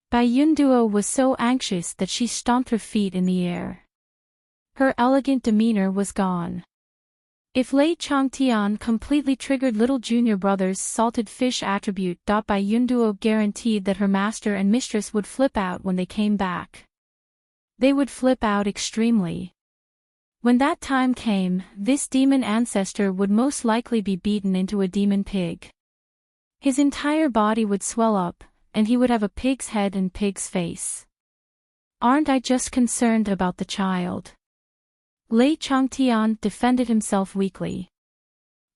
Bayun Duo was so anxious that she stomped her feet in the air. Her elegant demeanor was gone. If Lei Changtian completely triggered little junior brother's salted fish attribute, Bayun Duo guaranteed that her master and mistress would flip out when they came back. They would flip out extremely. When that time came, this demon ancestor would most likely be beaten into a demon pig. His entire body would swell up, and he would have a pig's head and pig's face. Aren't I just concerned about the child? Lei Changtian defended himself weakly.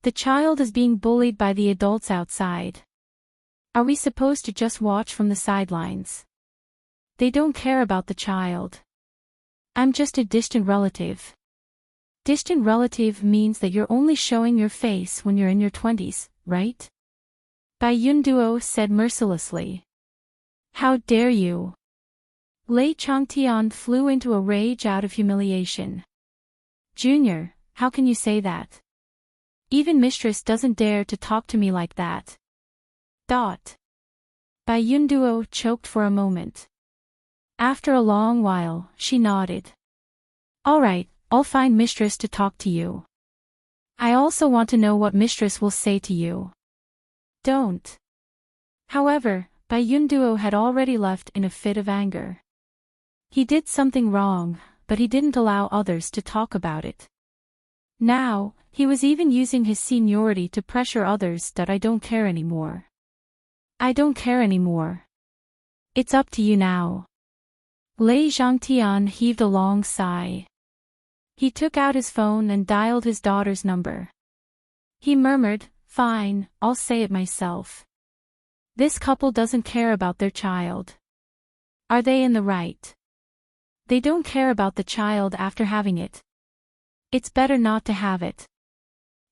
The child is being bullied by the adults outside. Are we supposed to just watch from the sidelines? They don't care about the child. I'm just a distant relative. Distant relative means that you're only showing your face when you're in your 20s, right? Bayun Duo said mercilessly. How dare you? Lei Changtian flew into a rage out of humiliation. Junior, how can you say that? Even mistress doesn't dare to talk to me like that. Bayun Duo choked for a moment. After a long while, she nodded. All right, I'll find mistress to talk to you. I also want to know what mistress will say to you. Don't. However, Bayun Duo had already left in a fit of anger. He did something wrong, but he didn't allow others to talk about it. Now, he was even using his seniority to pressure others that I don't care anymore. I don't care anymore. It's up to you now. Lei Zhangtian heaved a long sigh. He took out his phone and dialed his daughter's number. He murmured, Fine, I'll say it myself. This couple doesn't care about their child. Are they in the right? They don't care about the child after having it. It's better not to have it.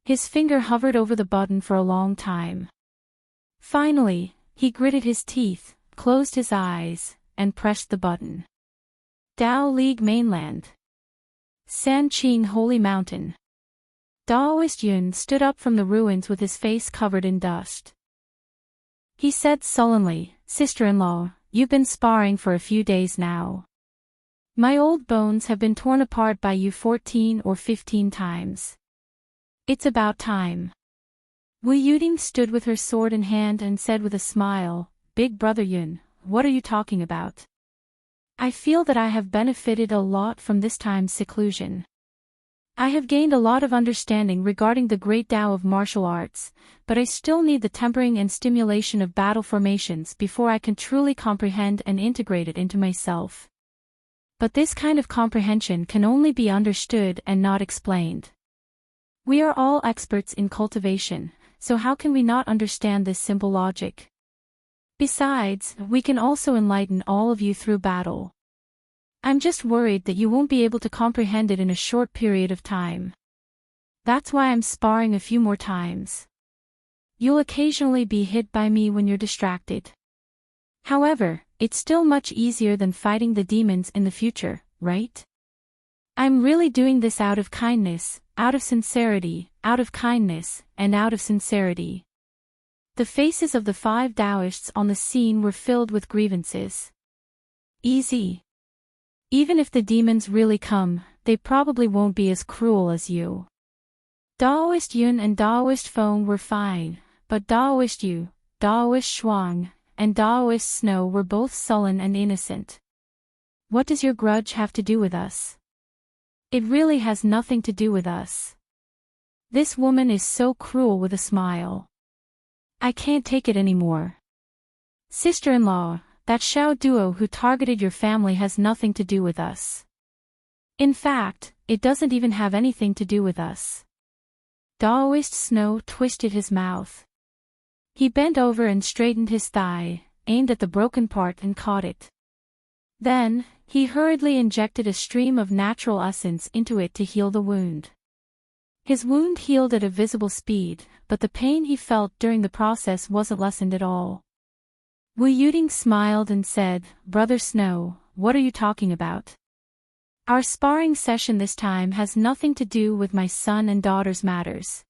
His finger hovered over the button for a long time. Finally, he gritted his teeth, closed his eyes, and pressed the button. Dao League Mainland. Sanqing Holy Mountain. Daoist Yun stood up from the ruins with his face covered in dust. He said sullenly, Sister-in-law, you've been sparring for a few days now. My old bones have been torn apart by you 14 or 15 times. It's about time. Wu Yuding stood with her sword in hand and said with a smile, Big brother Yun, what are you talking about? I feel that I have benefited a lot from this time's seclusion. I have gained a lot of understanding regarding the great Tao of martial arts, but I still need the tempering and stimulation of battle formations before I can truly comprehend and integrate it into myself. But this kind of comprehension can only be understood and not explained. We are all experts in cultivation, so how can we not understand this simple logic? Besides, we can also enlighten all of you through battle. I'm just worried that you won't be able to comprehend it in a short period of time. That's why I'm sparring a few more times. You'll occasionally be hit by me when you're distracted. However, it's still much easier than fighting the demons in the future, right? I'm really doing this out of kindness, out of sincerity, out of kindness, and out of sincerity. The faces of the 5 Taoists on the scene were filled with grievances. Easy. Even if the demons really come, they probably won't be as cruel as you. Daoist Yun and Daoist Feng were fine, but Daoist Yu, Daoist Shuang, and Daoist Snow were both sullen and innocent. What does your grudge have to do with us? It really has nothing to do with us. This woman is so cruel with a smile. I can't take it anymore. Sister-in-law, that Xiao duo who targeted your family has nothing to do with us. In fact, it doesn't even have anything to do with us. Daoist Snow twisted his mouth. He bent over and straightened his thigh, aimed at the broken part and caught it. Then, he hurriedly injected a stream of natural essence into it to heal the wound. His wound healed at a visible speed, but the pain he felt during the process wasn't lessened at all. Wu Yuding smiled and said, Brother Snow, what are you talking about? Our sparring session this time has nothing to do with my son and daughter's matters.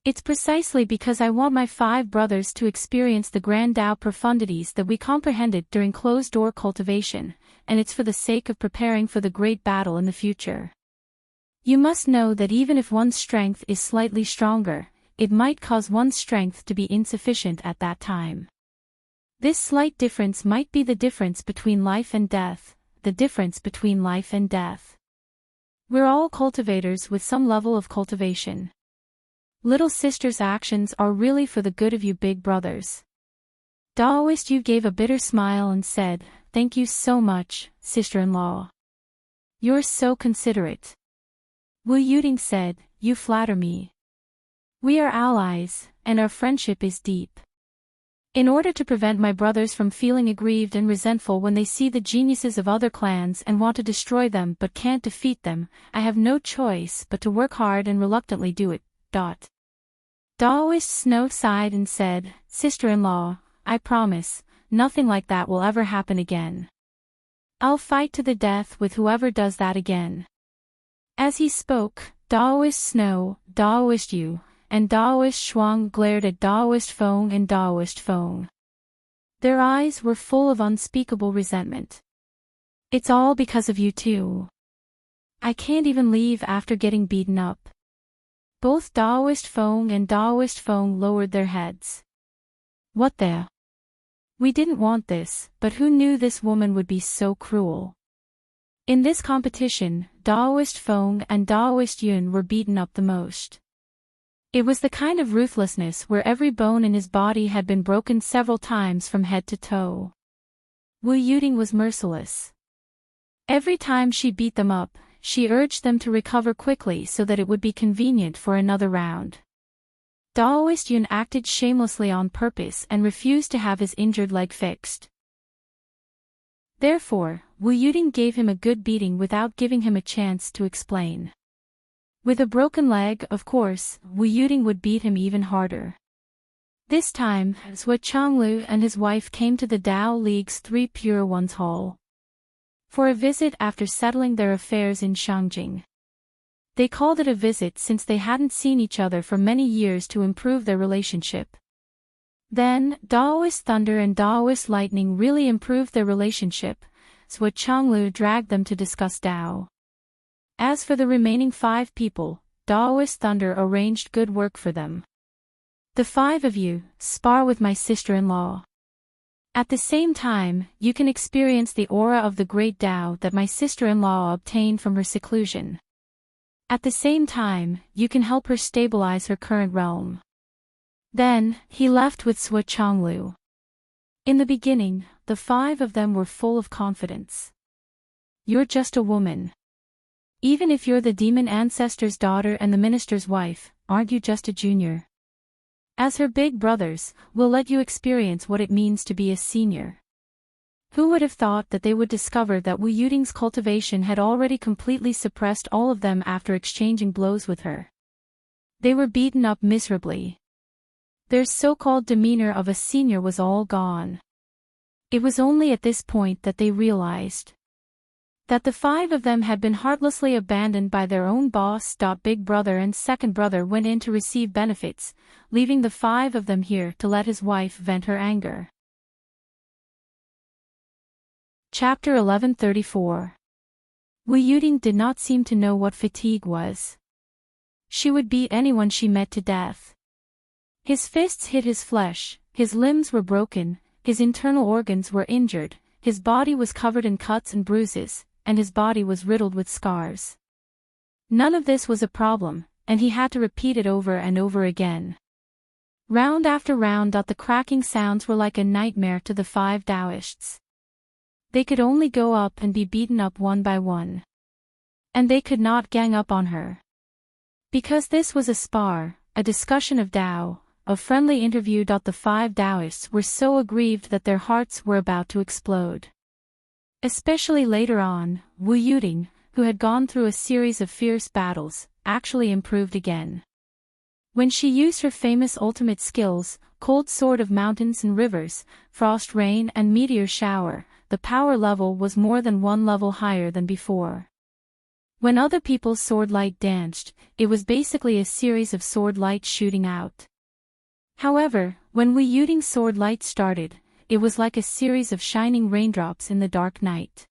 It's precisely because I want my 5 brothers to experience the grand Tao profundities that we comprehended during closed-door cultivation, and it's for the sake of preparing for the great battle in the future. You must know that even if one's strength is slightly stronger, it might cause one's strength to be insufficient at that time. This slight difference might be the difference between life and death, the difference between life and death. We're all cultivators with some level of cultivation. Little sister's actions are really for the good of you big brothers. Daoist Yu gave a bitter smile and said, "Thank you so much, sister-in-law. You're so considerate." Wu Yuding said, "You flatter me. We are allies, and our friendship is deep. In order to prevent my brothers from feeling aggrieved and resentful when they see the geniuses of other clans and want to destroy them but can't defeat them, I have no choice but to work hard and reluctantly do it. Daoist Snow sighed and said, "Sister-in-law, I promise, nothing like that will ever happen again. I'll fight to the death with whoever does that again." As he spoke, Daoist Snow, Daoist Yu, and Daoist Shuang glared at Daoist Feng and Daoist Feng. Their eyes were full of unspeakable resentment. "It's all because of you two. I can't even leave after getting beaten up." Both Daoist Feng and Daoist Feng lowered their heads. "What the? We didn't want this, but who knew this woman would be so cruel?" In this competition, Daoist Feng and Daoist Yun were beaten up the most. It was the kind of ruthlessness where every bone in his body had been broken several times from head to toe. Wu Yuding was merciless. Every time she beat them up, she urged them to recover quickly so that it would be convenient for another round. Daoist Yun acted shamelessly on purpose and refused to have his injured leg fixed. Therefore, Wu Yuding gave him a good beating without giving him a chance to explain. With a broken leg, of course, Wu Yuding would beat him even harder. This time, Zhou Changlu and his wife came to the Tao League's 3 Pure Ones Hall for a visit after settling their affairs in Shangjing. They called it a visit since they hadn't seen each other for many years to improve their relationship. Then, Daoist Thunder and Daoist Lightning really improved their relationship, so Changlu dragged them to discuss Tao. As for the remaining 5 people, Daoist Thunder arranged good work for them. "The 5 of you, spar with my sister-in-law. At the same time, you can experience the aura of the great Tao that my sister-in-law obtained from her seclusion. At the same time, you can help her stabilize her current realm." Then, he left with Zhou Changlu. In the beginning, the 5 of them were full of confidence. "You're just a woman. Even if you're the demon ancestor's daughter and the minister's wife, aren't you just a junior? As her big brothers, we'll let you experience what it means to be a senior." Who would have thought that they would discover that Wu Yuding's cultivation had already completely suppressed all of them after exchanging blows with her? They were beaten up miserably. Their so-called demeanor of a senior was all gone. It was only at this point that they realized that the 5 of them had been heartlessly abandoned by their own boss. Big brother and second brother went in to receive benefits, leaving the 5 of them here to let his wife vent her anger. Chapter 1134. Wu Yuding did not seem to know what fatigue was. She would beat anyone she met to death. His fists hit his flesh, his limbs were broken, his internal organs were injured, his body was covered in cuts and bruises, and his body was riddled with scars. None of this was a problem, and he had to repeat it over and over again. Round after round. The cracking sounds were like a nightmare to the 5 Taoists. They could only go up and be beaten up one by one. And they could not gang up on her. Because this was a spar, a discussion of Tao, a friendly interview. The 5 Taoists were so aggrieved that their hearts were about to explode. Especially later on, Wu Yuding, who had gone through a series of fierce battles, actually improved again. When she used her famous ultimate skills, Cold Sword of Mountains and Rivers, Frost Rain and Meteor Shower, the power level was more than 1 level higher than before. When other people's sword light danced, it was basically a series of sword lights shooting out. However, when Wu Yuting's sword light started, it was like a series of shining raindrops in the dark night.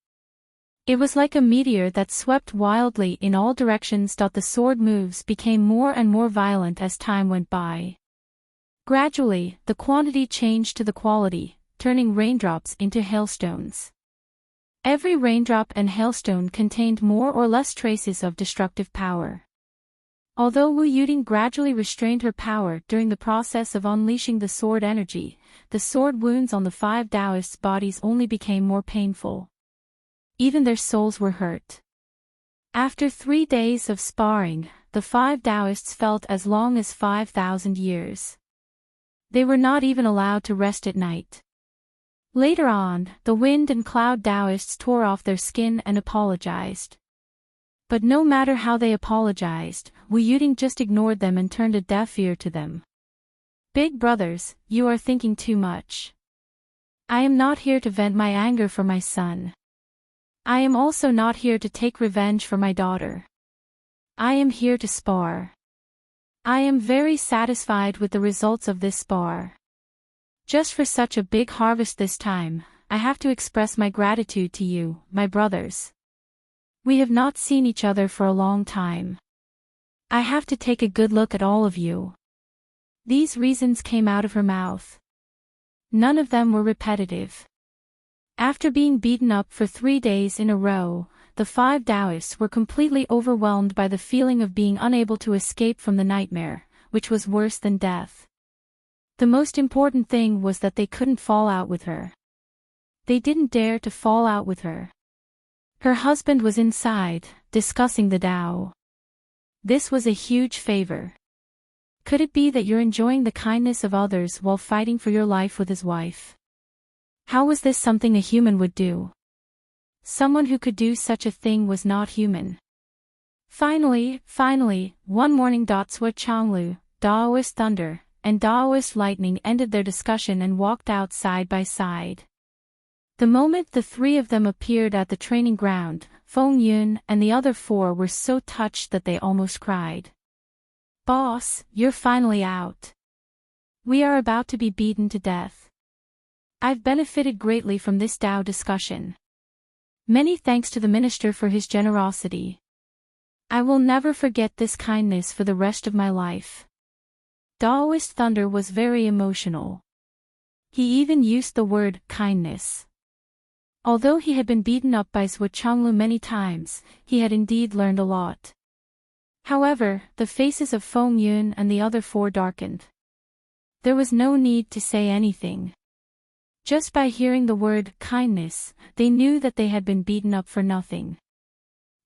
It was like a meteor that swept wildly in all directions. The sword moves became more and more violent as time went by. Gradually, the quantity changed to the quality, turning raindrops into hailstones. Every raindrop and hailstone contained more or less traces of destructive power. Although Wu Yuting gradually restrained her power during the process of unleashing the sword energy, the sword wounds on the 5 Taoists' bodies only became more painful. Even their souls were hurt. After 3 days of sparring, the 5 Taoists felt as long as 5,000 years. They were not even allowed to rest at night. Later on, the Wind and Cloud Taoists tore off their skin and apologized. But no matter how they apologized, Wu Yuting just ignored them and turned a deaf ear to them. Big brothers, you are thinking too much. I am not here to vent my anger for my son. I am also not here to take revenge for my daughter. I am here to spar. I am very satisfied with the results of this spar. Just for such a big harvest this time, I have to express my gratitude to you, my brothers. We have not seen each other for a long time. I have to take a good look at all of you. These reasons came out of her mouth. None of them were repetitive. After being beaten up for 3 days in a row, the 5 Taoists were completely overwhelmed by the feeling of being unable to escape from the nightmare, which was worse than death. The most important thing was that they couldn't fall out with her. They didn't dare to fall out with her. Her husband was inside, discussing the Tao. This was a huge favor. Could it be that you're enjoying the kindness of others while fighting for your life with his wife? How was this something a human would do? Someone who could do such a thing was not human. Finally, one morning Sua Changlu, Daoist Thunder, and Daoist Lightning ended their discussion and walked out side by side. The moment the 3 of them appeared at the training ground, Feng Yun and the other 4 were so touched that they almost cried. Boss, you're finally out. We are about to be beaten to death. I've benefited greatly from this Tao discussion. Many thanks to the minister for his generosity. I will never forget this kindness for the rest of my life. Daoist Thunder was very emotional. He even used the word kindness. Although he had been beaten up by Sua Changlu many times, he had indeed learned a lot. However, the faces of Feng Yun and the other 4 darkened. There was no need to say anything. Just by hearing the word kindness, they knew that they had been beaten up for nothing.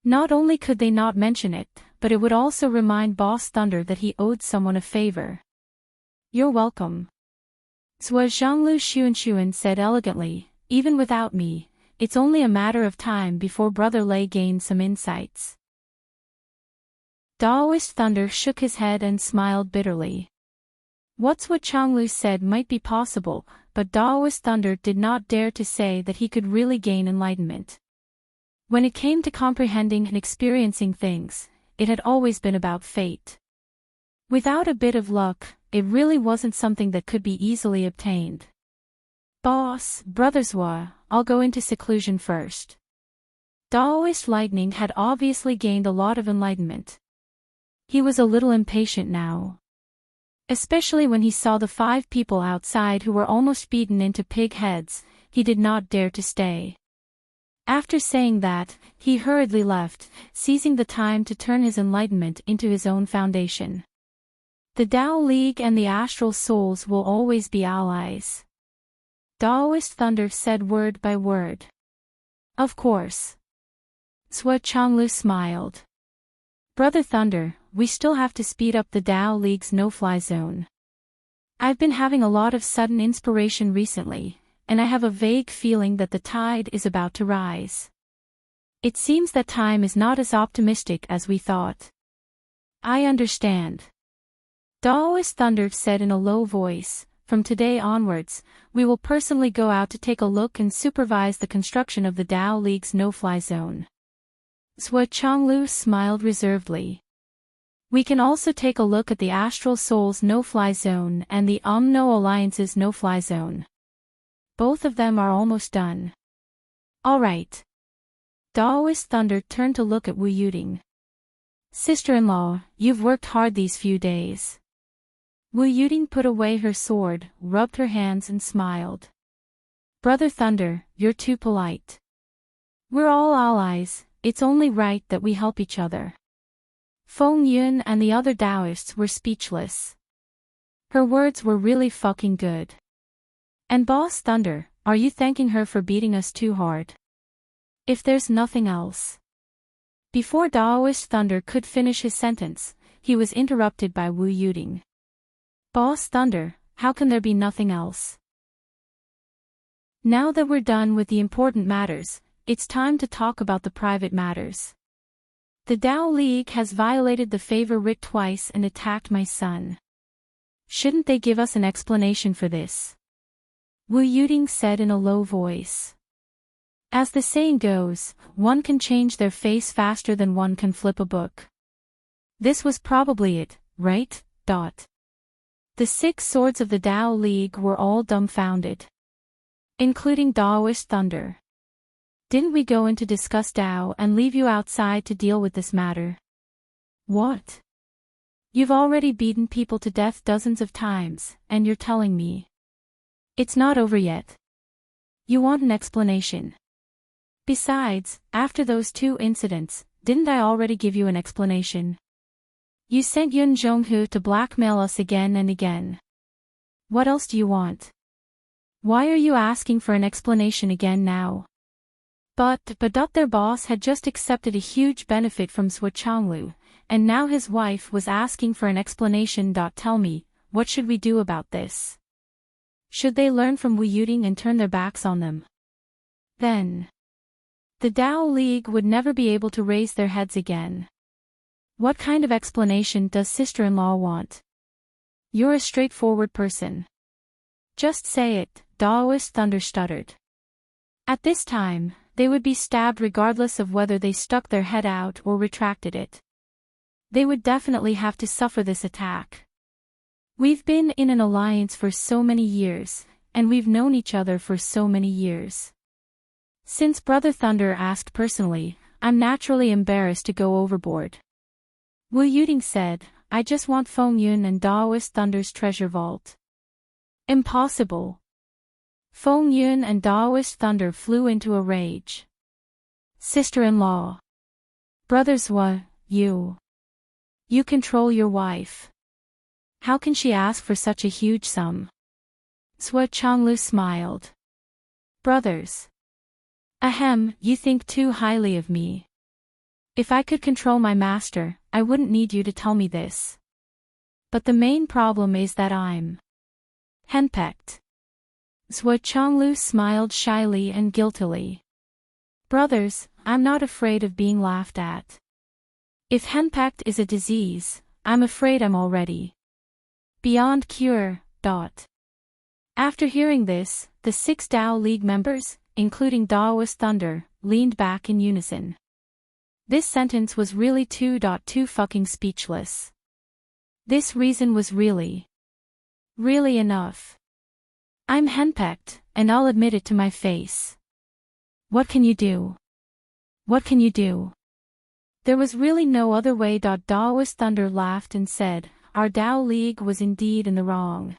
Not only could they not mention it, but it would also remind Boss Thunder that he owed someone a favor. You're welcome. Sua Zhanglu Xuan said elegantly, even without me, it's only a matter of time before Brother Lei gains some insights. Daoist Thunder shook his head and smiled bitterly. What Sua Changlu said might be possible, but Daoist Thunder did not dare to say that he could really gain enlightenment. When it came to comprehending and experiencing things, it had always been about fate. Without a bit of luck, it really wasn't something that could be easily obtained. Boss, Brother Sua, I'll go into seclusion first. Daoist Lightning had obviously gained a lot of enlightenment. He was a little impatient now. Especially when he saw the 5 people outside who were almost beaten into pig heads, he did not dare to stay. After saying that, he hurriedly left, seizing the time to turn his enlightenment into his own foundation. The Tao League and the Astral Souls will always be allies. Daoist Thunder said word by word. Of course. Sua Changlu smiled. Brother Thunder, we still have to speed up the Tao League's no-fly zone. I've been having a lot of sudden inspiration recently, and I have a vague feeling that the tide is about to rise. It seems that time is not as optimistic as we thought. I understand. Daoist Thunder said in a low voice, from today onwards, we will personally go out to take a look and supervise the construction of the Tao League's no-fly zone. Zhua Chonglu smiled reservedly. We can also take a look at the Astral Soul's no-fly zone and the No Alliance's no-fly zone. Both of them are almost done. Alright. Daoist Thunder turned to look at Wu Yuding. Sister-in-law, you've worked hard these few days. Wu Yuding put away her sword, rubbed her hands and smiled. Brother Thunder, you're too polite. We're all allies, it's only right that we help each other. Feng Yun and the other Taoists were speechless. Her words were really fucking good. And Boss Thunder, are you thanking her for beating us too hard? If there's nothing else. Before Daoist Thunder could finish his sentence, he was interrupted by Wu Yuding. Boss Thunder, how can there be nothing else? Now that we're done with the important matters, it's time to talk about the private matters. The Dao League has violated the favor writ twice and attacked my son. Shouldn't they give us an explanation for this? Wu Yuding said in a low voice. As the saying goes, one can change their face faster than one can flip a book. This was probably it, right? The 6 swords of the Dao League were all dumbfounded. Including Daoist Thunder. Didn't we go in to discuss Dao and leave you outside to deal with this matter? What? You've already beaten people to death dozens of times, and you're telling me it's not over yet. You want an explanation. Besides, after those 2 incidents, didn't I already give you an explanation? You sent Yun Zhonghu to blackmail us again and again. What else do you want? Why are you asking for an explanation again now? But their boss had just accepted a huge benefit from Zhua Chonglu, and now his wife was asking for an explanation. Tell me, what should we do about this? Should they learn from Wu Yuding and turn their backs on them? Then the Dao League would never be able to raise their heads again. What kind of explanation does sister-in-law want? You're a straightforward person. Just say it, Daoist Thunder stuttered. At this time, they would be stabbed regardless of whether they stuck their head out or retracted it. They would definitely have to suffer this attack. We've been in an alliance for so many years, and we've known each other for so many years. Since Brother Thunder asked personally, I'm naturally embarrassed to go overboard. Wu Yuding said, I just want Feng Yun and Daoist Thunder's treasure vault. Impossible. Feng Yun and Daoist Thunder flew into a rage. Sister-in-law. Brother Zhua, you control your wife. How can she ask for such a huge sum? Zhua Chonglu smiled. Brothers. Ahem, you think too highly of me. If I could control my master, I wouldn't need you to tell me this. But the main problem is that I'm henpecked. Zhua Chonglu smiled shyly and guiltily. Brothers, I'm not afraid of being laughed at. If henpecked is a disease, I'm afraid I'm already beyond cure. After hearing this, the 6 Dao League members, including Daoist Thunder, leaned back in unison. This sentence was really too fucking speechless. This reason was really enough. I'm henpecked, and I'll admit it to my face. What can you do? What can you do? There was really no other way. Daoist Thunder laughed and said, our Dao League was indeed in the wrong.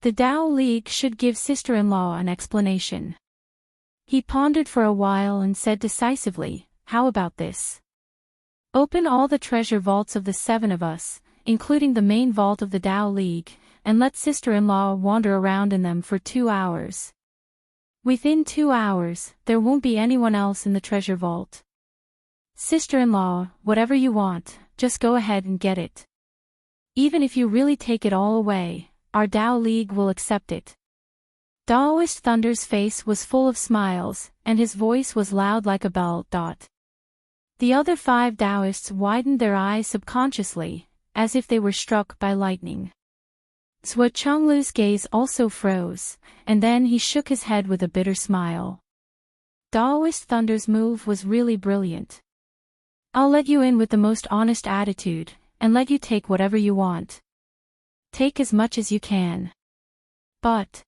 The Dao League should give sister-in-law an explanation. He pondered for a while and said decisively, how about this? Open all the treasure vaults of the 7 of us, including the main vault of the Dao League, and let sister-in-law wander around in them for 2 hours. Within 2 hours, there won't be anyone else in the treasure vault. Sister-in-law, whatever you want, just go ahead and get it. Even if you really take it all away, our Dao League will accept it. Daoist Thunder's face was full of smiles, and his voice was loud like a bell. The other 5 Taoists widened their eyes subconsciously, as if they were struck by lightning. Zhua Chonglu's gaze also froze, and then he shook his head with a bitter smile. Daoist Thunder's move was really brilliant. I'll let you in with the most honest attitude, and let you take whatever you want. Take as much as you can. But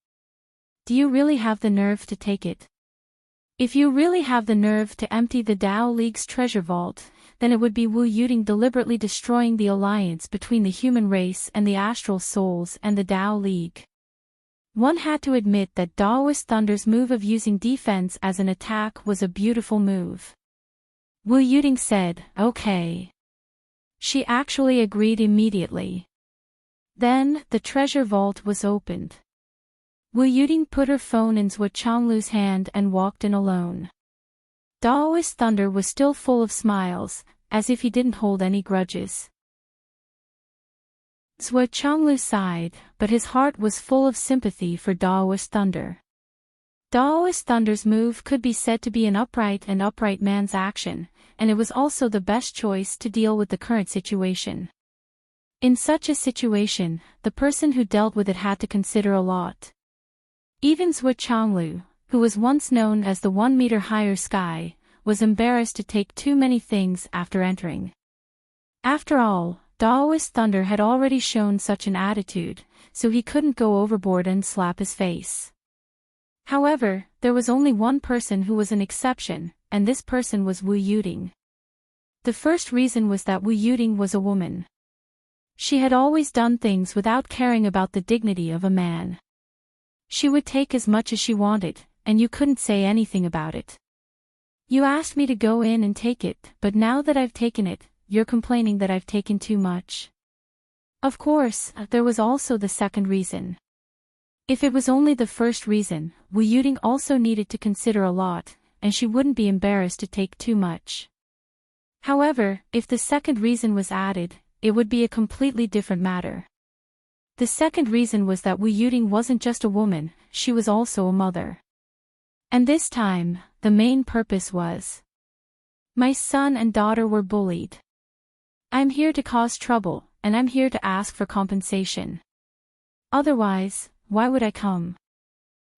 do you really have the nerve to take it? If you really have the nerve to empty the Tao League's treasure vault, then it would be Wu Yuting deliberately destroying the alliance between the human race and the astral souls and the Tao League. One had to admit that Daoist Thunder's move of using defense as an attack was a beautiful move. Wu Yuting said, "Okay." She actually agreed immediately. Then, the treasure vault was opened. Wu Yuting put her phone in Zhuo Changlu's hand and walked in alone. Daoist Thunder was still full of smiles, as if he didn't hold any grudges. Zhuo Changlu sighed, but his heart was full of sympathy for Daoist Thunder. Daoist Thunder's move could be said to be an upright man's action, and it was also the best choice to deal with the current situation. In such a situation, the person who dealt with it had to consider a lot. Even Zhuo Changlu, who was once known as the 1 meter higher sky, was embarrassed to take too many things after entering. After all, Daoist Thunder had already shown such an attitude, so he couldn't go overboard and slap his face. However, there was only one person who was an exception, and this person was Wu Yuting. The first reason was that Wu Yuting was a woman. She had always done things without caring about the dignity of a man. She would take as much as she wanted, and you couldn't say anything about it. You asked me to go in and take it, but now that I've taken it, you're complaining that I've taken too much. Of course, there was also the second reason. If it was only the first reason, Wu Yuting also needed to consider a lot, and she wouldn't be embarrassed to take too much. However, if the second reason was added, it would be a completely different matter. The second reason was that Wu Yuting wasn't just a woman, she was also a mother. And this time, the main purpose was: my son and daughter were bullied. I'm here to cause trouble, and I'm here to ask for compensation. Otherwise, why would I come?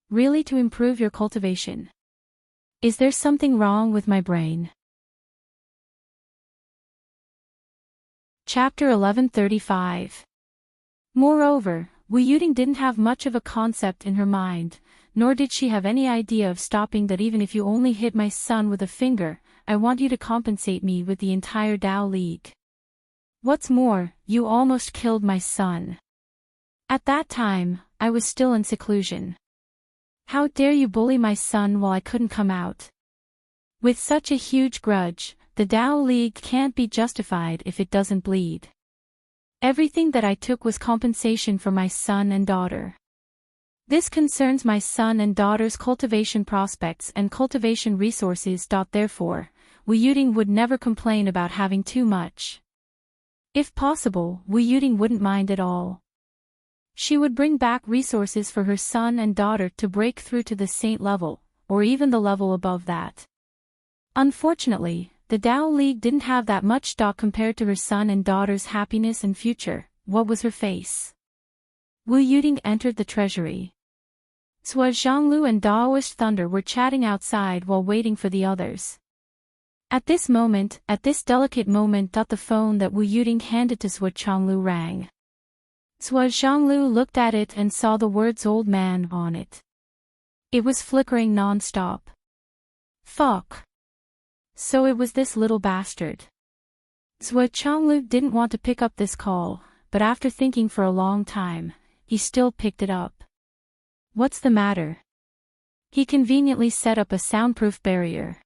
Really, to improve your cultivation? Is there something wrong with my brain? Chapter 1135. Moreover, Wu Yuting didn't have much of a concept in her mind, nor did she have any idea of stopping that. Even if you only hit my son with a finger, I want you to compensate me with the entire Tao League. What's more, you almost killed my son. At that time, I was still in seclusion. How dare you bully my son while I couldn't come out? With such a huge grudge, the Tao League can't be justified if it doesn't bleed. Everything that I took was compensation for my son and daughter. This concerns my son and daughter's cultivation prospects and cultivation resources. Therefore, Wu Yuting would never complain about having too much. If possible, Wu Yuting wouldn't mind at all. She would bring back resources for her son and daughter to break through to the saint level, or even the level above that. Unfortunately, the Tao League didn't have that much stock compared to her son and daughter's happiness and future. What was her face? Wu Yuting entered the treasury. Zhuo Zhanglu and Daoist Thunder were chatting outside while waiting for the others. At this delicate moment, the phone that Wu Yuting handed to Zhuo Changlu rang. Zhuo Zhanglu looked at it and saw the words "old man" on it. It was flickering non-stop. Fuck. So it was this little bastard. Zhuo Changlu didn't want to pick up this call, but after thinking for a long time, he still picked it up. What's the matter? He conveniently set up a soundproof barrier.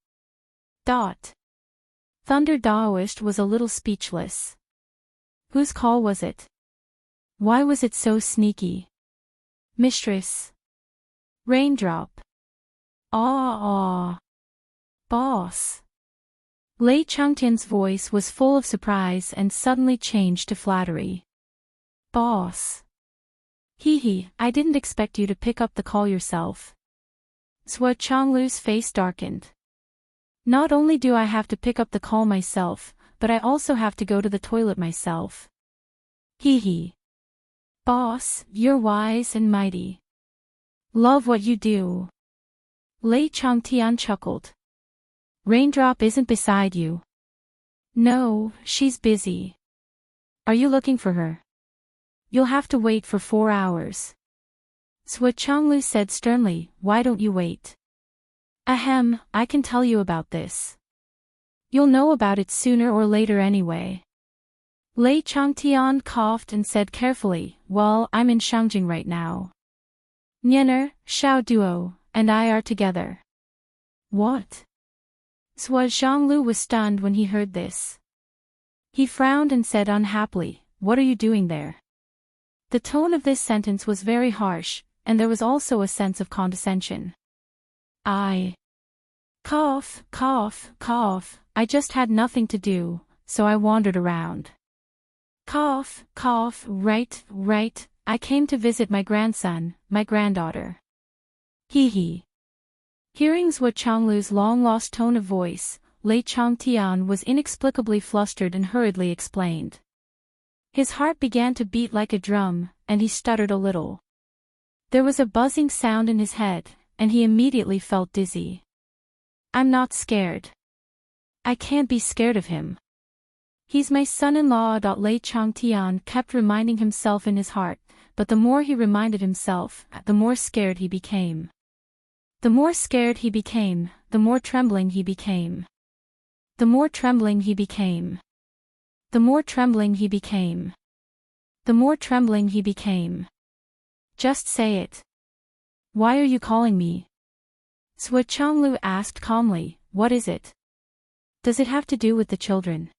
Thunder Daoist was a little speechless. Whose call was it? Why was it so sneaky? Mistress. Raindrop. Boss. Lei Changtian's voice was full of surprise and suddenly changed to flattery. Boss. Hee, I didn't expect you to pick up the call yourself. Zhuo Changlu's face darkened. Not only do I have to pick up the call myself, but I also have to go to the toilet myself. Hee. Boss, you're wise and mighty. Love what you do. Lei Changtian chuckled. Raindrop isn't beside you. No, she's busy. Are you looking for her? You'll have to wait for 4 hours. Sua Changlu said sternly, why don't you wait? Ahem, I can tell you about this. You'll know about it sooner or later anyway. Lei Changtian coughed and said carefully, well, I'm in Shangjing right now. Nyener, Xiao Duo, and I are together. What? Sua Zhanglu was stunned when he heard this. He frowned and said unhappily, what are you doing there? The tone of this sentence was very harsh, and there was also a sense of condescension. I cough, I just had nothing to do, so I wandered around. Cough, right, I came to visit my grandson, my granddaughter. Hee. Hearing Zhuo Changlu's long-lost tone of voice, Lei Changtian was inexplicably flustered and hurriedly explained. His heart began to beat like a drum, and he stuttered a little. There was a buzzing sound in his head, and he immediately felt dizzy. I'm not scared. I can't be scared of him. He's my son-in-law. Lei Changtian kept reminding himself in his heart, but the more he reminded himself, the more scared he became. The more scared he became, the more trembling he became. The more trembling he became. The more trembling he became. The more trembling he became. Just say it. Why are you calling me? Sua Changlu asked calmly, what is it? Does it have to do with the children?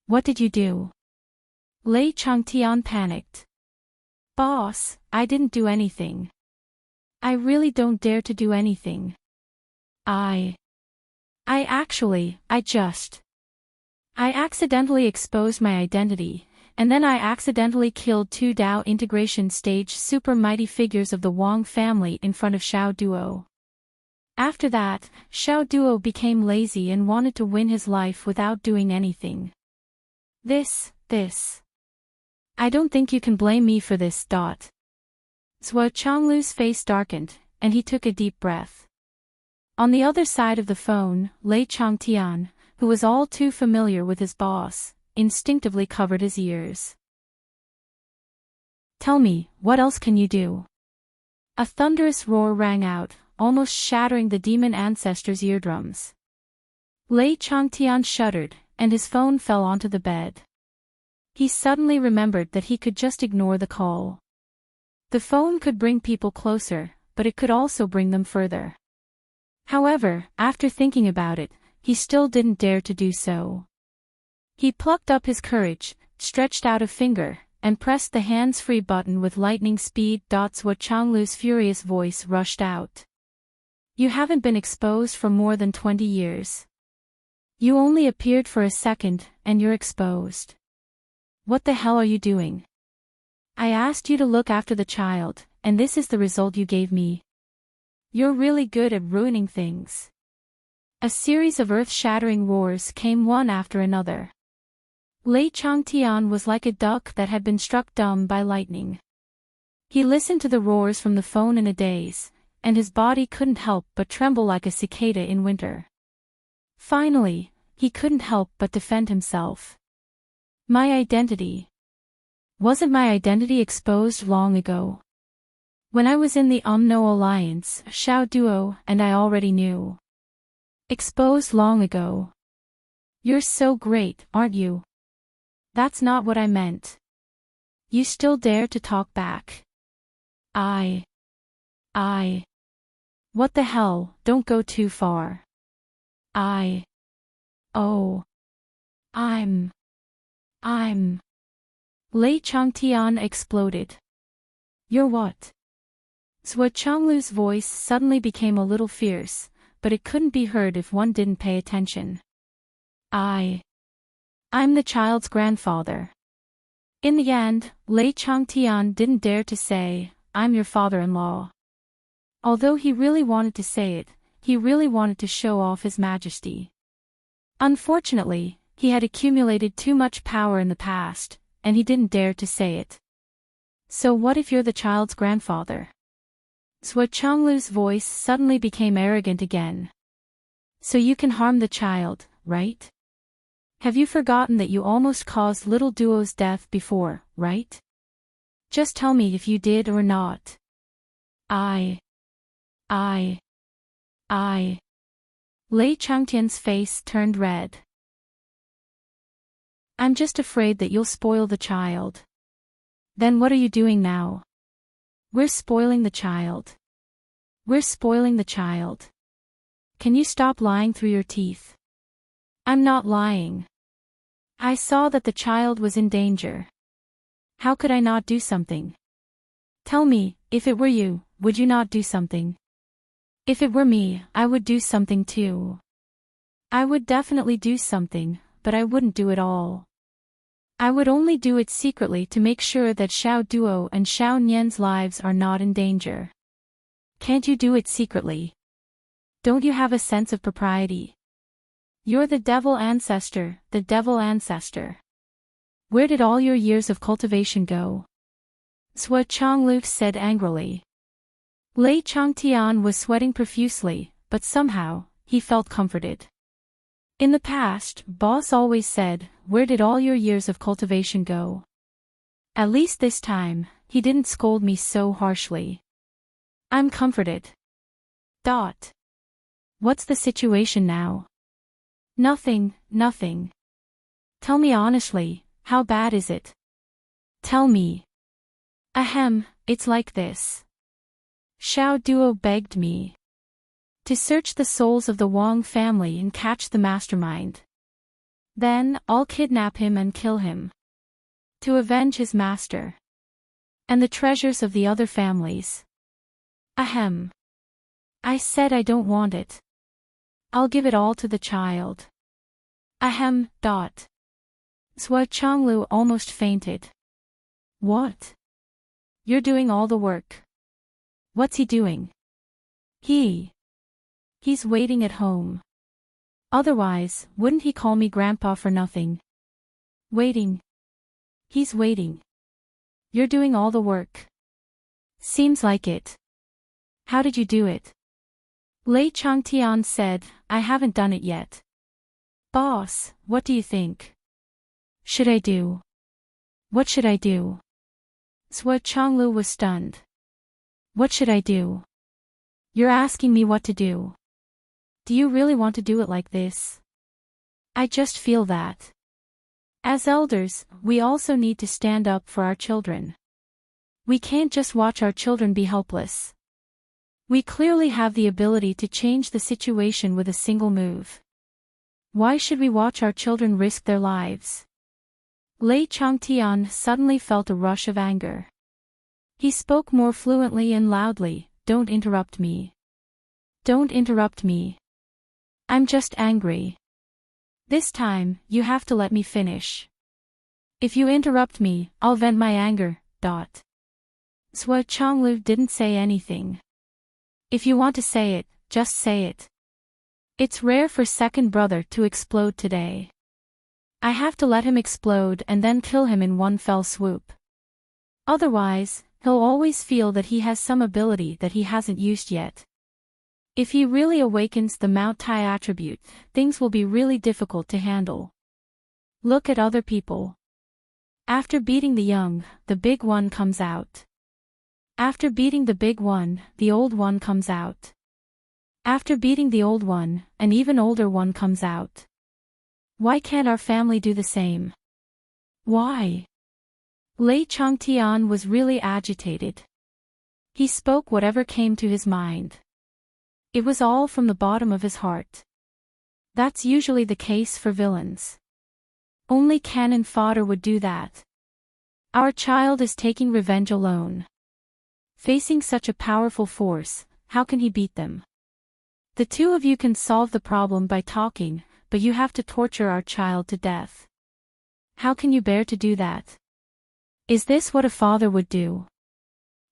What did you do? Lei Changtian panicked. Boss, I didn't do anything. I really don't dare to do anything. I accidentally exposed my identity, and then I accidentally killed 2 Dao integration stage super mighty figures of the Wang family in front of Xiao Duo. After that, Xiao Duo became lazy and wanted to win his life without doing anything. This. I don't think you can blame me for this. Zhuo Changlu's face darkened, and he took a deep breath. On the other side of the phone, Lei Changtian, who was all too familiar with his boss, instinctively covered his ears. Tell me, what else can you do? A thunderous roar rang out, almost shattering the demon ancestor's eardrums. Lei Changtian shuddered, and his phone fell onto the bed. He suddenly remembered that he could just ignore the call. The phone could bring people closer, but it could also bring them further. However, after thinking about it, he still didn't dare to do so. He plucked up his courage, stretched out a finger, and pressed the hands-free button with lightning speed. Zhuo Changlu's furious voice rushed out. You haven't been exposed for more than 20 years. You only appeared for a second, and you're exposed. What the hell are you doing? I asked you to look after the child, and this is the result you gave me. You're really good at ruining things. A series of earth-shattering roars came one after another. Lei Changtian was like a duck that had been struck dumb by lightning. He listened to the roars from the phone in a daze, and his body couldn't help but tremble like a cicada in winter. Finally, he couldn't help but defend himself. My identity. Wasn't my identity exposed long ago? When I was in the Umno Alliance, Xiao Duo and I already knew. Exposed long ago. You're so great, aren't you? That's not what I meant. You still dare to talk back. I. What the hell, don't go too far. Oh. I'm. Lei Changtian exploded. You're what? Zhuo Changlu's voice suddenly became a little fierce, but it couldn't be heard if one didn't pay attention. I'm the child's grandfather. In the end, Lei Changtian didn't dare to say, I'm your father-in-law. Although he really wanted to say it, he really wanted to show off his majesty. Unfortunately, he had accumulated too much power in the past, and he didn't dare to say it. So what if you're the child's grandfather? Zhuo Changlu's voice suddenly became arrogant again. So you can harm the child, right? Have you forgotten that you almost caused little Duo's death before, right? Just tell me if you did or not. I. Lei Changtian's face turned red. I'm just afraid that you'll spoil the child. Then what are you doing now? We're spoiling the child. We're spoiling the child. Can you stop lying through your teeth? I'm not lying. I saw that the child was in danger. How could I not do something? Tell me, if it were you, would you not do something? If it were me, I would do something too. I would definitely do something, but I wouldn't do it all. I would only do it secretly to make sure that Xiao Duo and Xiao Nian's lives are not in danger. Can't you do it secretly? Don't you have a sense of propriety? You're the devil ancestor, the devil ancestor. Where did all your years of cultivation go? Zhou Chonglu said angrily. Lei Changtian was sweating profusely, but somehow, he felt comforted. In the past, boss always said, where did all your years of cultivation go? At least this time, he didn't scold me so harshly. I'm comforted. What's the situation now? Nothing. Tell me honestly, how bad is it? Tell me. Ahem, it's like this. Xiao Duo begged me to search the souls of the Wang family and catch the mastermind. Then, I'll kidnap him and kill him. To avenge his master. And the treasures of the other families. Ahem. I said I don't want it. I'll give it all to the child. Ahem. Zhou Chonglu almost fainted. What? You're doing all the work. What's he doing? He's waiting at home. Otherwise, wouldn't he call me grandpa for nothing? Waiting. He's waiting. You're doing all the work. Seems like it. How did you do it? Lei Changtian said, I haven't done it yet. Boss, what do you think? Should I do? What should I do? Zhou Chonglu was stunned. What should I do? You're asking me what to do. Do you really want to do it like this? I just feel that. As elders, we also need to stand up for our children. We can't just watch our children be helpless. We clearly have the ability to change the situation with a single move. Why should we watch our children risk their lives? Lei Changtian suddenly felt a rush of anger. He spoke more fluently and loudly, don't interrupt me. Don't interrupt me. I'm just angry. This time, you have to let me finish. If you interrupt me, I'll vent my anger. Zhou Chonglu didn't say anything. If you want to say it, just say it. It's rare for second brother to explode today. I have to let him explode and then kill him in one fell swoop. Otherwise, he'll always feel that he has some ability that he hasn't used yet. If he really awakens the Mount Tai attribute, things will be really difficult to handle. Look at other people. After beating the young, the big one comes out. After beating the big one, the old one comes out. After beating the old one, an even older one comes out. Why can't our family do the same? Why? Lei Changtian was really agitated. He spoke whatever came to his mind. It was all from the bottom of his heart. That's usually the case for villains. Only cannon fodder would do that. Our child is taking revenge alone. Facing such a powerful force, how can he beat them? The two of you can solve the problem by talking, but you have to torture our child to death. How can you bear to do that? Is this what a father would do?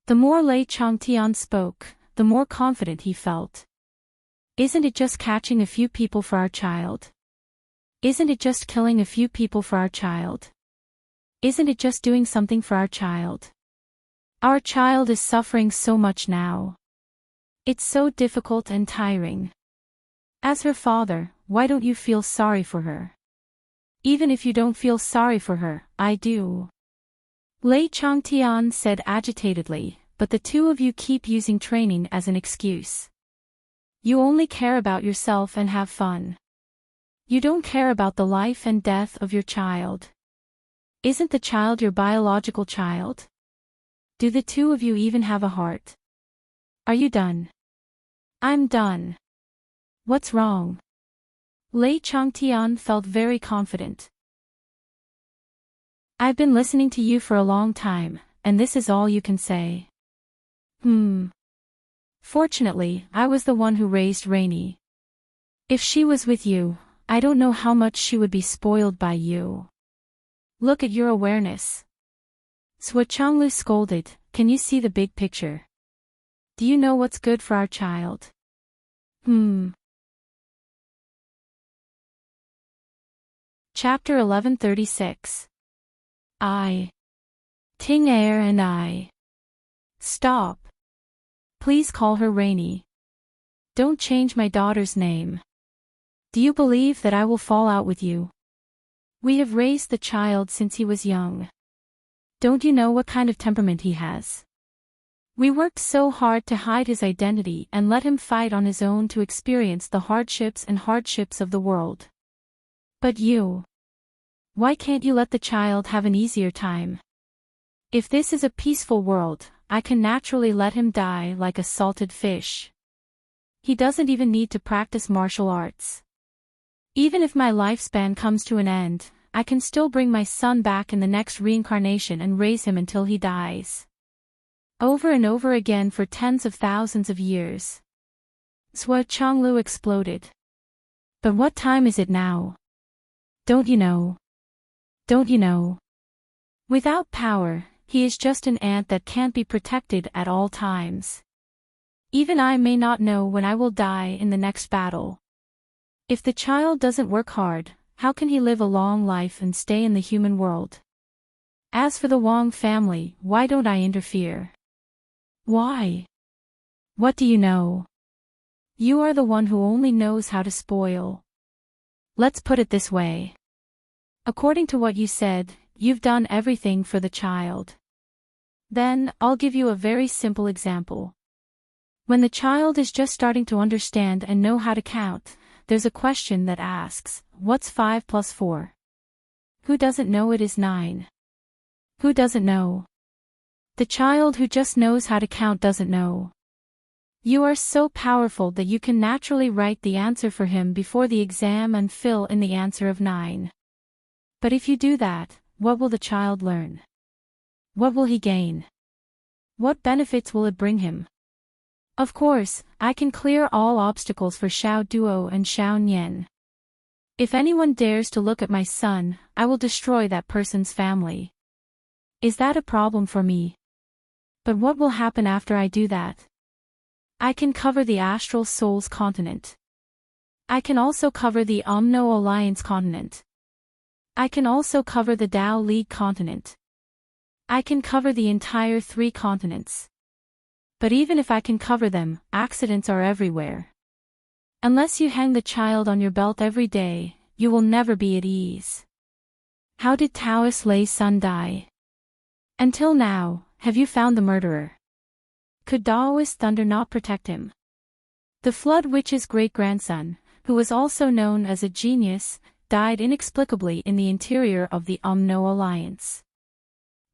The more Lei Changtian spoke, the more confident he felt. Isn't it just catching a few people for our child? Isn't it just killing a few people for our child? Isn't it just doing something for our child? Our child is suffering so much now. It's so difficult and tiring. As her father, why don't you feel sorry for her? Even if you don't feel sorry for her, I do. Lei Changtian said agitatedly, but the two of you keep using training as an excuse. You only care about yourself and have fun. You don't care about the life and death of your child. Isn't the child your biological child? Do the two of you even have a heart? Are you done? I'm done. What's wrong? Lei Changtian felt very confident. I've been listening to you for a long time, and this is all you can say. Fortunately, I was the one who raised Rainy. If she was with you, I don't know how much she would be spoiled by you. Look at your awareness. Sua Changlu scolded, can you see the big picture? Do you know what's good for our child? Chapter 1136. Ting Air and I. Stop. Please call her Rainy. Don't change my daughter's name. Do you believe that I will fall out with you? We have raised the child since he was young. Don't you know what kind of temperament he has? We worked so hard to hide his identity and let him fight on his own to experience the hardships of the world. But you. Why can't you let the child have an easier time? If this is a peaceful world, I can naturally let him die like a salted fish. He doesn't even need to practice martial arts. Even if my lifespan comes to an end, I can still bring my son back in the next reincarnation and raise him until he dies. Over and over again for tens of thousands of years. Sua Changlu exploded. But what time is it now? Don't you know? Don't you know? Without power, he is just an ant that can't be protected at all times. Even I may not know when I will die in the next battle. If the child doesn't work hard, how can he live a long life and stay in the human world? As for the Wang family, why don't I interfere? Why? What do you know? You are the one who only knows how to spoil. Let's put it this way. According to what you said, you've done everything for the child. Then, I'll give you a very simple example. When the child is just starting to understand and know how to count, there's a question that asks, what's 5 plus 4? Who doesn't know it is 9? Who doesn't know? The child who just knows how to count doesn't know. You are so powerful that you can naturally write the answer for him before the exam and fill in the answer of 9. But if you do that, what will the child learn? What will he gain? What benefits will it bring him? Of course, I can clear all obstacles for Xiao Duo and Xiao Nian. If anyone dares to look at my son, I will destroy that person's family. Is that a problem for me? But what will happen after I do that? I can cover the Astral Souls continent. I can also cover the Umno Alliance continent. I can also cover the Tao League continent. I can cover the entire 3 continents. But even if I can cover them, accidents are everywhere. Unless you hang the child on your belt every day, you will never be at ease. How did Taoist Lei's son die? Until now, have you found the murderer? Could Daoist thunder not protect him? The Flood Witch's great-grandson, who was also known as a genius, died inexplicably in the interior of the Umno Alliance.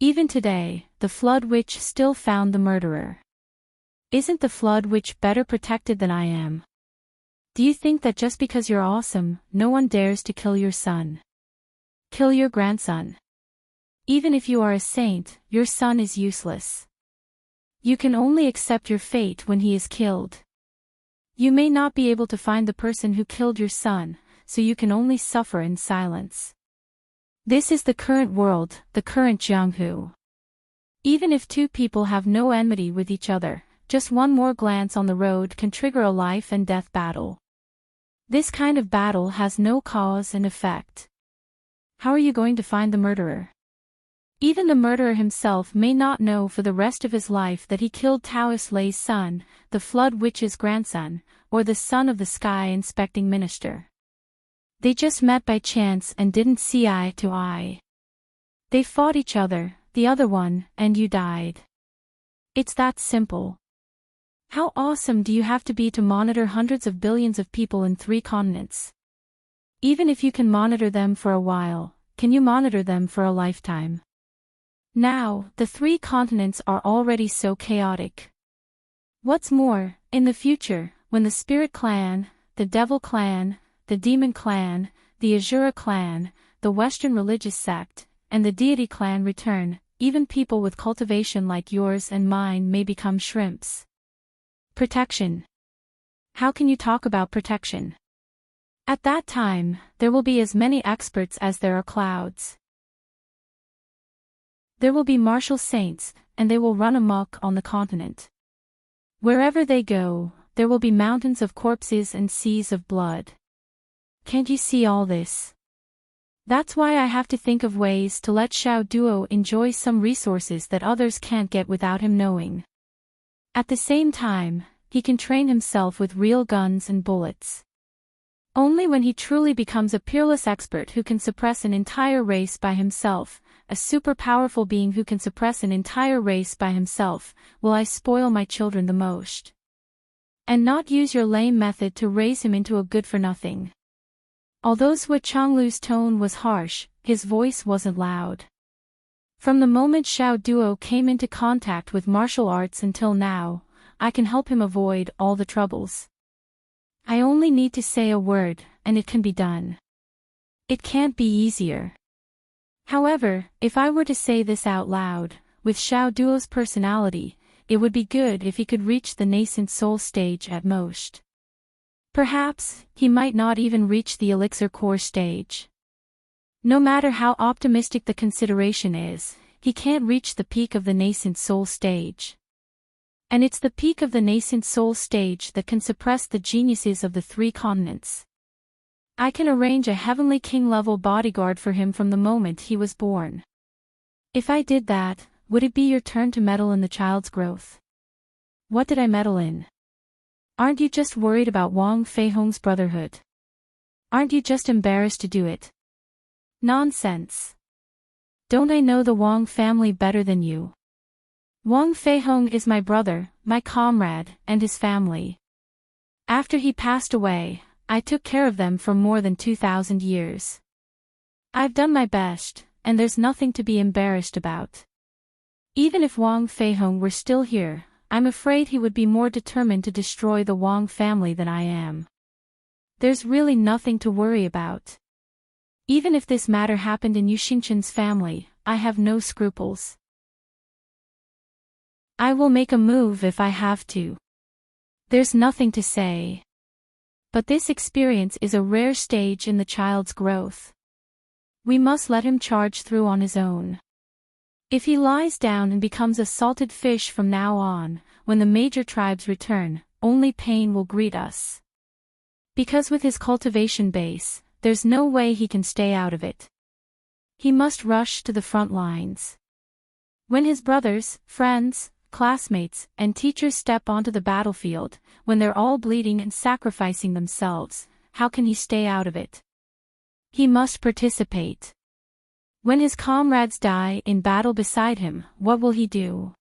Even today, the Flood Witch still found the murderer. Isn't the Flood Witch better protected than I am? Do you think that just because you're awesome, no one dares to kill your son? Kill your grandson. Even if you are a saint, your son is useless. You can only accept your fate when he is killed. You may not be able to find the person who killed your son, so you can only suffer in silence. This is the current world, the current Jianghu. Even if 2 people have no enmity with each other, just one more glance on the road can trigger a life and death battle. This kind of battle has no cause and effect. How are you going to find the murderer? Even the murderer himself may not know for the rest of his life that he killed Taoist Lei's son, the Flood Witch's grandson, or the son of the Sky Inspecting Minister. They just met by chance and didn't see eye to eye. They fought each other, the other one, and you died. It's that simple. How awesome do you have to be to monitor hundreds of billions of people in 3 continents? Even if you can monitor them for a while, can you monitor them for a lifetime? Now, the 3 continents are already so chaotic. What's more, in the future, when the Spirit Clan, the Devil Clan, the Demon Clan, the Azura Clan, the Western religious sect, and the Deity Clan return, even people with cultivation like yours and mine may become shrimps. Protection. How can you talk about protection? At that time, there will be as many experts as there are clouds. There will be martial saints, and they will run amok on the continent. Wherever they go, there will be mountains of corpses and seas of blood. Can't you see all this? That's why I have to think of ways to let Xiao Duo enjoy some resources that others can't get without him knowing. At the same time, he can train himself with real guns and bullets. Only when he truly becomes a peerless expert who can suppress an entire race by himself, a super powerful being who can suppress an entire race by himself, will I spoil my children the most. And not use your lame method to raise him into a good-for-nothing. Although Sui Changlu's tone was harsh, his voice wasn't loud. From the moment Xiao Duo came into contact with martial arts until now, I can help him avoid all the troubles. I only need to say a word, and it can be done. It can't be easier. However, if I were to say this out loud, with Xiao Duo's personality, it would be good if he could reach the nascent soul stage at most. Perhaps, he might not even reach the elixir core stage. No matter how optimistic the consideration is, he can't reach the peak of the nascent soul stage. And it's the peak of the nascent soul stage that can suppress the geniuses of the 3 continents. I can arrange a heavenly king-level bodyguard for him from the moment he was born. If I did that, would it be your turn to meddle in the child's growth? What did I meddle in? Aren't you just worried about Wang Feihong's brotherhood? Aren't you just embarrassed to do it? Nonsense. Don't I know the Wang family better than you? Wang Feihong is my brother, my comrade, and his family. After he passed away, I took care of them for more than 2,000 years. I've done my best, and there's nothing to be embarrassed about. Even if Wang Feihong were still here, I'm afraid he would be more determined to destroy the Wang family than I am. There's really nothing to worry about. Even if this matter happened in Yu Xingchen's family, I have no scruples. I will make a move if I have to. There's nothing to say. But this experience is a rare stage in the child's growth. We must let him charge through on his own. If he lies down and becomes a salted fish from now on, when the major tribes return, only pain will greet us. Because with his cultivation base, there's no way he can stay out of it. He must rush to the front lines. When his brothers, friends, classmates, and teachers step onto the battlefield, when they're all bleeding and sacrificing themselves, how can he stay out of it? He must participate. When his comrades die in battle beside him, what will he do?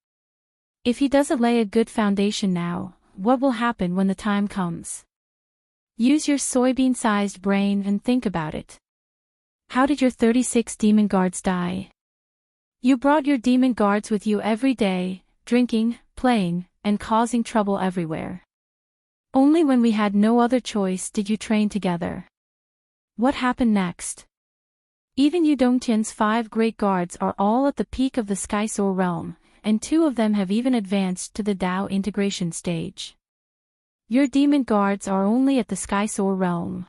If he doesn't lay a good foundation now, what will happen when the time comes? Use your soybean-sized brain and think about it. How did your 36 demon guards die? You brought your demon guards with you every day, drinking, playing, and causing trouble everywhere. Only when we had no other choice did you train together. What happened next? Even Yu Dongtian's 5 great guards are all at the peak of the Sky Soul realm, and 2 of them have even advanced to the Dao integration stage. Your demon guards are only at the Sky Soul realm.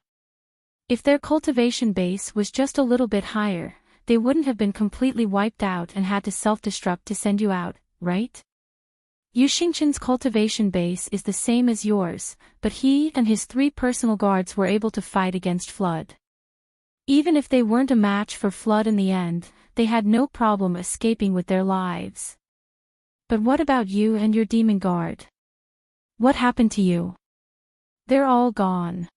If their cultivation base was just a little bit higher, they wouldn't have been completely wiped out and had to self-destruct to send you out, right? Yu Xingchen's cultivation base is the same as yours, but he and his 3 personal guards were able to fight against Flood. Even if they weren't a match for Flood in the end, they had no problem escaping with their lives. But what about you and your demon guard? What happened to you? They're all gone.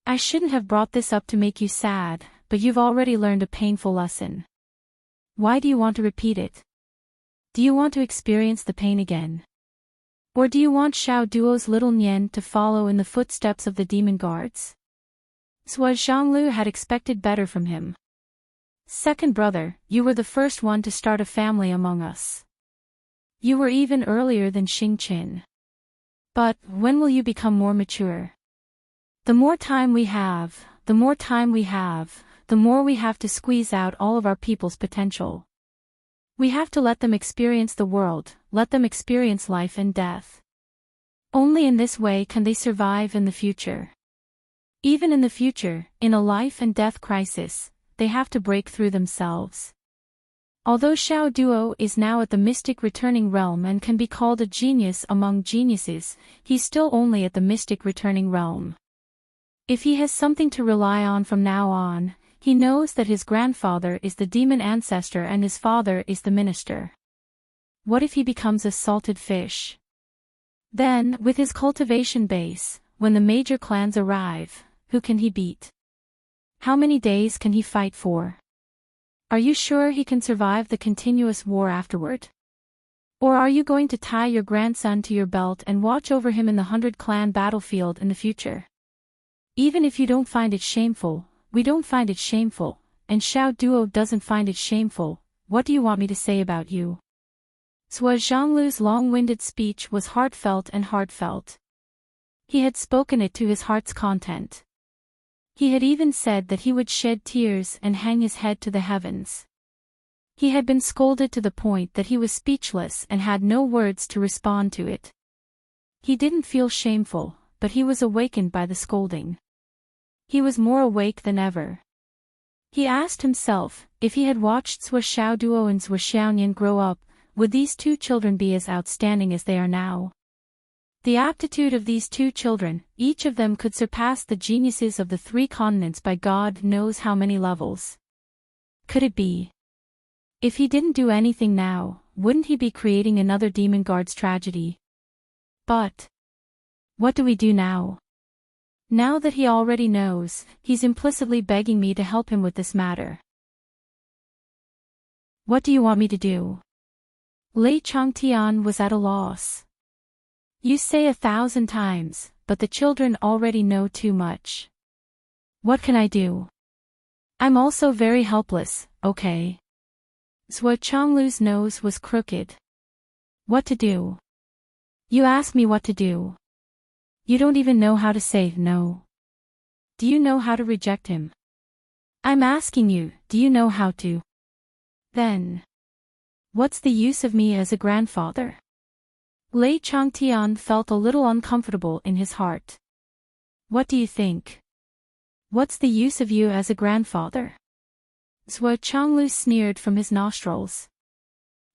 I shouldn't have brought this up to make you sad, but you've already learned a painful lesson. Why do you want to repeat it? Do you want to experience the pain again? Or do you want Xiao Duo's little Nian to follow in the footsteps of the demon guards? Zhuo Zhanglu had expected better from him. Second brother, you were the first one to start a family among us. You were even earlier than Xing Qin. But, when will you become more mature? The more time we have, the more we have to squeeze out all of our people's potential. We have to let them experience the world, let them experience life and death. Only in this way can they survive in the future. Even in the future, in a life and death crisis, they have to break through themselves. Although Xiao Duo is now at the mystic returning realm and can be called a genius among geniuses, he's still only at the mystic returning realm. If he has something to rely on from now on, he knows that his grandfather is the demon ancestor and his father is the minister. What if he becomes a salted fish? Then, with his cultivation base, when the major clans arrive, who can he beat? How many days can he fight for? Are you sure he can survive the continuous war afterward? Or are you going to tie your grandson to your belt and watch over him in the 100-clan battlefield in the future? Even if you don't find it shameful, we don't find it shameful, and Xiao Duo doesn't find it shameful, what do you want me to say about you? Zhuo Zhanglu's long-winded speech was heartfelt and heartfelt. He had spoken it to his heart's content. He had even said that he would shed tears and hang his head to the heavens. He had been scolded to the point that he was speechless and had no words to respond to it. He didn't feel shameful, but he was awakened by the scolding. He was more awake than ever. He asked himself, if he had watched Zhuo Xiaoduo and Zhuo Xiaonian grow up, would these two children be as outstanding as they are now? The aptitude of these two children, each of them could surpass the geniuses of the 3 continents by God knows how many levels. Could it be? If he didn't do anything now, wouldn't he be creating another Demon Guards tragedy? But what do we do now? Now that he already knows, he's implicitly begging me to help him with this matter. What do you want me to do? Lei Changtian was at a loss. You say 1,000 times, but the children already know too much. What can I do? I'm also very helpless, okay? Zhuo Changlu's nose was crooked. What to do? You ask me what to do. You don't even know how to say no. Do you know how to reject him? I'm asking you, do you know how to? Then, what's the use of me as a grandfather? Lei Changtian felt a little uncomfortable in his heart. What do you think? What's the use of you as a grandfather? Zhuo Changlu sneered from his nostrils.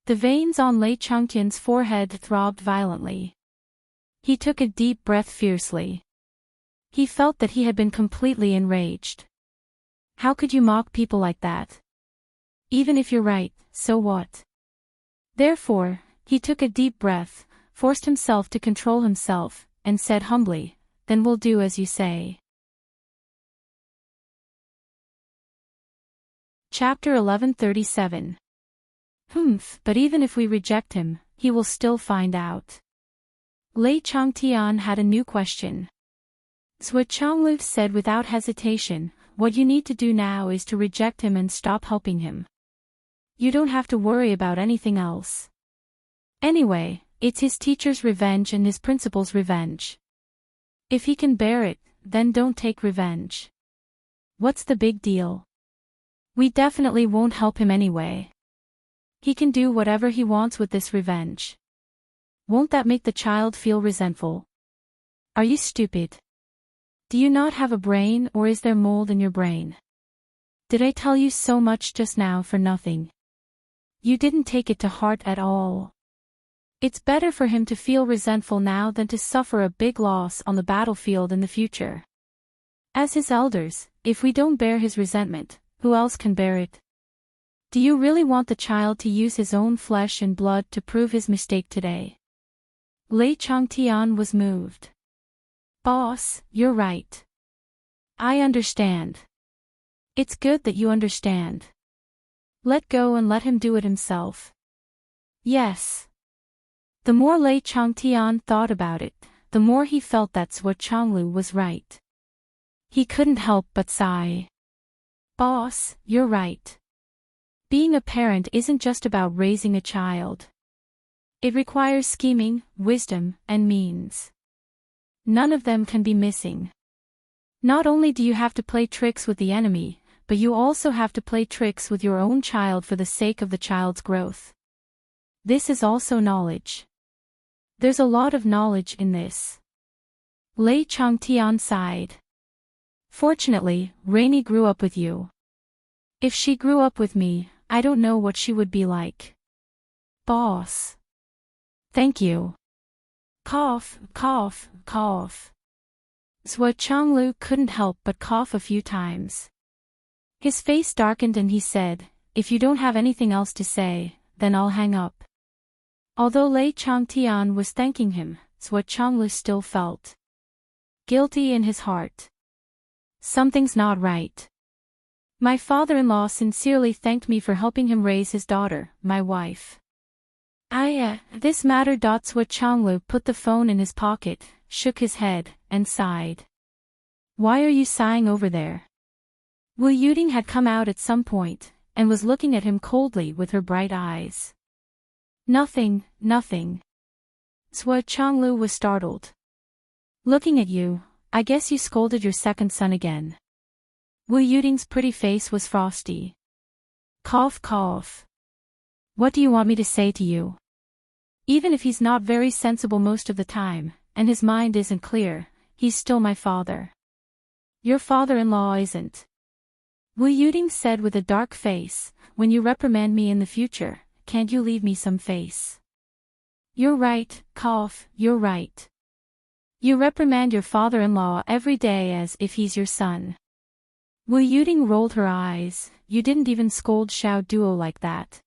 The veins on Lei Changtian's forehead throbbed violently. He took a deep breath fiercely. He felt that he had been completely enraged. How could you mock people like that? Even if you're right, so what? Therefore, he took a deep breath, forced himself to control himself, and said humbly, then we'll do as you say. Chapter 1137. But even if we reject him, he will still find out. Lei Changtian had a new question. Zhuo Changlu said without hesitation, what you need to do now is to reject him and stop helping him. You don't have to worry about anything else. Anyway, it's his teacher's revenge and his principal's revenge. If he can bear it, then don't take revenge. What's the big deal? We definitely won't help him anyway. He can do whatever he wants with this revenge. Won't that make the child feel resentful? Are you stupid? Do you not have a brain, or is there mold in your brain? Did I tell you so much just now for nothing? You didn't take it to heart at all. It's better for him to feel resentful now than to suffer a big loss on the battlefield in the future. As his elders, if we don't bear his resentment, who else can bear it? Do you really want the child to use his own flesh and blood to prove his mistake today? Lei Changtian was moved. Boss, you're right. I understand. It's good that you understand. Let go and let him do it himself. Yes. The more Lei Changtian thought about it, the more he felt that Zhuo Changlu was right. He couldn't help but sigh. Boss, you're right. Being a parent isn't just about raising a child. It requires scheming, wisdom, and means. None of them can be missing. Not only do you have to play tricks with the enemy, but you also have to play tricks with your own child for the sake of the child's growth. This is also knowledge. There's a lot of knowledge in this. Lei Changtian sighed. Fortunately, Rainy grew up with you. If she grew up with me, I don't know what she would be like. Boss. Thank you. Cough, cough, cough. Zhuo Changlu couldn't help but cough a few times. His face darkened and he said, if you don't have anything else to say, then I'll hang up. Although Lei Changtian was thanking him, Zhuo Changlu still felt guilty in his heart. Something's not right. My father-in-law sincerely thanked me for helping him raise his daughter, my wife. This matter. Zhuo Changlu put the phone in his pocket, shook his head, and sighed. Why are you sighing over there? Wu Yuding had come out at some point, and was looking at him coldly with her bright eyes. Nothing, nothing. Zhuo Changlu was startled. Looking at you, I guess you scolded your second son again. Wu Yuding's pretty face was frosty. Cough, cough. What do you want me to say to you? Even if he's not very sensible most of the time, and his mind isn't clear, he's still my father. Your father-in-law isn't. Wu Yuding said with a dark face, when you reprimand me in the future, can't you leave me some face? You're right, cough, you're right. You reprimand your father-in-law every day as if he's your son. Wu Yuding rolled her eyes, you didn't even scold Xiao Duo like that.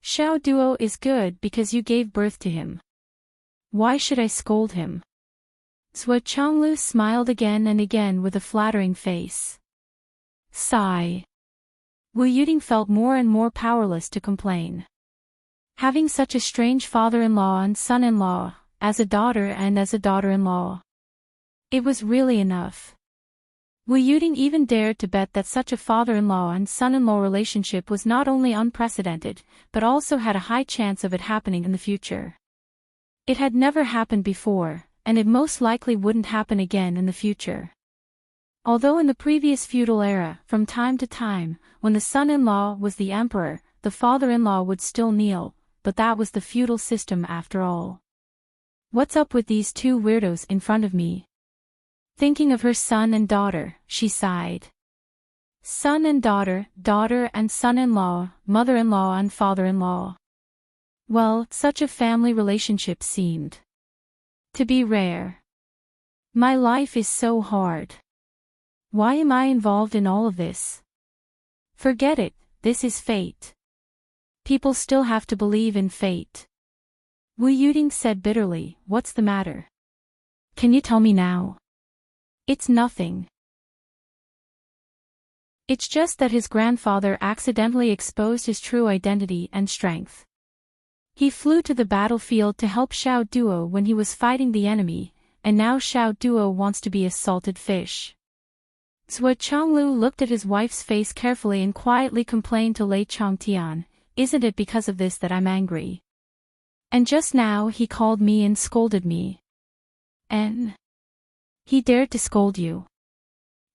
Xiao Duo is good because you gave birth to him. Why should I scold him? Zhuo Changlu smiled again and again with a flattering face. Sigh. Wu Yuding felt more and more powerless to complain. Having such a strange father-in-law and son-in-law, as a daughter and as a daughter-in-law. It was really enough. Wu Yuding even dared to bet that such a father-in-law and son-in-law relationship was not only unprecedented, but also had a high chance of it happening in the future. It had never happened before, and it most likely wouldn't happen again in the future. Although in the previous feudal era, from time to time, when the son-in-law was the emperor, the father-in-law would still kneel, but that was the feudal system after all. What's up with these two weirdos in front of me? Thinking of her son and daughter, she sighed. Son and daughter, daughter and son-in-law, mother-in-law and father-in-law. Well, such a family relationship seemed to be rare. My life is so hard. Why am I involved in all of this? Forget it, this is fate. People still have to believe in fate. Wu Yuding said bitterly, what's the matter? Can you tell me now? It's nothing. It's just that his grandfather accidentally exposed his true identity and strength. He flew to the battlefield to help Xiao Duo when he was fighting the enemy, and now Xiao Duo wants to be a salted fish. Zhuo Changlu looked at his wife's face carefully and quietly complained to Lei Changtian, isn't it because of this that I'm angry? And just now he called me and scolded me. And he dared to scold you.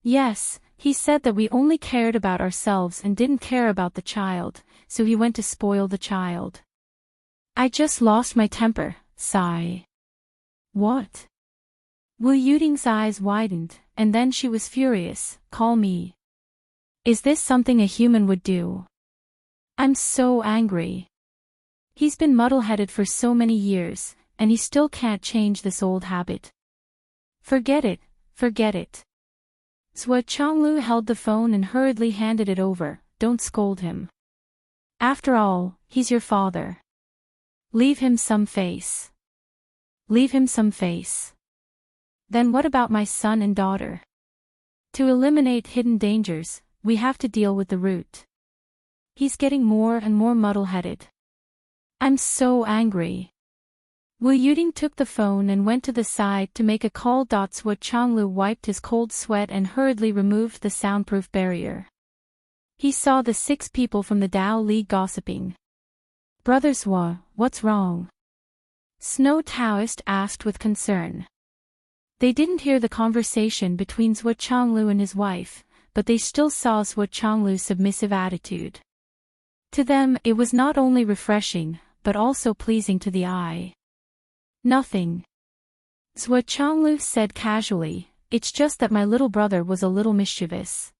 Yes, he said that we only cared about ourselves and didn't care about the child, so he went to spoil the child. I just lost my temper, sigh. What? Wu Yuding's eyes widened, and then she was furious, call me. Is this something a human would do? I'm so angry. He's been muddle-headed for so many years, and he still can't change this old habit. Forget it, forget it. Zhuo Changlu held the phone and hurriedly handed it over, don't scold him. After all, he's your father. Leave him some face. Leave him some face. Then what about my son and daughter? To eliminate hidden dangers, we have to deal with the root. He's getting more and more muddle-headed. I'm so angry. Wu Yuding took the phone and went to the side to make a call. Sua Changlu wiped his cold sweat and hurriedly removed the soundproof barrier. He saw the 6 people from the Dao League gossiping. Brother Sua, what's wrong? Snow Taoist asked with concern. They didn't hear the conversation between Sua Changlu and his wife, but they still saw Sua Changlu's submissive attitude. To them it was not only refreshing, but also pleasing to the eye. Nothing. Sua Changlu said casually, it's just that my little brother was a little mischievous.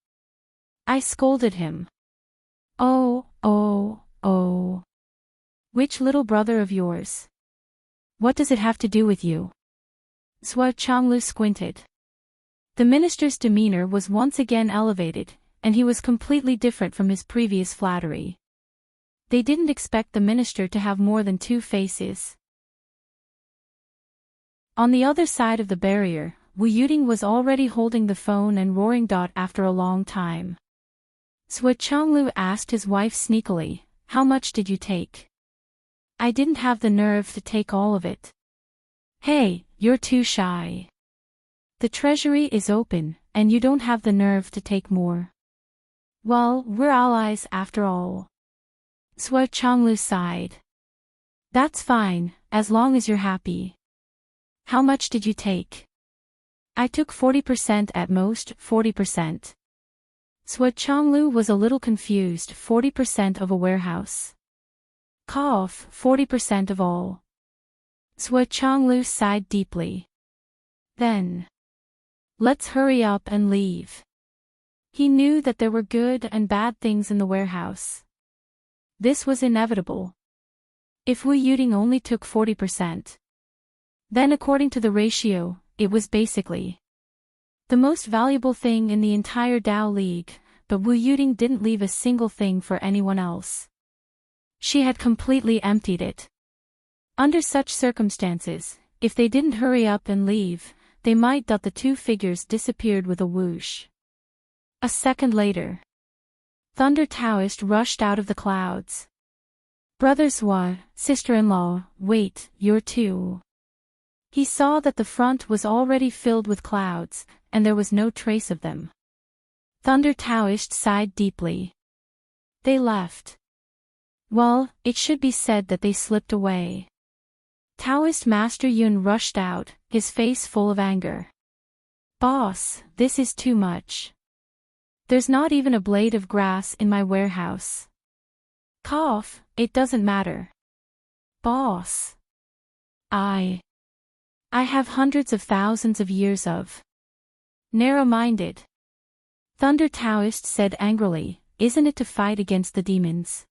I scolded him. Oh. Which little brother of yours? What does it have to do with you? Sua Changlu squinted. The minister's demeanor was once again elevated, and he was completely different from his previous flattery. They didn't expect the minister to have more than 2 faces. On the other side of the barrier, Wu Yuding was already holding the phone and roaring. After a long time. Sua Changlu asked his wife sneakily, how much did you take? I didn't have the nerve to take all of it. Hey, you're too shy. The treasury is open, and you don't have the nerve to take more. Well, we're allies after all. Sua Changlu sighed. That's fine, as long as you're happy. How much did you take? I took 40% at most, 40%. Sua Changlu was a little confused. 40% of a warehouse. Cough, 40% of all. Sua Changlu sighed deeply. Then. Let's hurry up and leave. He knew that there were good and bad things in the warehouse. This was inevitable. If Wu Yuding only took 40%. Then according to the ratio, it was basically the most valuable thing in the entire Dao League, but Wu Yuding didn't leave a single thing for anyone else. She had completely emptied it. Under such circumstances, if they didn't hurry up and leave, they might. The 2 figures disappeared with a whoosh. A second later. Thunder Taoist rushed out of the clouds. Brother Sua, sister-in-law, wait, you're too. He saw that the front was already filled with clouds, and there was no trace of them. Thunder Taoist sighed deeply. They left. Well, it should be said that they slipped away. Taoist Master Yun rushed out, his face full of anger. Boss, this is too much. There's not even a blade of grass in my warehouse. Cough, it doesn't matter. Boss. I have hundreds of thousands of years of. Narrow-minded. Thunder Taoist said angrily, isn't it to fight against the demons?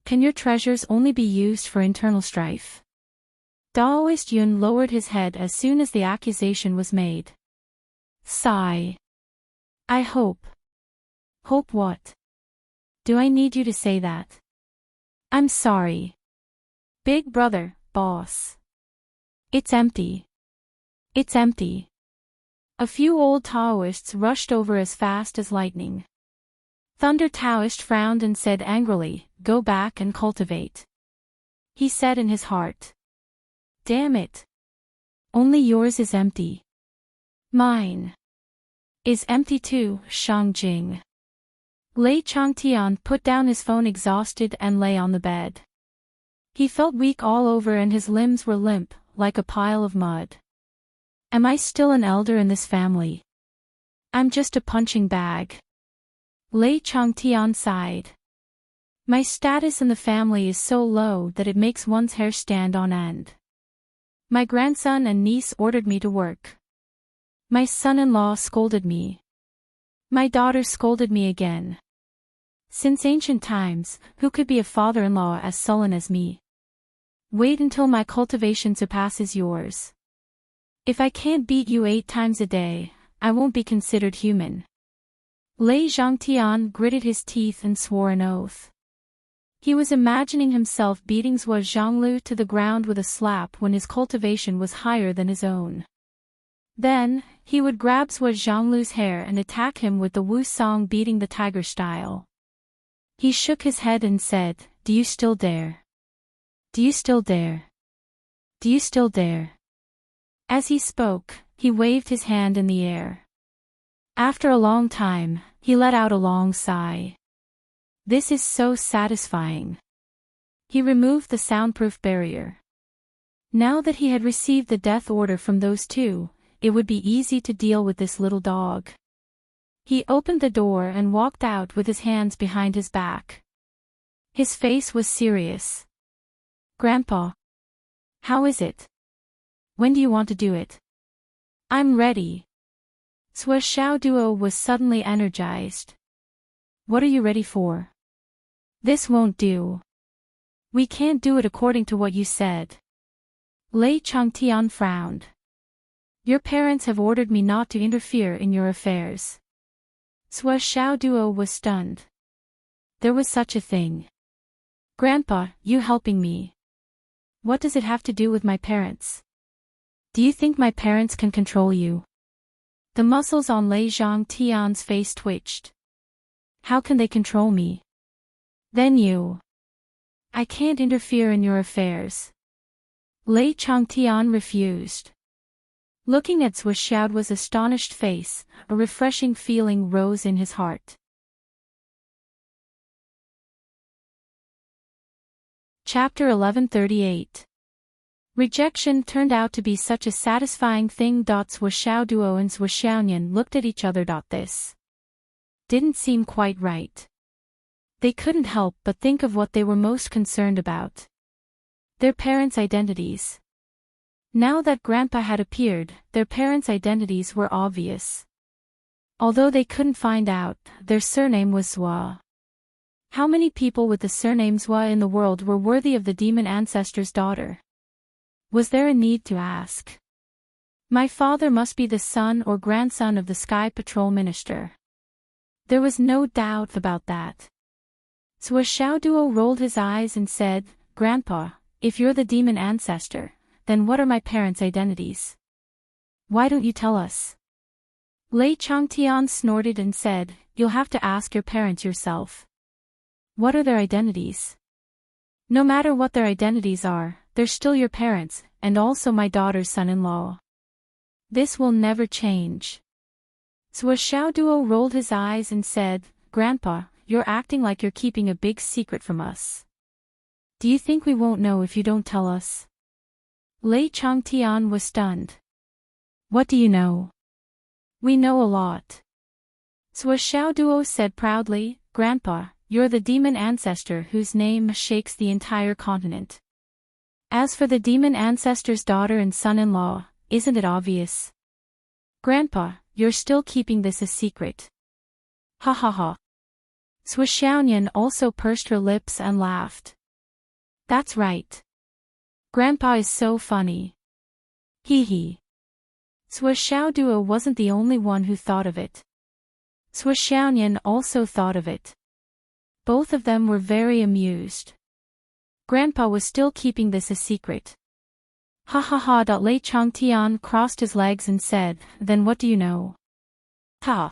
Can your treasures only be used for internal strife? Taoist Yun lowered his head as soon as the accusation was made. Sigh. I hope. Hope what? Do I need you to say that? I'm sorry. Big brother, boss. It's empty. It's empty. A few old Taoists rushed over as fast as lightning. Thunder Taoist frowned and said angrily, go back and cultivate. He said in his heart. Damn it. Only yours is empty. Mine is empty too, Shangjing. Lei Changtian put down his phone exhausted and lay on the bed. He felt weak all over and his limbs were limp, like a pile of mud. Am I still an elder in this family? I'm just a punching bag. Lei Changtian sighed. My status in the family is so low that it makes one's hair stand on end. My grandson and niece ordered me to work. My son-in-law scolded me. My daughter scolded me again. Since ancient times, who could be a father-in-law as sullen as me? Wait until my cultivation surpasses yours. If I can't beat you 8 times a day, I won't be considered human. Lei Zhangtian gritted his teeth and swore an oath. He was imagining himself beating Zhuo Zhanglu to the ground with a slap when his cultivation was higher than his own. Then, He would grab Sua Zhonglu's hair and attack him with the Wu song beating the tiger style. He shook his head and said, "Do you still dare? Do you still dare? Do you still dare?" As he spoke, he waved his hand in the air. After a long time, he let out a long sigh. This is so satisfying. He removed the soundproof barrier. Now that he had received the death order from those two, it would be easy to deal with this little dog. He opened the door and walked out with his hands behind his back. His face was serious. "Grandpa. How is it? When do you want to do it?" "I'm ready." Sua Xiaoduo was suddenly energized. "What are you ready for?" "This won't do. We can't do it according to what you said." Lei Changtian frowned. "Your parents have ordered me not to interfere in your affairs." Sua Xiaoduo was stunned. There was such a thing. "Grandpa, you helping me. What does it have to do with my parents? Do you think my parents can control you?" The muscles on Lei Zhangtian's face twitched. "How can they control me?" "Then you. I can't interfere in your affairs." Lei Changtian refused. Looking at Sua Xiaoduo's astonished face, a refreshing feeling rose in his heart. Chapter 1138. Rejection turned out to be such a satisfying thing. Sua Xiaoduo and Sua Xiaonian looked at each other. This didn't seem quite right. They couldn't help but think of what they were most concerned about. Their parents' identities. Now that Grandpa had appeared, their parents' identities were obvious. Although they couldn't find out, their surname was Zhua. How many people with the surname Zhua in the world were worthy of the demon ancestor's daughter? Was there a need to ask? My father must be the son or grandson of the Sky Patrol Minister. There was no doubt about that. Sua Xiaoduo rolled his eyes and said, "Grandpa, if you're the demon ancestor, then what are my parents' identities? Why don't you tell us?" Lei Changtian snorted and said, "You'll have to ask your parents yourself." "What are their identities?" "No matter what their identities are, they're still your parents, and also my daughter's son-in-law. This will never change." Sua Xiaoduo rolled his eyes and said, "Grandpa, you're acting like you're keeping a big secret from us. Do you think we won't know if you don't tell us?" Lei Changtian was stunned. "What do you know?" "We know a lot." Sua Xiaoduo said proudly, "Grandpa, you're the demon ancestor whose name shakes the entire continent. As for the demon ancestor's daughter and son-in-law, isn't it obvious? Grandpa, you're still keeping this a secret." "Ha ha ha." Sua Xiaonian also pursed her lips and laughed. "That's right. Grandpa is so funny. Hee hee." Sua Xiaoduo wasn't the only one who thought of it. Sua Xiaonian also thought of it. Both of them were very amused. Grandpa was still keeping this a secret. Ha ha ha. Lei Changtian crossed his legs and said, "Then what do you know?" "Ha."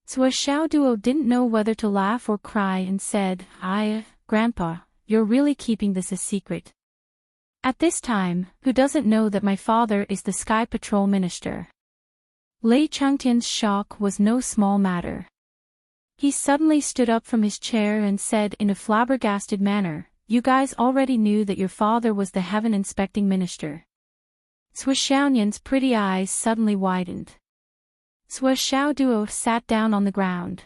Sua Xiaoduo didn't know whether to laugh or cry and said, Grandpa, you're really keeping this a secret. At this time, who doesn't know that my father is the Sky Patrol Minister?" Lei Changtian's shock was no small matter. He suddenly stood up from his chair and said in a flabbergasted manner, "You guys already knew that your father was the Heaven Inspecting Minister." Sua Xiaonian's pretty eyes suddenly widened. Sua Xiaoduo sat down on the ground.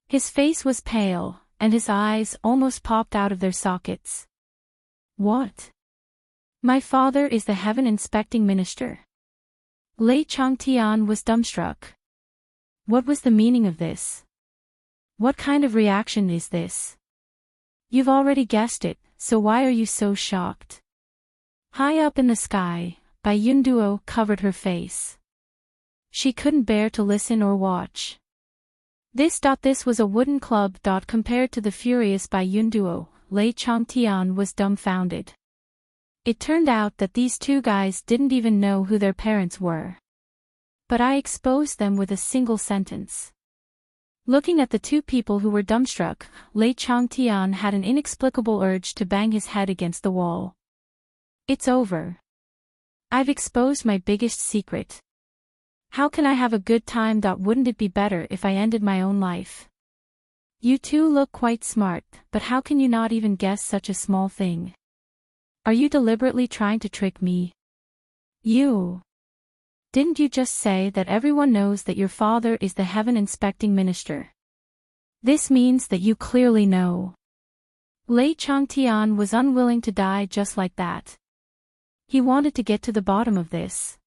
His face was pale, and his eyes almost popped out of their sockets. "What? My father is the Heaven Inspecting Minister?" Lei Changtian was dumbstruck. What was the meaning of this? What kind of reaction is this? You've already guessed it, so why are you so shocked? High up in the sky, Bai Yunduo covered her face. She couldn't bear to listen or watch. This was a wooden club. Compared to the furious Bai Yunduo, Lei Changtian was dumbfounded. It turned out that these two guys didn't even know who their parents were. But I exposed them with a single sentence. Looking at the two people who were dumbstruck, Lei Changtian had an inexplicable urge to bang his head against the wall. It's over. I've exposed my biggest secret. How can I have a good time? Wouldn't it be better if I ended my own life? You two look quite smart, but how can you not even guess such a small thing? Are you deliberately trying to trick me? Didn't you just say that everyone knows that your father is the heaven-inspecting minister? This means that you clearly know. Lei Changtian was unwilling to die just like that. He wanted to get to the bottom of this.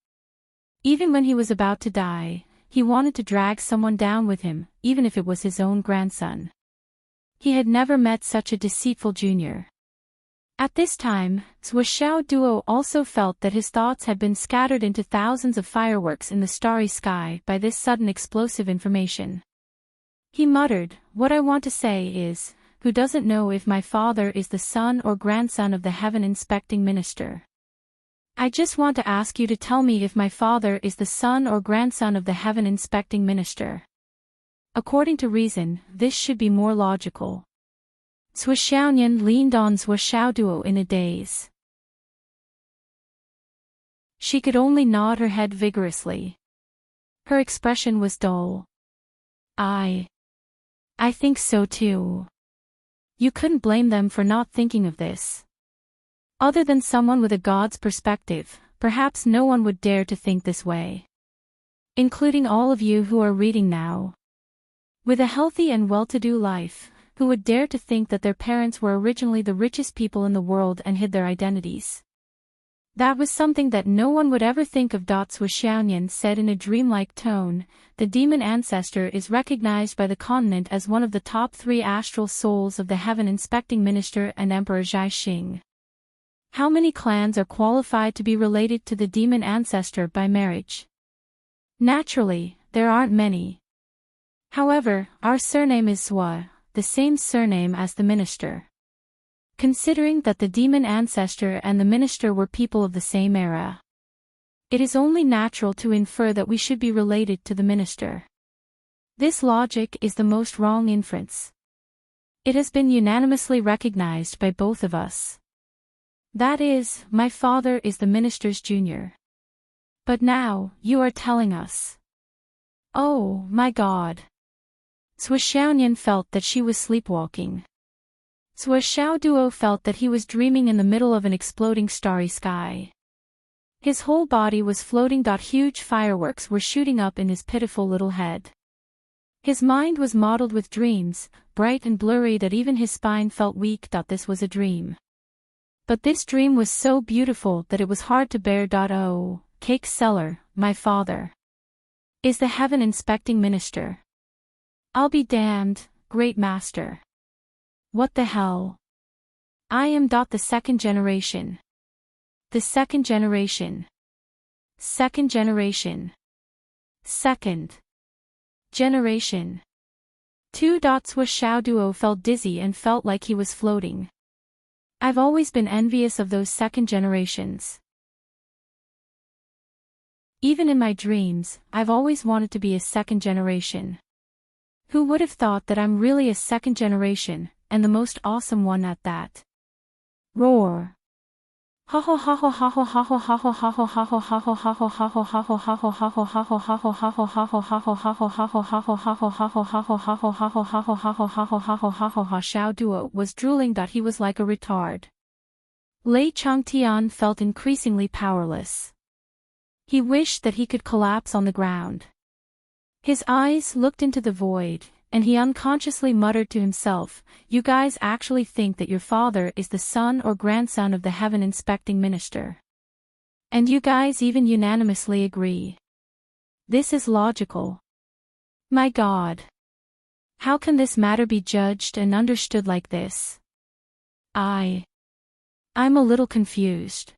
Even when he was about to die, he wanted to drag someone down with him, even if it was his own grandson. He had never met such a deceitful junior. At this time, Zhuo Duo also felt that his thoughts had been scattered into thousands of fireworks in the starry sky by this sudden explosive information. He muttered, "What I want to say is, who doesn't know if my father is the son or grandson of the heaven-inspecting minister? I just want to ask you to tell me if my father is the son or grandson of the heaven-inspecting minister. According to reason, this should be more logical." Zhuo Xiaoyan leaned on Zhuo Xiaoduo in a daze. She could only nod her head vigorously. Her expression was dull. I think so too. You couldn't blame them for not thinking of this. Other than someone with a god's perspective, perhaps no one would dare to think this way. Including all of you who are reading now. With a healthy and well-to-do life, who would dare to think that their parents were originally the richest people in the world and hid their identities? That was something that no one would ever think of. Zhuo Xiaoyan said in a dreamlike tone. The demon ancestor is recognized by the continent as one of the top 3 astral souls of the heaven-inspecting minister and Emperor Zhai Xing. How many clans are qualified to be related to the demon ancestor by marriage? Naturally, there aren't many. However, our surname is Zhuo, the same surname as the minister. Considering that the demon ancestor and the minister were people of the same era, it is only natural to infer that we should be related to the minister. This logic is the most wrong inference. It has been unanimously recognized by both of us. That is, my father is the minister's junior. But now, you are telling us. Oh, my God. Zhuo Xiaoyan felt that she was sleepwalking. Zhuo Xiaoduo felt that he was dreaming in the middle of an exploding starry sky. His whole body was floating. Huge fireworks were shooting up in his pitiful little head. His mind was mottled with dreams, bright and blurry that even his spine felt weak. This was a dream. But this dream was so beautiful that it was hard to bear. Oh, cake seller, my father is the heaven-inspecting minister. I'll be damned, great master. What the hell? I am. The second generation. The second generation. Second generation. Second generation. 2. Zhuo Xiaoduo felt dizzy and felt like he was floating. I've always been envious of those second generations. Even in my dreams, I've always wanted to be a second generation. Who would have thought that I'm really a second generation, and the most awesome one at that? Roar. Xiaoduo was drooling. He was like a retard. Lei Changtian felt increasingly powerless. He wished that he could collapse on the ground. His eyes looked into the void, and he unconsciously muttered to himself, "You guys actually think that your father is the son or grandson of the heaven-inspecting minister. And you guys even unanimously agree. This is logical. My God. How can this matter be judged and understood like this? I'm a little confused."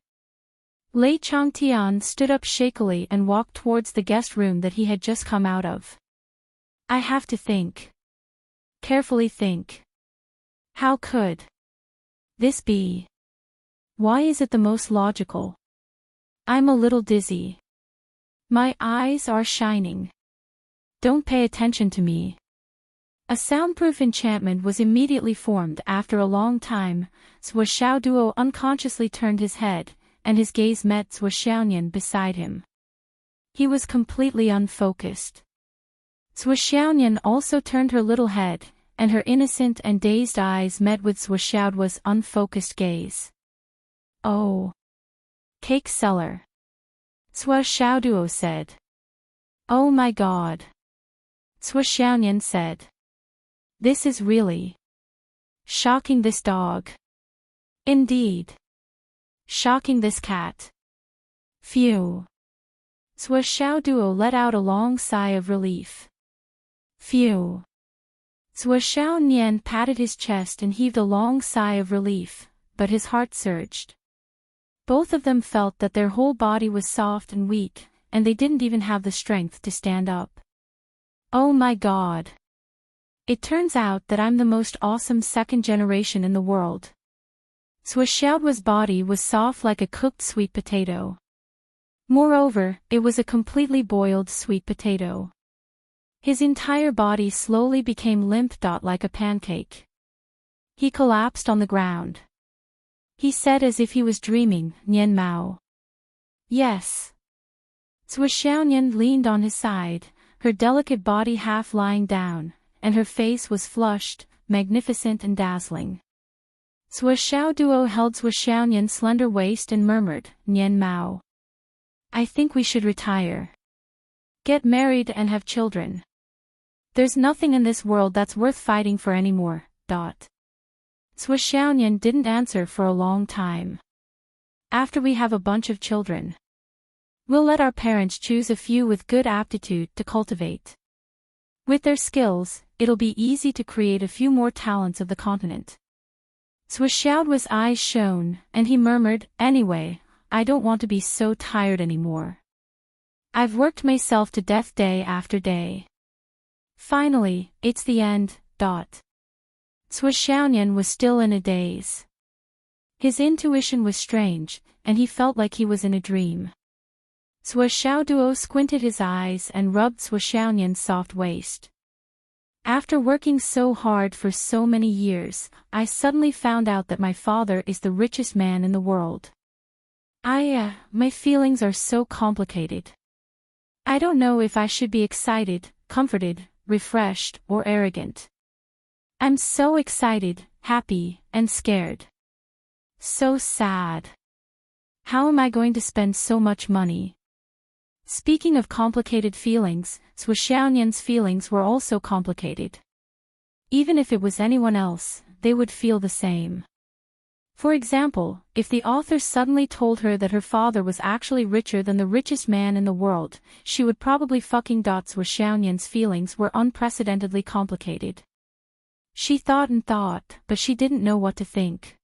Lei Changtian stood up shakily and walked towards the guest room that he had just come out of. I have to think. Carefully think. How could this be? Why is it the most logical? I'm a little dizzy. My eyes are shining. Don't pay attention to me. A soundproof enchantment was immediately formed after a long time. Sua Xiaoduo unconsciously turned his head, and his gaze met Sua Xiaonian beside him. He was completely unfocused. Sua Xiaonian also turned her little head, and her innocent and dazed eyes met with Sua Xiaoduo's unfocused gaze. Oh. Cake seller. Sua Xiaoduo said. Oh my god. Sua Xiaonian said. This is really shocking, this dog. Indeed. Shocking, this cat. Phew. Sua Xiaoduo let out a long sigh of relief. Phew. Sua Xiaonian patted his chest and heaved a long sigh of relief, but his heart surged. Both of them felt that their whole body was soft and weak, and they didn't even have the strength to stand up. Oh my god. It turns out that I'm the most awesome second generation in the world. Sua Xiaoduo's body was soft like a cooked sweet potato. Moreover, it was a completely boiled sweet potato. His entire body slowly became limp like a pancake. He collapsed on the ground. He said as if he was dreaming, Nian Mao. Yes. Sua Xiaonian leaned on his side, her delicate body half lying down, and her face was flushed, magnificent and dazzling. Sua Xiaoduo held Sua Xiaonian's slender waist and murmured, Nian Mao. I think we should retire. Get married and have children. There's nothing in this world that's worth fighting for anymore. Sua Xiaonian didn't answer for a long time. After we have a bunch of children, we'll let our parents choose a few with good aptitude to cultivate. With their skills, it'll be easy to create a few more talents of the continent. Sua Xiaoduo's eyes shone, and he murmured, anyway, I don't want to be so tired anymore. I've worked myself to death day after day. Finally, it's the end. Sua Xiaonian was still in a daze. His intuition was strange, and he felt like he was in a dream. Sua Xiaoduo squinted his eyes and rubbed Sua Xiaonian's soft waist. After working so hard for so many years, I suddenly found out that my father is the richest man in the world. My feelings are so complicated. I don't know if I should be excited, comforted, refreshed, or arrogant. I'm so excited, happy, and scared. So sad. How am I going to spend so much money? Speaking of complicated feelings, Sua Xiaonian's feelings were also complicated. Even if it was anyone else, they would feel the same. For example, if the author suddenly told her that her father was actually richer than the richest man in the world, she would probably fucking. Sua Xiaonian's feelings were unprecedentedly complicated. She thought and thought, but she didn't know what to think.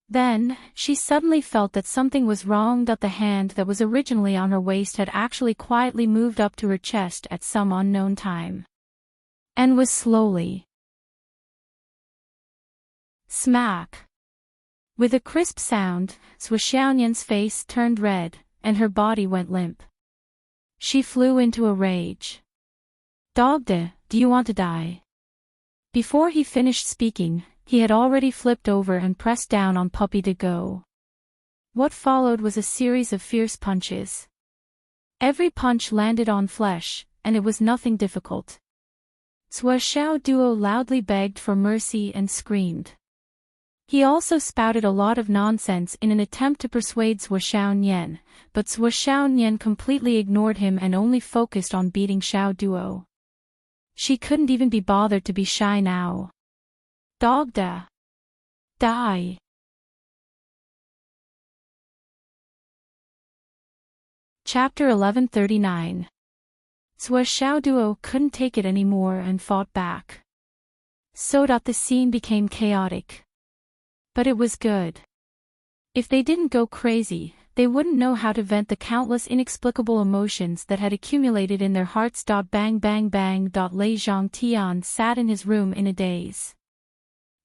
Then, she suddenly felt that something was wrong. The hand that was originally on her waist had actually quietly moved up to her chest at some unknown time. And was slowly. Smack. With a crisp sound, Sua Xiaonian's face turned red, and her body went limp. She flew into a rage. Do you want to die? Before he finished speaking, he had already flipped over and pressed down on Puppy to go. What followed was a series of fierce punches. Every punch landed on flesh, and it was nothing difficult. Sua Xiaoduo loudly begged for mercy and screamed. He also spouted a lot of nonsense in an attempt to persuade Sua Xiaonian, but Sua Xiaonian completely ignored him and only focused on beating Xiaoduo. She couldn't even be bothered to be shy now. Die. Chapter 1139. Sua Xiaoduo couldn't take it anymore and fought back. The scene became chaotic. But it was good. If they didn't go crazy, they wouldn't know how to vent the countless inexplicable emotions that had accumulated in their hearts. Bang. Lei Zhangtian sat in his room in a daze.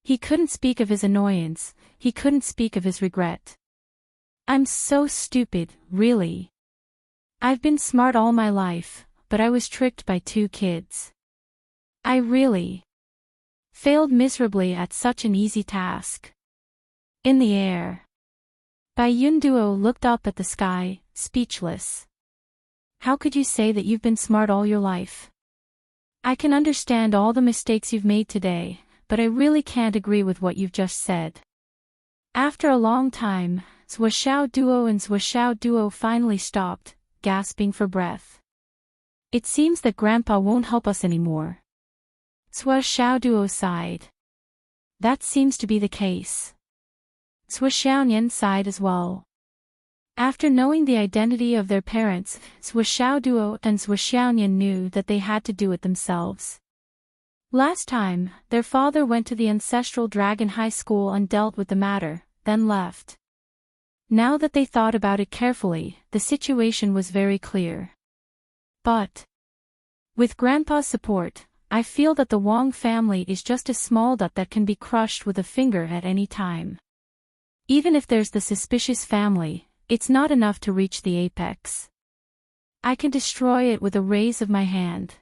He couldn't speak of his annoyance, he couldn't speak of his regret. I'm so stupid, really. I've been smart all my life, but I was tricked by 2 kids. I really failed miserably at such an easy task. In the air. Bai Yunduo looked up at the sky, speechless. How could you say that you've been smart all your life? I can understand all the mistakes you've made today, but I really can't agree with what you've just said. After a long time, Zhuoxiao Duo and Zhuoxiao Duo finally stopped, gasping for breath. It seems that Grandpa won't help us anymore. Zhuoxiao Duo sighed. That seems to be the case. Zhuoxiaonian sighed as well. After knowing the identity of their parents, Zhuoxiao Duo and Zhuoxiaonian knew that they had to do it themselves. Last time, their father went to the ancestral dragon high school and dealt with the matter, then left. Now that they thought about it carefully, the situation was very clear. But with Grandpa's support, I feel that the Wang family is just a small dot that can be crushed with a finger at any time. Even if there's the suspicious family, it's not enough to reach the apex. I can destroy it with a raise of my hand.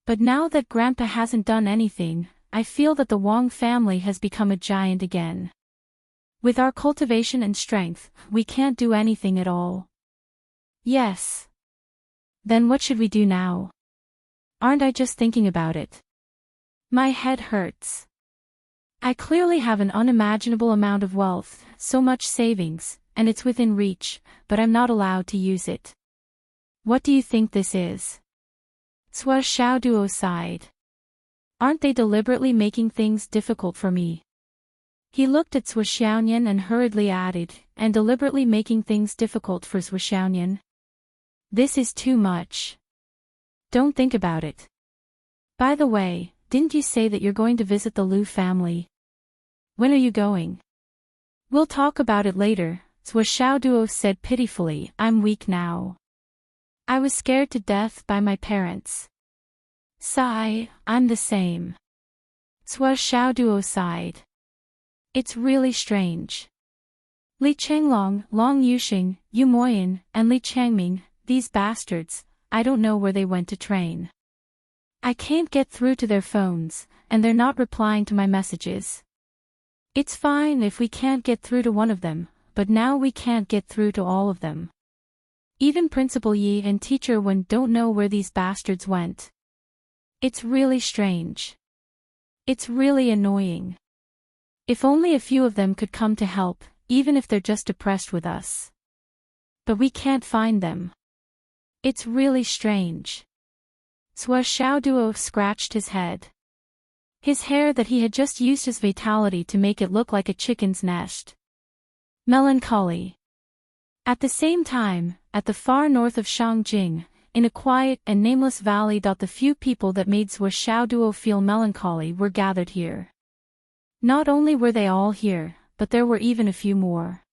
But now that Grandpa hasn't done anything, I feel that the Wang family has become a giant again. With our cultivation and strength, we can't do anything at all. Yes. Then what should we do now? Aren't I just thinking about it? My head hurts. I clearly have an unimaginable amount of wealth, so much savings, and it's within reach, but I'm not allowed to use it. What do you think this is? Zhuoxiao Duo sighed. Aren't they deliberately making things difficult for me? He looked at Zhuoxiaonian and hurriedly added, and deliberately making things difficult for Zhuoxiaonian. This is too much. Don't think about it. By the way, didn't you say that you're going to visit the Liu family? When are you going? We'll talk about it later, Zhuoxiao Duo said pitifully. I'm weak now. I was scared to death by my parents. Sigh, I'm the same. Zhuoxiao Duo sighed. It's really strange. Li Changlong, Long Yuxing, Yu Moyan, and Li Changming, these bastards, I don't know where they went to train. I can't get through to their phones, and they're not replying to my messages. It's fine if we can't get through to one of them, but now we can't get through to all of them. Even Principal Yi and Teacher Wen don't know where these bastards went. It's really strange. It's really annoying. If only a few of them could come to help, even if they're just depressed with us. But we can't find them. It's really strange. Zhuoxiao Duo scratched his head. His hair that he had just used his vitality to make it look like a chicken's nest. Melancholy. At the same time, at the far north of Shangjing, in a quiet and nameless valley. The few people that made Zhuoxiao Duo feel melancholy were gathered here. Not only were they all here, but there were even a few more.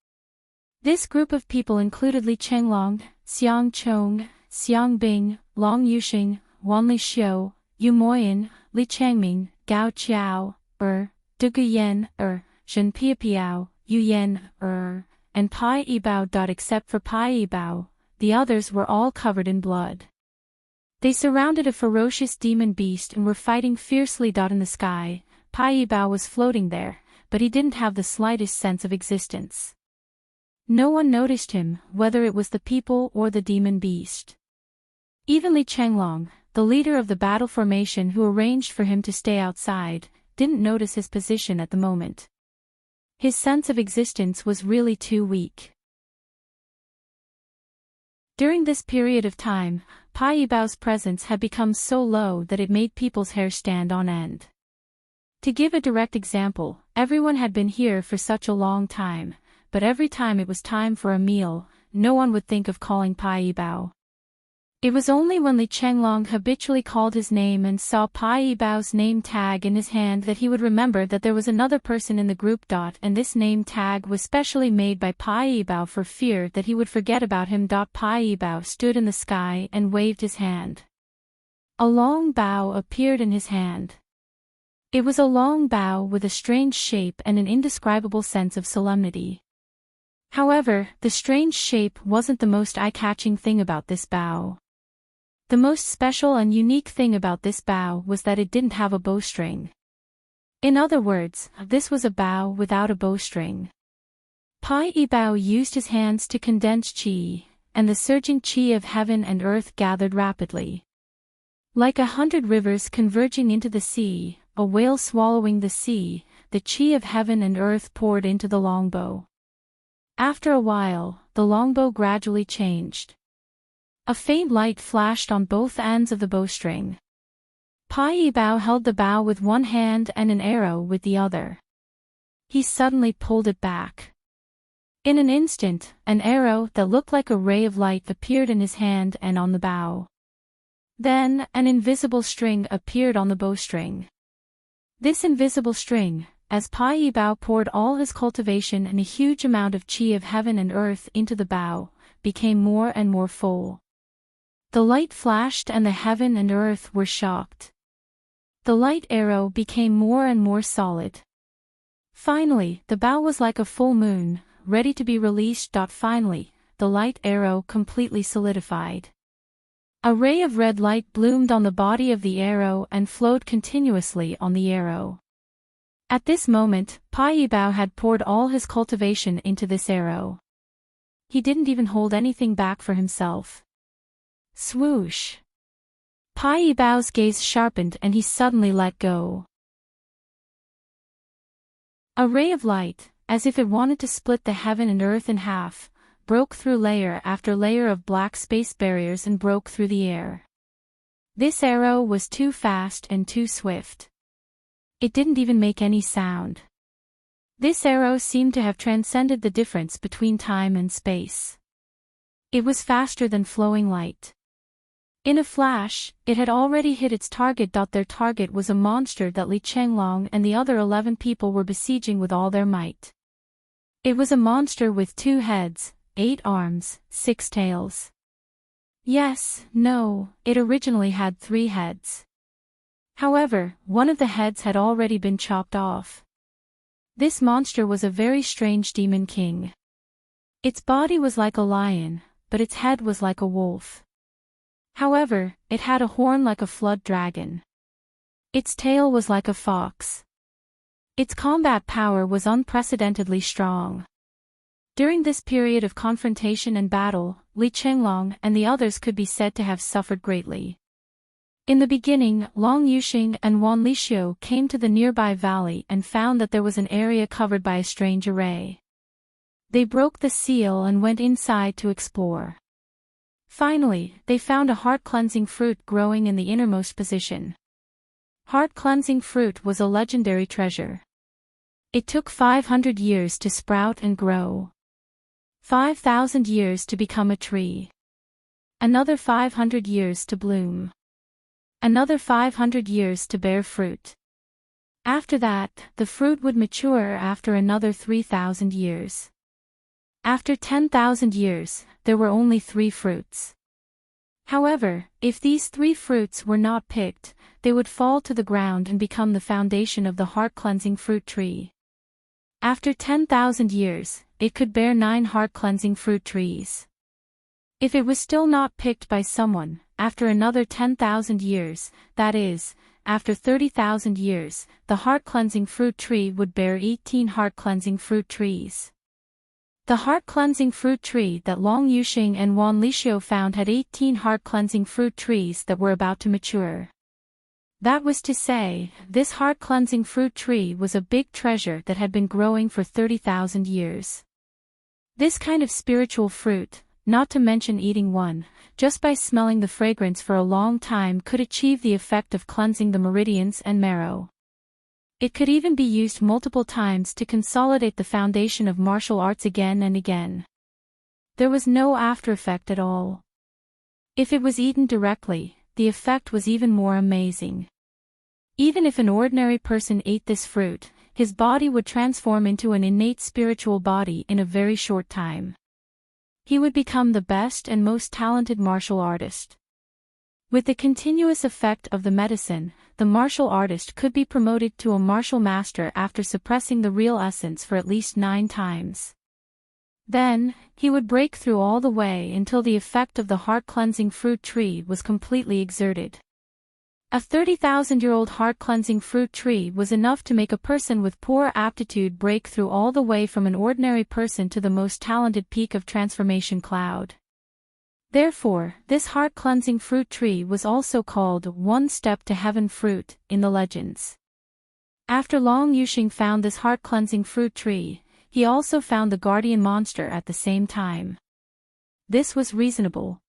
This group of people included Li Chenglong, Xiang Chong, Xiang Bing, Long Yuxing, Wan Li Xiu, Yu Moyan, Li Changming, Gao Qiao, Du Guyan, Zhen Piapiao, Yu Yan, and Pai Yibao. Except for Pai Yibao, the others were all covered in blood. They surrounded a ferocious demon beast and were fighting fiercely. In the sky, Pai Yibao was floating there, but he didn't have the slightest sense of existence. No one noticed him, whether it was the people or the demon beast. Even Li Chenglong, the leader of the battle formation who arranged for him to stay outside, didn't notice his position at the moment. His sense of existence was really too weak. During this period of time, Pai Yibao's presence had become so low that it made people's hair stand on end. To give a direct example, everyone had been here for such a long time, but every time it was time for a meal, no one would think of calling Pai Yibao. It was only when Li Chenglong habitually called his name and saw Pai Yibao's name tag in his hand that he would remember that there was another person in the group. And this name tag was specially made by Pai Yibao for fear that he would forget about him. Pai Yibao stood in the sky and waved his hand. A long bow appeared in his hand. It was a long bow with a strange shape and an indescribable sense of solemnity. However, the strange shape wasn't the most eye-catching thing about this bow. The most special and unique thing about this bow was that it didn't have a bowstring. In other words, this was a bow without a bowstring. Pai Bao used his hands to condense qi, and the surging qi of heaven and earth gathered rapidly. Like 100 rivers converging into the sea, a whale swallowing the sea, the qi of heaven and earth poured into the longbow. After a while, the longbow gradually changed. A faint light flashed on both ends of the bowstring. Pai Bao held the bow with one hand and an arrow with the other. He suddenly pulled it back. In an instant, an arrow that looked like a ray of light appeared in his hand and on the bow. Then, an invisible string appeared on the bowstring. This invisible string, as Pai Bao poured all his cultivation and a huge amount of qi of heaven and earth into the bow, became more and more full. The light flashed and the heaven and earth were shocked. The light arrow became more and more solid. Finally, the bow was like a full moon, ready to be released. Finally, the light arrow completely solidified. A ray of red light bloomed on the body of the arrow and flowed continuously on the arrow. At this moment, Pai Bao had poured all his cultivation into this arrow. He didn't even hold anything back for himself. Swoosh! Pai Bao's gaze sharpened and he suddenly let go. A ray of light, as if it wanted to split the heaven and earth in half, broke through layer after layer of black space barriers and broke through the air. This arrow was too fast and too swift. It didn't even make any sound. This arrow seemed to have transcended the difference between time and space. It was faster than flowing light. In a flash, it had already hit its target. Their target was a monster that Li Chenglong and the other 11 people were besieging with all their might. It was a monster with 2 heads, 8 arms, 6 tails. Yes, no, it originally had 3 heads. However, one of the heads had already been chopped off. This monster was a very strange demon king. Its body was like a lion, but its head was like a wolf. However, it had a horn like a flood dragon. Its tail was like a fox. Its combat power was unprecedentedly strong. During this period of confrontation and battle, Li Chenglong and the others could be said to have suffered greatly. In the beginning, Long Yuxing and Wan Lixiu came to the nearby valley and found that there was an area covered by a strange array. They broke the seal and went inside to explore. Finally, they found a heart-cleansing fruit growing in the innermost position. Heart-cleansing fruit was a legendary treasure. It took 500 years to sprout and grow. 5,000 years to become a tree. Another 500 years to bloom. Another 500 years to bear fruit. After that, the fruit would mature after another 3,000 years. After 10,000 years, there were only 3 fruits. However, if these 3 fruits were not picked, they would fall to the ground and become the foundation of the heart-cleansing fruit tree. After 10,000 years, it could bear 9 heart-cleansing fruit trees. If it was still not picked by someone, after another 10,000 years, that is, after 30,000 years, the heart-cleansing fruit tree would bear 18 heart-cleansing fruit trees. The heart-cleansing fruit tree that Long Yuxing and Wan Lixiu found had 18 heart-cleansing fruit trees that were about to mature. That was to say, this heart-cleansing fruit tree was a big treasure that had been growing for 30,000 years. This kind of spiritual fruit, not to mention eating one, just by smelling the fragrance for a long time could achieve the effect of cleansing the meridians and marrow. It could even be used multiple times to consolidate the foundation of martial arts again and again. There was no after effect at all. If it was eaten directly, the effect was even more amazing. Even if an ordinary person ate this fruit, his body would transform into an innate spiritual body in a very short time. He would become the best and most talented martial artist. With the continuous effect of the medicine, the martial artist could be promoted to a martial master after suppressing the real essence for at least 9 times. Then, he would break through all the way until the effect of the heart-cleansing fruit tree was completely exerted. A 30,000-year-old heart-cleansing fruit tree was enough to make a person with poor aptitude break through all the way from an ordinary person to the most talented peak of transformation cloud. Therefore, this heart-cleansing fruit tree was also called One Step to Heaven fruit in the legends. After Long Yuxing found this heart-cleansing fruit tree, he also found the guardian monster at the same time. This was reasonable.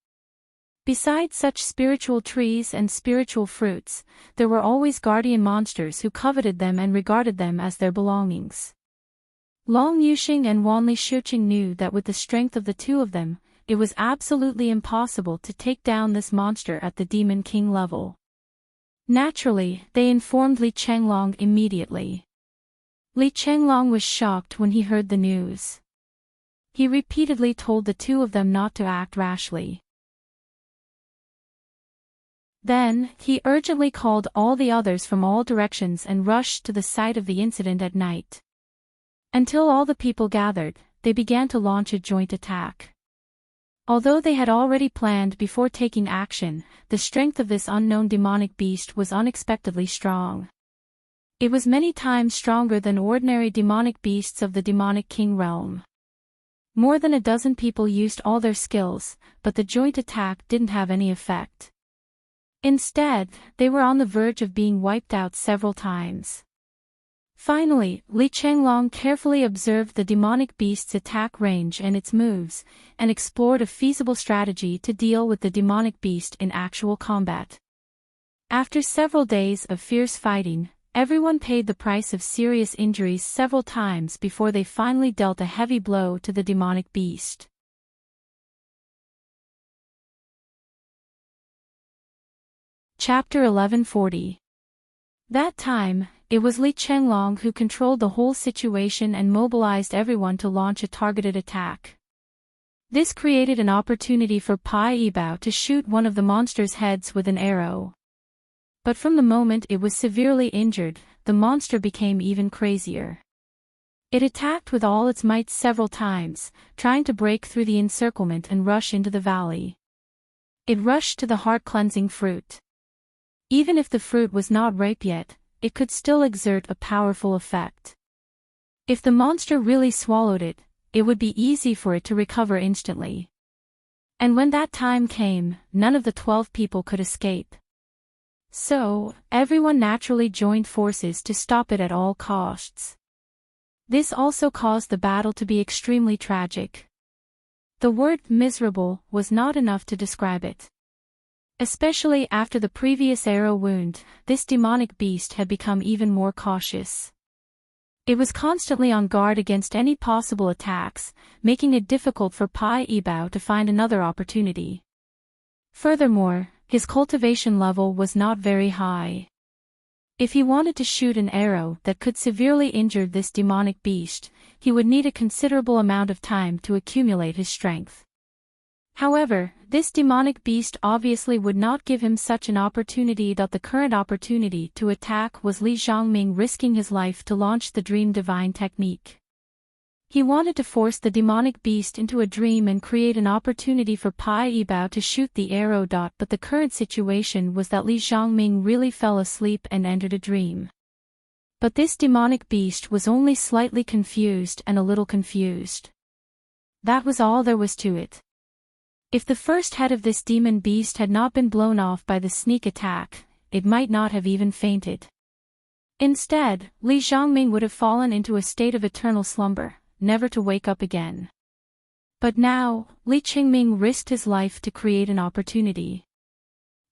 Besides such spiritual trees and spiritual fruits, there were always guardian monsters who coveted them and regarded them as their belongings. Long Yuxing and Wanli Shuqing knew that with the strength of the two of them, it was absolutely impossible to take down this monster at the Demon King level. Naturally, they informed Li Chenglong immediately. Li Chenglong was shocked when he heard the news. He repeatedly told the two of them not to act rashly. Then, he urgently called all the others from all directions and rushed to the site of the incident at night. Until all the people gathered, they began to launch a joint attack. Although they had already planned before taking action, the strength of this unknown demonic beast was unexpectedly strong. It was many times stronger than ordinary demonic beasts of the demonic king realm. More than a dozen people used all their skills, but the joint attack didn't have any effect. Instead, they were on the verge of being wiped out several times. Finally, Li Chenglong carefully observed the demonic beast's attack range and its moves, and explored a feasible strategy to deal with the demonic beast in actual combat. After several days of fierce fighting, everyone paid the price of serious injuries several times before they finally dealt a heavy blow to the demonic beast. Chapter 1140. That time, it was Li Chenglong who controlled the whole situation and mobilized everyone to launch a targeted attack. This created an opportunity for Pai Yibao to shoot one of the monster's heads with an arrow. But from the moment it was severely injured, the monster became even crazier. It attacked with all its might several times, trying to break through the encirclement and rush into the valley. It rushed to the heart-cleansing fruit. Even if the fruit was not ripe yet, it could still exert a powerful effect. If the monster really swallowed it, it would be easy for it to recover instantly. And when that time came, none of the 12 people could escape. So, everyone naturally joined forces to stop it at all costs. This also caused the battle to be extremely tragic. The word miserable was not enough to describe it. Especially after the previous arrow wound, this demonic beast had become even more cautious. It was constantly on guard against any possible attacks, making it difficult for Pai Yibao to find another opportunity. Furthermore, his cultivation level was not very high. If he wanted to shoot an arrow that could severely injure this demonic beast, he would need a considerable amount of time to accumulate his strength. However, this demonic beast obviously would not give him such an opportunity. The current opportunity to attack was Li Zhongming risking his life to launch the Dream Divine technique. He wanted to force the demonic beast into a dream and create an opportunity for Pai Yibao to shoot the arrow. But the current situation was that Li Zhongming really fell asleep and entered a dream. But this demonic beast was only slightly confused and a little confused. That was all there was to it. If the first head of this demon beast had not been blown off by the sneak attack, it might not have even fainted. Instead, Li Zhongming would have fallen into a state of eternal slumber, never to wake up again. But now, Li Qingming risked his life to create an opportunity.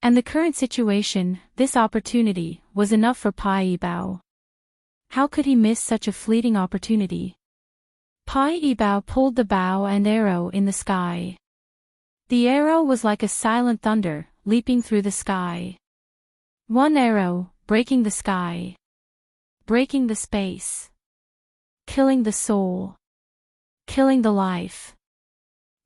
And the current situation, this opportunity, was enough for Pai Yibao. How could he miss such a fleeting opportunity? Pai Yibao pulled the bow and arrow in the sky. The arrow was like a silent thunder, leaping through the sky. One arrow, breaking the sky. Breaking the space. Killing the soul. Killing the life.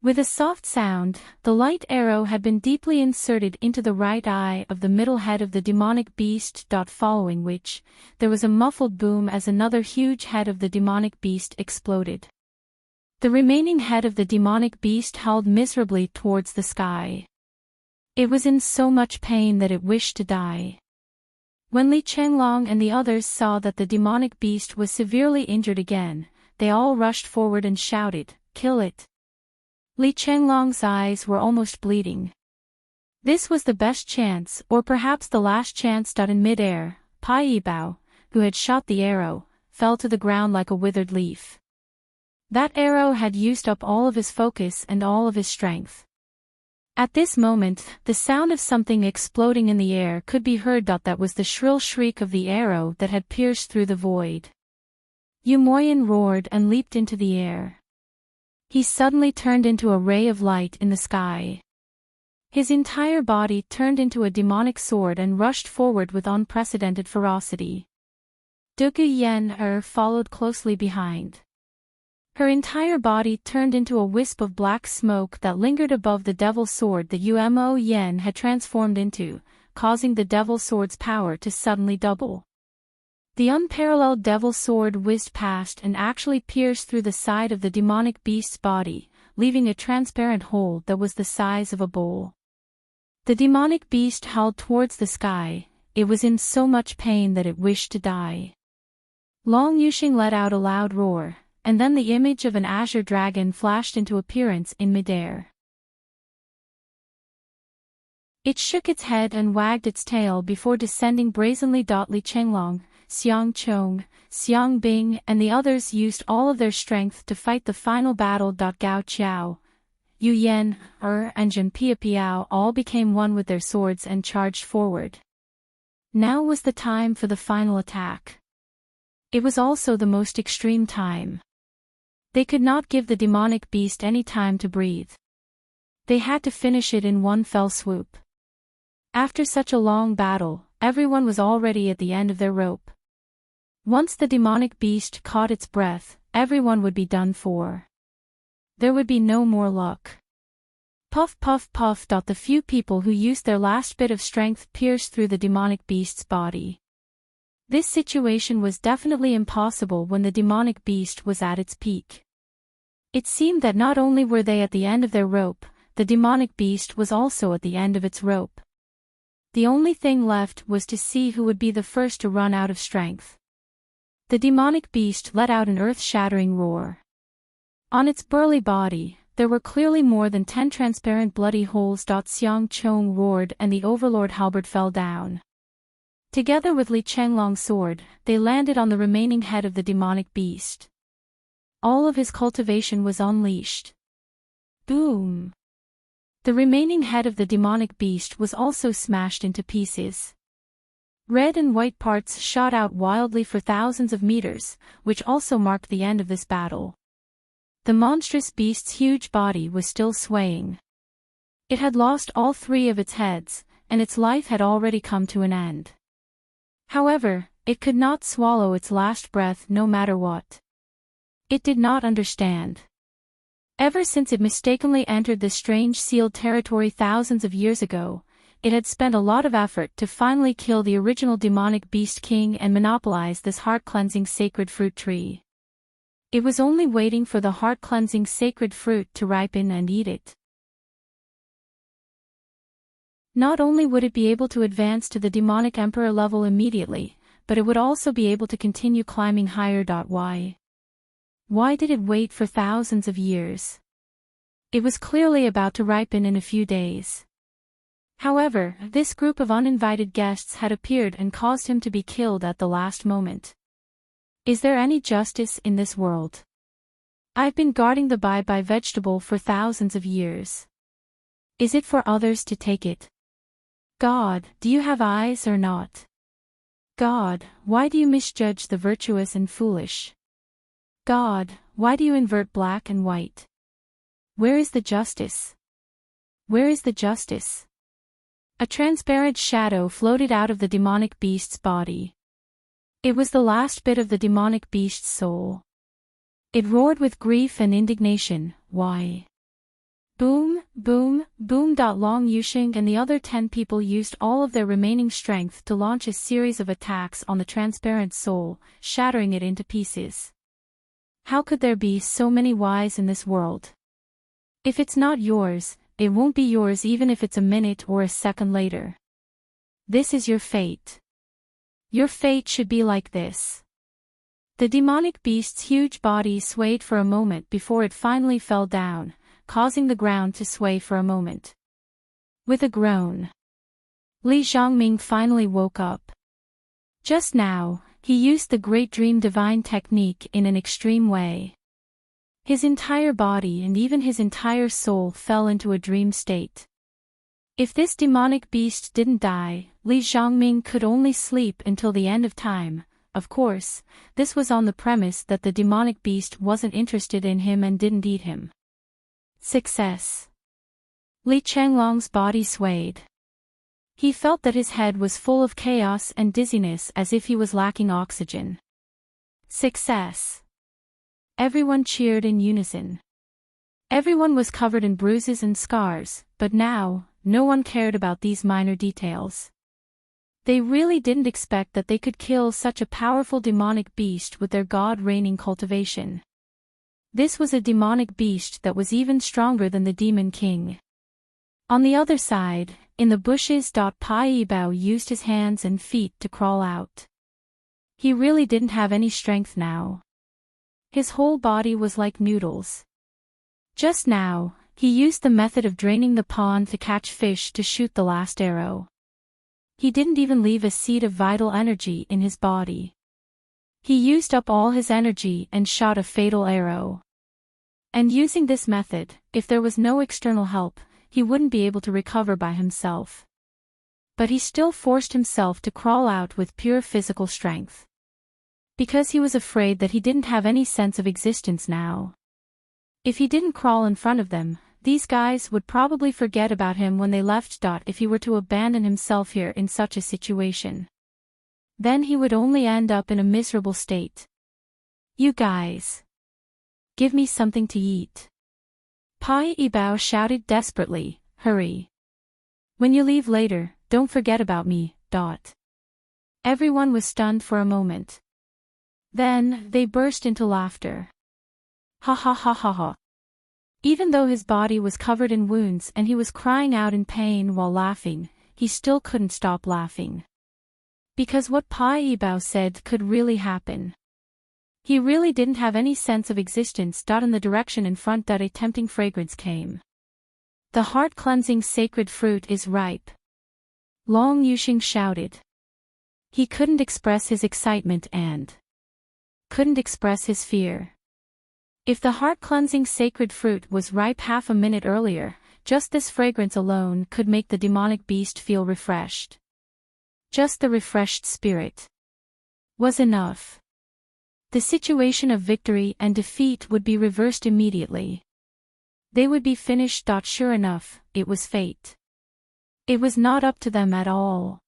With a soft sound, the light arrow had been deeply inserted into the right eye of the middle head of the demonic beast. Following which, there was a muffled boom as another huge head of the demonic beast exploded. The remaining head of the demonic beast howled miserably towards the sky. It was in so much pain that it wished to die. When Li Chenglong and the others saw that the demonic beast was severely injured again, they all rushed forward and shouted, "Kill it!" Li Chenglong's eyes were almost bleeding. This was the best chance, or perhaps the last chance. In mid-air, Pai Yibao, who had shot the arrow, fell to the ground like a withered leaf. That arrow had used up all of his focus and all of his strength. At this moment, the sound of something exploding in the air could be heard. That was the shrill shriek of the arrow that had pierced through the void. Yu Moyan roared and leaped into the air. He suddenly turned into a ray of light in the sky. His entire body turned into a demonic sword and rushed forward with unprecedented ferocity. Dugu Yen followed closely behind. Her entire body turned into a wisp of black smoke that lingered above the devil sword that Umo Yen had transformed into, causing the devil sword's power to suddenly double. The unparalleled devil sword whizzed past and actually pierced through the side of the demonic beast's body, leaving a transparent hole that was the size of a bowl. The demonic beast howled towards the sky. It was in so much pain that it wished to die. Long Yuxing let out a loud roar, and then the image of an azure dragon flashed into appearance in midair. It shook its head and wagged its tail before descending brazenly. Li Chenglong, Xiang Chong, Xiang Bing and the others used all of their strength to fight the final battle. Gao Qiao, Yu Yen, and Jin Pia Piao all became one with their swords and charged forward. Now was the time for the final attack. It was also the most extreme time. They could not give the demonic beast any time to breathe. They had to finish it in one fell swoop. After such a long battle, everyone was already at the end of their rope. Once the demonic beast caught its breath, everyone would be done for. There would be no more luck. Puff puff puff. The few people who used their last bit of strength pierced through the demonic beast's body. This situation was definitely impossible when the demonic beast was at its peak. It seemed that not only were they at the end of their rope, the demonic beast was also at the end of its rope. The only thing left was to see who would be the first to run out of strength. The demonic beast let out an earth-shattering roar. On its burly body, there were clearly more than 10 transparent bloody holes. Xiang Chong roared and the overlord halberd fell down. Together with Li Chenglong's sword, they landed on the remaining head of the demonic beast. All of his cultivation was unleashed. Boom! The remaining head of the demonic beast was also smashed into pieces. Red and white parts shot out wildly for thousands of meters, which also marked the end of this battle. The monstrous beast's huge body was still swaying. It had lost all 3 of its heads, and its life had already come to an end. However, it could not swallow its last breath no matter what. It did not understand. Ever since it mistakenly entered this strange sealed territory thousands of years ago, it had spent a lot of effort to finally kill the original demonic beast king and monopolize this heart-cleansing sacred fruit tree. It was only waiting for the heart-cleansing sacred fruit to ripen and eat it. Not only would it be able to advance to the demonic emperor level immediately, but it would also be able to continue climbing higher. Why did it wait for thousands of years? It was clearly about to ripen in a few days. However, this group of uninvited guests had appeared and caused him to be killed at the last moment. Is there any justice in this world? I've been guarding the Bai vegetable for thousands of years. Is it for others to take it? God, do you have eyes or not? God, why do you misjudge the virtuous and foolish? God, why do you invert black and white? Where is the justice? Where is the justice? A transparent shadow floated out of the demonic beast's body. It was the last bit of the demonic beast's soul. It roared with grief and indignation. Why? Boom, boom, boom. Long Yuxing and the other 10 people used all of their remaining strength to launch a series of attacks on the transparent soul, shattering it into pieces. How could there be so many whys in this world? If it's not yours, it won't be yours even if it's a minute or a second later. This is your fate. Your fate should be like this. The demonic beast's huge body swayed for a moment before it finally fell down, causing the ground to sway for a moment. With a groan, Li Zhongming finally woke up. Just now, he used the Great Dream Divine technique in an extreme way. His entire body and even his entire soul fell into a dream state. If this demonic beast didn't die, Li Zhongming could only sleep until the end of time. Of course, this was on the premise that the demonic beast wasn't interested in him and didn't eat him. Success. Li Chenglong's body swayed. He felt that his head was full of chaos and dizziness as if he was lacking oxygen. Success. Everyone cheered in unison. Everyone was covered in bruises and scars, but now, no one cared about these minor details. They really didn't expect that they could kill such a powerful demonic beast with their god-reigning cultivation. This was a demonic beast that was even stronger than the Demon King. On the other side, in the bushes. Pai Yibao used his hands and feet to crawl out. He really didn't have any strength now. His whole body was like noodles. Just now, he used the method of draining the pond to catch fish to shoot the last arrow. He didn't even leave a seed of vital energy in his body. He used up all his energy and shot a fatal arrow. And using this method, if there was no external help, he wouldn't be able to recover by himself. But he still forced himself to crawl out with pure physical strength. Because he was afraid that he didn't have any sense of existence now. If he didn't crawl in front of them, these guys would probably forget about him when they left. If he were to abandon himself here in such a situation, then he would only end up in a miserable state. You guys, give me something to eat. Pai Yibao shouted desperately, hurry. When you leave later, don't forget about me. Everyone was stunned for a moment. Then, they burst into laughter. Ha ha ha ha ha. Even though his body was covered in wounds and he was crying out in pain while laughing, he still couldn't stop laughing. Because what Pai Yibao said could really happen. He really didn't have any sense of existence. In the direction in front a tempting fragrance came. The heart-cleansing sacred fruit is ripe. Long Yuxing shouted. He couldn't express his excitement and couldn't express his fear. If the heart-cleansing sacred fruit was ripe half a minute earlier, just this fragrance alone could make the demonic beast feel refreshed. Just the refreshed spirit was enough. The situation of victory and defeat would be reversed immediately. They would be finished. Sure enough, it was fate. It was not up to them at all.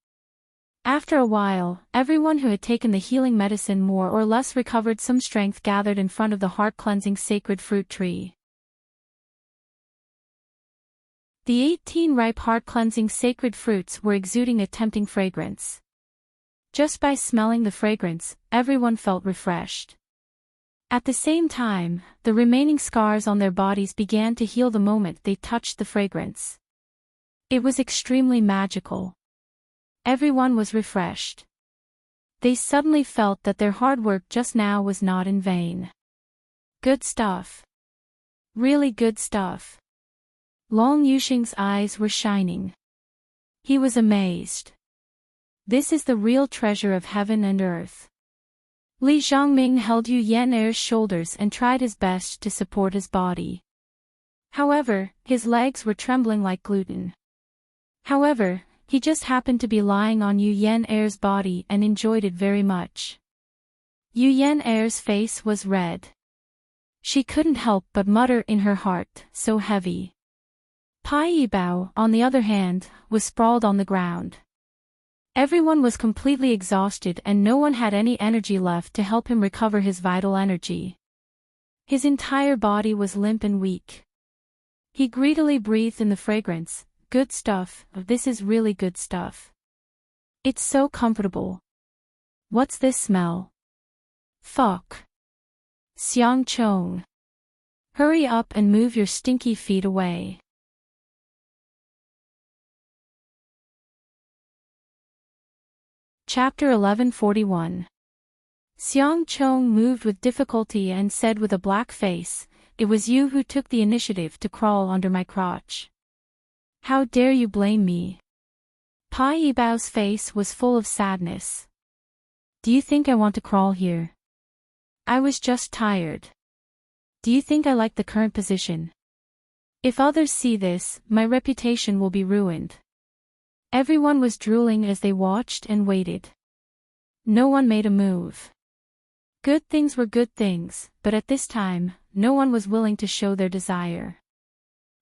After a while, everyone who had taken the healing medicine more or less recovered some strength gathered in front of the heart-cleansing sacred fruit tree. The 18 ripe heart-cleansing sacred fruits were exuding a tempting fragrance. Just by smelling the fragrance, everyone felt refreshed. At the same time, the remaining scars on their bodies began to heal the moment they touched the fragrance. It was extremely magical. Everyone was refreshed. They suddenly felt that their hard work just now was not in vain. Good stuff. Really good stuff. Long Yuxing's eyes were shining. He was amazed. This is the real treasure of heaven and earth. Li Zhongming held Yu Yan'er's shoulders and tried his best to support his body. However, his legs were trembling like gluten. However, he just happened to be lying on Yu Yan'er's body and enjoyed it very much. Yu Yan'er's face was red. She couldn't help but mutter in her heart, so heavy. Pai Yibao, on the other hand, was sprawled on the ground. Everyone was completely exhausted and no one had any energy left to help him recover his vital energy. His entire body was limp and weak. He greedily breathed in the fragrance. Good stuff, this is really good stuff. It's so comfortable. What's this smell? Fuck. Xiang Chong. Hurry up and move your stinky feet away. Chapter 1141. Xiang Chong moved with difficulty and said with a black face, "It was you who took the initiative to crawl under my crotch. How dare you blame me?" Pai Yibao's face was full of sadness. "Do you think I want to crawl here? I was just tired. Do you think I like the current position? If others see this, my reputation will be ruined." Everyone was drooling as they watched and waited. No one made a move. Good things were good things, but at this time, no one was willing to show their desire.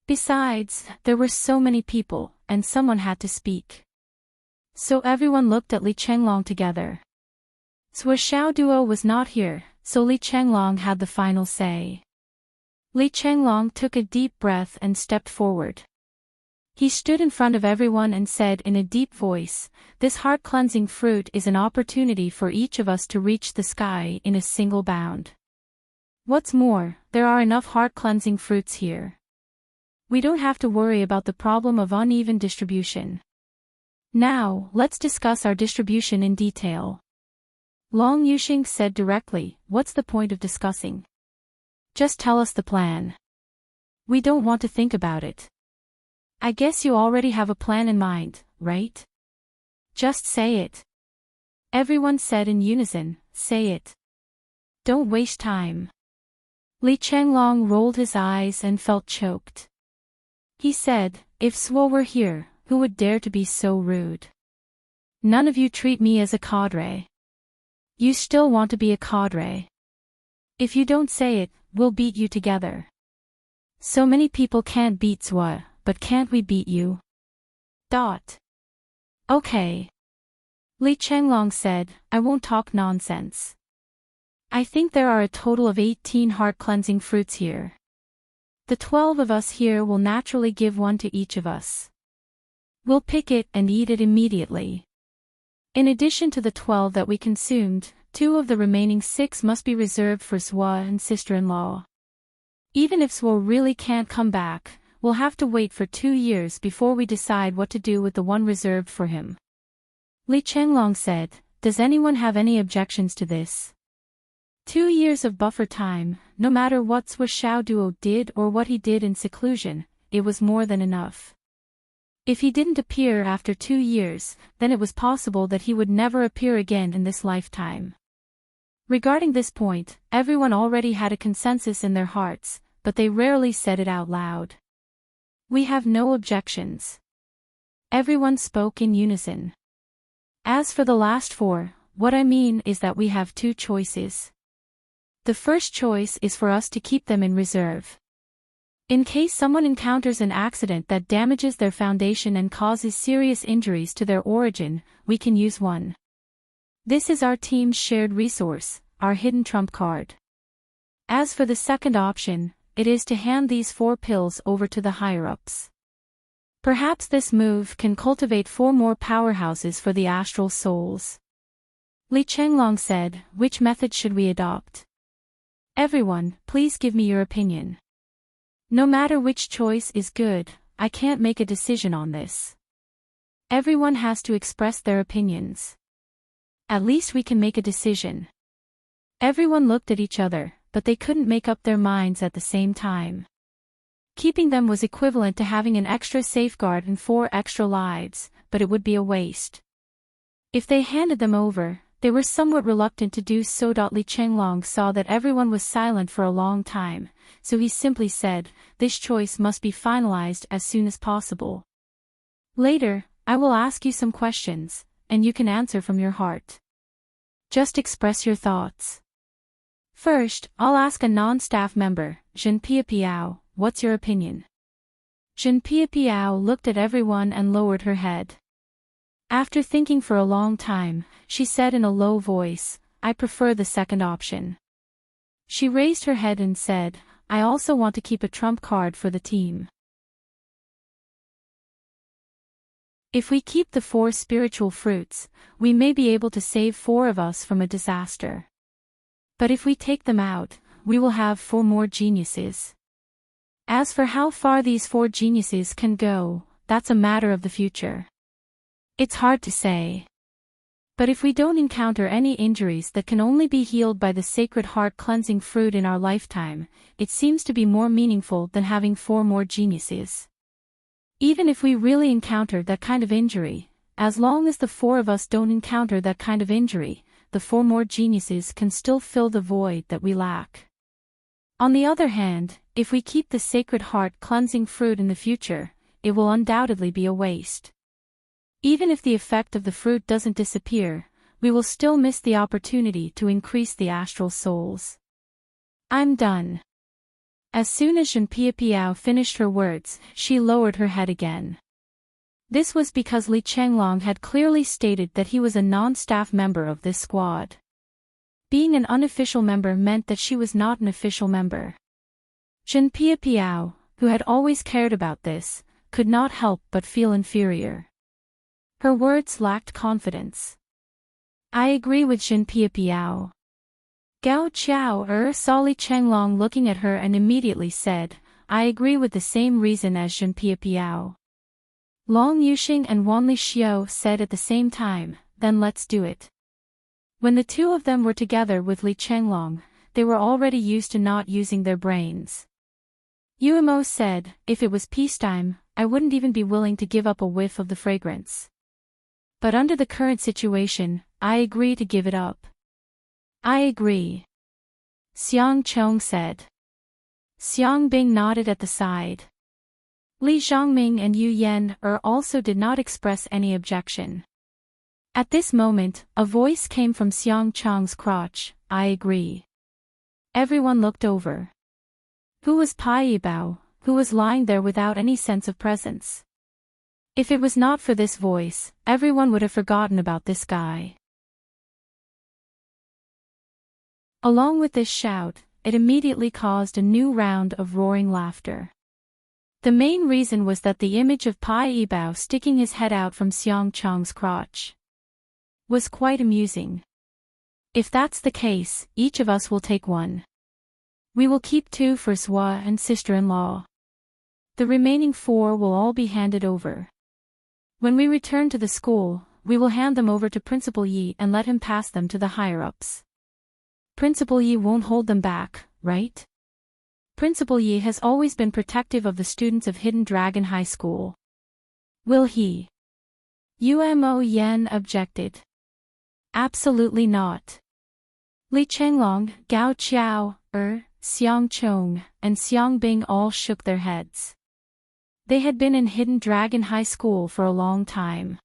Besides, there were so many people, and someone had to speak. So everyone looked at Li Chenglong together. Sua Xiao duo was not here, so Li Chenglong had the final say. Li Chenglong took a deep breath and stepped forward. He stood in front of everyone and said in a deep voice, "This heart-cleansing fruit is an opportunity for each of us to reach the sky in a single bound. What's more, there are enough heart-cleansing fruits here. We don't have to worry about the problem of uneven distribution. Now, let's discuss our distribution in detail." Long Yuxing said directly, "What's the point of discussing? Just tell us the plan. We don't want to think about it. I guess you already have a plan in mind, right? Just say it." Everyone said in unison, "Say it. Don't waste time." Li Chenglong rolled his eyes and felt choked. He said, "If Suo were here, who would dare to be so rude? None of you treat me as a cadre. You still want to be a cadre. If you don't say it, we'll beat you together. So many people can't beat Suo. But can't we beat you? Okay. Li Chenglong said, "I won't talk nonsense. I think there are a total of 18 heart-cleansing fruits here. The 12 of us here will naturally give one to each of us. We'll pick it and eat it immediately. In addition to the 12 that we consumed, 2 of the remaining 6 must be reserved for Swa and sister-in-law. Even if Swa really can't come back, we'll have to wait for 2 years before we decide what to do with the one reserved for him." Li Chenglong said, "Does anyone have any objections to this?" 2 years of buffer time, no matter what Sua Xiao Duo did or what he did in seclusion, it was more than enough. If he didn't appear after 2 years, then it was possible that he would never appear again in this lifetime. Regarding this point, everyone already had a consensus in their hearts, but they rarely said it out loud. "We have no objections." Everyone spoke in unison. "As for the last 4, what I mean is that we have 2 choices. The first choice is for us to keep them in reserve. In case someone encounters an accident that damages their foundation and causes serious injuries to their origin, we can use one. This is our team's shared resource, our hidden trump card. As for the second option, it is to hand these 4 pills over to the higher-ups. Perhaps this move can cultivate 4 more powerhouses for the astral souls." Li Chenglong said, "Which method should we adopt? Everyone, please give me your opinion. No matter which choice is good, I can't make a decision on this. Everyone has to express their opinions. At least we can make a decision." Everyone looked at each other, but they couldn't make up their minds at the same time. Keeping them was equivalent to having an extra safeguard and 4 extra lives, but it would be a waste. If they handed them over, they were somewhat reluctant to do so. Li Chenglong saw that everyone was silent for a long time, so he simply said, "This choice must be finalized as soon as possible. Later, I will ask you some questions, and you can answer from your heart. Just express your thoughts. First, I'll ask a non-staff member, Zhen Piapiao, what's your opinion?" Zhen Piapiao looked at everyone and lowered her head. After thinking for a long time, she said in a low voice, "I prefer the second option." She raised her head and said, "I also want to keep a trump card for the team. If we keep the 4 spiritual fruits, we may be able to save 4 of us from a disaster. But if we take them out, we will have 4 more geniuses. As for how far these 4 geniuses can go, that's a matter of the future. It's hard to say. But if we don't encounter any injuries that can only be healed by the sacred heart-cleansing fruit in our lifetime, it seems to be more meaningful than having 4 more geniuses. Even if we really encounter that kind of injury, as long as the 4 of us don't encounter that kind of injury, the 4 more geniuses can still fill the void that we lack. On the other hand, if we keep the sacred heart-cleansing fruit in the future, it will undoubtedly be a waste. Even if the effect of the fruit doesn't disappear, we will still miss the opportunity to increase the astral souls. I'm done. As soon as Junpei Piao finished her words, she lowered her head again. This was because Li Chenglong had clearly stated that he was a non-staff member of this squad. Being an unofficial member meant that she was not an official member. Junpei Piao, who had always cared about this, could not help but feel inferior. Her words lacked confidence. I agree with Junpei Piao. Gao Chao saw Li Chenglong looking at her and immediately said, I agree with the same reason as Junpei Piao. Long Yuxing and Wanli Xiao said at the same time, then let's do it. When the 2 of them were together with Li Chenglong, they were already used to not using their brains. Yuemo said, if it was peacetime, I wouldn't even be willing to give up a whiff of the fragrance. But under the current situation, I agree to give it up. I agree. Xiang Chong said. Xiang Bing nodded at the side. Li Zhongming and Yu Yan also did not express any objection. At this moment, a voice came from Xiang Chong's crotch, I agree. Everyone looked over. Who was Pai Yibao, who was lying there without any sense of presence? If it was not for this voice, everyone would have forgotten about this guy. Along with this shout, it immediately caused a new round of roaring laughter. The main reason was that the image of Pai Yibao sticking his head out from Xiang Chong's crotch was quite amusing. If that's the case, each of us will take 1. We will keep 2 for Swa and sister-in-law. The remaining 4 will all be handed over. When we return to the school, we will hand them over to Principal Yi and let him pass them to the higher-ups. Principal Yi won't hold them back, right? Principal Yi has always been protective of the students of Hidden Dragon High School. Will he? Umo Yan objected. Absolutely not. Li Chenglong, Gao Qiao, Xiang Chong, and Xiang Bing all shook their heads. They had been in Hidden Dragon High School for a long time.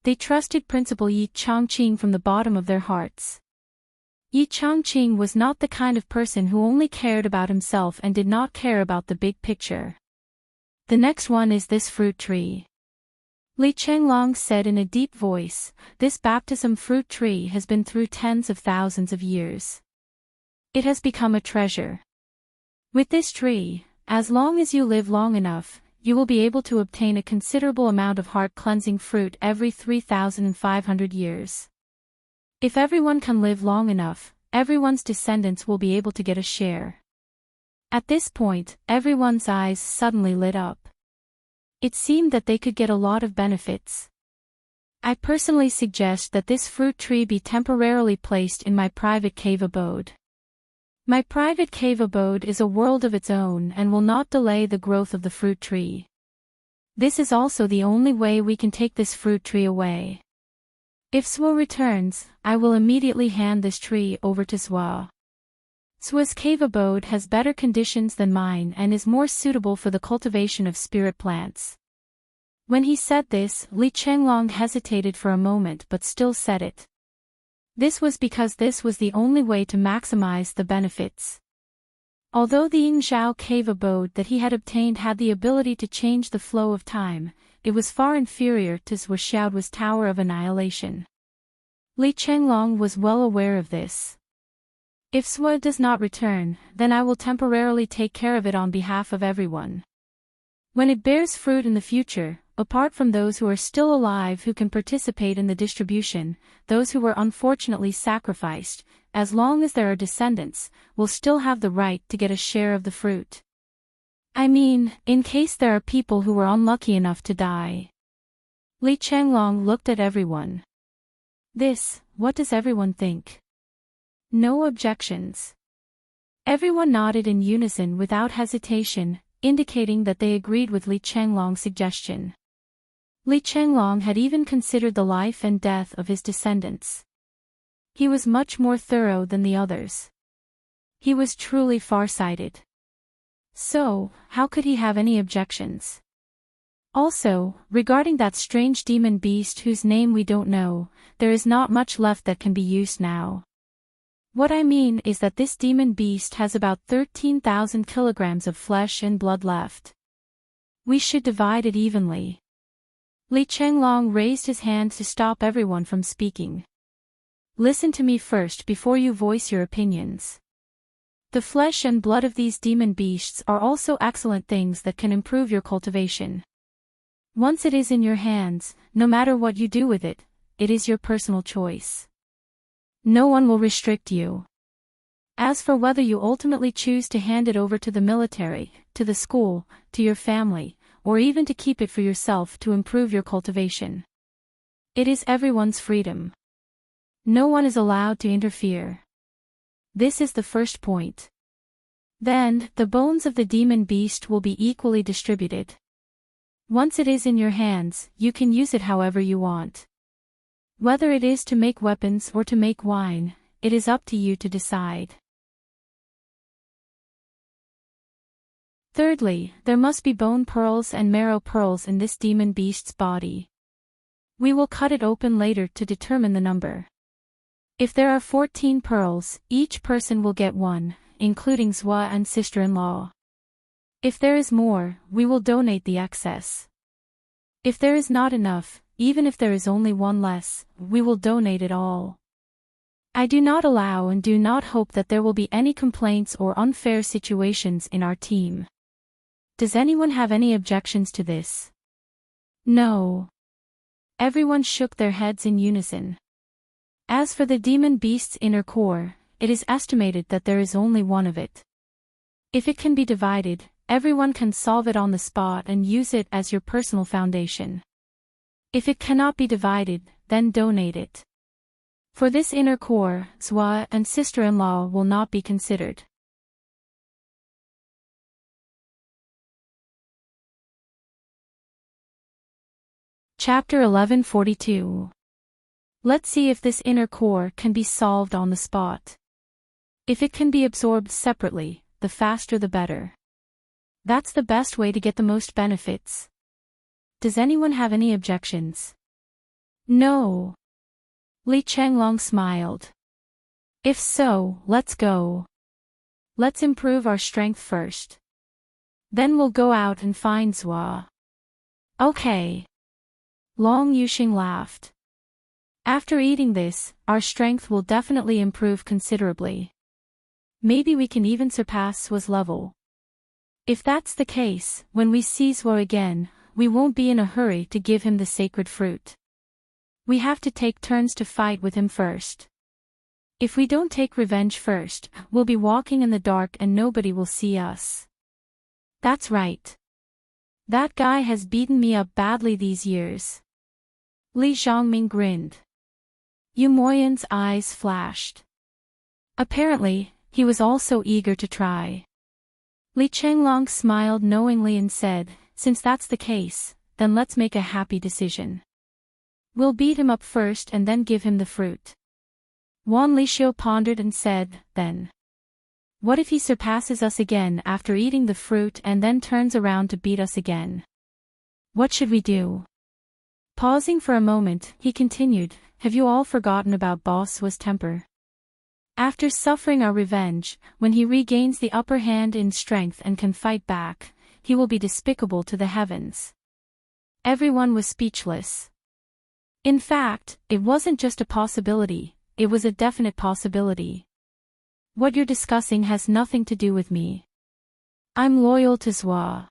They trusted Principal Yi Chongqing from the bottom of their hearts. Yi Chongqing was not the kind of person who only cared about himself and did not care about the big picture. The next one is this fruit tree. Li Chenglong said in a deep voice, this baptism fruit tree has been through tens of thousands of years. It has become a treasure. With this tree, as long as you live long enough, you will be able to obtain a considerable amount of heart-cleansing fruit every 3,500 years. If everyone can live long enough, everyone's descendants will be able to get a share. At this point, everyone's eyes suddenly lit up. It seemed that they could get a lot of benefits. I personally suggest that this fruit tree be temporarily placed in my private cave abode. My private cave abode is a world of its own and will not delay the growth of the fruit tree. This is also the only way we can take this fruit tree away. If Swa returns, I will immediately hand this tree over to Swa. Swa's cave abode has better conditions than mine and is more suitable for the cultivation of spirit plants. When he said this, Li Chenglong hesitated for a moment but still said it. This was because this was the only way to maximize the benefits. Although the Yingzhao cave abode that he had obtained had the ability to change the flow of time, it was far inferior to Swa Xiaodua's Tower of Annihilation. Li Chenglong was well aware of this. If Swa does not return, then I will temporarily take care of it on behalf of everyone. When it bears fruit in the future, apart from those who are still alive who can participate in the distribution, those who were unfortunately sacrificed, as long as there are descendants, will still have the right to get a share of the fruit. I mean, in case there are people who were unlucky enough to die. Li Chenglong looked at everyone. What does everyone think? No objections. Everyone nodded in unison without hesitation, indicating that they agreed with Li Chenglong's suggestion. Li Chenglong had even considered the life and death of his descendants. He was much more thorough than the others. He was truly farsighted. So, how could he have any objections? Also, regarding that strange demon beast whose name we don't know, there is not much left that can be used now. What I mean is that this demon beast has about 13,000 kilograms of flesh and blood left. We should divide it evenly. Li Chenglong raised his hand to stop everyone from speaking. Listen to me first before you voice your opinions. The flesh and blood of these demon beasts are also excellent things that can improve your cultivation. Once it is in your hands, no matter what you do with it, it is your personal choice. No one will restrict you. As for whether you ultimately choose to hand it over to the military, to the school, to your family, or even to keep it for yourself to improve your cultivation, it is everyone's freedom. No one is allowed to interfere. This is the first point. Then, the bones of the demon beast will be equally distributed. Once it is in your hands, you can use it however you want. Whether it is to make weapons or to make wine, it is up to you to decide. Thirdly, there must be bone pearls and marrow pearls in this demon beast's body. We will cut it open later to determine the number. If there are 14 pearls, each person will get one, including Zhua and sister-in-law. If there is more, we will donate the excess. If there is not enough, even if there is only one less, we will donate it all. I do not allow and do not hope that there will be any complaints or unfair situations in our team. Does anyone have any objections to this? No. Everyone shook their heads in unison. As for the demon beast's inner core, it is estimated that there is only one of it. If it can be divided, everyone can solve it on the spot and use it as your personal foundation. If it cannot be divided, then donate it. For this inner core, Zhua and sister-in-law will not be considered. Chapter 1142. Let's see if this inner core can be solved on the spot. If it can be absorbed separately, the faster the better. That's the best way to get the most benefits. Does anyone have any objections? No. Li Chenglong smiled. If so, let's go. Let's improve our strength first. Then we'll go out and find Zhua. Okay. Long Yuxing laughed. After eating this, our strength will definitely improve considerably. Maybe we can even surpass Zhua's level. If that's the case, when we see Zhua again, we won't be in a hurry to give him the sacred fruit. We have to take turns to fight with him first. If we don't take revenge first, we'll be walking in the dark and nobody will see us. That's right. That guy has beaten me up badly these years. Li Zhongming grinned. Yu Moyan's eyes flashed. Apparently, he was also eager to try. Li Chenglong smiled knowingly and said, since that's the case, then let's make a happy decision. We'll beat him up first and then give him the fruit. Wan Lixiu pondered and said, then. What if he surpasses us again after eating the fruit and then turns around to beat us again? What should we do? Pausing for a moment, he continued, have you all forgotten about Boss Zhua's temper? After suffering our revenge, when he regains the upper hand in strength and can fight back, he will be despicable to the heavens. Everyone was speechless. In fact, it wasn't just a possibility, it was a definite possibility. What you're discussing has nothing to do with me. I'm loyal to Zhua.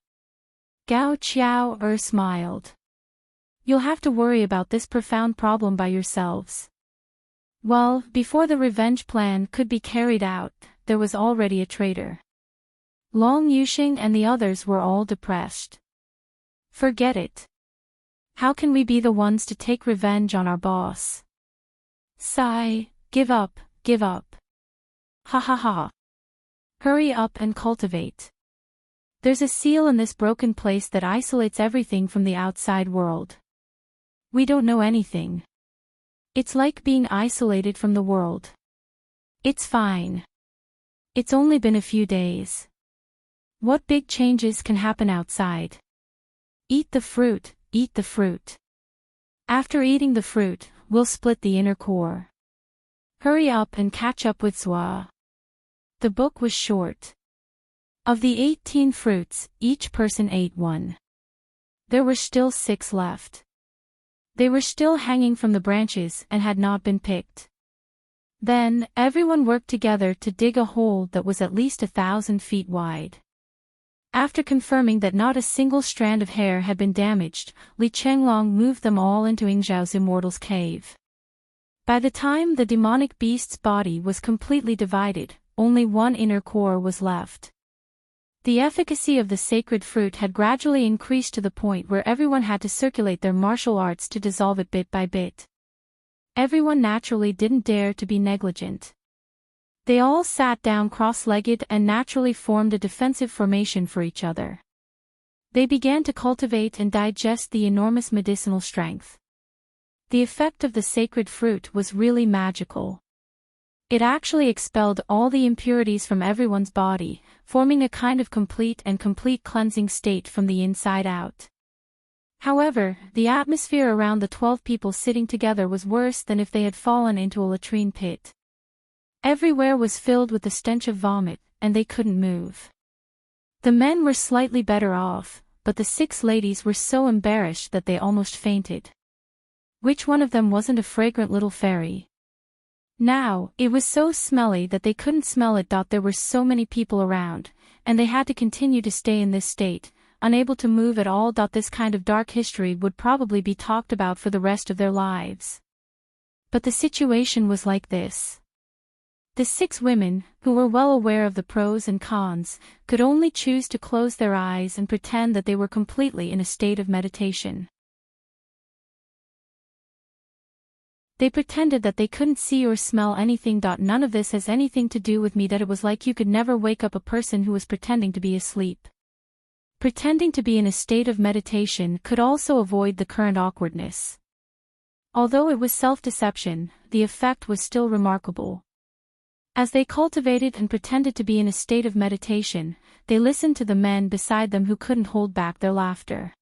Gao Qiao smiled. You'll have to worry about this profound problem by yourselves. Well, before the revenge plan could be carried out, there was already a traitor. Long Yuxing and the others were all depressed. Forget it. How can we be the ones to take revenge on our boss? Sigh, give up, give up. Ha ha ha. Hurry up and cultivate. There's a seal in this broken place that isolates everything from the outside world. We don't know anything. It's like being isolated from the world. It's fine. It's only been a few days. What big changes can happen outside? Eat the fruit, eat the fruit. After eating the fruit, we'll split the inner core. Hurry up and catch up with Zua. The book was short. Of the 18 fruits, each person ate one. There were still 6 left. They were still hanging from the branches and had not been picked. Then, everyone worked together to dig a hole that was at least 1,000 feet wide. After confirming that not a single strand of hair had been damaged, Li Chenglong moved them all into Yingzhao's immortal's cave. By the time the demonic beast's body was completely divided, only one inner core was left. The efficacy of the sacred fruit had gradually increased to the point where everyone had to circulate their martial arts to dissolve it bit by bit. Everyone naturally didn't dare to be negligent. They all sat down cross-legged and naturally formed a defensive formation for each other. They began to cultivate and digest the enormous medicinal strength. The effect of the sacred fruit was really magical. It actually expelled all the impurities from everyone's body, forming a kind of complete cleansing state from the inside out. However, the atmosphere around the 12 people sitting together was worse than if they had fallen into a latrine pit. Everywhere was filled with the stench of vomit, and they couldn't move. The men were slightly better off, but the 6 ladies were so embarrassed that they almost fainted. Which one of them wasn't a fragrant little fairy? Now, it was so smelly that they couldn't smell it. There were so many people around, and they had to continue to stay in this state, unable to move at all. This kind of dark history would probably be talked about for the rest of their lives. But the situation was like this. The 6 women, who were well aware of the pros and cons, could only choose to close their eyes and pretend that they were completely in a state of meditation. They pretended that they couldn't see or smell anything. None of this has anything to do with me. That it was like you could never wake up a person who was pretending to be asleep. Pretending to be in a state of meditation could also avoid the current awkwardness. Although it was self-deception, the effect was still remarkable. As they cultivated and pretended to be in a state of meditation, they listened to the men beside them who couldn't hold back their laughter.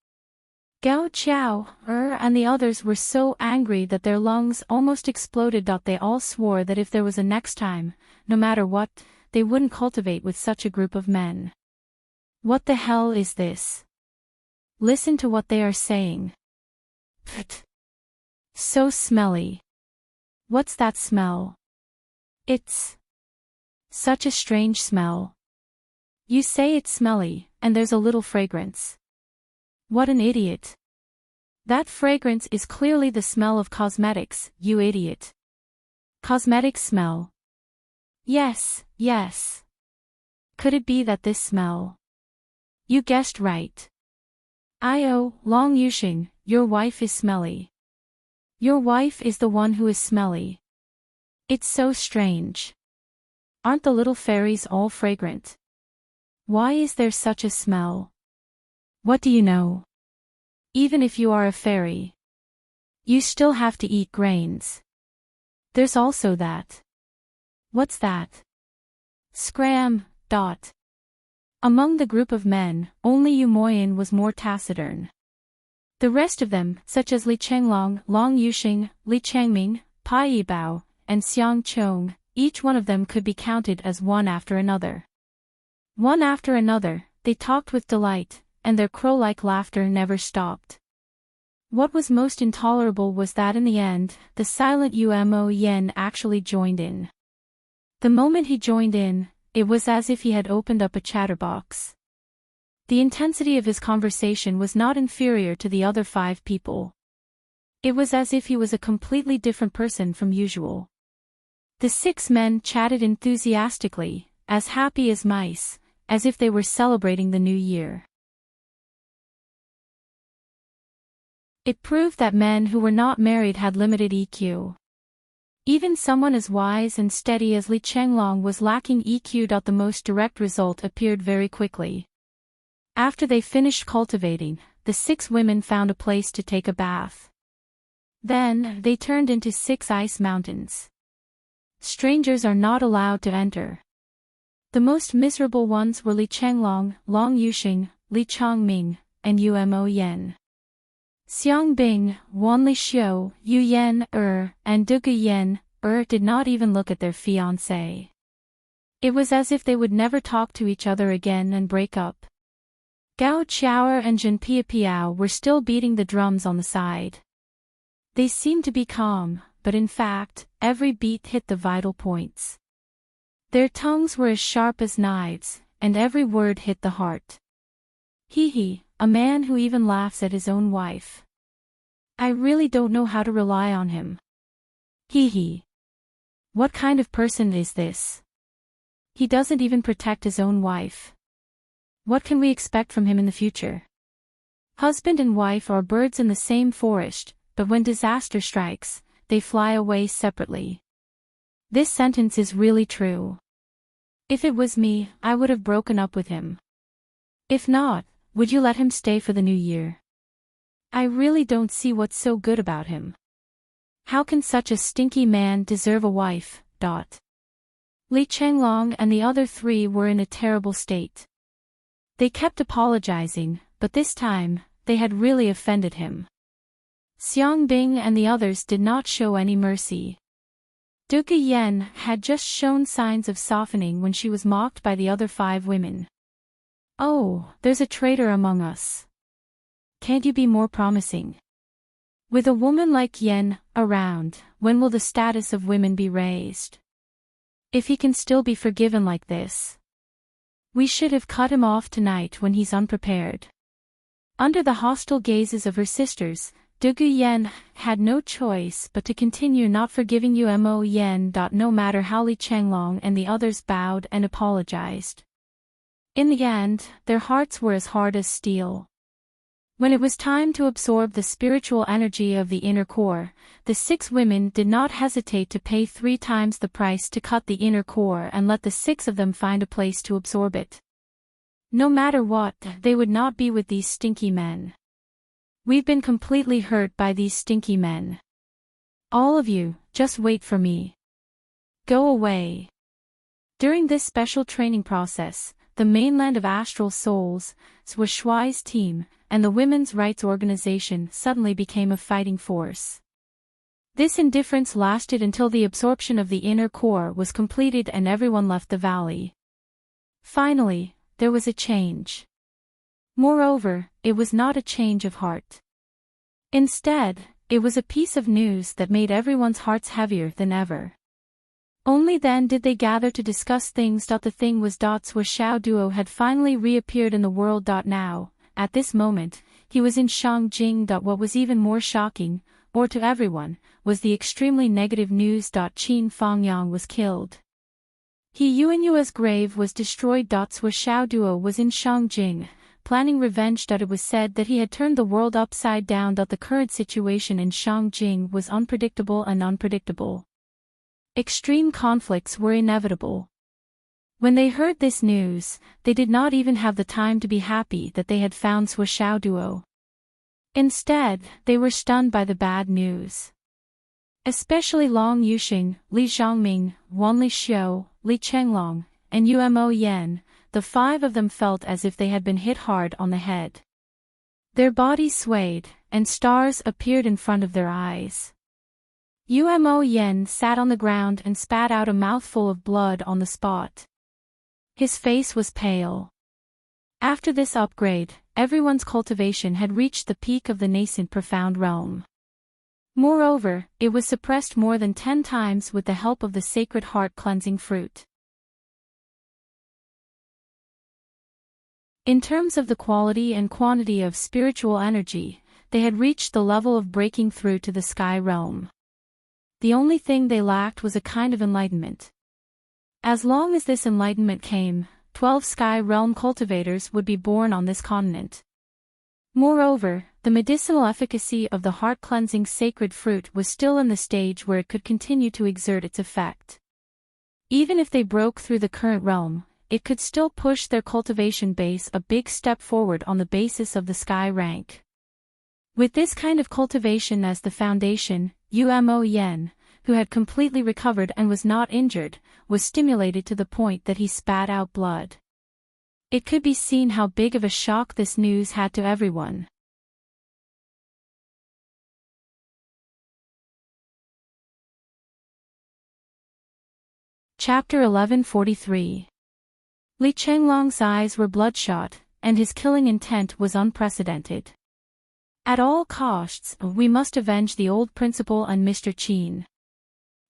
Gao Qiao, and the others were so angry that their lungs almost exploded. They all swore that if there was a next time, no matter what, they wouldn't cultivate with such a group of men. What the hell is this? Listen to what they are saying. Pfft. So smelly. What's that smell? It's such a strange smell. You say it's smelly, and there's a little fragrance. What an idiot. That fragrance is clearly the smell of cosmetics, you idiot. Cosmetic smell. Yes, yes. Could it be that this smell? You guessed right. Long Yuxing, your wife is smelly. Your wife is the one who is smelly. It's so strange. Aren't the little fairies all fragrant? Why is there such a smell? What do you know? Even if you are a fairy, you still have to eat grains. There's also that. What's that? Scram. Among the group of men, only Yu Moyin was more taciturn. The rest of them, such as Li Chenglong, Long Yuxing, Li Chengming, Pai Yibao, and Xiang Chong, each one of them could be counted as one after another. One after another, they talked with delight, and their crow-like laughter never stopped. What was most intolerable was that in the end, the silent Umo Yen actually joined in. The moment he joined in, it was as if he had opened up a chatterbox. The intensity of his conversation was not inferior to the other 5 people. It was as if he was a completely different person from usual. The 6 men chatted enthusiastically, as happy as mice, as if they were celebrating the new year. It proved that men who were not married had limited EQ. Even someone as wise and steady as Li Chenglong was lacking EQ. The most direct result appeared very quickly. After they finished cultivating, the 6 women found a place to take a bath. Then, they turned into 6 ice mountains. Strangers are not allowed to enter. The most miserable ones were Li Chenglong, Long Yuxing, Li Chongming, and Umo Yen. Xiang Bing, Wan Li Xiu, Yu Yen, and Dugu Yen, did not even look at their fiancé. It was as if they would never talk to each other again and break up. Gao Qiaoer and Zhen Piapiao were still beating the drums on the side. They seemed to be calm, but in fact, every beat hit the vital points. Their tongues were as sharp as knives, and every word hit the heart. He, a man who even laughs at his own wife. I really don't know how to rely on him. He. What kind of person is this? He doesn't even protect his own wife. What can we expect from him in the future? Husband and wife are birds in the same forest, but when disaster strikes, they fly away separately. This sentence is really true. If it was me, I would have broken up with him. If not, would you let him stay for the new year? I really don't see what's so good about him. How can such a stinky man deserve a wife? Li Chenglong and the other 3 were in a terrible state. They kept apologizing, but this time, they had really offended him. Xiang Bing and the others did not show any mercy. Dugu Yen had just shown signs of softening when she was mocked by the other 5 women. Oh, there's a traitor among us. Can't you be more promising? With a woman like Yen around, when will the status of women be raised? If he can still be forgiven like this. We should have cut him off tonight when he's unprepared. Under the hostile gazes of her sisters, Dugu Yen had no choice but to continue not forgiving Umo Yen. No matter how Li Chenglong and the others bowed and apologized. In the end, their hearts were as hard as steel. When it was time to absorb the spiritual energy of the inner core, the 6 women did not hesitate to pay 3 times the price to cut the inner core and let the 6 of them find a place to absorb it. No matter what, they would not be with these stinky men. We've been completely hurt by these stinky men. All of you, just wait for me. Go away. During this special training process, the mainland of astral souls, was Shuai's team, and the women's rights organization suddenly became a fighting force. This indifference lasted until the absorption of the inner core was completed and everyone left the valley. Finally, there was a change. Moreover, it was not a change of heart. Instead, it was a piece of news that made everyone's hearts heavier than ever. Only then did they gather to discuss things. The thing was Sua Xiao Duo had finally reappeared in the world. Now, at this moment, he was in Shangjing. What was even more shocking, or to everyone, was the extremely negative news. Qin Fangyang was killed. He Yuanyua's grave was destroyed. Sua Xiao Duo was in Shangjing, planning revenge. It was said that he had turned the world upside down. The current situation in Shangjing was unpredictable. Extreme conflicts were inevitable. When they heard this news, they did not even have the time to be happy that they had found Sua Xiao Duo. Instead, they were stunned by the bad news. Especially Long Yuxing, Li Zhongming, Wan Li Xiu, Li Chenglong, and Umo Yen, the 5 of them felt as if they had been hit hard on the head. Their bodies swayed, and stars appeared in front of their eyes. Umo Yen sat on the ground and spat out a mouthful of blood on the spot. His face was pale. After this upgrade, everyone's cultivation had reached the peak of the nascent profound realm. Moreover, it was suppressed more than 10 times with the help of the sacred heart-cleansing fruit. In terms of the quality and quantity of spiritual energy, they had reached the level of breaking through to the sky realm. The only thing they lacked was a kind of enlightenment. As long as this enlightenment came, 12 Sky Realm cultivators would be born on this continent. Moreover, the medicinal efficacy of the heart-cleansing sacred fruit was still in the stage where it could continue to exert its effect. Even if they broke through the current realm, it could still push their cultivation base a big step forward on the basis of the sky rank. With this kind of cultivation as the foundation, Umo Yen, who had completely recovered and was not injured, was stimulated to the point that he spat out blood. It could be seen how big of a shock this news had to everyone. Chapter 1143. Li Chenglong's eyes were bloodshot, and his killing intent was unprecedented. At all costs, we must avenge the old principal and Mr. Qin.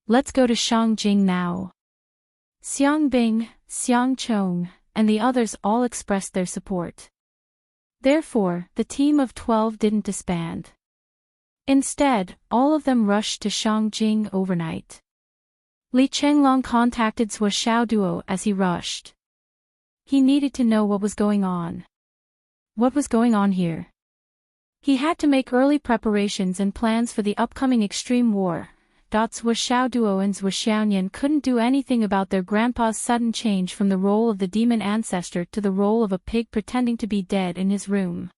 Let's go to Shangjing now. Xiang Bing, Xiang Chong, and the others all expressed their support. Therefore, the team of 12 didn't disband. Instead, all of them rushed to Shangjing overnight. Li Chenglong contacted Sua Xiaoduo as he rushed. He needed to know what was going on. What was going on here? He had to make early preparations and plans for the upcoming extreme war. Sua Xiaoduo and Sua Xiaoyan couldn't do anything about their grandpa's sudden change from the role of the demon ancestor to the role of a pig pretending to be dead in his room.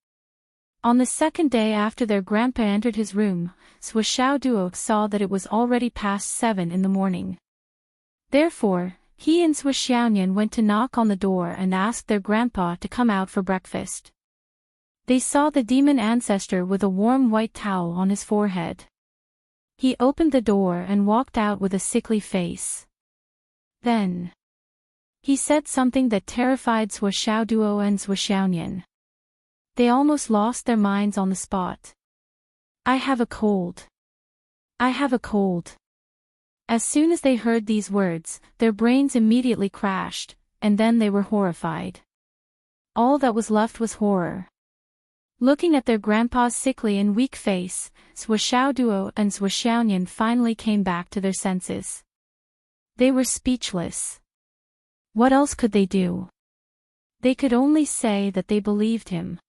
On the second day after their grandpa entered his room, Sua Xiaoduo saw that it was already past 7 in the morning. Therefore, he and Sua Xiaoyan went to knock on the door and asked their grandpa to come out for breakfast. They saw the demon ancestor with a warm white towel on his forehead. He opened the door and walked out with a sickly face. Then he said something that terrified Sua Xiaoduo and Sua Xiaoyan. They almost lost their minds on the spot. I have a cold. I have a cold. As soon as they heard these words, their brains immediately crashed, and then they were horrified. All that was left was horror. Looking at their grandpa's sickly and weak face, Sua Xiaoduo and Sua Xiaoyan finally came back to their senses. They were speechless. What else could they do? They could only say that they believed him.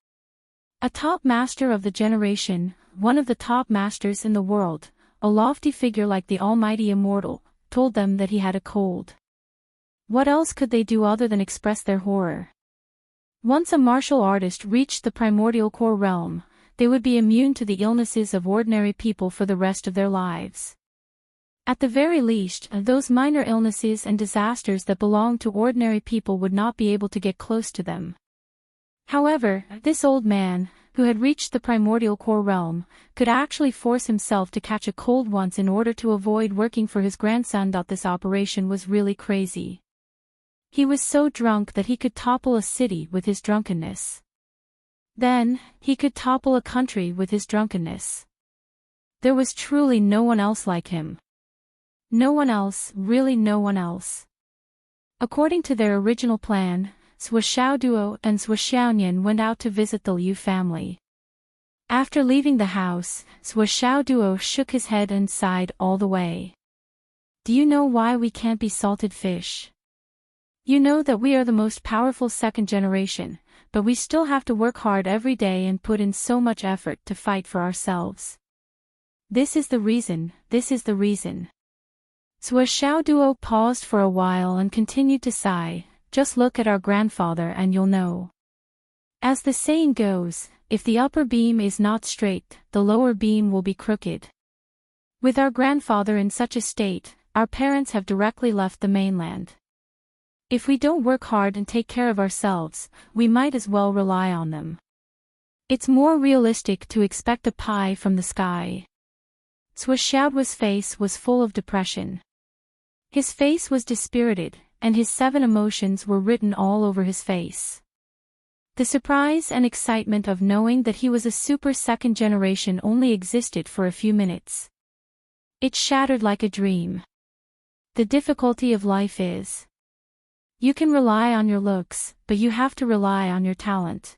A top master of the generation, one of the top masters in the world, a lofty figure like the almighty immortal, told them that he had a cold. What else could they do other than express their horror? Once a martial artist reached the primordial core realm, they would be immune to the illnesses of ordinary people for the rest of their lives. At the very least, those minor illnesses and disasters that belong to ordinary people would not be able to get close to them. However, this old man, who had reached the primordial core realm, could actually force himself to catch a cold once in order to avoid working for his grandson. This operation was really crazy. He was so drunk that he could topple a city with his drunkenness. Then, he could topple a country with his drunkenness. There was truly no one else like him. No one else, really no one else. According to their original plan, Sua Xiaoduo and Sua Xiaoyan went out to visit the Liu family. After leaving the house, Sua Xiaoduo shook his head and sighed all the way. Do you know why we can't be salted fish? You know that we are the most powerful second generation, but we still have to work hard every day and put in so much effort to fight for ourselves. This is the reason, this is the reason. Sua Xiaoduo paused for a while and continued to sigh. Just look at our grandfather and you'll know. As the saying goes, if the upper beam is not straight, the lower beam will be crooked. With our grandfather in such a state, our parents have directly left the mainland. If we don't work hard and take care of ourselves, we might as well rely on them. It's more realistic to expect a pie from the sky. Sua Xiaoduo's face was full of depression. His face was dispirited, and his 7 emotions were written all over his face. The surprise and excitement of knowing that he was a super second generation only existed for a few minutes. It shattered like a dream. The difficulty of life is, you can rely on your looks, but you have to rely on your talent.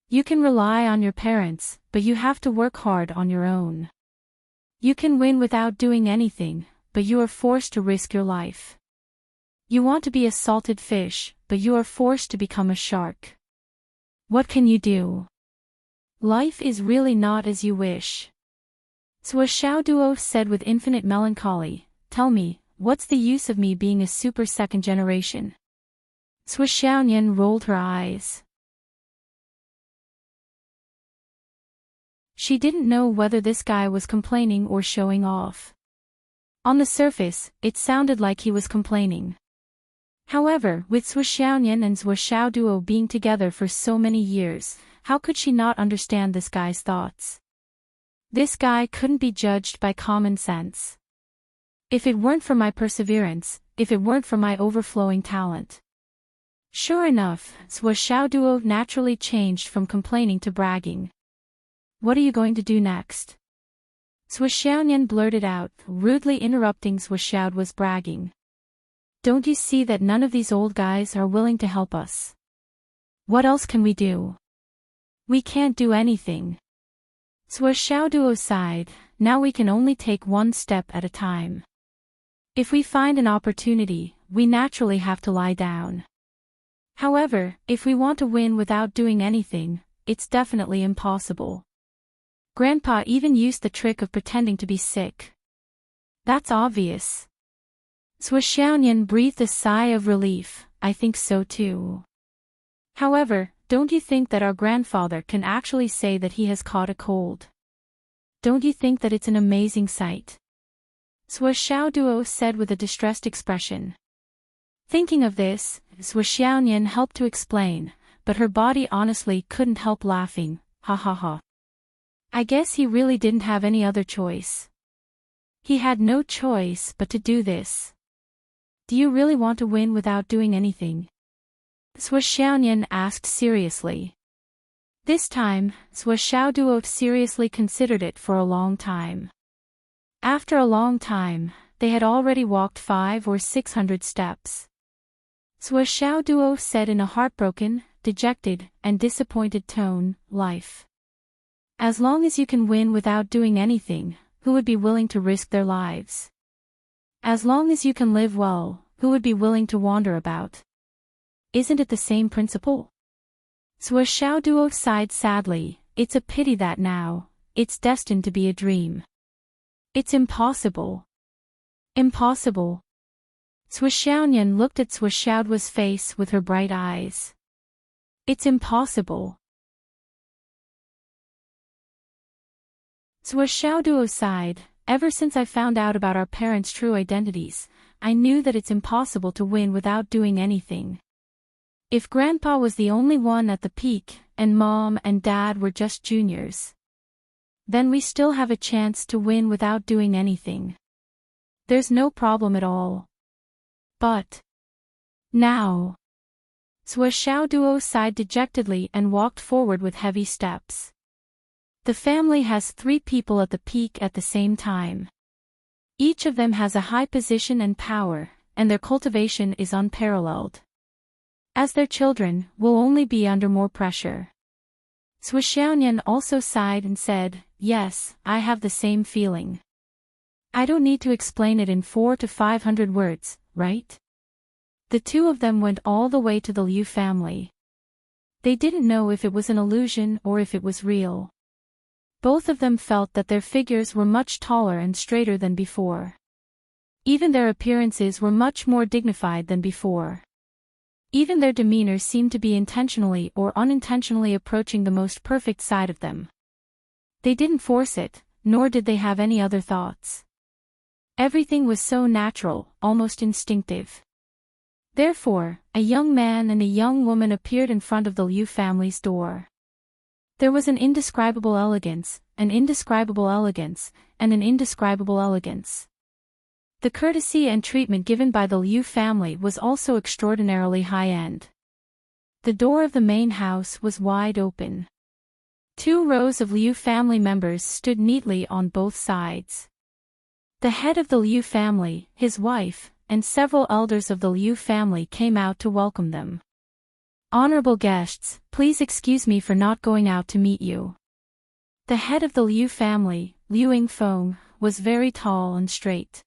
You can rely on your parents, but you have to work hard on your own. You can win without doing anything, but you are forced to risk your life. You want to be a salted fish, but you are forced to become a shark. What can you do? Life is really not as you wish. Suashao said with infinite melancholy, tell me, what's the use of me being a super second generation? Suashaonian rolled her eyes. She didn't know whether this guy was complaining or showing off. On the surface, it sounded like he was complaining. However, with Suashaonian and Suashao being together for so many years, how could she not understand this guy's thoughts? This guy couldn't be judged by common sense. If it weren't for my perseverance, if it weren't for my overflowing talent. Sure enough, Suashao naturally changed from complaining to bragging. What are you going to do next? Suashaonian blurted out, rudely interrupting Suashao was bragging. Don't you see that none of these old guys are willing to help us? What else can we do? We can't do anything. Suashao sighed, now we can only take one step at a time. If we find an opportunity, we naturally have to lie down. However, if we want to win without doing anything, it's definitely impossible. Grandpa even used the trick of pretending to be sick. That's obvious. Suashaonian breathed a sigh of relief, I think so too. However, don't you think that our grandfather can actually say that he has caught a cold? Don't you think that it's an amazing sight? Suashao said with a distressed expression. Thinking of this, Suashaonian helped to explain, but her body honestly couldn't help laughing, ha ha ha. I guess he really didn't have any other choice. He had no choice but to do this. Do you really want to win without doing anything? Suashaonian asked seriously. This time, Suashao seriously considered it for a long time. After a long time, they had already walked 500 or 600 steps. Suashao said in a heartbroken, dejected, and disappointed tone, life. As long as you can win without doing anything, who would be willing to risk their lives? As long as you can live well, who would be willing to wander about? Isn't it the same principle? Suashao sighed sadly, it's a pity that now, it's destined to be a dream. It's impossible. Impossible. Suashaonian looked at Suashao's face with her bright eyes. It's impossible. Suashao sighed, ever since I found out about our parents' true identities, I knew that it's impossible to win without doing anything. If Grandpa was the only one at the peak, and Mom and Dad were just juniors, then we still have a chance to win without doing anything. There's no problem at all. But now. Suashao sighed dejectedly and walked forward with heavy steps. The family has 3 people at the peak at the same time. Each of them has a high position and power, and their cultivation is unparalleled. As their children, will only be under more pressure. Suashaonian also sighed and said, yes, I have the same feeling. I don't need to explain it in 400 to 500 words, right? The 2 of them went all the way to the Liu family. They didn't know if it was an illusion or if it was real. Both of them felt that their figures were much taller and straighter than before. Even their appearances were much more dignified than before. Even their demeanor seemed to be intentionally or unintentionally approaching the most perfect side of them. They didn't force it, nor did they have any other thoughts. Everything was so natural, almost instinctive. Therefore, a young man and a young woman appeared in front of the Liu family's door. There was an indescribable elegance, an indescribable elegance, and an indescribable elegance. The courtesy and treatment given by the Liu family was also extraordinarily high-end. The door of the main house was wide open. 2 rows of Liu family members stood neatly on both sides. The head of the Liu family, his wife, and several elders of the Liu family came out to welcome them. Honorable guests, please excuse me for not going out to meet you. The head of the Liu family, Liu Yingfeng, was very tall and straight.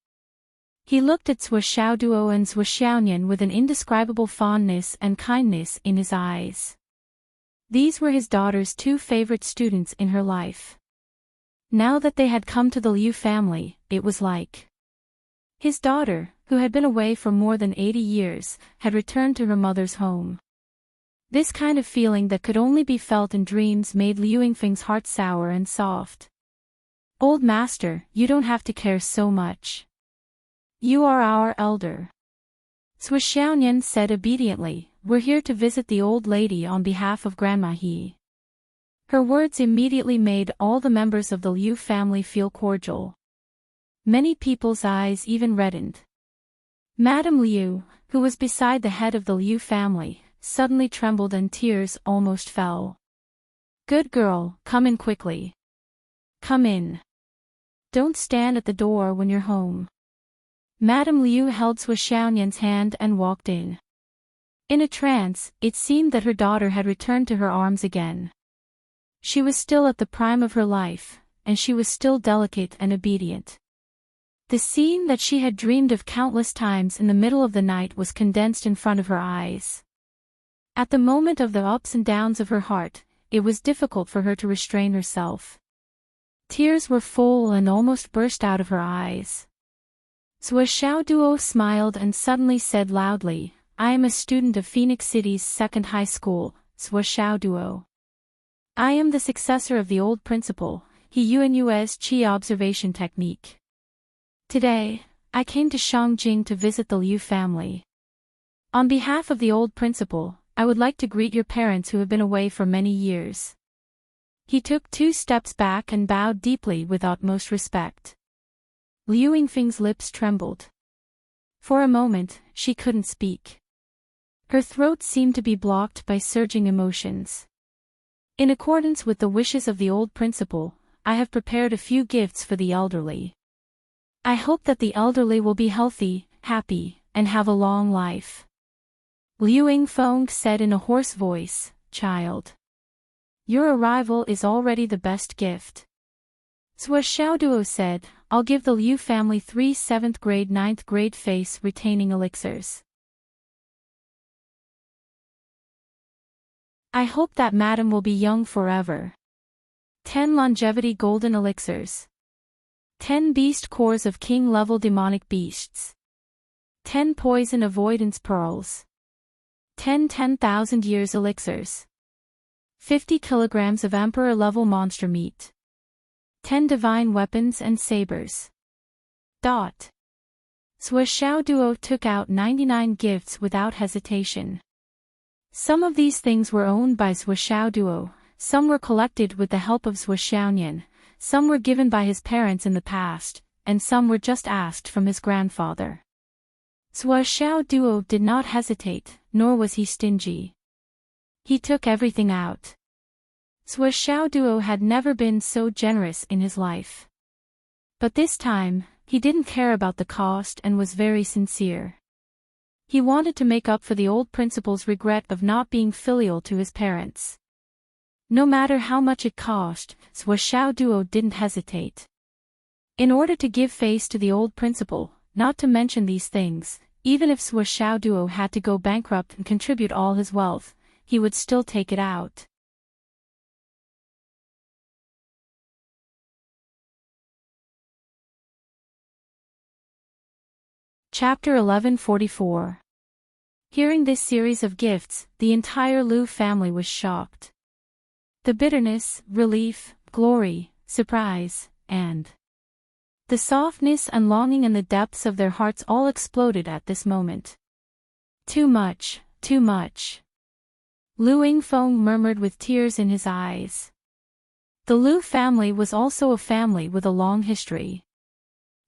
He looked at Shuoxiaoduo and Shuoxiaonian with an indescribable fondness and kindness in his eyes. These were his daughter's two favorite students in her life. Now that they had come to the Liu family, it was like his daughter, who had been away for more than 80 years, had returned to her mother's home. This kind of feeling that could only be felt in dreams made Liu Yingfeng's heart sour and soft. "Old master, you don't have to care so much. You are our elder." Shuoxiaonian said obediently, "We're here to visit the old lady on behalf of Grandma He." Her words immediately made all the members of the Liu family feel cordial. Many people's eyes even reddened. Madame Liu, who was beside the head of the Liu family, suddenly trembled and tears almost fell. "Good girl, come in quickly. Come in. Don't stand at the door when you're home." Madame Liu held Shuoxiaonian's hand and walked in. In a trance, it seemed that her daughter had returned to her arms again. She was still at the prime of her life, and she was still delicate and obedient. The scene that she had dreamed of countless times in the middle of the night was condensed in front of her eyes. At the moment of the ups and downs of her heart, it was difficult for her to restrain herself. Tears were full and almost burst out of her eyes. Shuoxiaoduo smiled and suddenly said loudly, "I am a student of Phoenix City's second high school, Shuoxiaoduo. I am the successor of the old principal, He Yuanyue's Qi observation technique. Today, I came to Shangjing to visit the Liu family. On behalf of the old principal, I would like to greet your parents who have been away for many years." He took 2 steps back and bowed deeply with utmost respect. Liu Yingfeng's lips trembled. For a moment, she couldn't speak. Her throat seemed to be blocked by surging emotions. "In accordance with the wishes of the old principal, I have prepared a few gifts for the elderly. I hope that the elderly will be healthy, happy, and have a long life." Liu Yingfeng said in a hoarse voice, "Child, your arrival is already the best gift." Shuoxiaoduo said, "I'll give the Liu family 3 7th grade 9th grade face retaining elixirs. I hope that madam will be young forever. 10 longevity golden elixirs. 10 beast cores of king-level demonic beasts. 10 poison avoidance pearls. 10 10,000 years elixirs. 50 kilograms of emperor-level monster meat. 10 divine weapons and sabers." Shuoxiaoduo took out 99 gifts without hesitation. Some of these things were owned by Shuoxiaoduo, some were collected with the help of Shuoxiaonian, some were given by his parents in the past, and some were just asked from his grandfather. Shuoxiaoduo did not hesitate, nor was he stingy. He took everything out. Shuoxiaoduo had never been so generous in his life. But this time, he didn't care about the cost and was very sincere. He wanted to make up for the old principal's regret of not being filial to his parents. No matter how much it cost, Shuoxiaoduo didn't hesitate. In order to give face to the old principal, not to mention these things, even if Shuoxiaoduo had to go bankrupt and contribute all his wealth, he would still take it out. Chapter 1144. Hearing this series of gifts, the entire Liu family was shocked. The bitterness, relief, glory, surprise, and the softness and longing in the depths of their hearts all exploded at this moment. "Too much, too much," Liu Yingfeng murmured with tears in his eyes. The Liu family was also a family with a long history.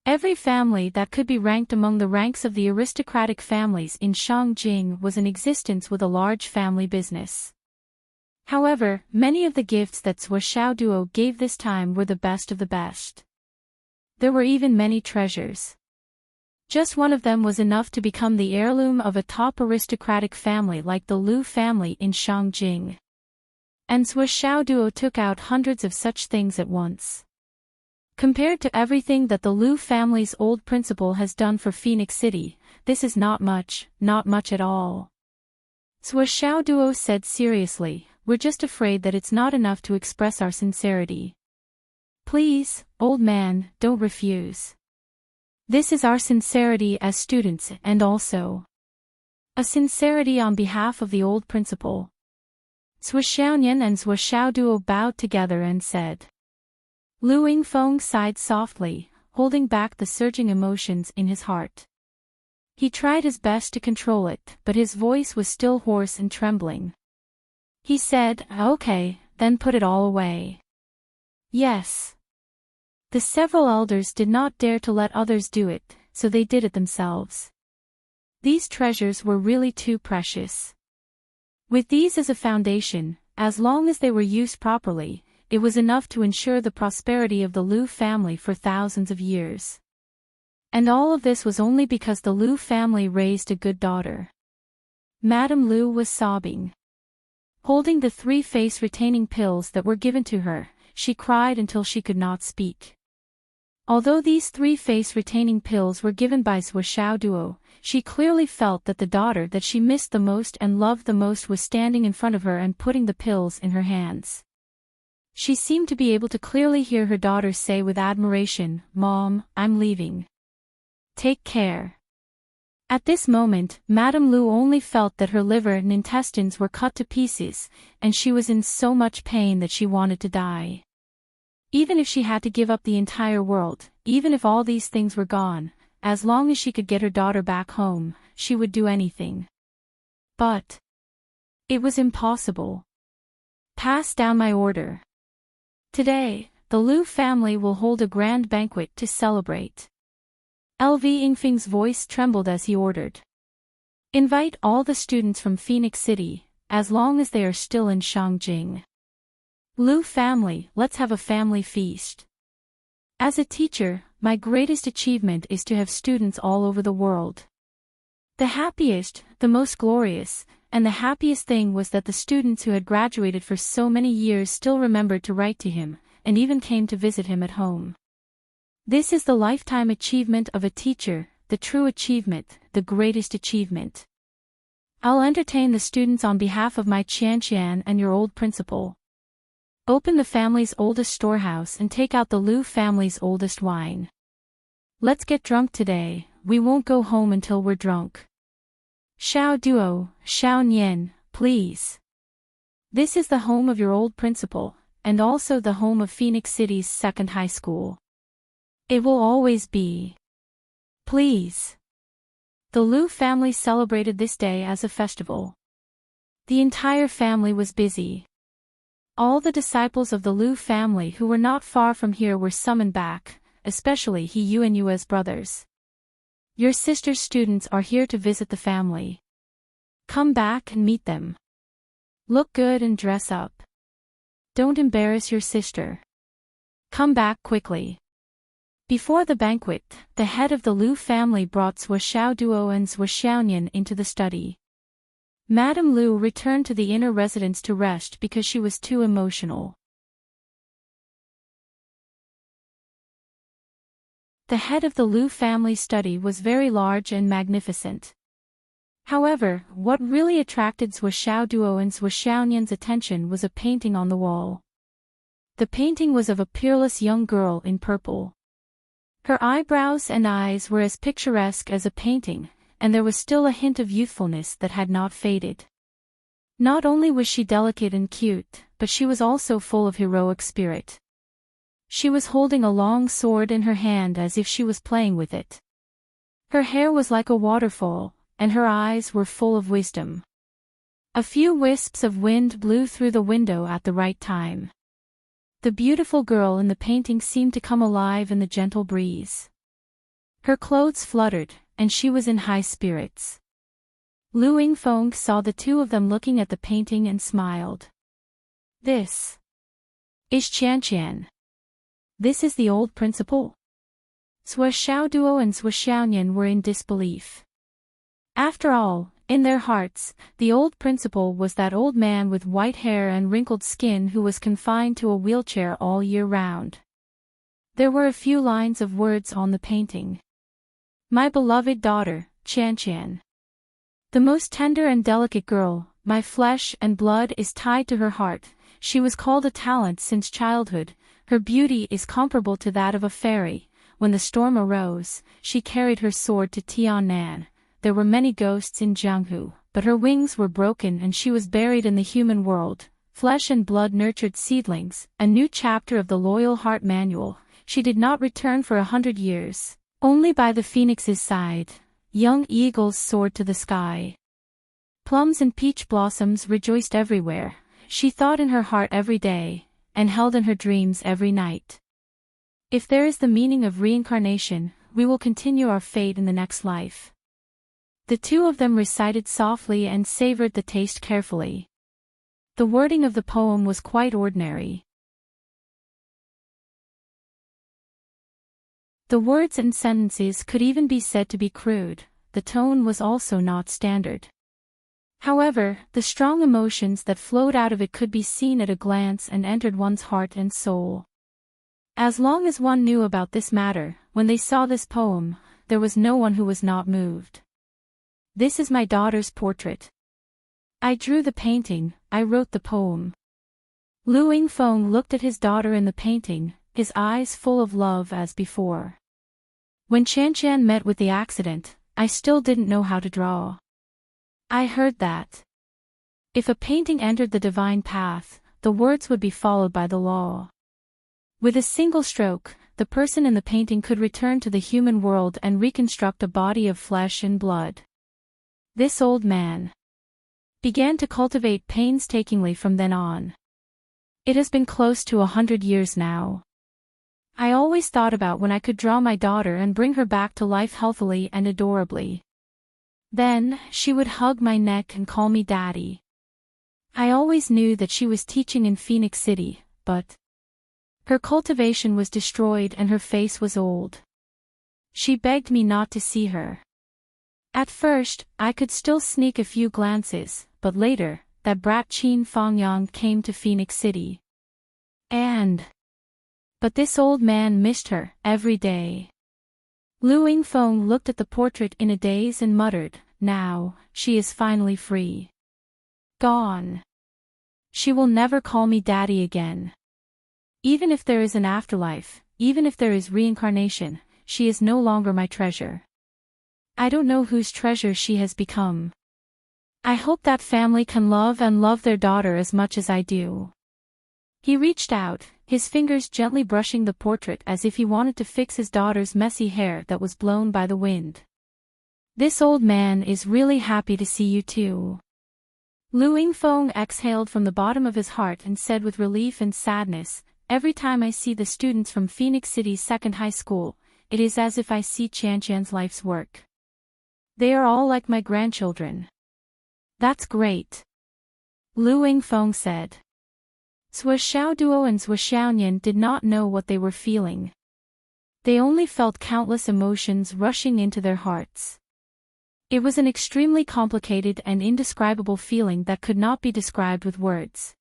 Every family that could be ranked among the ranks of the aristocratic families in Shangjing was in existence with a large family business. However, many of the gifts that Shuoxiaoduo gave this time were the best of the best. There were even many treasures. Just one of them was enough to become the heirloom of a top aristocratic family like the Liu family in Shangjing. And Shuoxiaoduo took out hundreds of such things at once. Compared to everything that the Liu family's old principal has done for Phoenix City, this is not much at all. Zhuo Xiaoduo said seriously, we're just afraid that it's not enough to express our sincerity. Please, old man, don't refuse. This is our sincerity as students and also a sincerity on behalf of the old principal. Zhuo Xiaoyan and Zhuo Xiaoduo bowed together and said. Lu Yingfeng sighed softly, holding back the surging emotions in his heart. He tried his best to control it, but his voice was still hoarse and trembling. He said, okay, then put it all away. Yes. The several elders did not dare to let others do it, so they did it themselves. These treasures were really too precious. With these as a foundation, as long as they were used properly, it was enough to ensure the prosperity of the Liu family for thousands of years. And all of this was only because the Liu family raised a good daughter. Madame Liu was sobbing. Holding the 3 face-retaining pills that were given to her, she cried until she could not speak. Although these 3 face-retaining pills were given by Zhuo Xiaoduo, she clearly felt that the daughter that she missed the most and loved the most was standing in front of her and putting the pills in her hands. She seemed to be able to clearly hear her daughter say with admiration, Mom, I'm leaving. Take care. At this moment, Madame Liu only felt that her liver and intestines were cut to pieces, and she was in so much pain that she wanted to die. Even if she had to give up the entire world, even if all these things were gone, as long as she could get her daughter back home, she would do anything. But it was impossible. Pass down my order. Today, the Liu family will hold a grand banquet to celebrate. LV Yingfeng's voice trembled as he ordered. Invite all the students from Phoenix City, as long as they are still in Shangjing. Liu family, let's have a family feast. As a teacher, my greatest achievement is to have students all over the world. The happiest, the most glorious, and the happiest thing was that the students who had graduated for so many years still remembered to write to him, and even came to visit him at home. This is the lifetime achievement of a teacher, the true achievement, the greatest achievement. I'll entertain the students on behalf of my Qianqian and your old principal. Open the family's oldest storehouse and take out the Liu family's oldest wine. Let's get drunk today, we won't go home until we're drunk. Xiao Duo, Xiao Nian, please. This is the home of your old principal, and also the home of Phoenix City's second high school. It will always be. Please. The Liu family celebrated this day as a festival. The entire family was busy. All the disciples of the Liu family who were not far from here were summoned back, especially He Yu and Yue's brothers. Your sister's students are here to visit the family. Come back and meet them. Look good and dress up. Don't embarrass your sister. Come back quickly. Before the banquet, the head of the Liu family brought Zhuo Xiaoduo and Zhuo Xiaoyan into the study. Madame Liu returned to the inner residence to rest because she was too emotional. The head of the Liu family study was very large and magnificent. However, what really attracted Zhuo Xiaoduo and Zhuo Xiaoyan's attention was a painting on the wall. The painting was of a peerless young girl in purple. Her eyebrows and eyes were as picturesque as a painting, and there was still a hint of youthfulness that had not faded. Not only was she delicate and cute, but she was also full of heroic spirit. She was holding a long sword in her hand as if she was playing with it. Her hair was like a waterfall, and her eyes were full of wisdom. A few wisps of wind blew through the window at the right time. The beautiful girl in the painting seemed to come alive in the gentle breeze. Her clothes fluttered, and she was in high spirits. Lu Yingfeng saw the two of them looking at the painting and smiled. This is Qianqian. This is the old principal? Zhuo Xiaoduo and Zhuo Xiaoyan were in disbelief. After all, in their hearts, the old principal was that old man with white hair and wrinkled skin who was confined to a wheelchair all year round. There were a few lines of words on the painting. My beloved daughter, Chan. The most tender and delicate girl, my flesh and blood is tied to her heart. She was called a talent since childhood. Her beauty is comparable to that of a fairy. When the storm arose, she carried her sword to Tiannan. There were many ghosts in Jianghu, but her wings were broken and she was buried in the human world. Flesh and blood nurtured seedlings, a new chapter of the Loyal Heart Manual. She did not return for 100 years. Only by the phoenix's side, young eagles soared to the sky. Plums and peach blossoms rejoiced everywhere. She thought in her heart every day, and held in her dreams every night. If there is the meaning of reincarnation, we will continue our fate in the next life. The two of them recited softly and savored the taste carefully. The wording of the poem was quite ordinary. The words and sentences could even be said to be crude. The tone was also not standard. However, the strong emotions that flowed out of it could be seen at a glance and entered one's heart and soul. As long as one knew about this matter, when they saw this poem, there was no one who was not moved. This is my daughter's portrait. I drew the painting, I wrote the poem. Lu Yingfeng looked at his daughter in the painting, his eyes full of love as before. When Chan met with the accident, I still didn't know how to draw. I heard that if a painting entered the divine path, the words would be followed by the law. With a single stroke, the person in the painting could return to the human world and reconstruct a body of flesh and blood. This old man began to cultivate painstakingly from then on. It has been close to 100 years now. I always thought about when I could draw my daughter and bring her back to life healthily and adorably. Then, she would hug my neck and call me Daddy. I always knew that she was teaching in Phoenix City, but her cultivation was destroyed and her face was old. She begged me not to see her. At first, I could still sneak a few glances, but later, that brat Qin Fangyang came to Phoenix City. But this old man missed her, every day. Lu Yingfeng looked at the portrait in a daze and muttered, now, she is finally free. Gone. She will never call me Daddy again. Even if there is an afterlife, even if there is reincarnation, she is no longer my treasure. I don't know whose treasure she has become. I hope that family can love their daughter as much as I do. He reached out, his fingers gently brushing the portrait as if he wanted to fix his daughter's messy hair that was blown by the wind. This old man is really happy to see you too. Lu Yingfeng exhaled from the bottom of his heart and said with relief and sadness, every time I see the students from Phoenix City's second high school, it is as if I see Chan's life's work. They are all like my grandchildren. That's great. Lu Yingfeng said. Zhou Xiaoduo and Zhou Xiaoyan did not know what they were feeling. They only felt countless emotions rushing into their hearts. It was an extremely complicated and indescribable feeling that could not be described with words.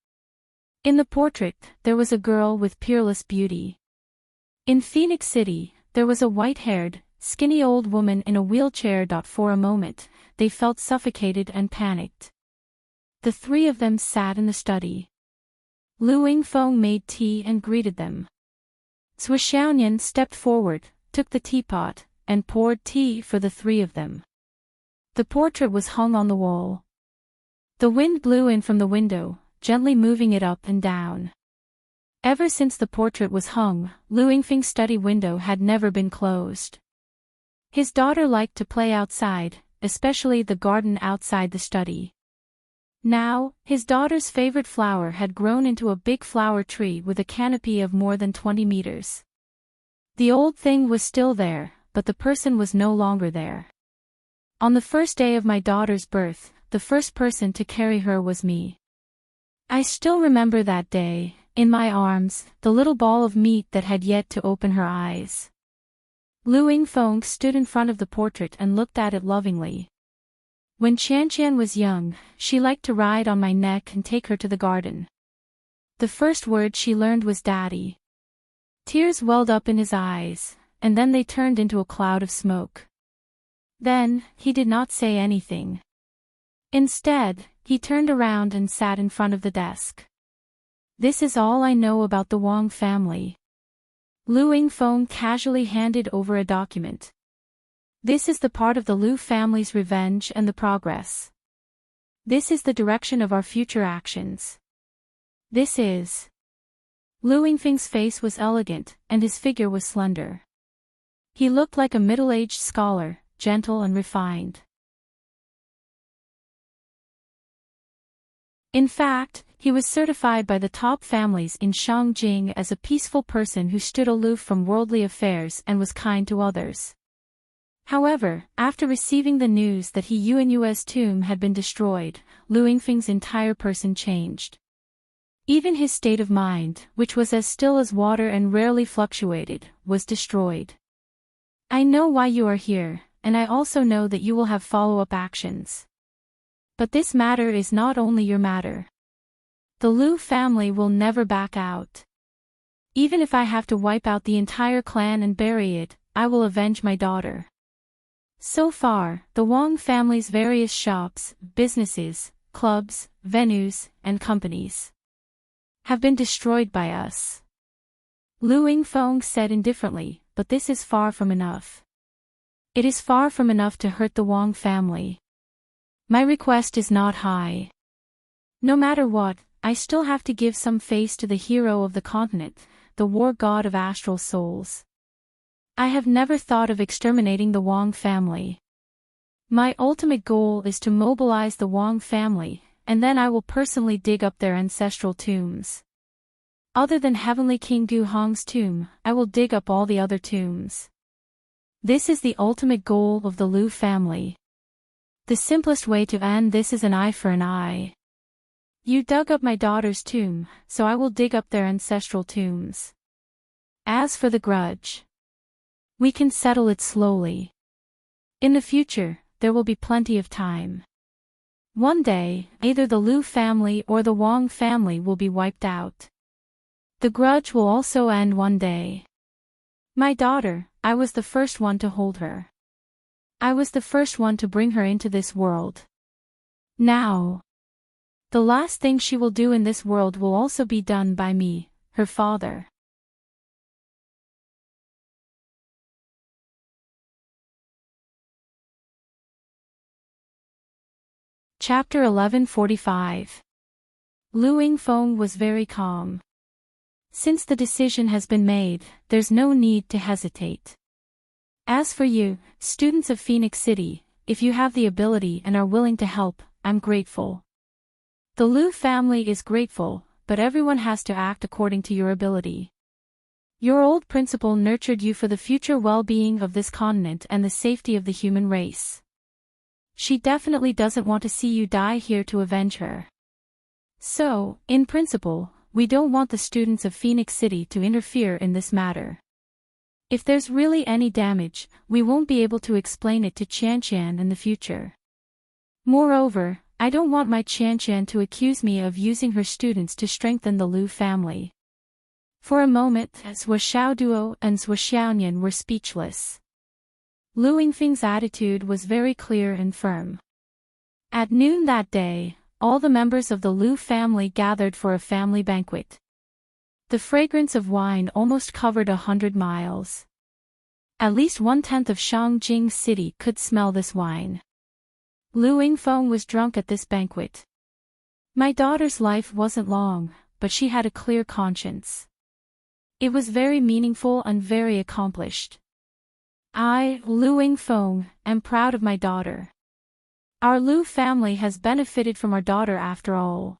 In the portrait, there was a girl with peerless beauty. In Phoenix City, there was a white-haired, skinny old woman in a wheelchair. For a moment, they felt suffocated and panicked. The three of them sat in the study. Lu Yingfeng made tea and greeted them. Zhou Xiaoyan stepped forward, took the teapot, and poured tea for the three of them. The portrait was hung on the wall. The wind blew in from the window, gently moving it up and down. Ever since the portrait was hung, Lu Yingfeng's study window had never been closed. His daughter liked to play outside, especially the garden outside the study. Now, his daughter's favorite flower had grown into a big flower tree with a canopy of more than 20 meters. The old thing was still there, but the person was no longer there. On the first day of my daughter's birth, the first person to carry her was me. I still remember that day, in my arms, the little ball of meat that had yet to open her eyes. Lu Yingfeng stood in front of the portrait and looked at it lovingly. When Chan was young, she liked to ride on my neck and take her to the garden. The first word she learned was Daddy. Tears welled up in his eyes, and then they turned into a cloud of smoke. Then, he did not say anything. Instead, he turned around and sat in front of the desk. This is all I know about the Wang family. Lu Yingfeng casually handed over a document. This is the part of the Lu family's revenge and the progress. This is the direction of our future actions. This is... Lu Yingfeng's face was elegant, and his figure was slender. He looked like a middle-aged scholar, gentle and refined. In fact, he was certified by the top families in Shangjing as a peaceful person who stood aloof from worldly affairs and was kind to others. However, after receiving the news that Yuan's tomb had been destroyed, Lu Yingfeng's entire person changed. Even his state of mind, which was as still as water and rarely fluctuated, was destroyed. I know why you are here, and I also know that you will have follow-up actions. But this matter is not only your matter. The Lu family will never back out. Even if I have to wipe out the entire clan and bury it, I will avenge my daughter. So far, the Wang family's various shops, businesses, clubs, venues, and companies have been destroyed by us. Lu Yingfeng said indifferently, but this is far from enough. It is far from enough to hurt the Wang family. My request is not high. No matter what, I still have to give some face to the hero of the continent, the war god of astral souls. I have never thought of exterminating the Wang family. My ultimate goal is to mobilize the Wang family, and then I will personally dig up their ancestral tombs. Other than Heavenly King Gu Hong's tomb, I will dig up all the other tombs. This is the ultimate goal of the Lu family. The simplest way to end this is an eye for an eye. You dug up my daughter's tomb, so I will dig up their ancestral tombs. As for the grudge, we can settle it slowly. In the future, there will be plenty of time. One day, either the Lu family or the Wang family will be wiped out. The grudge will also end one day. My daughter, I was the first one to hold her. I was the first one to bring her into this world. Now, the last thing she will do in this world will also be done by me, her father. Chapter 1145. Lu Yingfeng was very calm. Since the decision has been made, there's no need to hesitate. As for you, students of Phoenix City, if you have the ability and are willing to help, I'm grateful. The Lu family is grateful, but everyone has to act according to your ability. Your old principal nurtured you for the future well-being of this continent and the safety of the human race. She definitely doesn't want to see you die here to avenge her. So, in principle, we don't want the students of Phoenix City to interfere in this matter. If there's really any damage, we won't be able to explain it to Qianqian in the future. Moreover, I don't want my Qianqian to accuse me of using her students to strengthen the Lu family. For a moment, Sua Xiaoduo and Sua Xiaonian were speechless. Lu Yingfeng's attitude was very clear and firm. At noon that day, all the members of the Lu family gathered for a family banquet. The fragrance of wine almost covered 100 miles. At least 1/10 of Shangjing City could smell this wine. Lu Yingfeng was drunk at this banquet. My daughter's life wasn't long, but she had a clear conscience. It was very meaningful and very accomplished. I, Lu Yingfeng, am proud of my daughter. Our Lu family has benefited from our daughter after all.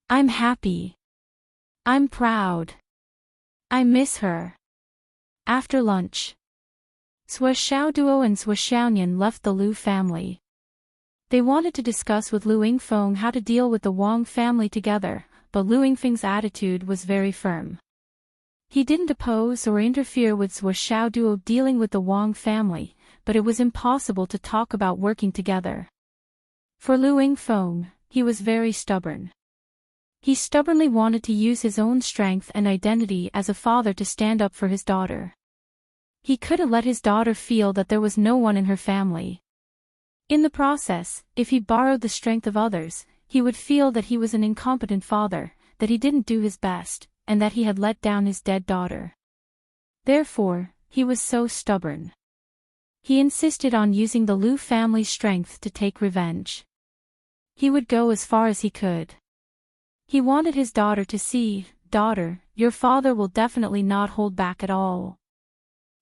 I'm happy. I'm proud. I miss her. After lunch, Sua Xiaoduo and Sua Xiaonian left the Lu family. They wanted to discuss with Lu Yingfeng how to deal with the Wang family together, but Lu Yingfeng's attitude was very firm. He didn't oppose or interfere with Sua Xiaoduo dealing with the Wang family, but it was impossible to talk about working together. For Lu Yingfeng, he was very stubborn. He stubbornly wanted to use his own strength and identity as a father to stand up for his daughter. He couldn't let his daughter feel that there was no one in her family. In the process, if he borrowed the strength of others, he would feel that he was an incompetent father, that he didn't do his best, and that he had let down his dead daughter. Therefore, he was so stubborn. He insisted on using the Liu family's strength to take revenge. He would go as far as he could. He wanted his daughter to see, "Daughter, your father will definitely not hold back at all."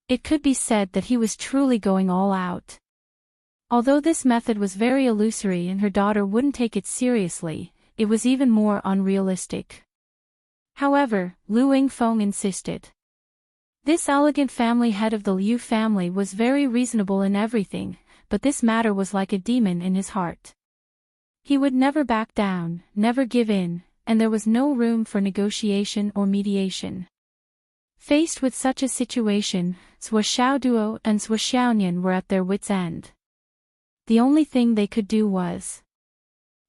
It could be said that he was truly going all out. Although this method was very illusory and her daughter wouldn't take it seriously, it was even more unrealistic. However, Liu Yingfeng insisted. This elegant family head of the Liu family was very reasonable in everything, but this matter was like a demon in his heart. He would never back down, never give in, and there was no room for negotiation or mediation. Faced with such a situation, Zhuo Xiaoduo and Zhuo Xiaonian were at their wits' end. The only thing they could do was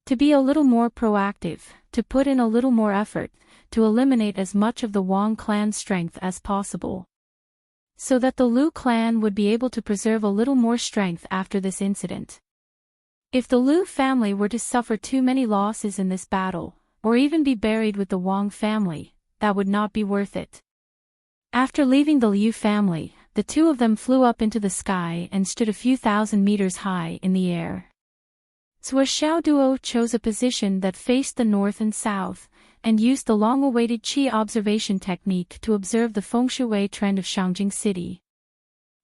to be a little more proactive, to put in a little more effort, to eliminate as much of the Wang clan's strength as possible, so that the Liu clan would be able to preserve a little more strength after this incident. If the Liu family were to suffer too many losses in this battle, or even be buried with the Wang family, that would not be worth it. After leaving the Liu family, the two of them flew up into the sky and stood a few thousand meters high in the air. Zhuo Xiaoduo chose a position that faced the north and south, and used the long-awaited Qi observation technique to observe the feng shui trend of Shangjing City.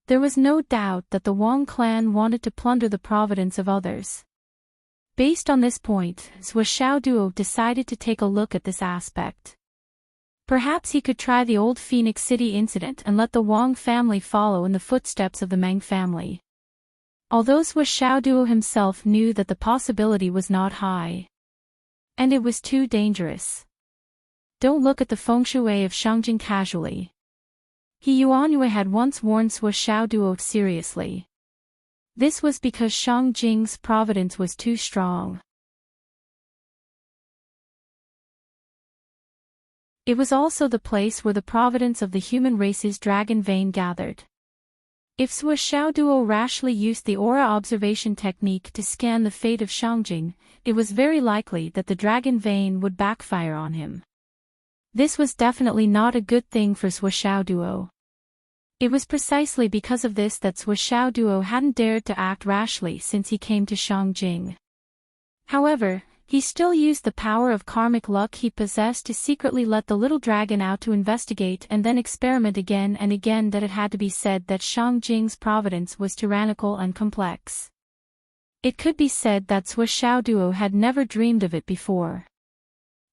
There was no doubt that the Wang clan wanted to plunder the providence of others. Based on this point, Zhuo Xiaoduo decided to take a look at this aspect. Perhaps he could try the old Phoenix City incident and let the Wang family follow in the footsteps of the Meng family. Although Zhuo Xiaoduo himself knew that the possibility was not high. And it was too dangerous. Don't look at the feng shui of Shangjing casually. He Yuanyue had once warned Zhuo Xiaoduo seriously. This was because Shangjing's providence was too strong. It was also the place where the providence of the human race's dragon vein gathered. If Zhuo Xiaoduo rashly used the aura observation technique to scan the fate of Shangjing, it was very likely that the dragon vein would backfire on him. This was definitely not a good thing for Zhuo Xiaoduo. It was precisely because of this that Zhuo Xiaoduo hadn't dared to act rashly since he came to Shangjing. However, he still used the power of karmic luck he possessed to secretly let the little dragon out to investigate and then experiment again and again. That it had to be said that Shangjing's providence was tyrannical and complex. It could be said that Zhuo Xiaoduo had never dreamed of it before.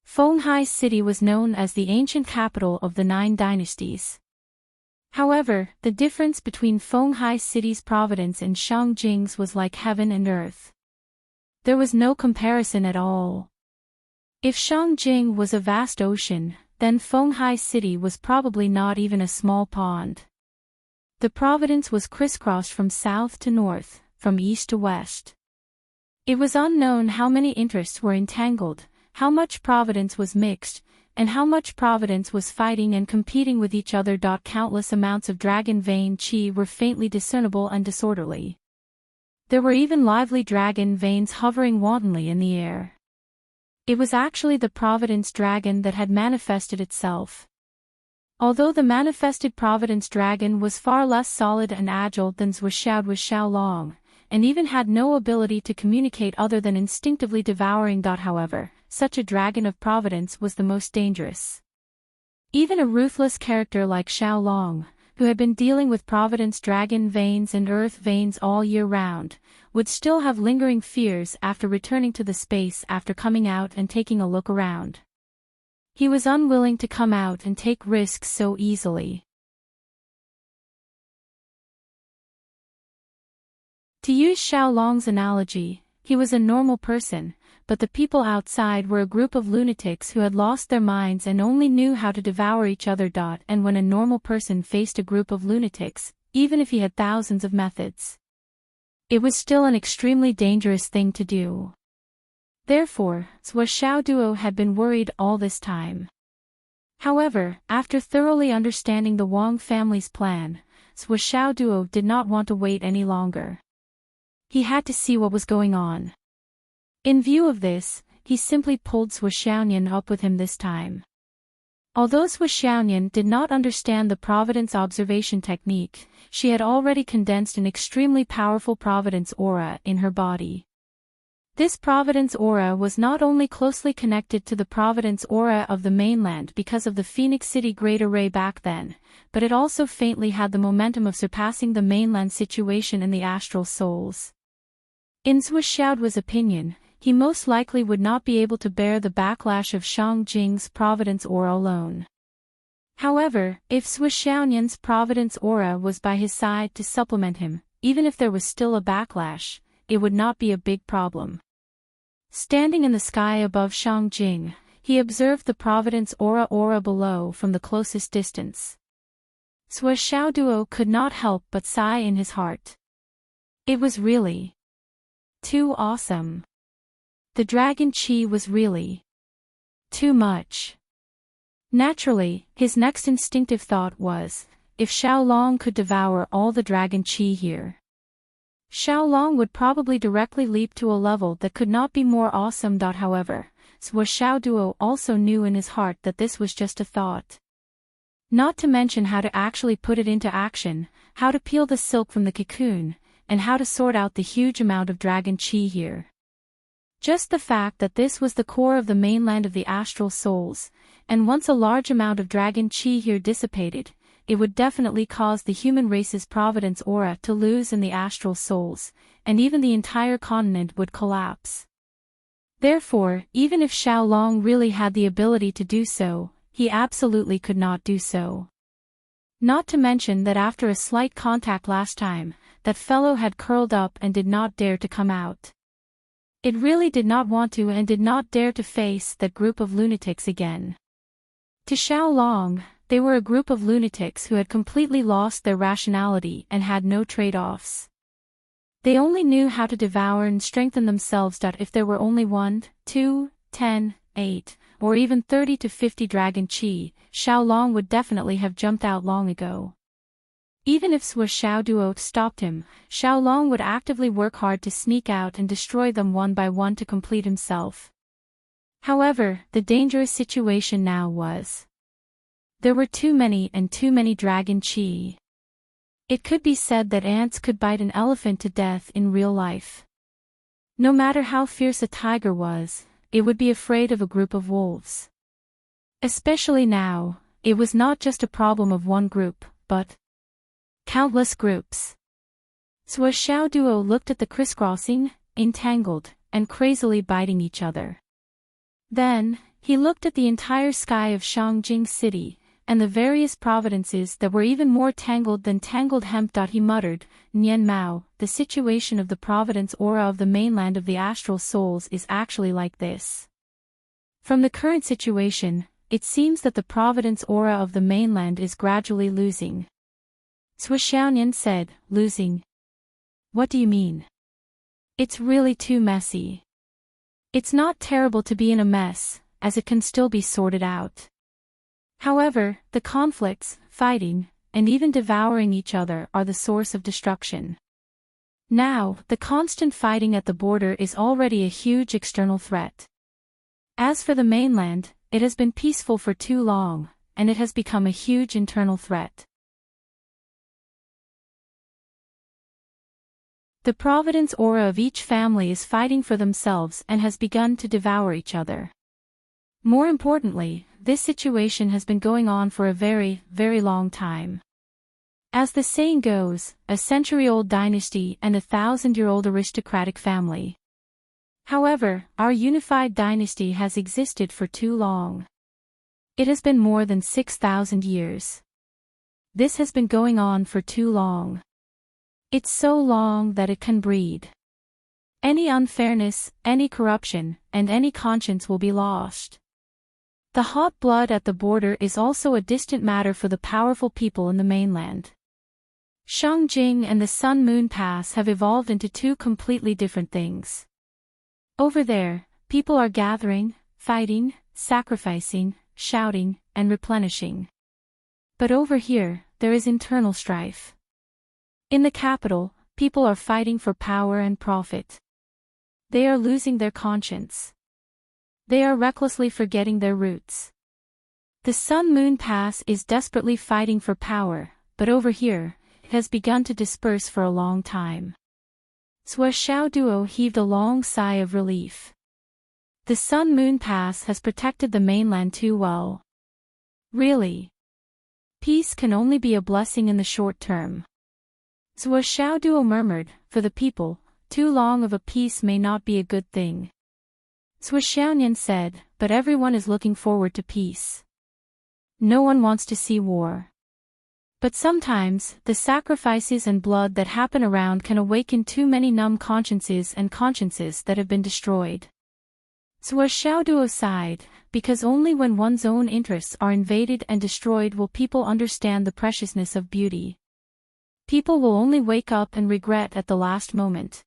Fenghai City was known as the ancient capital of the 9 dynasties. However, the difference between Fenghai City's providence and Shangjing's was like heaven and earth. There was no comparison at all. If Shangjing was a vast ocean, then Fenghai City was probably not even a small pond. The providence was crisscrossed from south to north, from east to west. It was unknown how many interests were entangled, how much providence was mixed, and how much providence was fighting and competing with each other. Countless amounts of dragon vein qi were faintly discernible and disorderly. There were even lively dragon veins hovering wantonly in the air. It was actually the Providence Dragon that had manifested itself. Although the manifested Providence Dragon was far less solid and agile than Zhuo Xiaolong, and even had no ability to communicate other than instinctively devouring. However, such a dragon of Providence was the most dangerous. Even a ruthless character like Xiaolong, who had been dealing with Providence Dragon veins and Earth veins all year round, would still have lingering fears after returning to the space after coming out and taking a look around. He was unwilling to come out and take risks so easily. To use Xiaolong's analogy, he was a normal person, but the people outside were a group of lunatics who had lost their minds and only knew how to devour each other. And when a normal person faced a group of lunatics, even if he had thousands of methods, it was still an extremely dangerous thing to do. Therefore, Sua Xiao Duo had been worried all this time. However, after thoroughly understanding the Wang family's plan, Sua Xiao Duo did not want to wait any longer. He had to see what was going on. In view of this, he simply pulled Sua Xiaoyan up with him this time. Although Sua Xiaoyan did not understand the Providence observation technique, she had already condensed an extremely powerful Providence aura in her body. This Providence aura was not only closely connected to the Providence aura of the mainland because of the Phoenix City Great Array back then, but it also faintly had the momentum of surpassing the mainland situation in the astral souls. In Sua Xiaoduo's opinion, he most likely would not be able to bear the backlash of Shang Jing's Providence aura alone. However, if Sua Xiaoyan's Providence aura was by his side to supplement him, even if there was still a backlash, it would not be a big problem. Standing in the sky above Shang Jing, he observed the Providence aura below from the closest distance. Sua Xiaoduo could not help but sigh in his heart. It was really too awesome. The dragon chi was really too much. Naturally, his next instinctive thought was, if Xiaolong could devour all the dragon chi here, Xiaolong would probably directly leap to a level that could not be more awesome. However, Sua Xiaoduo also knew in his heart that this was just a thought. Not to mention how to actually put it into action, how to peel the silk from the cocoon, and how to sort out the huge amount of dragon chi here. Just the fact that this was the core of the mainland of the astral souls, and once a large amount of dragon chi here dissipated, it would definitely cause the human race's Providence aura to lose in the astral souls, and even the entire continent would collapse. Therefore, even if Xiaolong really had the ability to do so, he absolutely could not do so. Not to mention that after a slight contact last time, that fellow had curled up and did not dare to come out. It really did not want to and did not dare to face that group of lunatics again. To Xiaolong, they were a group of lunatics who had completely lost their rationality and had no trade-offs. They only knew how to devour and strengthen themselves. If there were only 1, 2, 10, 8, or even 30 to 50 dragon chi, Xiaolong would definitely have jumped out long ago. Even if Sua Xiaoduo stopped him, Xiaolong would actively work hard to sneak out and destroy them one by one to complete himself. However, the dangerous situation now was, there were too many dragon chi. It could be said that ants could bite an elephant to death in real life. No matter how fierce a tiger was, it would be afraid of a group of wolves. Especially now, it was not just a problem of one group, but countless groups. Sua Xiaoduo looked at the crisscrossing, entangled, and crazily biting each other. Then, he looked at the entire sky of Shangjing City, and the various providences that were even more tangled than tangled hemp. He muttered, Nian Mao, the situation of the Providence aura of the mainland of the astral souls is actually like this. From the current situation, it seems that the Providence aura of the mainland is gradually losing. Sua Xiaoyan said, losing? What do you mean? It's really too messy. It's not terrible to be in a mess, as it can still be sorted out. However, the conflicts, fighting, and even devouring each other are the source of destruction. Now, the constant fighting at the border is already a huge external threat. As for the mainland, it has been peaceful for too long, and it has become a huge internal threat. The Providence aura of each family is fighting for themselves and has begun to devour each other. More importantly, this situation has been going on for a very, very long time. As the saying goes, a century-old dynasty and 1,000-year-old aristocratic family. However, our unified dynasty has existed for too long. It has been more than 6,000 years. This has been going on for too long. It's so long that it can breed. Any unfairness, any corruption, and any conscience will be lost. The hot blood at the border is also a distant matter for the powerful people in the mainland. Shangjing and the Sun Moon Pass have evolved into two completely different things. Over there, People are gathering, fighting, sacrificing, shouting, and replenishing. But over here, there is internal strife. In the capital, people are fighting for power and profit. They are losing their conscience. They are recklessly forgetting their roots. The Sun-Moon Pass is desperately fighting for power, but over here, it has begun to disperse for a long time. Sua Xiao Duo heaved a long sigh of relief. The Sun-Moon Pass has protected the mainland too well. Really? Peace can only be a blessing in the short term. Sua Xiao Duo murmured, for the people, too long of a peace may not be a good thing. Sua Xiaonian said, but everyone is looking forward to peace. No one wants to see war. But sometimes, the sacrifices and blood that happen around can awaken too many numb consciences and consciences that have been destroyed. Sua Xiao Duo sighed, because only when one's own interests are invaded and destroyed will people understand the preciousness of beauty. People will only wake up and regret at the last moment.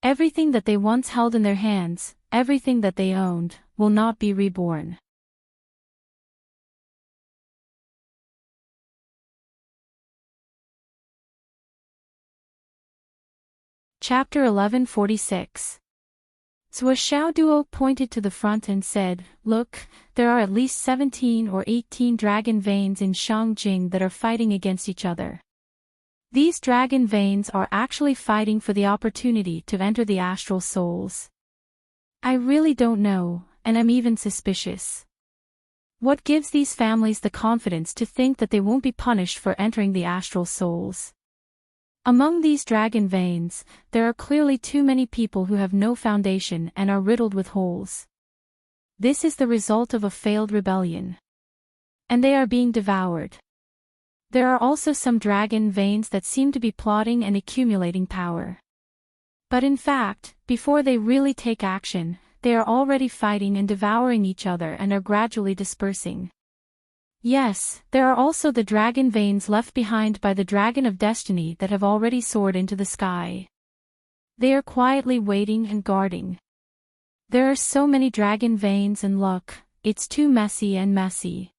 Everything that they once held in their hands, everything that they owned, will not be reborn. Chapter 1146. Sua Xiao Duo pointed to the front and said, look, there are at least 17 or 18 dragon veins in Shangjing that are fighting against each other. These dragon veins are actually fighting for the opportunity to enter the astral souls. I really don't know, and I'm even suspicious. What gives these families the confidence to think that they won't be punished for entering the astral souls? Among these dragon veins, there are clearly too many people who have no foundation and are riddled with holes. This is the result of a failed rebellion. And they are being devoured. There are also some dragon veins that seem to be plotting and accumulating power. But in fact, before they really take action, they are already fighting and devouring each other and are gradually dispersing. Yes, there are also the dragon veins left behind by the Dragon of Destiny that have already soared into the sky. They are quietly waiting and guarding. There are so many dragon veins and look, it's too messy and messy.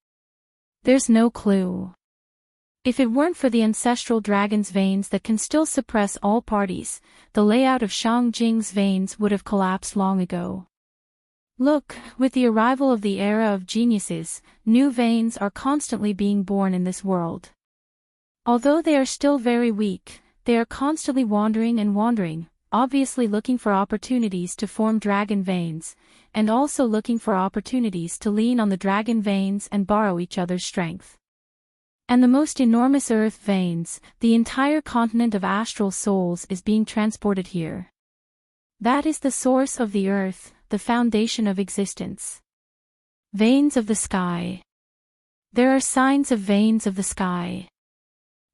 There's no clue. If it weren't for the ancestral dragon's veins that can still suppress all parties, the layout of Shangjing's veins would have collapsed long ago. Look, with the arrival of the era of geniuses, new veins are constantly being born in this world. Although they are still very weak, they are constantly wandering and wandering, obviously looking for opportunities to form dragon veins, and also looking for opportunities to lean on the dragon veins and borrow each other's strength. And the most enormous earth veins, the entire continent of astral souls is being transported here. That is the source of the earth, the foundation of existence. Veins of the sky. There are signs of veins of the sky.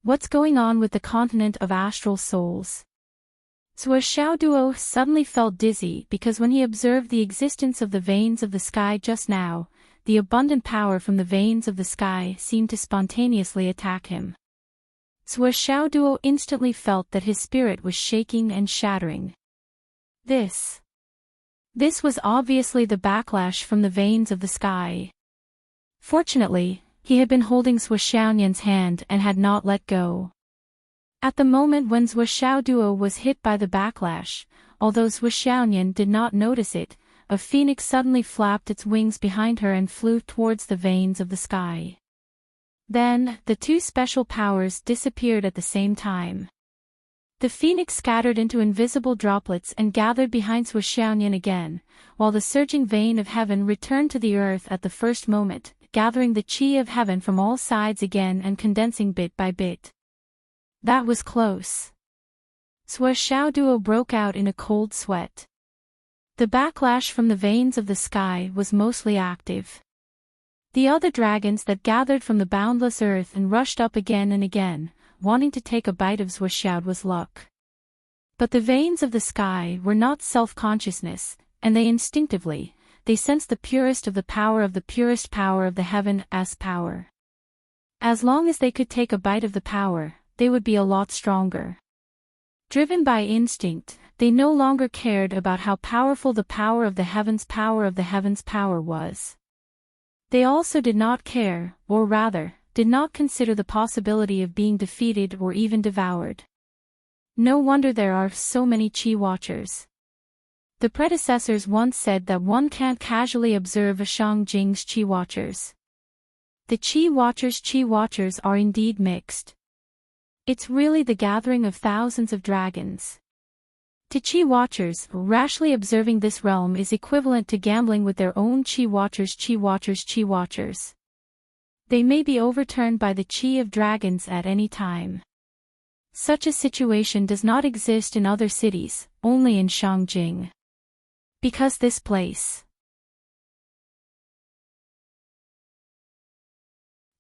What's going on with the continent of astral souls? Sua Xiao Duo suddenly felt dizzy because when he observed the existence of the veins of the sky just now, the abundant power from the veins of the sky seemed to spontaneously attack him. Sua Xiao Duo instantly felt that his spirit was shaking and shattering. This was obviously the backlash from the veins of the sky. Fortunately, he had been holding Sua Xiaonian's hand and had not let go. At the moment when Sua Xiao Duo was hit by the backlash, although Sua Xiaonian did not notice it, a phoenix suddenly flapped its wings behind her and flew towards the veins of the sky. Then, the two special powers disappeared at the same time. The phoenix scattered into invisible droplets and gathered behind Sua Xiaonian again, while the surging vein of heaven returned to the earth at the first moment, gathering the chi of heaven from all sides again and condensing bit by bit. That was close. Sua Xiao Duo broke out in a cold sweat. The backlash from the veins of the sky was mostly active. The other dragons that gathered from the boundless earth and rushed up again and again, wanting to take a bite of Sua Xiao's luck. But the veins of the sky were not self-consciousness, and they sensed the purest of the power of the purest power of the heaven's power. As long as they could take a bite of the power, they would be a lot stronger. Driven by instinct, They no longer cared about how powerful the power of the heavens power was. They also did not care, or rather, did not consider the possibility of being defeated or even devoured. No wonder there are so many Chi Watchers. The predecessors once said that one can't casually observe a Shangjing's Chi Watchers. The Chi Watchers are indeed mixed. It's really the gathering of thousands of dragons. To Chi Watchers, rashly observing this realm is equivalent to gambling with their own Chi Watchers. They may be overturned by the Chi of dragons at any time. Such a situation does not exist in other cities, only in Shangjing. Because this place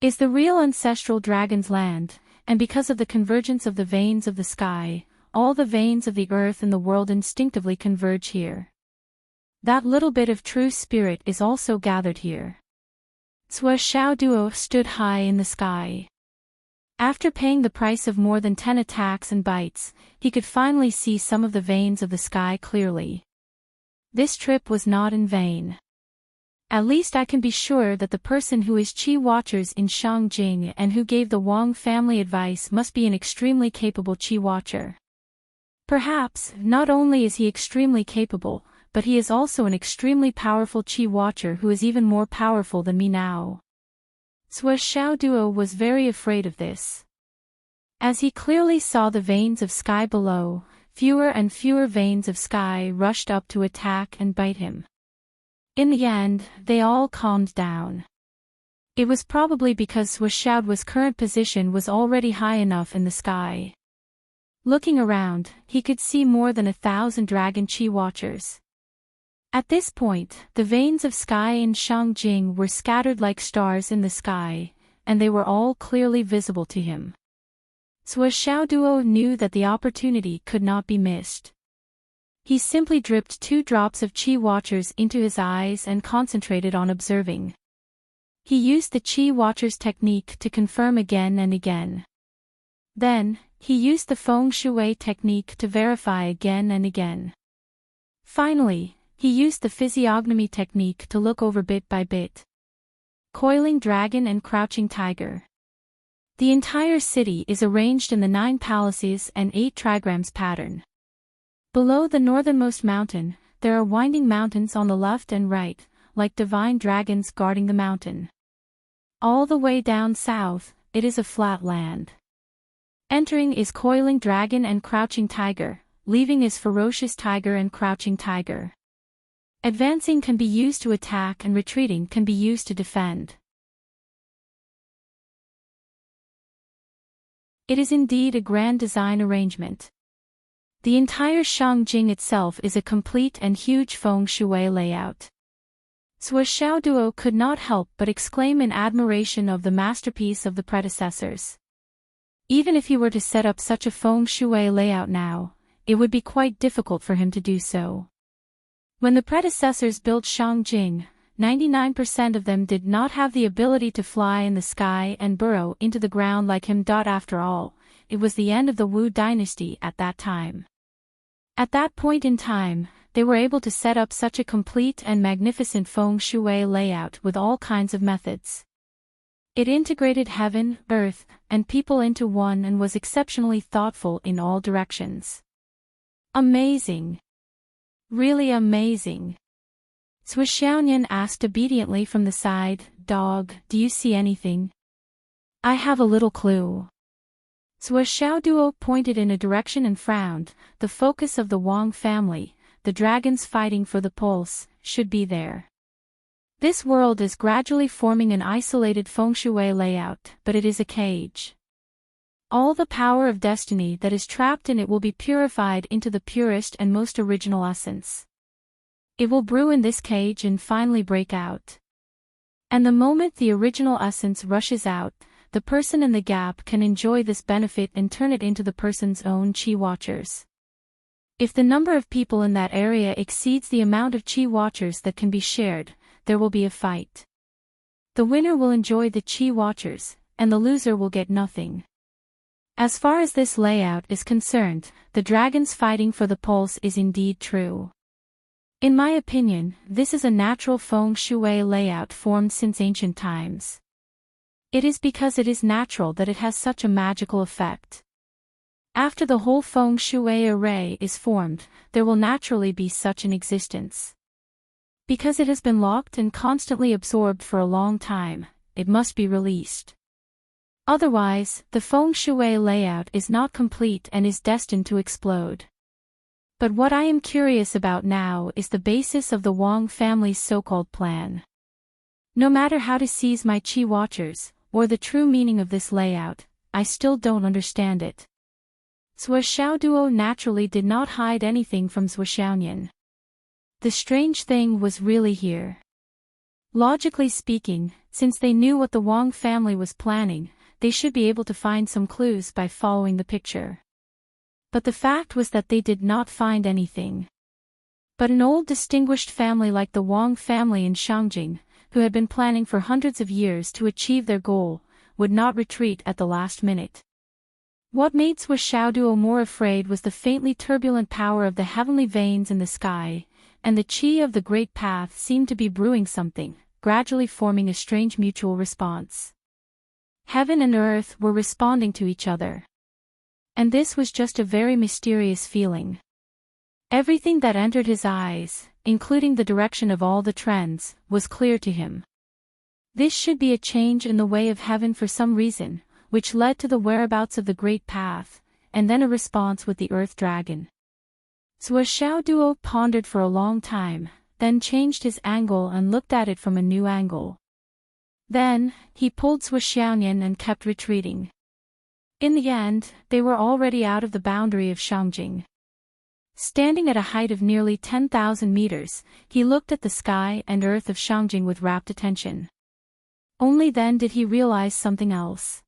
is the real ancestral dragon's land, and because of the convergence of the veins of the sky, all the veins of the earth and the world instinctively converge here. That little bit of true spirit is also gathered here. Zhuo Xiaoduo stood high in the sky. After paying the price of more than 10 attacks and bites, he could finally see some of the veins of the sky clearly. This trip was not in vain. At least I can be sure that the person who is Chi Watchers in Shangjing and who gave the Wang family advice must be an extremely capable Chi Watcher. Perhaps, not only is he extremely capable, but he is also an extremely powerful Chi Watcher who is even more powerful than me now. Zhuo Xiaoduo was very afraid of this. As he clearly saw the veins of sky below, fewer and fewer veins of sky rushed up to attack and bite him. In the end, they all calmed down. It was probably because Zhuo Xiaoduo's current position was already high enough in the sky. Looking around, he could see more than 1,000 dragon Chi Watchers. At this point, the veins of sky in Shangjing were scattered like stars in the sky, and they were all clearly visible to him. Zhuo Xiaoduo knew that the opportunity could not be missed. He simply dripped 2 drops of Chi Watchers into his eyes and concentrated on observing. He used the Chi Watchers technique to confirm again and again. Then, he used the Feng Shui technique to verify again and again. Finally, he used the physiognomy technique to look over bit by bit. Coiling Dragon and Crouching Tiger. The entire city is arranged in the 9 palaces and 8 trigrams pattern. Below the northernmost mountain, there are winding mountains on the left and right, like divine dragons guarding the mountain. All the way down south, it is a flat land. Entering is Coiling Dragon and Crouching Tiger, leaving is Ferocious Tiger and Crouching Tiger. Advancing can be used to attack and retreating can be used to defend. It is indeed a grand design arrangement. The entire Shangjing itself is a complete and huge Feng Shui layout. Zhuo Xiaoduo could not help but exclaim in admiration of the masterpiece of the predecessors. Even if he were to set up such a Feng Shui layout now, it would be quite difficult for him to do so. When the predecessors built Shangjing, 99% of them did not have the ability to fly in the sky and burrow into the ground like him. After all, it was the end of the Wu dynasty at that time. At that point in time, they were able to set up such a complete and magnificent Feng Shui layout with all kinds of methods. It integrated heaven, earth, and people into one and was exceptionally thoughtful in all directions. Amazing! Really amazing! Zhuo Xiaonian asked obediently from the side, "Dog, do you see anything?" "I have a little clue." Zhuo Xiaoduo pointed in a direction and frowned. The focus of the Wang family, the dragons fighting for the pulse, should be there. This world is gradually forming an isolated Feng Shui layout, but it is a cage. All the power of destiny that is trapped in it will be purified into the purest and most original essence. It will brew in this cage and finally break out. And the moment the original essence rushes out, the person in the gap can enjoy this benefit and turn it into the person's own Chi Watchers. If the number of people in that area exceeds the amount of Chi Watchers that can be shared, there will be a fight. The winner will enjoy the Chi Watchers, and the loser will get nothing. As far as this layout is concerned, the dragons fighting for the pulse is indeed true. In my opinion, this is a natural feng shui layout formed since ancient times. It is because it is natural that it has such a magical effect. After the whole feng shui array is formed, there will naturally be such an existence. Because it has been locked and constantly absorbed for a long time, it must be released. Otherwise, the feng shui layout is not complete and is destined to explode. But what I am curious about now is the basis of the Wang family's so-called plan. No matter how to seize my Qi Watchers, or the true meaning of this layout, I still don't understand it. Zhuo Xiaoduo naturally did not hide anything from Zhuo Xiaonian. The strange thing was really here. Logically speaking, since they knew what the Wang family was planning, they should be able to find some clues by following the picture. But the fact was that they did not find anything. But an old distinguished family like the Wang family in Shangjing, who had been planning for hundreds of years to achieve their goal, would not retreat at the last minute. What made Zhuo Xiaoduo more afraid was the faintly turbulent power of the heavenly veins in the sky, and the qi of the great path seemed to be brewing something, gradually forming a strange mutual response. Heaven and earth were responding to each other. And this was just a very mysterious feeling. Everything that entered his eyes, including the direction of all the trends, was clear to him. This should be a change in the way of heaven for some reason, which led to the whereabouts of the great path, and then a response with the earth dragon. Zhuo Xiaoduo pondered for a long time, then changed his angle and looked at it from a new angle. Then, he pulled Zhuo Xiaonian and kept retreating. In the end, they were already out of the boundary of Shangjing. Standing at a height of nearly 10,000 meters, he looked at the sky and earth of Shangjing with rapt attention. Only then did he realize something else.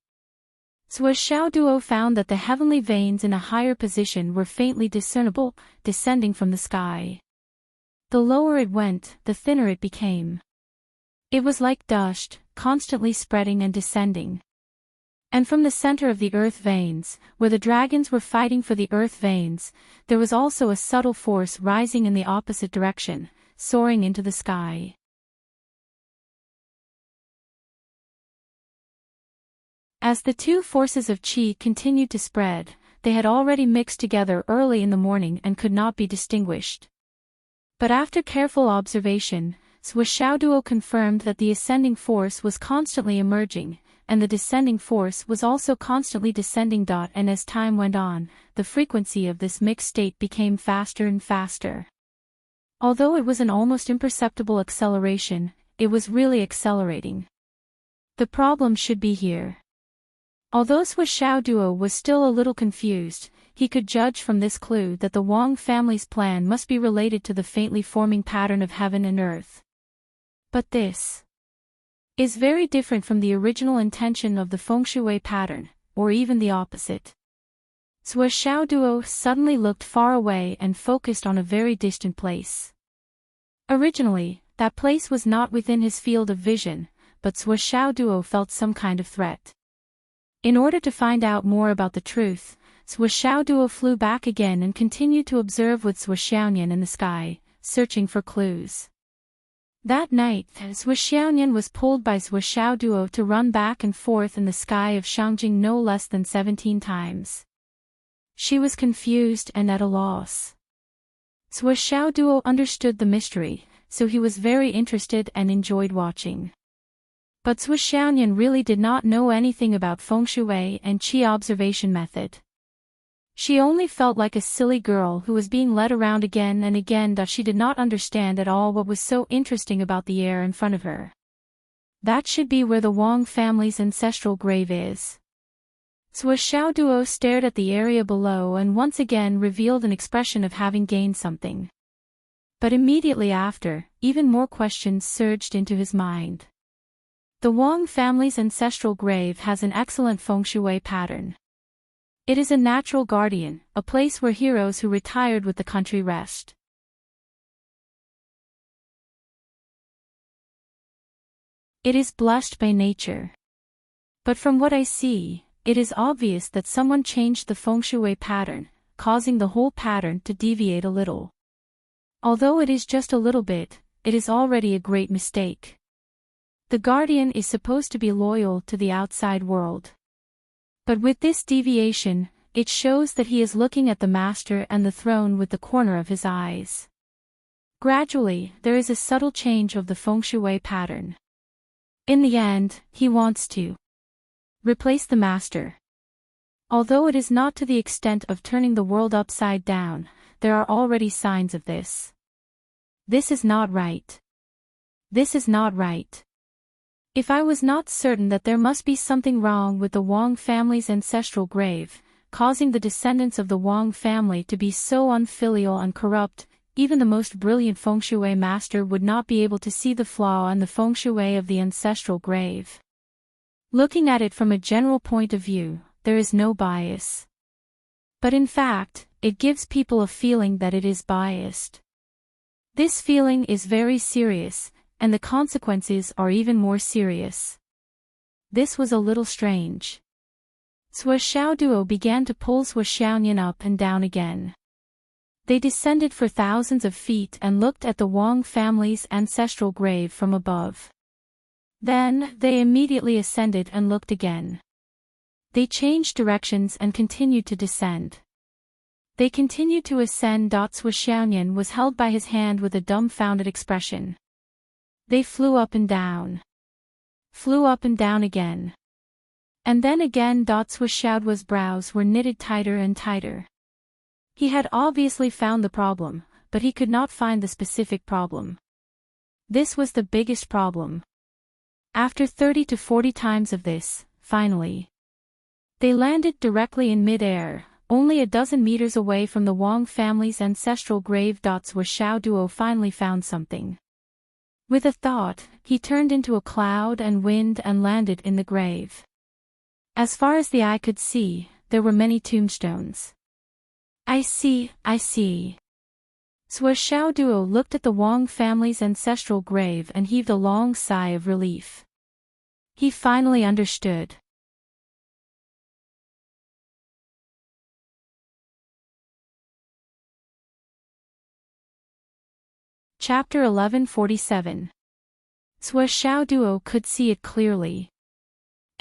Zhuo Xiaoduo found that the heavenly veins in a higher position were faintly discernible, descending from the sky. The lower it went, the thinner it became. It was like dust, constantly spreading and descending. And from the center of the earth veins, where the dragons were fighting for the earth veins, there was also a subtle force rising in the opposite direction, soaring into the sky. As the two forces of qi continued to spread, they had already mixed together early in the morning and could not be distinguished. But after careful observation, Zhuo Xiaoduo confirmed that the ascending force was constantly emerging, and the descending force was also constantly descending. And as time went on, the frequency of this mixed state became faster and faster. Although it was an almost imperceptible acceleration, it was really accelerating. The problem should be here. Although Zhuo Xiaoduo was still a little confused, he could judge from this clue that the Wang family's plan must be related to the faintly forming pattern of heaven and earth. But this is very different from the original intention of the feng shui pattern, or even the opposite. Zhuo Xiaoduo suddenly looked far away and focused on a very distant place. Originally, that place was not within his field of vision, but Zhuo Xiaoduo felt some kind of threat. In order to find out more about the truth, Zhuo Xiaoduo flew back again and continued to observe with Zhuo Xiaonian in the sky, searching for clues. That night, Zhuo Xiaonian was pulled by Zhuo Xiaoduo to run back and forth in the sky of Shangjing no less than 17 times. She was confused and at a loss. Zhuo Xiaoduo understood the mystery, so he was very interested and enjoyed watching. But Zhuo Xiaonian really did not know anything about feng shui and qi observation method. She only felt like a silly girl who was being led around again and again. She did not understand at all what was so interesting about the air in front of her. That should be where the Wang family's ancestral grave is. Zhuo Xiaoduo stared at the area below and once again revealed an expression of having gained something. But immediately after, even more questions surged into his mind. The Wang family's ancestral grave has an excellent feng shui pattern. It is a natural guardian, a place where heroes who retired with the country rest. It is blessed by nature. But from what I see, it is obvious that someone changed the feng shui pattern, causing the whole pattern to deviate a little. Although it is just a little bit, it is already a great mistake. The guardian is supposed to be loyal to the outside world. But with this deviation, it shows that he is looking at the master and the throne with the corner of his eyes. Gradually, there is a subtle change of the feng shui pattern. In the end, he wants to replace the master. Although it is not to the extent of turning the world upside down, there are already signs of this. This is not right. This is not right. If I was not certain that there must be something wrong with the Wang family's ancestral grave, causing the descendants of the Wang family to be so unfilial and corrupt, even the most brilliant feng shui master would not be able to see the flaw in the feng shui of the ancestral grave. Looking at it from a general point of view, there is no bias. But in fact, it gives people a feeling that it is biased. This feeling is very serious, and the consequences are even more serious. This was a little strange. Sua Xiaoduo began to pull Sua Xiaoyan up and down again. They descended for thousands of feet and looked at the Wang family's ancestral grave from above. Then, they immediately ascended and looked again. They changed directions and continued to descend. They continued to ascend. Sua Xiaoyan was held by his hand with a dumbfounded expression. They flew up and down. Flew up and down again. And then again. Sua Xiaoduo's brows were knitted tighter and tighter. He had obviously found the problem, but he could not find the specific problem. This was the biggest problem. After 30 to 40 times of this, finally, they landed directly in mid-air, only a dozen meters away from the Wang family's ancestral grave. Sua Xiaoduo finally found something. With a thought, he turned into a cloud and wind and landed in the grave. As far as the eye could see, there were many tombstones. I see. Sua Xiaoduo looked at the Wang family's ancestral grave and heaved a long sigh of relief. He finally understood. Chapter 1147. Sua Xiaoduo could see it clearly.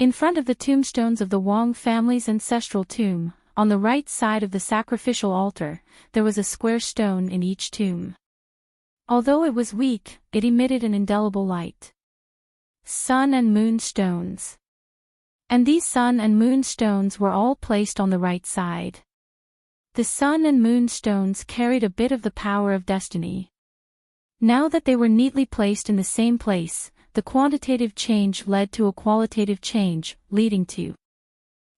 In front of the tombstones of the Wang family's ancestral tomb, on the right side of the sacrificial altar, there was a square stone in each tomb. Although it was weak, it emitted an indelible light. Sun and moon stones. And these sun and moon stones were all placed on the right side. The sun and moon stones carried a bit of the power of destiny. Now that they were neatly placed in the same place, the quantitative change led to a qualitative change, leading to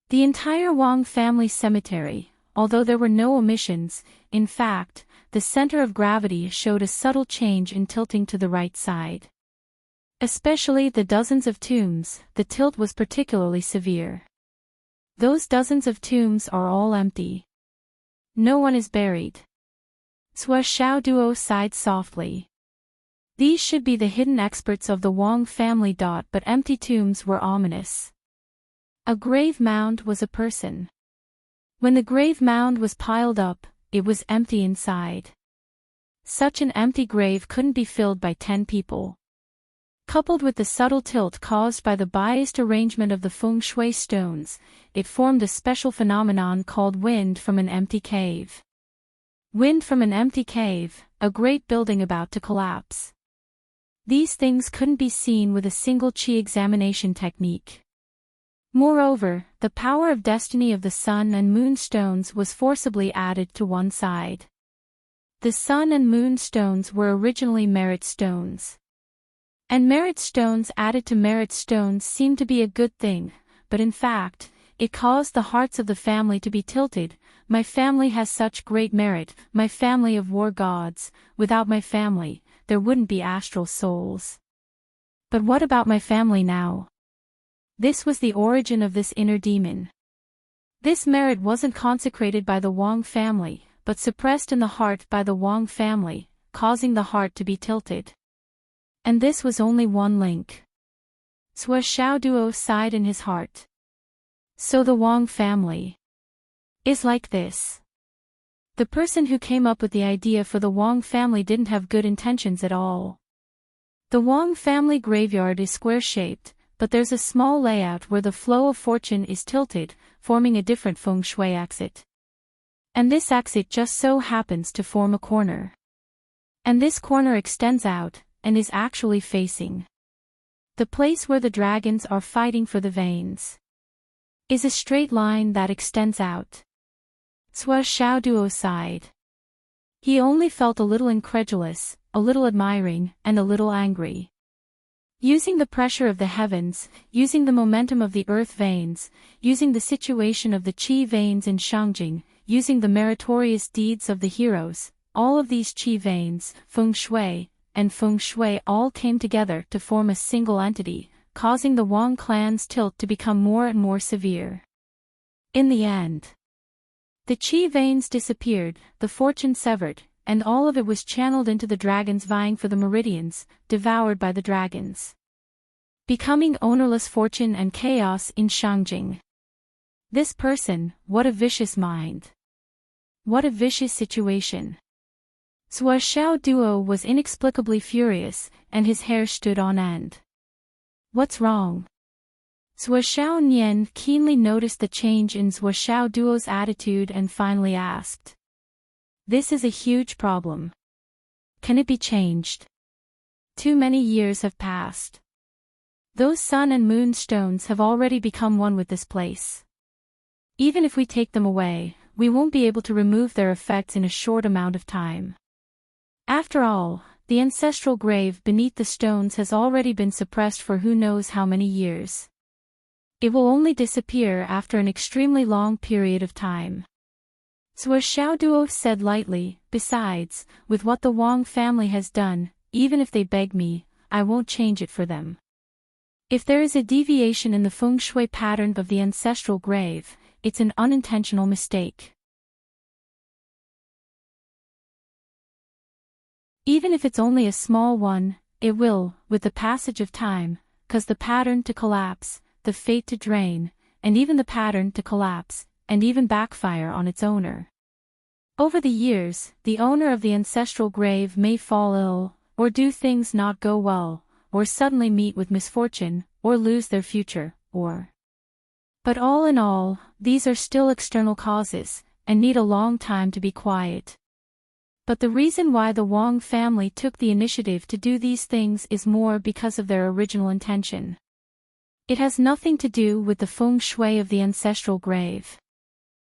the entire Wang family cemetery. Although there were no omissions, in fact, the center of gravity showed a subtle change in tilting to the right side. Especially the dozens of tombs, the tilt was particularly severe. Those dozens of tombs are all empty. No one is buried. Sua Xiaoduo sighed softly. These should be the hidden experts of the Wang family. But empty tombs were ominous. A grave mound was a person. When the grave mound was piled up, it was empty inside. Such an empty grave couldn't be filled by 10 people. Coupled with the subtle tilt caused by the biased arrangement of the feng shui stones, it formed a special phenomenon called wind from an empty cave. Wind from an empty cave, a great building about to collapse. These things couldn't be seen with a single qi examination technique. Moreover, the power of destiny of the sun and moon stones was forcibly added to one side. The sun and moon stones were originally merit stones. And merit stones added to merit stones seemed to be a good thing, but in fact, it caused the hearts of the family to be tilted. My family has such great merit, my family of war gods. Without my family, there wouldn't be astral souls. But what about my family now? This was the origin of this inner demon. This merit wasn't consecrated by the Wang family, but suppressed in the heart by the Wang family, causing the heart to be tilted. And this was only one link. Sua Xiaoduo sighed in his heart. So the Wang family is like this. The person who came up with the idea for the Wang family didn't have good intentions at all. The Wang family graveyard is square-shaped, but there's a small layout where the flow of fortune is tilted, forming a different feng shui exit. And this exit just so happens to form a corner. And this corner extends out, and is actually facing the place where the dragons are fighting for the veins. Is a straight line that extends out. Sua Xiaoduo sighed. He only felt a little incredulous, a little admiring, and a little angry. Using the pressure of the heavens, using the momentum of the earth veins, using the situation of the qi veins in Shangjing, using the meritorious deeds of the heroes, all of these qi veins, feng shui, and feng shui all came together to form a single entity, causing the Wang clan's tilt to become more and more severe. In the end, the qi veins disappeared, the fortune severed, and all of it was channeled into the dragons vying for the meridians, devoured by the dragons. Becoming ownerless fortune and chaos in Shangjing. This person, what a vicious mind. What a vicious situation. Sua Xiaoduo was inexplicably furious, and his hair stood on end. What's wrong? Sua Xiaonian keenly noticed the change in Sua Xiaoduo's attitude and finally asked. This is a huge problem. Can it be changed? Too many years have passed. Those sun and moon stones have already become one with this place. Even if we take them away, we won't be able to remove their effects in a short amount of time. After all, the ancestral grave beneath the stones has already been suppressed for who knows how many years. It will only disappear after an extremely long period of time. Sua Xiaoduo said lightly, besides, with what the Wang family has done, even if they beg me, I won't change it for them. If there is a deviation in the feng shui pattern of the ancestral grave, it's an unintentional mistake. Even if it's only a small one, it will, with the passage of time, cause the pattern to collapse, the fate to drain, and even the pattern to collapse, and even backfire on its owner. Over the years, the owner of the ancestral grave may fall ill, or do things not go well, or suddenly meet with misfortune, or lose their future, or. But all in all, these are still external causes, and need a long time to be quiet. But the reason why the Wang family took the initiative to do these things is more because of their original intention. It has nothing to do with the feng shui of the ancestral grave.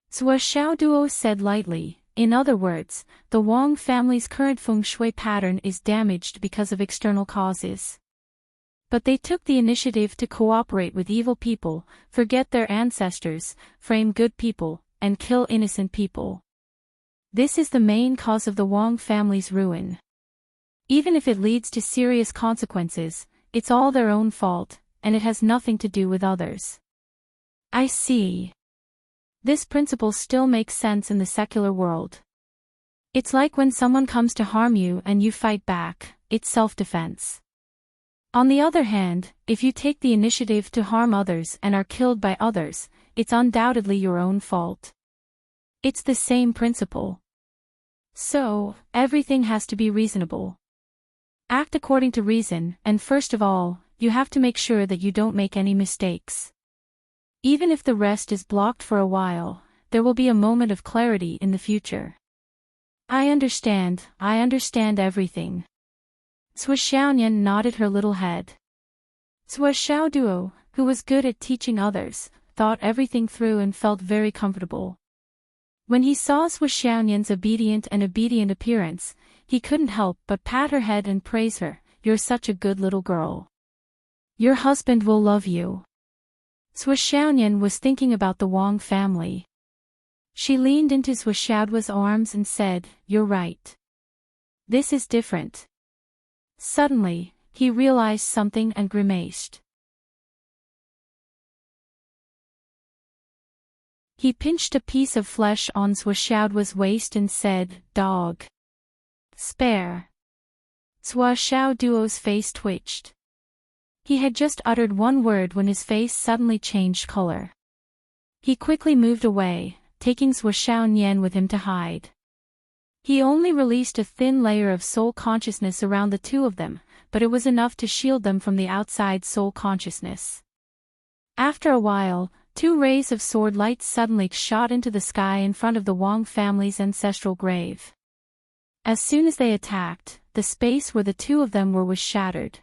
Sua Xiaoduo said lightly, in other words, the Wang family's current feng shui pattern is damaged because of external causes. But they took the initiative to cooperate with evil people, forget their ancestors, frame good people, and kill innocent people. This is the main cause of the Wang family's ruin. Even if it leads to serious consequences, it's all their own fault, and it has nothing to do with others. I see. This principle still makes sense in the secular world. It's like when someone comes to harm you and you fight back, it's self-defense. On the other hand, if you take the initiative to harm others and are killed by others, it's undoubtedly your own fault. It's the same principle. So, everything has to be reasonable. Act according to reason, and first of all, you have to make sure that you don't make any mistakes. Even if the rest is blocked for a while, there will be a moment of clarity in the future. I understand everything. Sua Xiaonian nodded her little head. Sua Xiaoduo, who was good at teaching others, thought everything through and felt very comfortable. When he saw Sua Xiaonian's obedient appearance, he couldn't help but pat her head and praise her. You're such a good little girl. Your husband will love you. Sua Xiaonian was thinking about the Wang family. She leaned into Sua Xiaoduo's arms and said, You're right. This is different. Suddenly, he realized something and grimaced. He pinched a piece of flesh on Sua Xiaoduo's waist and said, Dog. Spare. Sua Xiaoduo's face twitched. He had just uttered one word when his face suddenly changed color. He quickly moved away, taking Xiaonian with him to hide. He only released a thin layer of soul consciousness around the two of them, but it was enough to shield them from the outside soul consciousness. After a while, two rays of sword light suddenly shot into the sky in front of the Wang family's ancestral grave. As soon as they attacked, the space where the two of them were was shattered.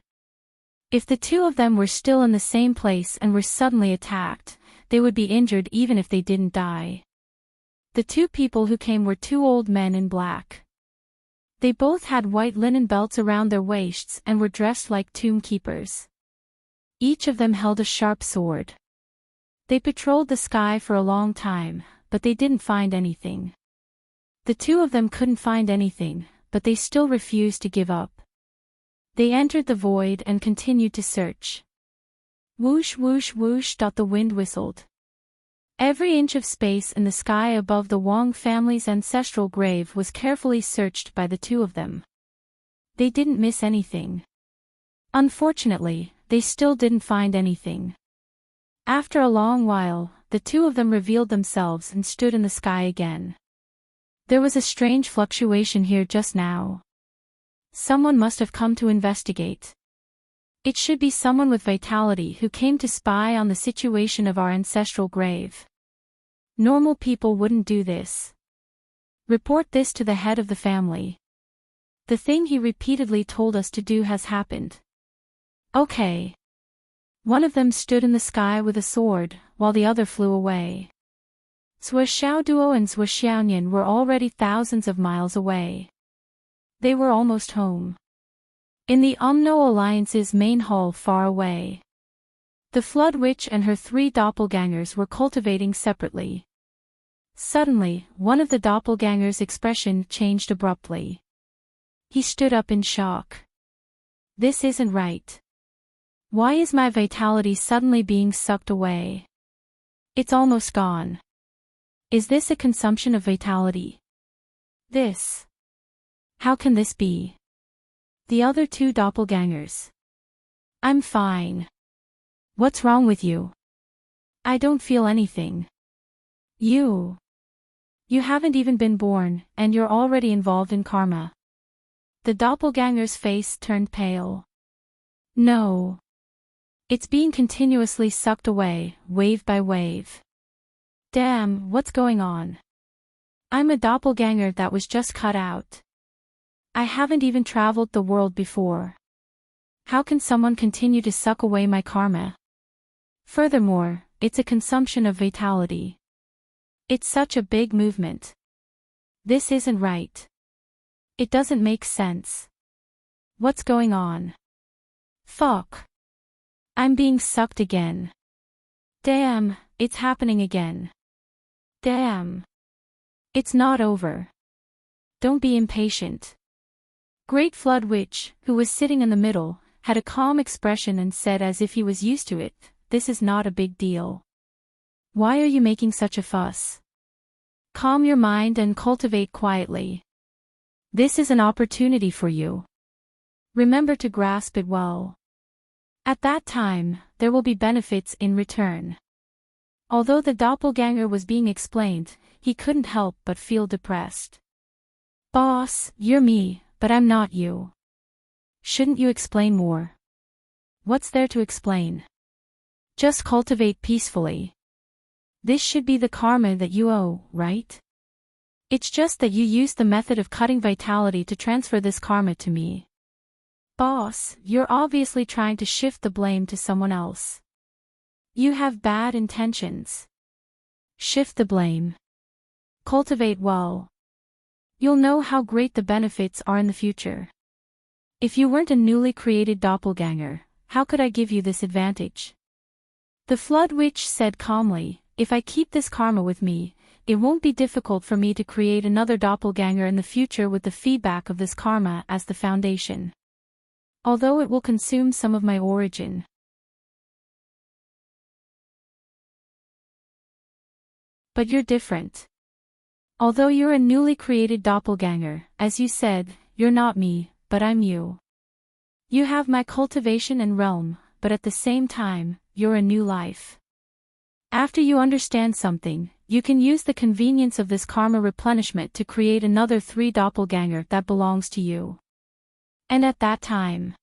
If the two of them were still in the same place and were suddenly attacked, they would be injured even if they didn't die. The two people who came were two old men in black. They both had white linen belts around their waists and were dressed like tomb keepers. Each of them held a sharp sword. They patrolled the sky for a long time, but they didn't find anything. The two of them couldn't find anything, but they still refused to give up. They entered the void and continued to search. Whoosh whoosh whoosh. The wind whistled. Every inch of space in the sky above the Wang family's ancestral grave was carefully searched by the two of them. They didn't miss anything. Unfortunately, they still didn't find anything. After a long while, the two of them revealed themselves and stood in the sky again. There was a strange fluctuation here just now. Someone must have come to investigate. It should be someone with vitality who came to spy on the situation of our ancestral grave. Normal people wouldn't do this. Report this to the head of the family. The thing he repeatedly told us to do has happened. Okay. One of them stood in the sky with a sword, while the other flew away. Zhuo Xiaoduo and Zhuo Xiaonian were already thousands of miles away. They were almost home. In the Umno Alliance's main hall far away. The Flood Witch and her three doppelgangers were cultivating separately. Suddenly, one of the doppelgangers' expression changed abruptly. He stood up in shock. This isn't right. Why is my vitality suddenly being sucked away? It's almost gone. Is this a consumption of vitality? This. How can this be? The other two doppelgangers. I'm fine. What's wrong with you? I don't feel anything. You haven't even been born, and you're already involved in karma. The doppelganger's face turned pale. No. It's being continuously sucked away, wave by wave. Damn, what's going on? I'm a doppelganger that was just cut out. I haven't even traveled the world before. How can someone continue to suck away my karma? Furthermore, it's a consumption of vitality. It's such a big movement. This isn't right. It doesn't make sense. What's going on? Fuck. I'm being sucked again. Damn, it's happening again. Damn. It's not over. Don't be impatient. Great Flood Witch, who was sitting in the middle, had a calm expression and said as if he was used to it, this is not a big deal. Why are you making such a fuss? Calm your mind and cultivate quietly. This is an opportunity for you. Remember to grasp it well. At that time, there will be benefits in return. Although the doppelganger was being explained, he couldn't help but feel depressed. Boss, you're me, but I'm not you. Shouldn't you explain more? What's there to explain? Just cultivate peacefully. This should be the karma that you owe, right? It's just that you used the method of cutting vitality to transfer this karma to me. Boss, you're obviously trying to shift the blame to someone else. You have bad intentions. Shift the blame. Cultivate well. You'll know how great the benefits are in the future. If you weren't a newly created doppelganger, how could I give you this advantage? The Flood Witch said calmly, if I keep this karma with me, it won't be difficult for me to create another doppelganger in the future with the feedback of this karma as the foundation. Although it will consume some of my origin. But you're different. Although you're a newly created doppelganger, as you said, you're not me, but I'm you. You have my cultivation and realm, but at the same time, you're a new life. After you understand something, you can use the convenience of this karma replenishment to create another 3 doppelganger that belongs to you. And at that time,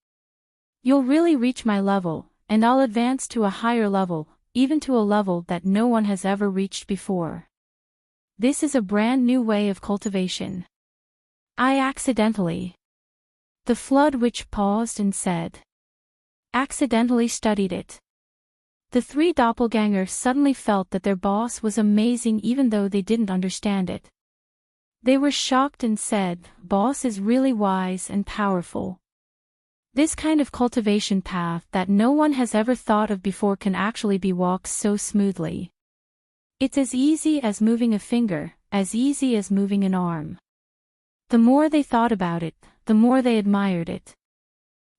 you'll really reach my level, and I'll advance to a higher level, even to a level that no one has ever reached before. This is a brand new way of cultivation. I accidentally. The Flood Witch paused and said. Accidentally studied it. The 3 doppelgangers suddenly felt that their boss was amazing even though they didn't understand it. They were shocked and said, "Boss is really wise and powerful." This kind of cultivation path that no one has ever thought of before can actually be walked so smoothly. It's as easy as moving a finger, as easy as moving an arm. The more they thought about it, the more they admired it.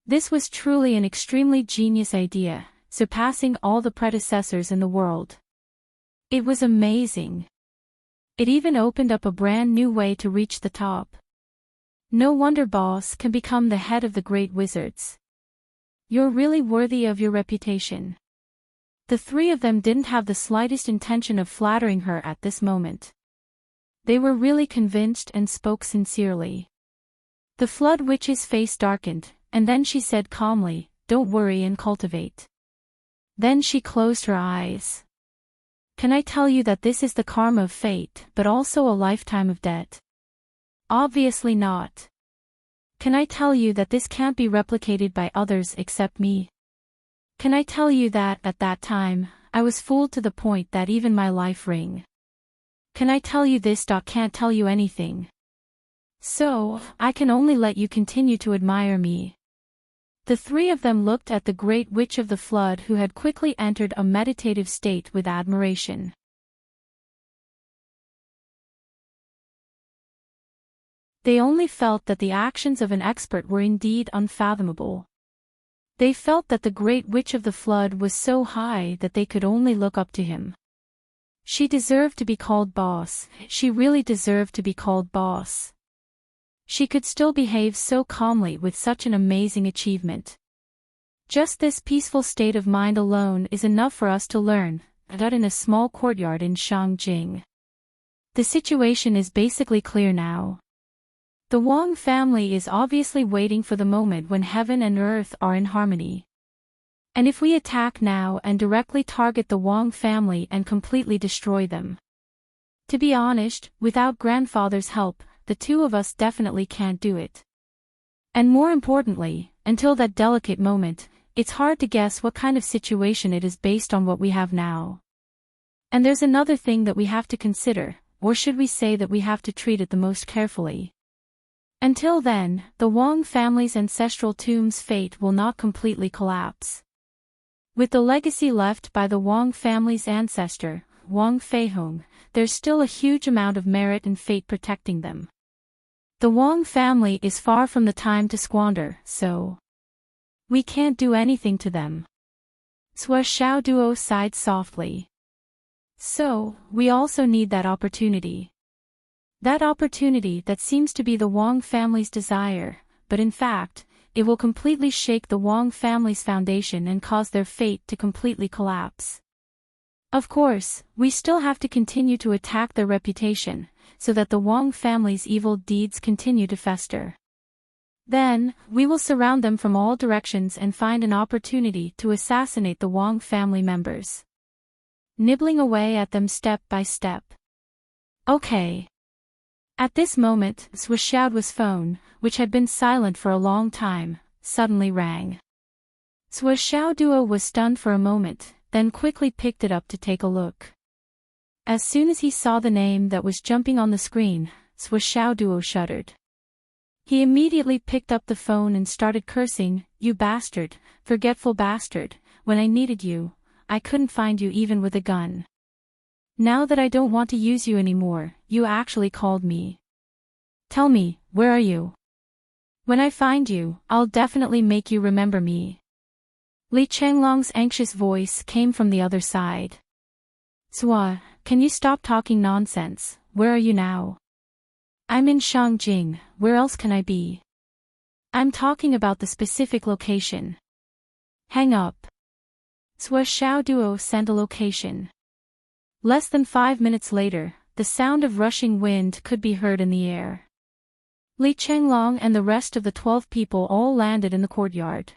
This was truly an extremely genius idea, surpassing all the predecessors in the world. It was amazing. It even opened up a brand new way to reach the top. No wonder boss can become the head of the great wizards. You're really worthy of your reputation. The 3 of them didn't have the slightest intention of flattering her at this moment. They were really convinced and spoke sincerely. The Flood Witch's face darkened, and then she said calmly, "Don't worry and cultivate." Then she closed her eyes. Can I tell you that this is the karma of fate, but also a lifetime of debt? Obviously not. Can I tell you that this can't be replicated by others except me? Can I tell you that, at that time, I was fooled to the point that even my life ring? Can I tell you this? Can't tell you anything. So, I can only let you continue to admire me. The 3 of them looked at the great witch of the flood who had quickly entered a meditative state with admiration. They only felt that the actions of an expert were indeed unfathomable. They felt that the great witch of the flood was so high that they could only look up to him. She deserved to be called boss. She really deserved to be called boss. She could still behave so calmly with such an amazing achievement. Just this peaceful state of mind alone is enough for us to learn that in a small courtyard in Shangjing. The situation is basically clear now. The Wang family is obviously waiting for the moment when heaven and earth are in harmony. And if we attack now and directly target the Wang family and completely destroy them. To be honest, without grandfather's help, the 2 of us definitely can't do it. And more importantly, until that delicate moment, it's hard to guess what kind of situation it is based on what we have now. And there's another thing that we have to consider, or should we say that we have to treat it the most carefully. Until then, the Wang family's ancestral tomb's fate will not completely collapse. With the legacy left by the Wang family's ancestor, Wang Feihong, there's still a huge amount of merit and fate protecting them. The Wang family is far from the time to squander, so we can't do anything to them. Sua Xiao Duo sighed softly. So, we also need that opportunity. That opportunity that seems to be the Wang family's desire, but in fact, it will completely shake the Wang family's foundation and cause their fate to completely collapse. Of course, we still have to continue to attack their reputation, so that the Wang family's evil deeds continue to fester. Then, we will surround them from all directions and find an opportunity to assassinate the Wang family members. Nibbling away at them step by step. Okay. At this moment, Sua Xiaoduo's phone, which had been silent for a long time, suddenly rang. Sua Xiaoduo was stunned for a moment, then quickly picked it up to take a look. As soon as he saw the name that was jumping on the screen, Sua Xiaoduo shuddered. He immediately picked up the phone and started cursing, "You bastard, forgetful bastard, when I needed you, I couldn't find you even with a gun. Now that I don't want to use you anymore, you actually called me. Tell me, where are you? When I find you, I'll definitely make you remember me." Li Chenglong's anxious voice came from the other side. "Sua, can you stop talking nonsense? Where are you now?" "I'm in Shangjing, where else can I be?" "I'm talking about the specific location." "Hang up." Sua Xiaoduo sent a location. Less than 5 minutes later, the sound of rushing wind could be heard in the air. Li Chenglong and the rest of the 12 people all landed in the courtyard.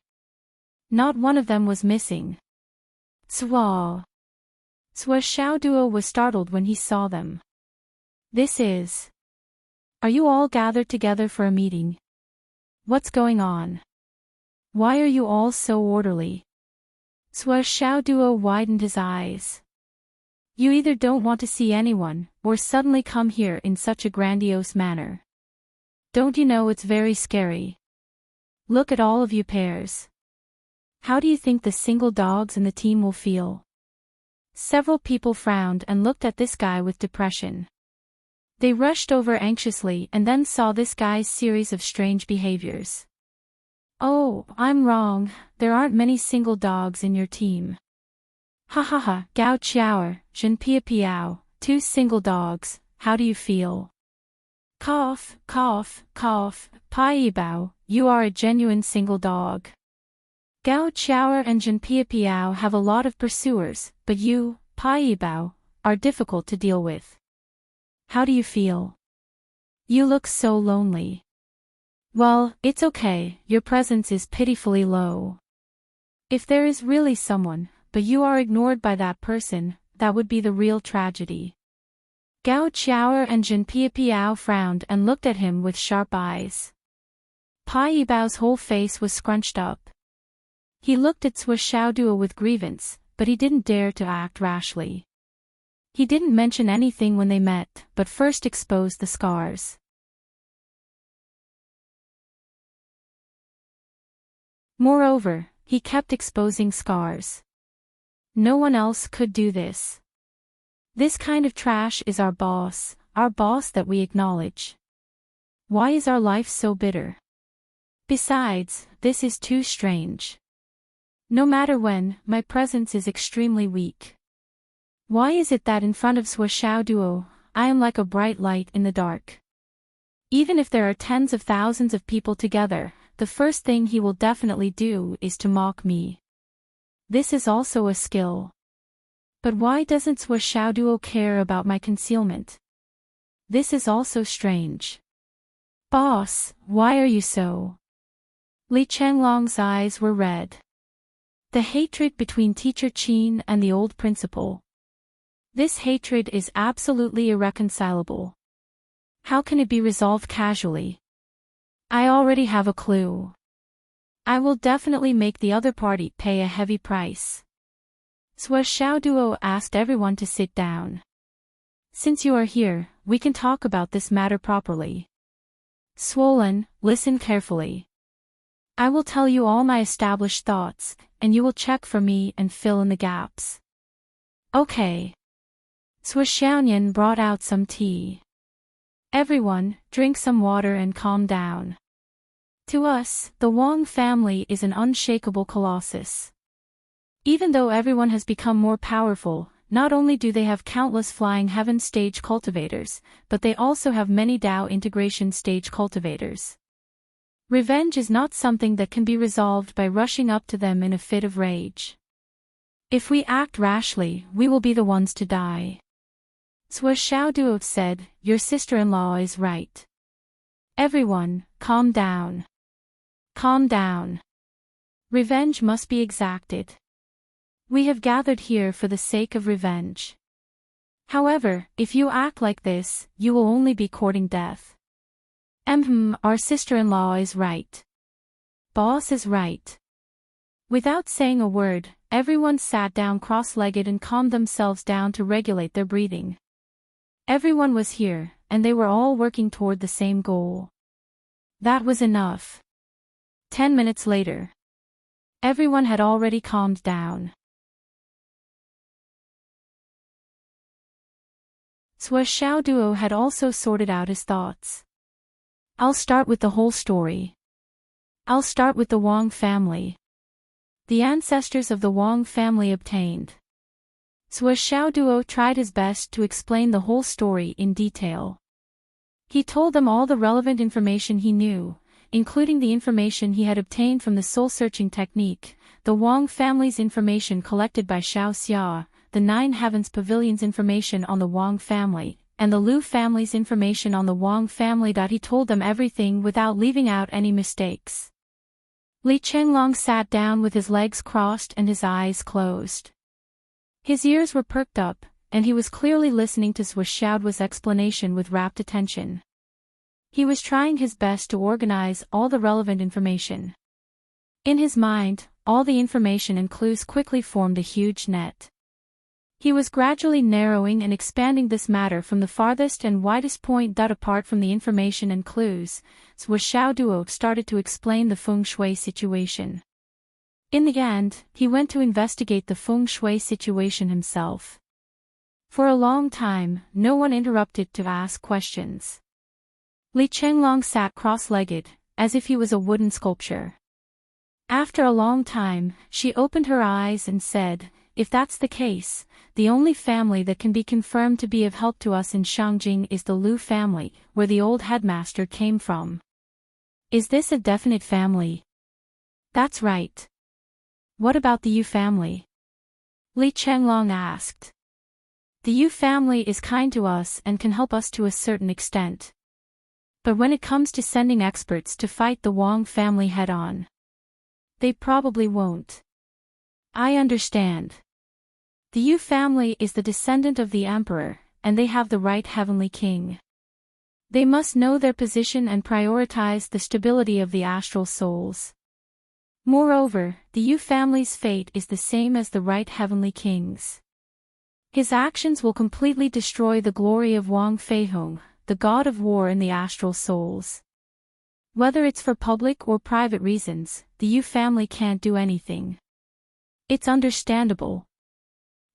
Not one of them was missing. Swa Xiaoduo was startled when he saw them. This is... Are you all gathered together for a meeting? What's going on? Why are you all so orderly? Swa Xiaoduo widened his eyes. You either don't want to see anyone, or suddenly come here in such a grandiose manner. Don't you know it's very scary? Look at all of you pairs. How do you think the single dogs in the team will feel? Several people frowned and looked at this guy with depression. They rushed over anxiously and then saw this guy's series of strange behaviors. Oh, I'm wrong, there aren't many single dogs in your team. Ha ha ha, Gao Qiao, Zhen Pia Piao, 2 single dogs, how do you feel? Cough, cough, cough, Pai Yibao, you are a genuine single dog. Gao Qiao and Zhen Pia Piao have a lot of pursuers, but you, Pai Yibao, are difficult to deal with. How do you feel? You look so lonely. Well, it's okay, your presence is pitifully low. If there is really someone, but you are ignored by that person, that would be the real tragedy. Gao Qiao and Zhen Pia Piao frowned and looked at him with sharp eyes. Pai Yibao's whole face was scrunched up. He looked at Swa Xiaoduo with grievance, but he didn't dare to act rashly. He didn't mention anything when they met, but first exposed the scars. Moreover, he kept exposing scars. No one else could do this. This kind of trash is our boss that we acknowledge. Why is our life so bitter? Besides, this is too strange. No matter when, my presence is extremely weak. Why is it that in front of Swa Xiaoduo, I am like a bright light in the dark? Even if there are tens of thousands of people together, the first thing he will definitely do is to mock me. This is also a skill. But why doesn't Swa Xiaoduo care about my concealment? This is also strange. Boss, why are you so? Li Chenglong's eyes were red. The hatred between Teacher Qin and the old principal. This hatred is absolutely irreconcilable. How can it be resolved casually? I already have a clue. I will definitely make the other party pay a heavy price. Swa Xiaoduo asked everyone to sit down. Since you are here, we can talk about this matter properly. Swollen, listen carefully. I will tell you all my established thoughts, and you will check for me and fill in the gaps. Okay. Swa Xiaoyan brought out some tea. Everyone, drink some water and calm down. To us, the Wang family is an unshakable colossus. Even though everyone has become more powerful, not only do they have countless flying heaven stage cultivators, but they also have many Dao integration stage cultivators. Revenge is not something that can be resolved by rushing up to them in a fit of rage. If we act rashly, we will be the ones to die. Swa Xiaoduo said, your sister-in-law is right. Everyone, calm down. Calm down. Revenge must be exacted. We have gathered here for the sake of revenge. However, if you act like this, you will only be courting death. Our sister-in-law is right. Boss is right. Without saying a word, everyone sat down cross-legged and calmed themselves down to regulate their breathing. Everyone was here, and they were all working toward the same goal. That was enough. 10 minutes later. Everyone had already calmed down. Swa Xiaoduo had also sorted out his thoughts. I'll start with the whole story. I'll start with the Wang family. The ancestors of the Wang family obtained. Swa Xiaoduo tried his best to explain the whole story in detail. He told them all the relevant information he knew, including the information he had obtained from the soul-searching technique, the Wang family's information collected by Xiao Xia, the Nine Heavens Pavilion's information on the Wang family, and the Liu family's information on the Wang family. He told them everything without leaving out any mistakes. Li Chenglong sat down with his legs crossed and his eyes closed. His ears were perked up, and he was clearly listening to Sui Xiaoduo's explanation with rapt attention. He was trying his best to organize all the relevant information. In his mind, all the information and clues quickly formed a huge net. He was gradually narrowing and expanding this matter from the farthest and widest point. Apart from the information and clues, Sui Xiaoduo started to explain the feng shui situation. In the end, he went to investigate the feng shui situation himself. For a long time, no one interrupted to ask questions. Li Chenglong sat cross-legged, as if he was a wooden sculpture. After a long time, she opened her eyes and said, "If that's the case, the only family that can be confirmed to be of help to us in Shangjing is the Liu family, where the old headmaster came from." "Is this a definite family?" "That's right." "What about the Yu family?" Li Chenglong asked. "The Yu family is kind to us and can help us to a certain extent. But when it comes to sending experts to fight the Wang family head-on, they probably won't." "I understand. The Yu family is the descendant of the emperor, and they have the right heavenly king. They must know their position and prioritize the stability of the astral souls. Moreover, the Yu family's fate is the same as the right heavenly king's. His actions will completely destroy the glory of Wang Feihong, the god of war in the astral souls. Whether it's for public or private reasons, the Yu family can't do anything. It's understandable.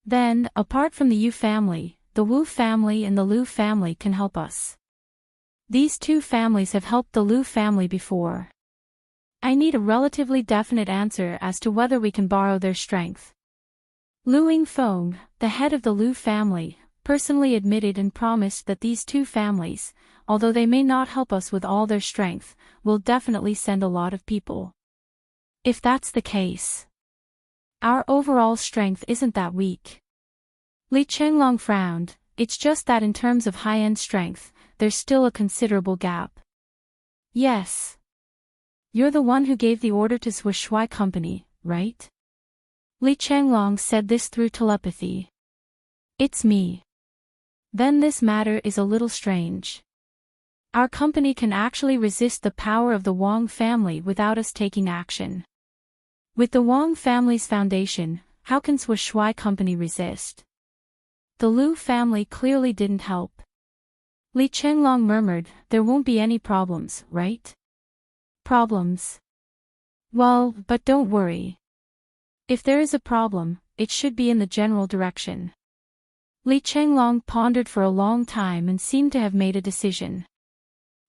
Then, apart from the Yu family, the Wu family and the Liu family can help us. These two families have helped the Liu family before. I need a relatively definite answer as to whether we can borrow their strength." Liu Yingfeng, the head of the Liu family, personally admitted and promised that these two families, although they may not help us with all their strength, will definitely send a lot of people. "If that's the case, our overall strength isn't that weak." Li Chenglong frowned. "It's just that in terms of high-end strength, there's still a considerable gap." "Yes. You're the one who gave the order to Sui Shui Company, right?" Li Chenglong said this through telepathy. "It's me." "Then this matter is a little strange. Our company can actually resist the power of the Wang family without us taking action. With the Wang family's foundation, how can Sui Shui Company resist?" The Liu family clearly didn't help. Li Chenglong murmured, "There won't be any problems, right?" "Problems? Well, but don't worry. If there is a problem, it should be in the general direction." Li Chenglong pondered for a long time and seemed to have made a decision.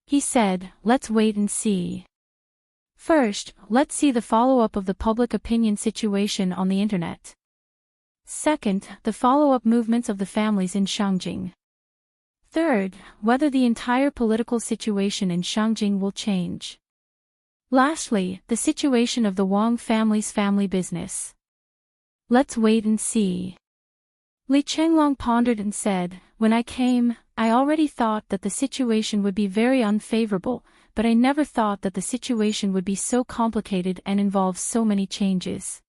He said, "Let's wait and see. First, let's see the follow-up of the public opinion situation on the internet. Second, the follow-up movements of the families in Shangjing. Third, whether the entire political situation in Shangjing will change. Lastly, the situation of the Wang family's family business. Let's wait and see." Li Chenglong pondered and said, "When I came, I already thought that the situation would be very unfavorable, but I never thought that the situation would be so complicated and involve so many changes.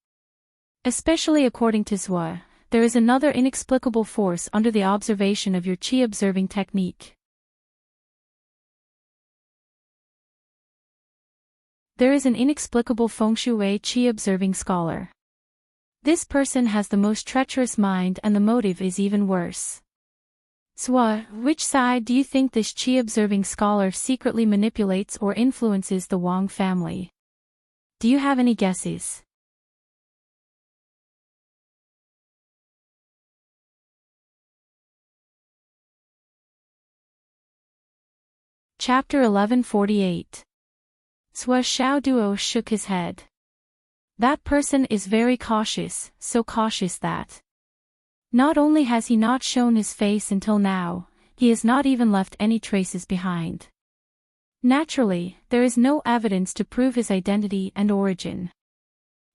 Especially according to Zhua, there is another inexplicable force under the observation of your qi observing technique. There is an inexplicable feng shui qi observing scholar. This person has the most treacherous mind and the motive is even worse. Zhua, which side do you think this qi-observing scholar secretly manipulates or influences the Wang family? Do you have any guesses?" Chapter 1148. Sui Xiaoduo shook his head. "That person is very cautious, so cautious that not only has he not shown his face until now, he has not even left any traces behind. Naturally, there is no evidence to prove his identity and origin.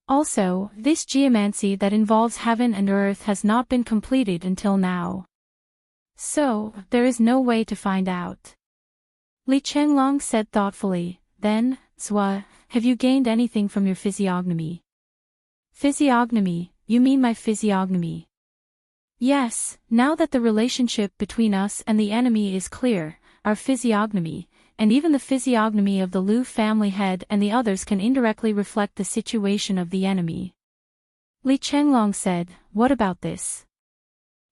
Also, this geomancy that involves heaven and earth has not been completed until now. So, there is no way to find out. Li Chenglong said thoughtfully, then, Zhua, have you gained anything from your physiognomy? Physiognomy, you mean my physiognomy? Yes, now that the relationship between us and the enemy is clear, our physiognomy, and even the physiognomy of the Lu family head and the others can indirectly reflect the situation of the enemy. Li Chenglong said, what about this?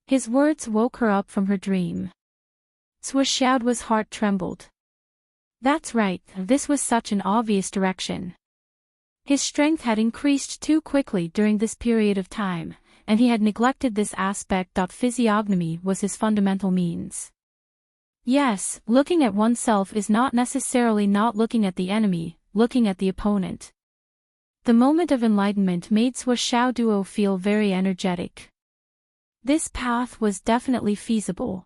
His words woke her up from her dream. Zhua Xiaoduo's heart trembled. That's right, this was such an obvious direction. His strength had increased too quickly during this period of time, and he had neglected this aspect. Physiognomy was his fundamental means. Yes, looking at oneself is not necessarily not looking at the enemy, looking at the opponent. The moment of enlightenment made Zhua Xiaoduo feel very energetic. This path was definitely feasible.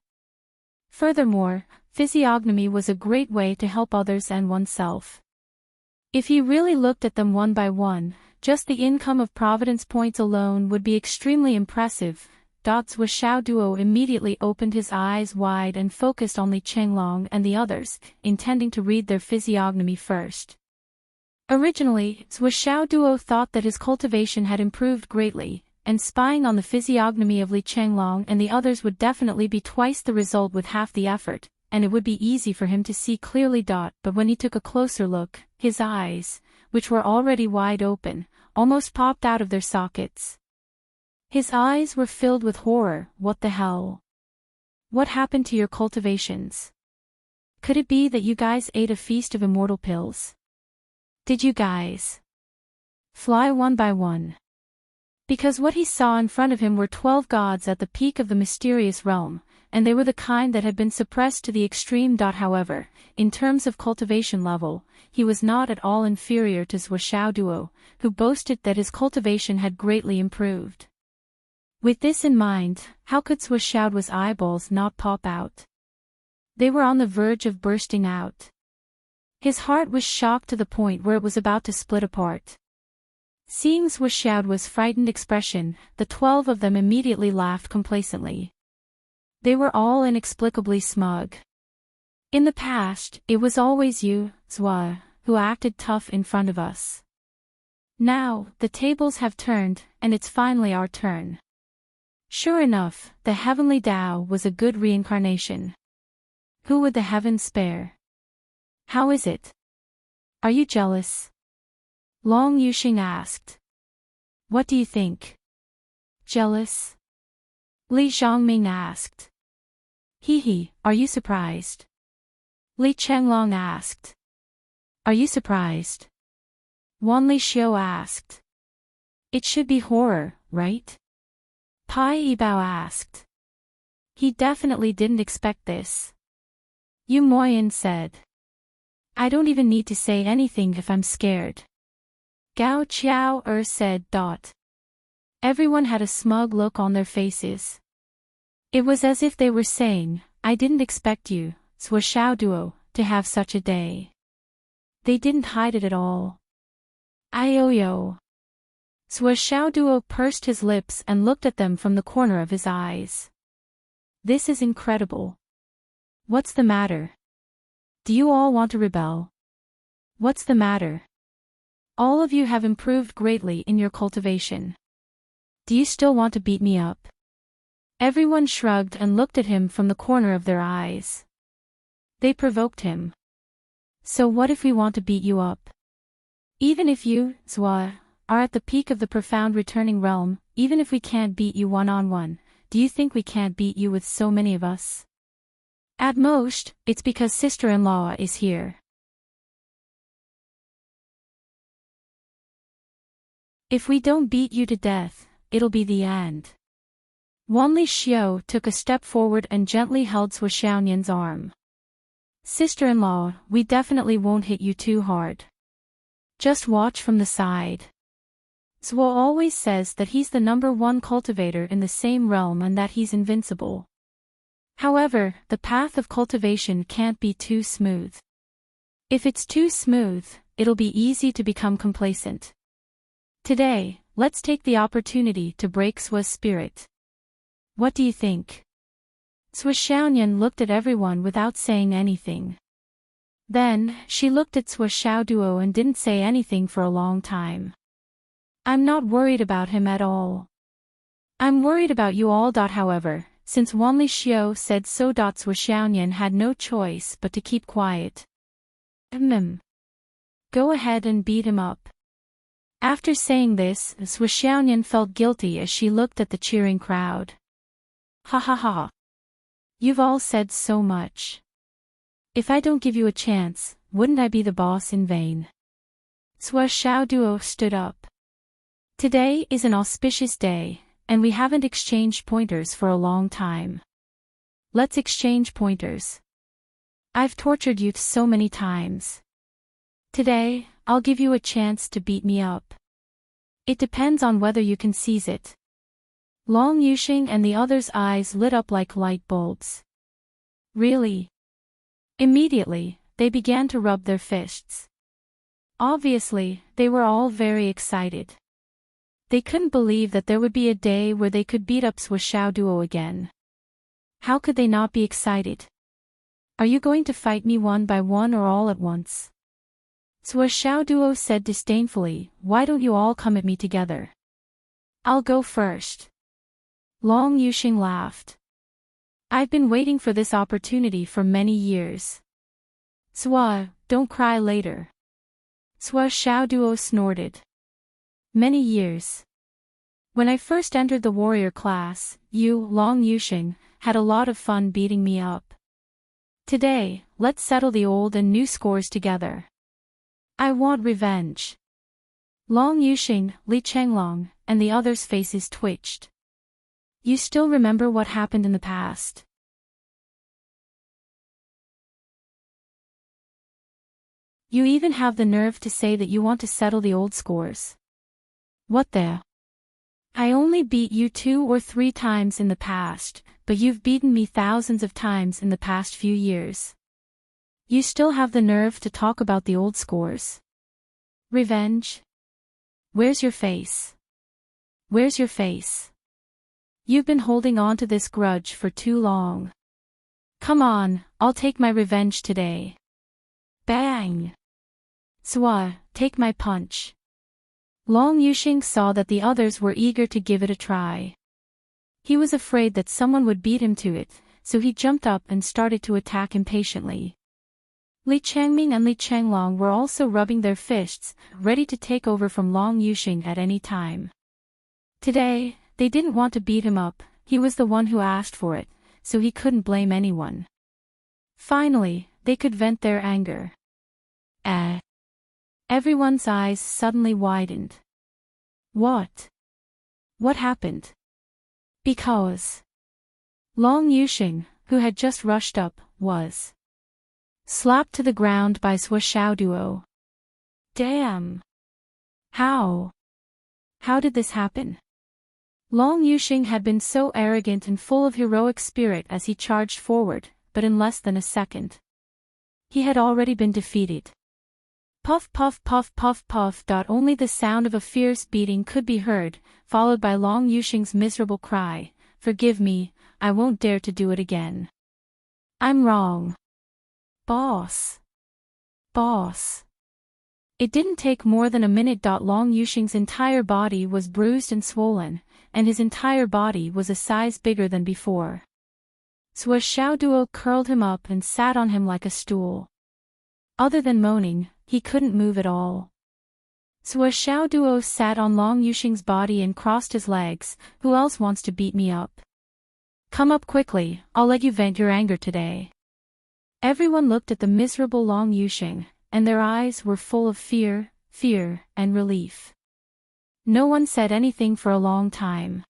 Furthermore, physiognomy was a great way to help others and oneself. If he really looked at them one by one, just the income of providence points alone would be extremely impressive. Zhua Xiaoduo immediately opened his eyes wide and focused on Li Chenglong and the others, intending to read their physiognomy first. Originally, Zhua Xiaoduo thought that his cultivation had improved greatly, and spying on the physiognomy of Li Chenglong and the others would definitely be twice the result with half the effort, and it would be easy for him to see clearly. But when he took a closer look, his eyes, which were already wide open, almost popped out of their sockets. His eyes were filled with horror. What the hell? What happened to your cultivations? Could it be that you guys ate a feast of immortal pills? Did you guys fly one by one? Because what he saw in front of him were 12 gods at the peak of the mysterious realm, and they were the kind that had been suppressed to the extreme. However, in terms of cultivation level, he was not at all inferior to Zhua Xiaoduo, who boasted that his cultivation had greatly improved. With this in mind, how could Zhua Xiaoduo's eyeballs not pop out? They were on the verge of bursting out. His heart was shocked to the point where it was about to split apart. Seeing Zhua Xiaoduo's frightened expression, the 12 of them immediately laughed complacently. They were all inexplicably smug. In the past, it was always you, Zhua, who acted tough in front of us. Now, the tables have turned, and it's finally our turn. Sure enough, the heavenly Tao was a good reincarnation. Who would the heavens spare? How is it? Are you jealous? Long Yuxing asked. What do you think? Jealous? Li Zhongming asked. Hee, are you surprised? Li Chenglong asked. Are you surprised? Wan Li Xiu asked. It should be horror, right? Pai Yibao asked. He definitely didn't expect this. Yu Moyan said. I don't even need to say anything if I'm scared. Gao Qiao said. Everyone had a smug look on their faces. It was as if they were saying, I didn't expect you, Zhua Xiaoduo, to have such a day. They didn't hide it at all. Ioyo. Zhua Xiaoduo pursed his lips and looked at them from the corner of his eyes. This is incredible. What's the matter? Do you all want to rebel? What's the matter? All of you have improved greatly in your cultivation. Do you still want to beat me up? Everyone shrugged and looked at him from the corner of their eyes. They provoked him. So what if we want to beat you up? Even if you, Zhua, are at the peak of the profound returning realm, even if we can't beat you one-on-one, do you think we can't beat you with so many of us? At most, it's because sister-in-law is here. If we don't beat you to death, it'll be the end. Wan Li Xiu took a step forward and gently held Zhua Xiaonian's arm. Sister-in-law, we definitely won't hit you too hard. Just watch from the side. Zhuo always says that he's the #1 cultivator in the same realm and that he's invincible. However, the path of cultivation can't be too smooth. If it's too smooth, it'll be easy to become complacent. Today, let's take the opportunity to break Sua's spirit. What do you think? Sua Xiaoyan looked at everyone without saying anything. Then, she looked at Sua Xiaoduo and didn't say anything for a long time. I'm not worried about him at all. I'm worried about you all. However, since Wanli Xiao said so. Sua Xiaoyan had no choice but to keep quiet. Go ahead and beat him up. After saying this, Sua Xiaoyan felt guilty as she looked at the cheering crowd. Ha ha ha. You've all said so much. If I don't give you a chance, wouldn't I be the boss in vain? Sua Xiaoduo stood up. Today is an auspicious day, and we haven't exchanged pointers for a long time. Let's exchange pointers. I've tortured you so many times. Today, I'll give you a chance to beat me up. It depends on whether you can seize it. Long Yuxing and the others' eyes lit up like light bulbs. Really? Immediately, they began to rub their fists. Obviously, they were all very excited. They couldn't believe that there would be a day where they could beat up Sua Xiaoduo again. How could they not be excited? Are you going to fight me one by one or all at once? Sua Xiaoduo said disdainfully, why don't you all come at me together? I'll go first. Long Yuxing laughed. I've been waiting for this opportunity for many years. Sua, don't cry later. Sua Xiaoduo snorted. Many years. When I first entered the warrior class, you, Long Yuxing, had a lot of fun beating me up. Today, let's settle the old and new scores together. I want revenge. Long Yuxing, Li Chenglong, and the others' faces twitched. You still remember what happened in the past? You even have the nerve to say that you want to settle the old scores. What the? I only beat you 2 or 3 times in the past, but you've beaten me thousands of times in the past few years. You still have the nerve to talk about the old scores. Revenge? Where's your face? Where's your face? You've been holding on to this grudge for too long. Come on, I'll take my revenge today. Bang! Sua, take my punch. Long Yuxing saw that the others were eager to give it a try. He was afraid that someone would beat him to it, so he jumped up and started to attack impatiently. Li Changming and Li Chenglong were also rubbing their fists, ready to take over from Long Yuxing at any time. Today, they didn't want to beat him up, he was the one who asked for it, so he couldn't blame anyone. Finally, they could vent their anger. Everyone's eyes suddenly widened. What? What happened? Because Long Yuxing, who had just rushed up, was slapped to the ground by Sua Xiaoduo. Damn! How? How did this happen? Long Yuxing had been so arrogant and full of heroic spirit as he charged forward, but in less than a second, he had already been defeated. Puff puff puff puff puff. Only the sound of a fierce beating could be heard, followed by Long Yuxing's miserable cry, forgive me, I won't dare to do it again. I'm wrong. Boss. Boss. It didn't take more than a minute. Long Yuxing's entire body was bruised and swollen, and his entire body was a size bigger than before. Sua Xiaoduo curled him up and sat on him like a stool. Other than moaning, he couldn't move at all. Sua Xiaoduo sat on Long Yuxing's body and crossed his legs, who else wants to beat me up? Come up quickly, I'll let you vent your anger today. Everyone looked at the miserable Long Yuxing, and their eyes were full of fear, and relief. No one said anything for a long time.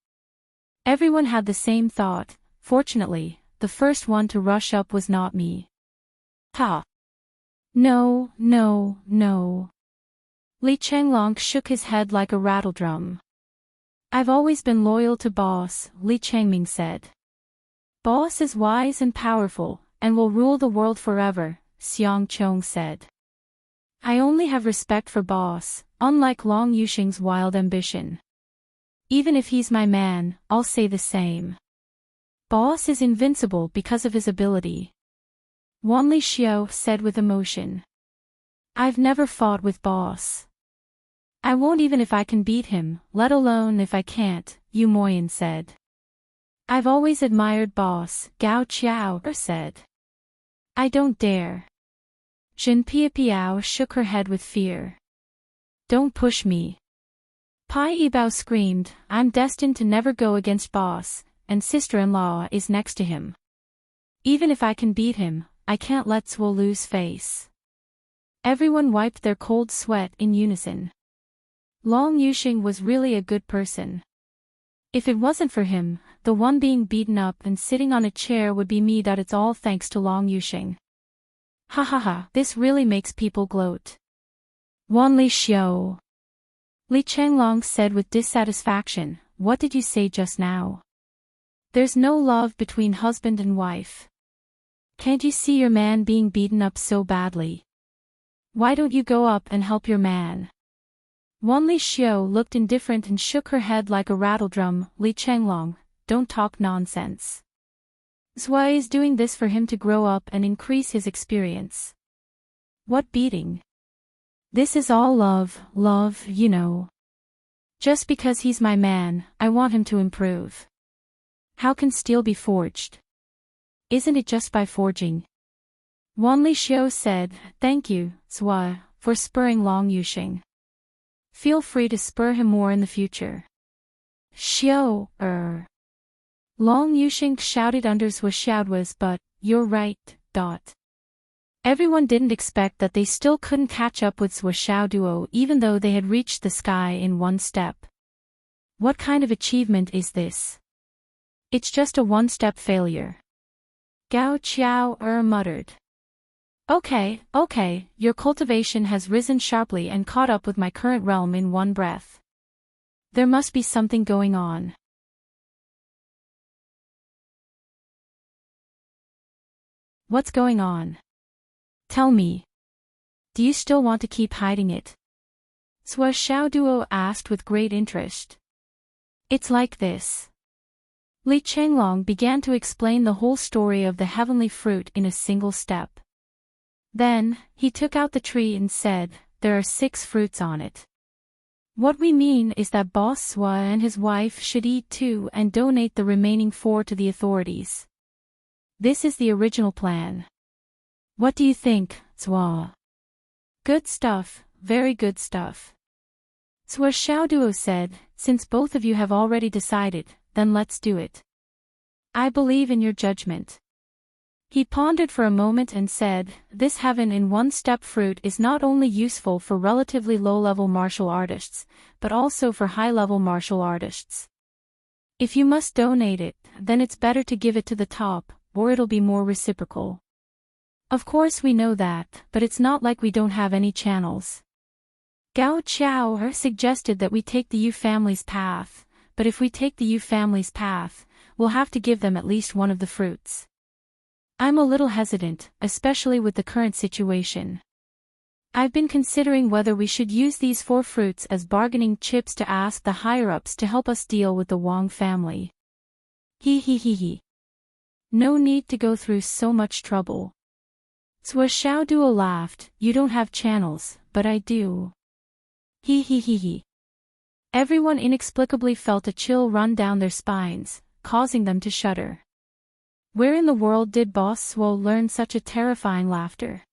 Everyone had the same thought, fortunately, the first one to rush up was not me. Ha! No, no, no. Li Chenglong shook his head like a rattledrum. I've always been loyal to Boss, Li Changming said. Boss is wise and powerful, and will rule the world forever, Xiang Chong said. I only really have respect for boss, unlike Long Yuxing's wild ambition. Even if he's my man, I'll say the same. Boss is invincible because of his ability. Wanli Xiao said with emotion. I've never fought with boss. I won't even if I can beat him, let alone if I can't, Yu Moyan said. I've always admired boss, Gao Qiao said. I don't dare. Jin Piapiao shook her head with fear. Don't push me. Pai Yibao screamed, I'm destined to never go against boss, and sister-in-law is next to him. Even if I can beat him, I can't let Zhuo lose face. Everyone wiped their cold sweat in unison. Long Yuxing was really a good person. If it wasn't for him, the one being beaten up and sitting on a chair would be me. It's all thanks to Long Yuxing. Ha ha ha, this really makes people gloat. Wanli Xiao. Li Changlong said with dissatisfaction, what did you say just now? There's no love between husband and wife. Can't you see your man being beaten up so badly? Why don't you go up and help your man? Wanli Xiao looked indifferent and shook her head like a rattledrum. Li Changlong, don't talk nonsense. Zhuo is doing this for him to grow up and increase his experience. What beating? This is all love, you know. Just because he's my man, I want him to improve. How can steel be forged? Isn't it just by forging? Wanli Xiao said, thank you, Zhuo, for spurring Long Yuxing. Feel free to spur him more in the future. Xiao, Long Yuxing shouted under Zhuo Xiaoduo's but, you're right, Everyone didn't expect that they still couldn't catch up with Zhuo Xiaoduo even though they had reached the sky in one step. What kind of achievement is this? It's just a one-step failure. Gao Qiao muttered. Okay, your cultivation has risen sharply and caught up with my current realm in one breath. There must be something going on. What's going on? Tell me. Do you still want to keep hiding it? Zhuo Xiaoduo asked with great interest. It's like this. Li Changlong began to explain the whole story of the heavenly fruit in a single step. Then, he took out the tree and said, there are 6 fruits on it. What we mean is that Boss Zhuo and his wife should eat 2 and donate the remaining 4 to the authorities. This is the original plan. What do you think, Zhuo? Good stuff, very good stuff. Zhuo Xiaoduo said, since both of you have already decided, then let's do it. I believe in your judgment. He pondered for a moment and said, this heaven in one-step fruit is not only useful for relatively low-level martial artists, but also for high-level martial artists. If you must donate it, then it's better to give it to the top, or it'll be more reciprocal. Of course we know that, but it's not like we don't have any channels. Gao Qiao suggested that we take the Yu family's path, but if we take the Yu family's path, we'll have to give them at least one of the fruits. I'm a little hesitant, especially with the current situation. I've been considering whether we should use these 4 fruits as bargaining chips to ask the higher-ups to help us deal with the Wang family. He. No need to go through so much trouble. Zhuo Xiaoduo laughed, you don't have channels, but I do. He. Everyone inexplicably felt a chill run down their spines, causing them to shudder. Where in the world did Boss Zhuo learn such a terrifying laughter?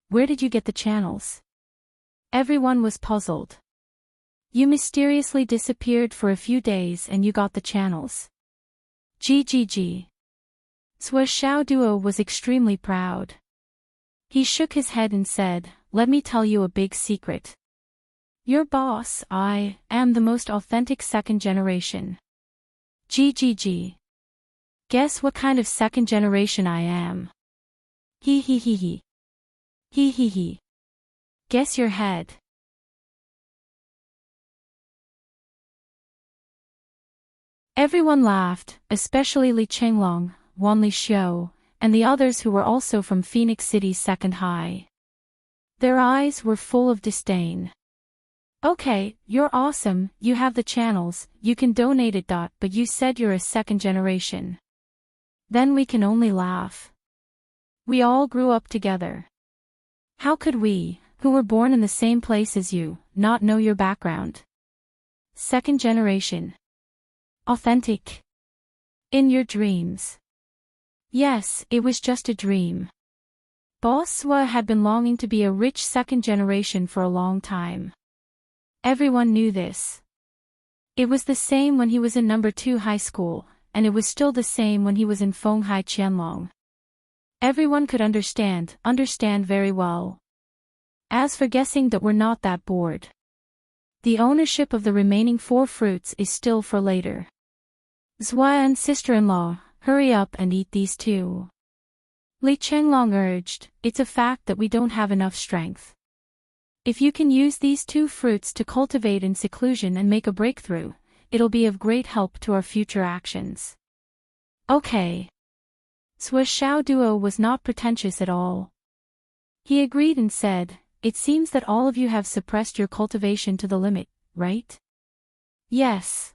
Where did you get the channels? Everyone was puzzled. You mysteriously disappeared for a few days and you got the channels. GGG. Zhuo Xiaoduo was extremely proud. He shook his head and said, let me tell you a big secret. Your boss, I, am the most authentic second generation. GGG. Guess what kind of second generation I am? He. Guess your head. Everyone laughed, especially Li Changlong, Wanli Xiao, and the others who were also from Phoenix City's second high. Their eyes were full of disdain. Okay, you're awesome, you have the channels, you can donate it. But you said you're a second generation. Then we can only laugh. We all grew up together. How could we, who were born in the same place as you, not know your background? Second generation. Authentic. In your dreams. Yes, it was just a dream. Boss Swa had been longing to be a rich second generation for a long time. Everyone knew this. It was the same when he was in number 2 high school, and it was still the same when he was in Fenghai Qianlong. Everyone could understand very well. As for guessing that we're not that bored. The ownership of the remaining 4 fruits is still for later. Zwa and sister-in-law, hurry up and eat these too. Li Chenglong urged, it's a fact that we don't have enough strength. If you can use these 2 fruits to cultivate in seclusion and make a breakthrough, it'll be of great help to our future actions. Okay. Sua Xiao Duo was not pretentious at all. He agreed and said, it seems that all of you have suppressed your cultivation to the limit, right? Yes.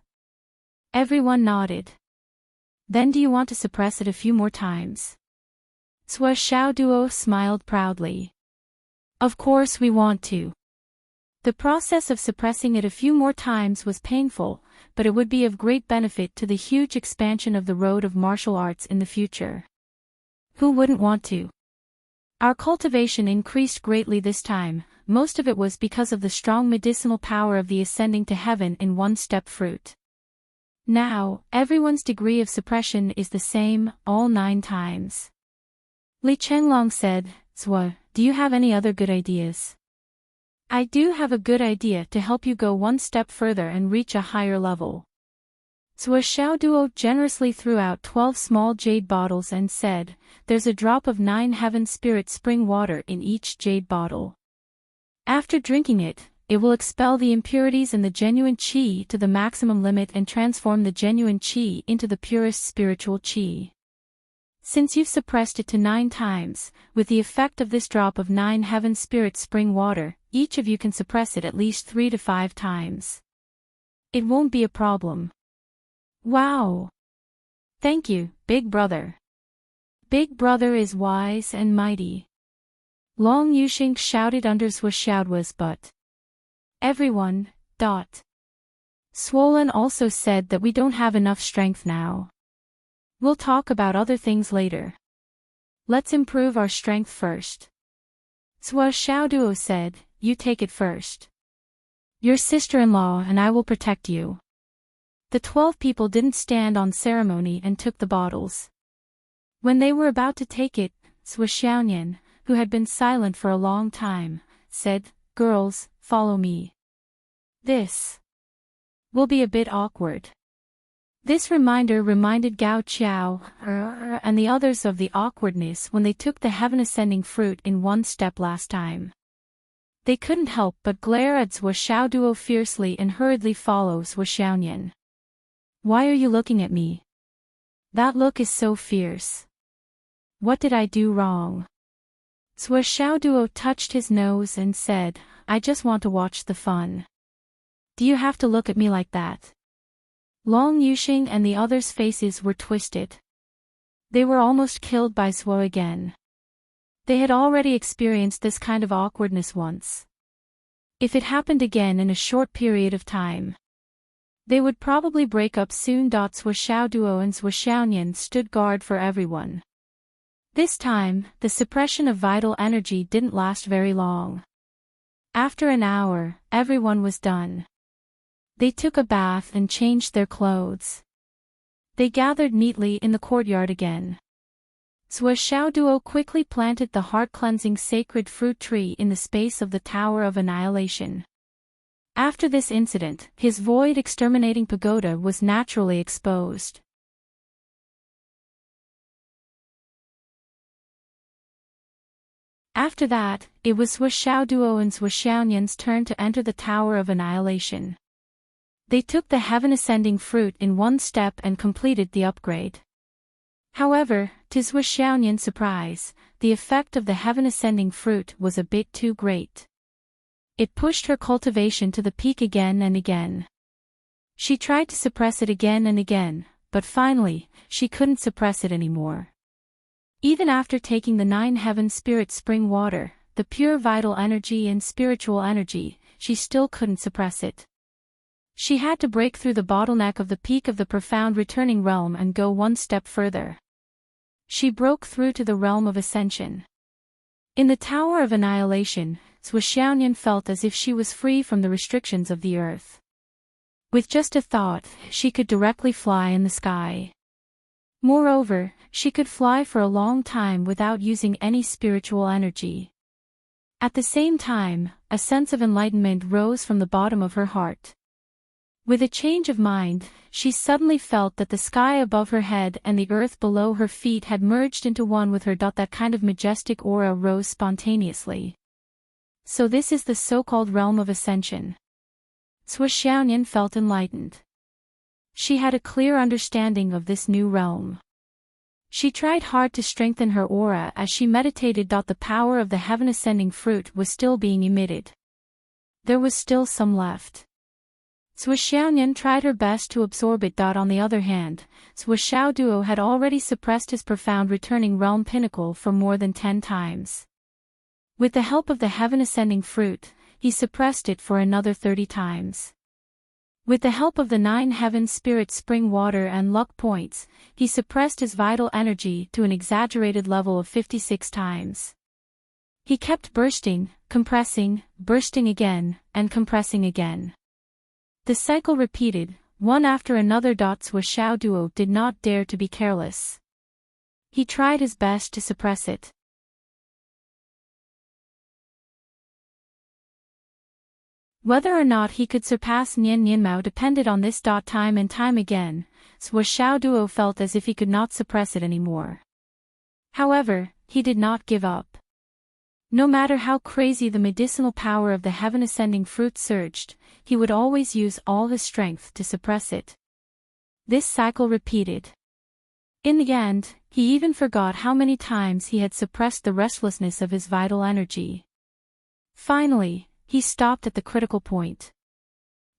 Everyone nodded. Then do you want to suppress it a few more times? Sua Xiao Duo smiled proudly. Of course we want to. The process of suppressing it a few more times was painful, but it would be of great benefit to the huge expansion of the road of martial arts in the future. Who wouldn't want to? Our cultivation increased greatly this time, most of it was because of the strong medicinal power of the ascending to heaven in one-step fruit. Now, everyone's degree of suppression is the same, all 9 times. Li Chenglong said, Zwa, do you have any other good ideas? I do have a good idea to help you go one step further and reach a higher level. Zwa Xiaoduo generously threw out 12 small jade bottles and said, there's a drop of 9 heaven spirit spring water in each jade bottle. After drinking it, it will expel the impurities in the genuine qi to the maximum limit and transform the genuine qi into the purest spiritual qi. Since you've suppressed it to 9 times, with the effect of this drop of 9 heaven spirit spring water, each of you can suppress it at least 3 to 5 times. It won't be a problem. Wow! Thank you, Big Brother. Big Brother is wise and mighty. Long Yushing shouted under Zwa Xiaoduo's butt. Everyone, Swollen also said that we don't have enough strength now. We'll talk about other things later. Let's improve our strength first. Zwa Xiaoduo said, you take it first. Your sister-in-law and I will protect you. The 12 people didn't stand on ceremony and took the bottles. When they were about to take it, Zwa Xiaonian, who had been silent for a long time, said, girls, follow me. This will be a bit awkward. This reminder reminded Gao Qiao and the others of the awkwardness when they took the heaven-ascending fruit in one step last time. They couldn't help but glare at Zwa Xiaoduo fiercely and hurriedly follow Zwa Xiaonian. Why are you looking at me? That look is so fierce. What did I do wrong? Zwa Xiaoduo touched his nose and said, I just want to watch the fun. Do you have to look at me like that? Long Yushing and the others' faces were twisted. They were almost killed by Zwa again. They had already experienced this kind of awkwardness once. If it happened again in a short period of time, they would probably break up soon. Zwa Xiaoduo and Zwa Xiaonian stood guard for everyone. This time, the suppression of vital energy didn't last very long. After an hour, everyone was done. They took a bath and changed their clothes. They gathered neatly in the courtyard again. Zwa Xiaoduo quickly planted the heart-cleansing sacred fruit tree in the space of the Tower of Annihilation. After this incident, his void-exterminating pagoda was naturally exposed. After that, it was Zwa Xiaoduo and Zwa Xiaonian's turn to enter the Tower of Annihilation. They took the heaven-ascending fruit in one step and completed the upgrade. However, to Zwa Xiaonian's surprise, the effect of the heaven-ascending fruit was a bit too great. It pushed her cultivation to the peak again and again. She tried to suppress it again and again, but finally, she couldn't suppress it anymore. Even after taking the 9 heaven spirit spring water, the pure vital energy and spiritual energy, she still couldn't suppress it. She had to break through the bottleneck of the peak of the profound returning realm and go one step further. She broke through to the realm of ascension. In the Tower of Annihilation, Shuxiaoyan felt as if she was free from the restrictions of the earth. With just a thought, she could directly fly in the sky. Moreover, she could fly for a long time without using any spiritual energy. At the same time, a sense of enlightenment rose from the bottom of her heart. With a change of mind, she suddenly felt that the sky above her head and the earth below her feet had merged into one with her. That kind of majestic aura rose spontaneously. So this is the so-called realm of ascension. Shuxiaoyan felt enlightened. She had a clear understanding of this new realm. She tried hard to strengthen her aura as she meditated. The power of the heaven-ascending fruit was still being emitted. There was still some left. Shuxiaoyan tried her best to absorb it. On the other hand, Shuxiaoduo had already suppressed his profound returning realm pinnacle for more than 10 times. With the help of the heaven-ascending fruit, he suppressed it for another 30 times. With the help of the 9 heaven spirit spring water and luck points, he suppressed his vital energy to an exaggerated level of 56 times. He kept bursting, compressing, bursting again, and compressing again. The cycle repeated, one after another. Shuxiaoduo did not dare to be careless. He tried his best to suppress it. Whether or not he could surpass Nian Nianmao depended on this. Time and time again, Shuxiaoduo felt as if he could not suppress it anymore. However, he did not give up. No matter how crazy the medicinal power of the heaven-ascending fruit surged, he would always use all his strength to suppress it. This cycle repeated. In the end, he even forgot how many times he had suppressed the restlessness of his vital energy. Finally, he stopped at the critical point.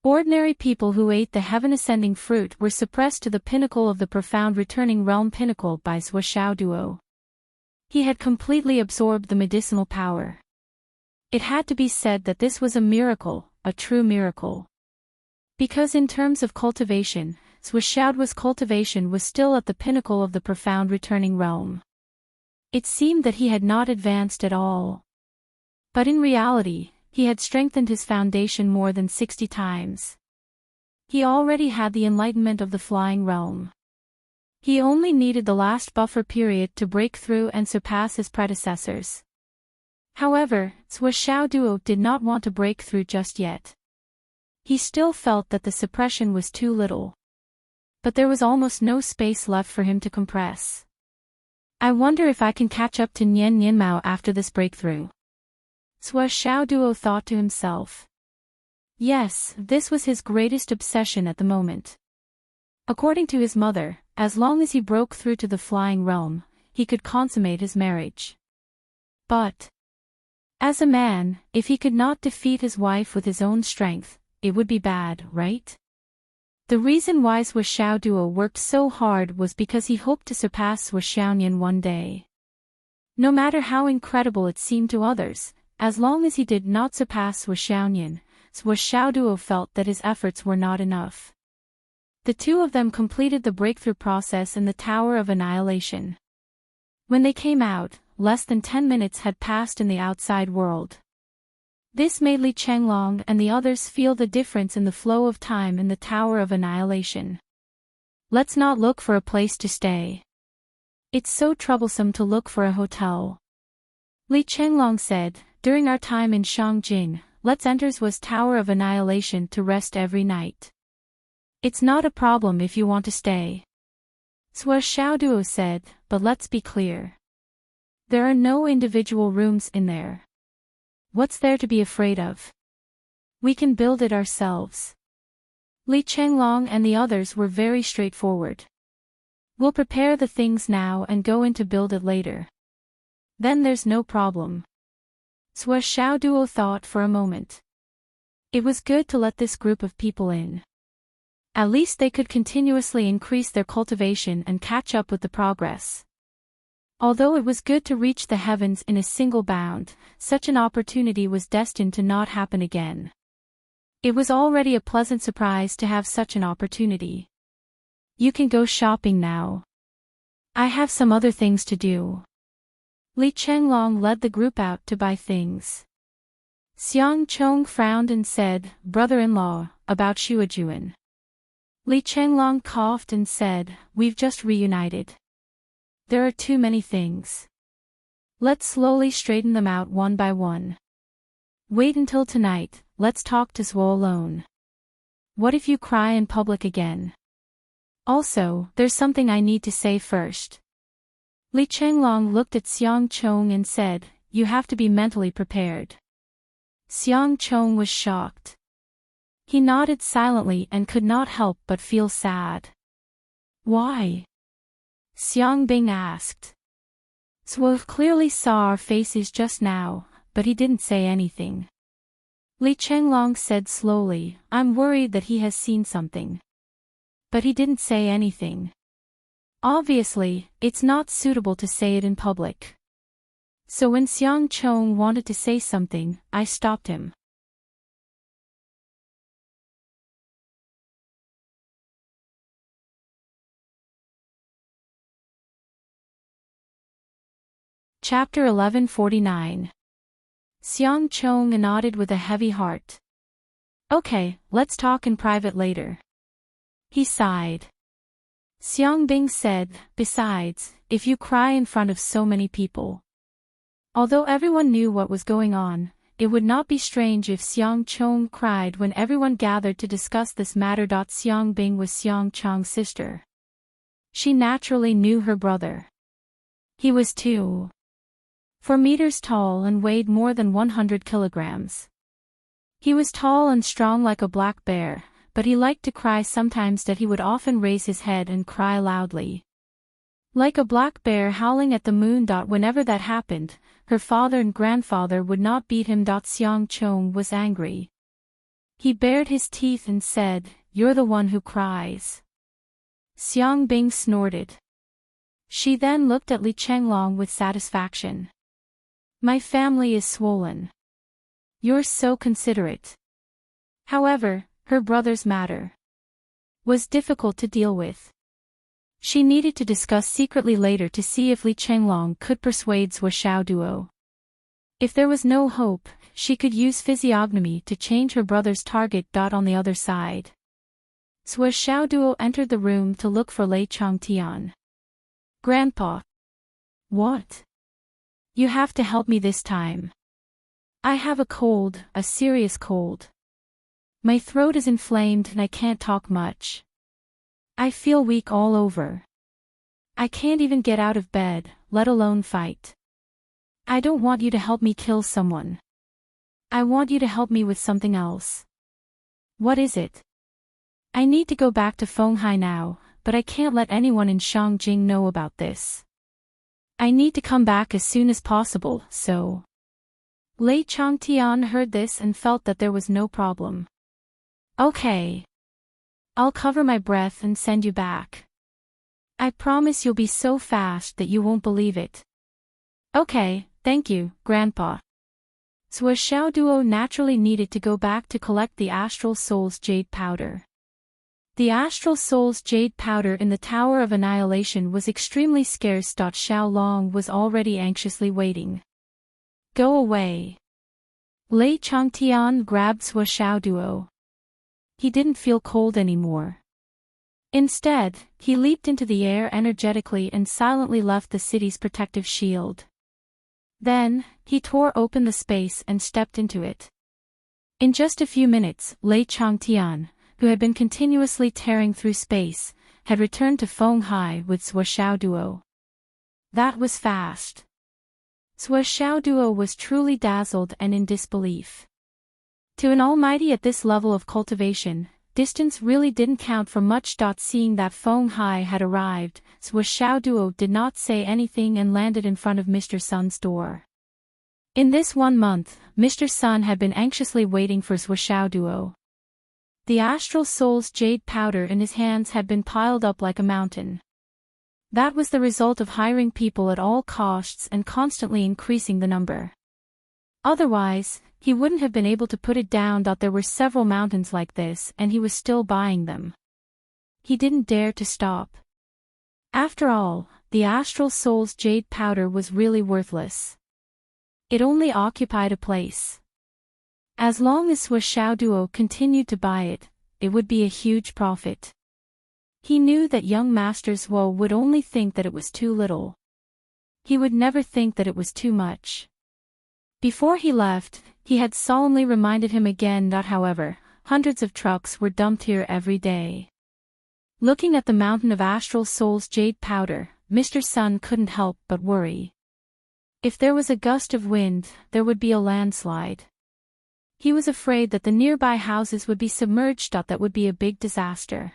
Ordinary people who ate the heaven-ascending fruit were suppressed to the pinnacle of the profound returning realm pinnacle by Shuxiaoduo. He had completely absorbed the medicinal power. It had to be said that this was a miracle, a true miracle. Because in terms of cultivation, Shuxiaoduo's cultivation was still at the pinnacle of the profound returning realm. It seemed that he had not advanced at all. But in reality, he had strengthened his foundation more than 60 times. He already had the enlightenment of the flying realm. He only needed the last buffer period to break through and surpass his predecessors. However, Shuxiaoduo did not want to break through just yet. He still felt that the suppression was too little. But there was almost no space left for him to compress. I wonder if I can catch up to Nian Nianmao after this breakthrough. Shuxiaoduo thought to himself. Yes, this was his greatest obsession at the moment. According to his mother, as long as he broke through to the flying realm, he could consummate his marriage. But, as a man, if he could not defeat his wife with his own strength, it would be bad, right? The reason why Shuxiaoduo worked so hard was because he hoped to surpass Shuxiaoyan one day. No matter how incredible it seemed to others, as long as he did not surpass Shuxiaoyan, Shuxiaoduo felt that his efforts were not enough. The two of them completed the breakthrough process in the Tower of Annihilation. When they came out, less than 10 minutes had passed in the outside world. This made Li Chenglong and the others feel the difference in the flow of time in the Tower of Annihilation. Let's not look for a place to stay. It's so troublesome to look for a hotel. Li Chenglong said, during our time in Shangjing, let's enter Zhu's Tower of Annihilation to rest every night. It's not a problem if you want to stay. Shuxiaoduo said, but let's be clear. There are no individual rooms in there. What's there to be afraid of? We can build it ourselves. Li Chenglong and the others were very straightforward. We'll prepare the things now and go in to build it later. Then there's no problem. Swa Xiao Duo thought for a moment. It was good to let this group of people in. At least they could continuously increase their cultivation and catch up with the progress. Although it was good to reach the heavens in a single bound, such an opportunity was destined to not happen again. It was already a pleasant surprise to have such an opportunity. You can go shopping now. I have some other things to do. Li Chenglong led the group out to buy things. Xiang Chong frowned and said, "Brother-in-law, about Shuajuan." Li Chenglong coughed and said, "We've just reunited. There are too many things. Let's slowly straighten them out one by one. Wait until tonight, let's talk to Zwo alone. What if you cry in public again? Also, there's something I need to say first." Li Chenglong looked at Xiang Chong and said, "You have to be mentally prepared." Xiang Chong was shocked. He nodded silently and could not help but feel sad. "Why?" Xiang Bing asked. Zwo clearly saw our faces just now, but he didn't say anything. Li Chenglong said slowly, "I'm worried that he has seen something." But he didn't say anything. Obviously, it's not suitable to say it in public. So when Xiang Chong wanted to say something, I stopped him. Chapter 1149. Xiang Chong nodded with a heavy heart. "Okay, let's talk in private later." He sighed. Xiang Bing said, "Besides, if you cry in front of so many people." Although everyone knew what was going on, it would not be strange if Xiang Chong cried when everyone gathered to discuss this matter. Xiang Bing was Xiang Chong's sister. She naturally knew her brother. He was 2.4 meters tall and weighed more than 100 kilograms. He was tall and strong like a black bear, but he liked to cry sometimes. He would often raise his head and cry loudly. Like a black bear howling at the moon. Whenever that happened, her father and grandfather would not beat him. Xiang Chong was angry. He bared his teeth and said, "You're the one who cries." Xiang Bing snorted. She then looked at Li Chenglong with satisfaction. "My family is swollen. You're so considerate." However, her brother's matter was difficult to deal with. She needed to discuss secretly later to see if Li Chenglong could persuade Zwo Xiao Duo. If there was no hope, she could use physiognomy to change her brother's target. On the other side, Zwo Xiao Duo entered the room to look for Lei Changtian. "Grandpa." "What?" "You have to help me this time. I have a cold, a serious cold. My throat is inflamed and I can't talk much. I feel weak all over. I can't even get out of bed, let alone fight. I don't want you to help me kill someone. I want you to help me with something else." "What is it?" "I need to go back to Fenghai now, but I can't let anyone in Shangjing know about this. I need to come back as soon as possible, so." Lei Changtian heard this and felt that there was no problem. "Okay. I'll cover my breath and send you back. I promise you'll be so fast that you won't believe it." "Okay, thank you, Grandpa." Zwo Xiao Duo naturally needed to go back to collect the Astral Soul's jade powder. The Astral Soul's jade powder in the Tower of Annihilation was extremely scarce. Xiao Long was already anxiously waiting. "Go away." Lei Changtian grabbed Zwo Xiao Duo. He didn't feel cold anymore. Instead, he leaped into the air energetically and silently left the city's protective shield. Then, he tore open the space and stepped into it. In just a few minutes, Lei Changtian, who had been continuously tearing through space, had returned to Fenghai with Zwo Xiao Duo. That was fast. Zwo Xiao Duo was truly dazzled and in disbelief. To an almighty at this level of cultivation, distance really didn't count for much. Seeing that Feng Hai had arrived, Sui Xiaoduo did not say anything and landed in front of Mr. Sun's door. In this 1 month, Mr. Sun had been anxiously waiting for Sui Xiaoduo. The Astral Soul's jade powder in his hands had been piled up like a mountain. That was the result of hiring people at all costs and constantly increasing the number. Otherwise, he wouldn't have been able to put it down. There were several mountains like this and he was still buying them. He didn't dare to stop. After all, the Astral Soul's jade powder was really worthless. It only occupied a place. As long as Sui Xiaoduo continued to buy it, it would be a huge profit. He knew that young Master Zuo would only think that it was too little. He would never think that it was too much. Before he left, he had solemnly reminded him again that, however, hundreds of trucks were dumped here every day. Looking at the mountain of Astral Soul's jade powder, Mr. Sun couldn't help but worry. If there was a gust of wind, there would be a landslide. He was afraid that the nearby houses would be submerged. That would be a big disaster.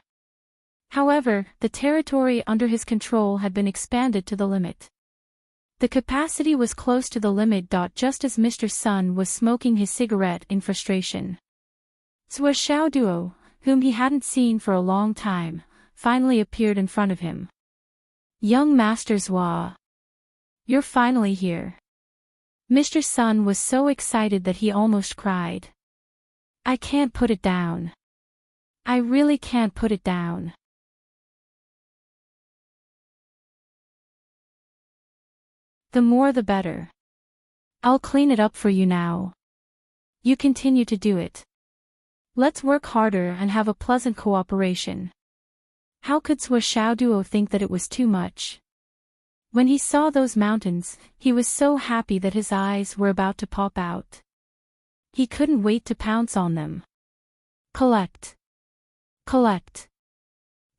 However, the territory under his control had been expanded to the limit. The capacity was close to the limit. Just as Mr. Sun was smoking his cigarette in frustration, Sui Xiaoduo, whom he hadn't seen for a long time, finally appeared in front of him. "Young Master Zuo, you're finally here." Mr. Sun was so excited that he almost cried. "I can't put it down. I really can't put it down." "The more the better. I'll clean it up for you now. You continue to do it. Let's work harder and have a pleasant cooperation." How could Sui Xiaoduo think that it was too much? When he saw those mountains, he was so happy that his eyes were about to pop out. He couldn't wait to pounce on them. Collect. Collect.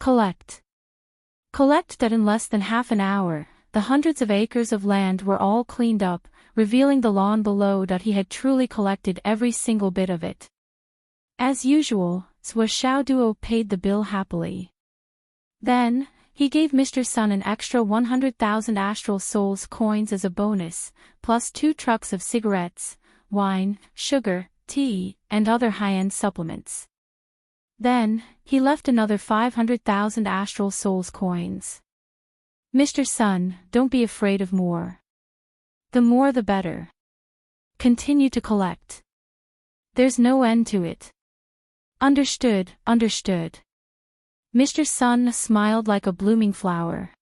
Collect. Collect. That in less than half an hour, the hundreds of acres of land were all cleaned up, revealing the lawn below. He had truly collected every single bit of it. As usual, Sui Xiaoduo paid the bill happily. Then, he gave Mr. Sun an extra 100,000 Astral Souls coins as a bonus, plus 2 trucks of cigarettes, wine, sugar, tea, and other high-end supplements. Then, he left another 500,000 Astral Souls coins. "Mr. Sun, don't be afraid of more. The more the better. Continue to collect. There's no end to it." "Understood, understood." Mr. Sun smiled like a blooming flower.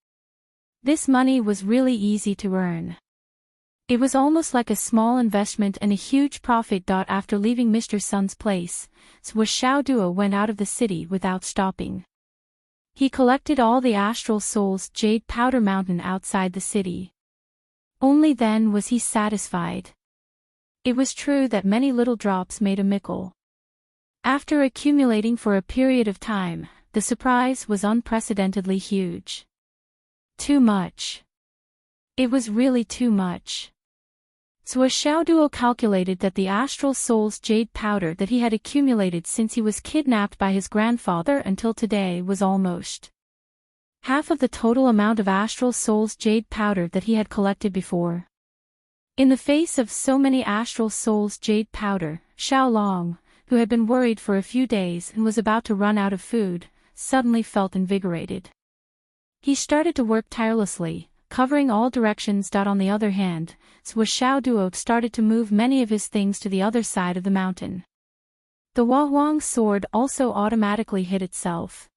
This money was really easy to earn. It was almost like a small investment and a huge profit. After leaving Mr. Sun's place, Sui Xiaoduo went out of the city without stopping. He collected all the Astral Soul's jade powder mountain outside the city. Only then was he satisfied. It was true that many little drops made a mickle. After accumulating for a period of time, the surprise was unprecedentedly huge. Too much. It was really too much. Sui Xiaoduo calculated that the Astral Soul's jade powder that he had accumulated since he was kidnapped by his grandfather until today was almost half of the total amount of Astral Soul's jade powder that he had collected before. In the face of so many Astral Soul's jade powder, Xiao Long, who had been worried for a few days and was about to run out of food, suddenly felt invigorated. He started to work tirelessly, covering all directions. On the other hand, Sui Xiaoduo started to move many of his things to the other side of the mountain. The Huang sword also automatically hit itself.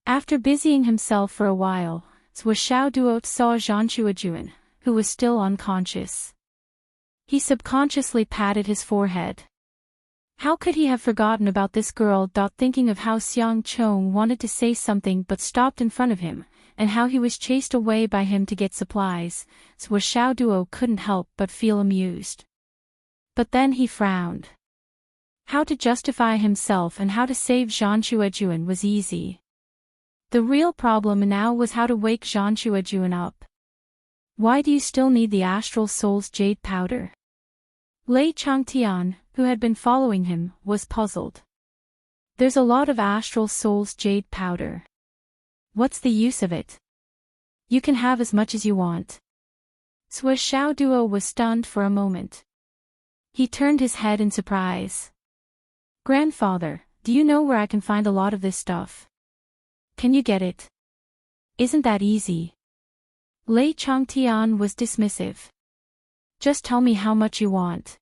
After busying himself for a while, Sui Xiaoduo saw Zhanshuajuan, who was still unconscious. He subconsciously patted his forehead. How could he have forgotten about this girl? Thinking of how Xiang Chong wanted to say something but stopped in front of him, and how he was chased away by him to get supplies, Sui Xiaoduo couldn't help but feel amused. But then he frowned. How to justify himself and how to save Zhanshuajuan was easy. The real problem now was how to wake Zhanshuajuan up. "Why do you still need the Astral Soul's jade powder?" Lei Changtian, who had been following him, was puzzled. There's a lot of Astral Soul's jade powder. What's the use of it? You can have as much as you want. Sui Xiao Duo was stunned for a moment. He turned his head in surprise. Grandfather, do you know where I can find a lot of this stuff? Can you get it? Isn't that easy? Lei Changtian was dismissive. Just tell me how much you want.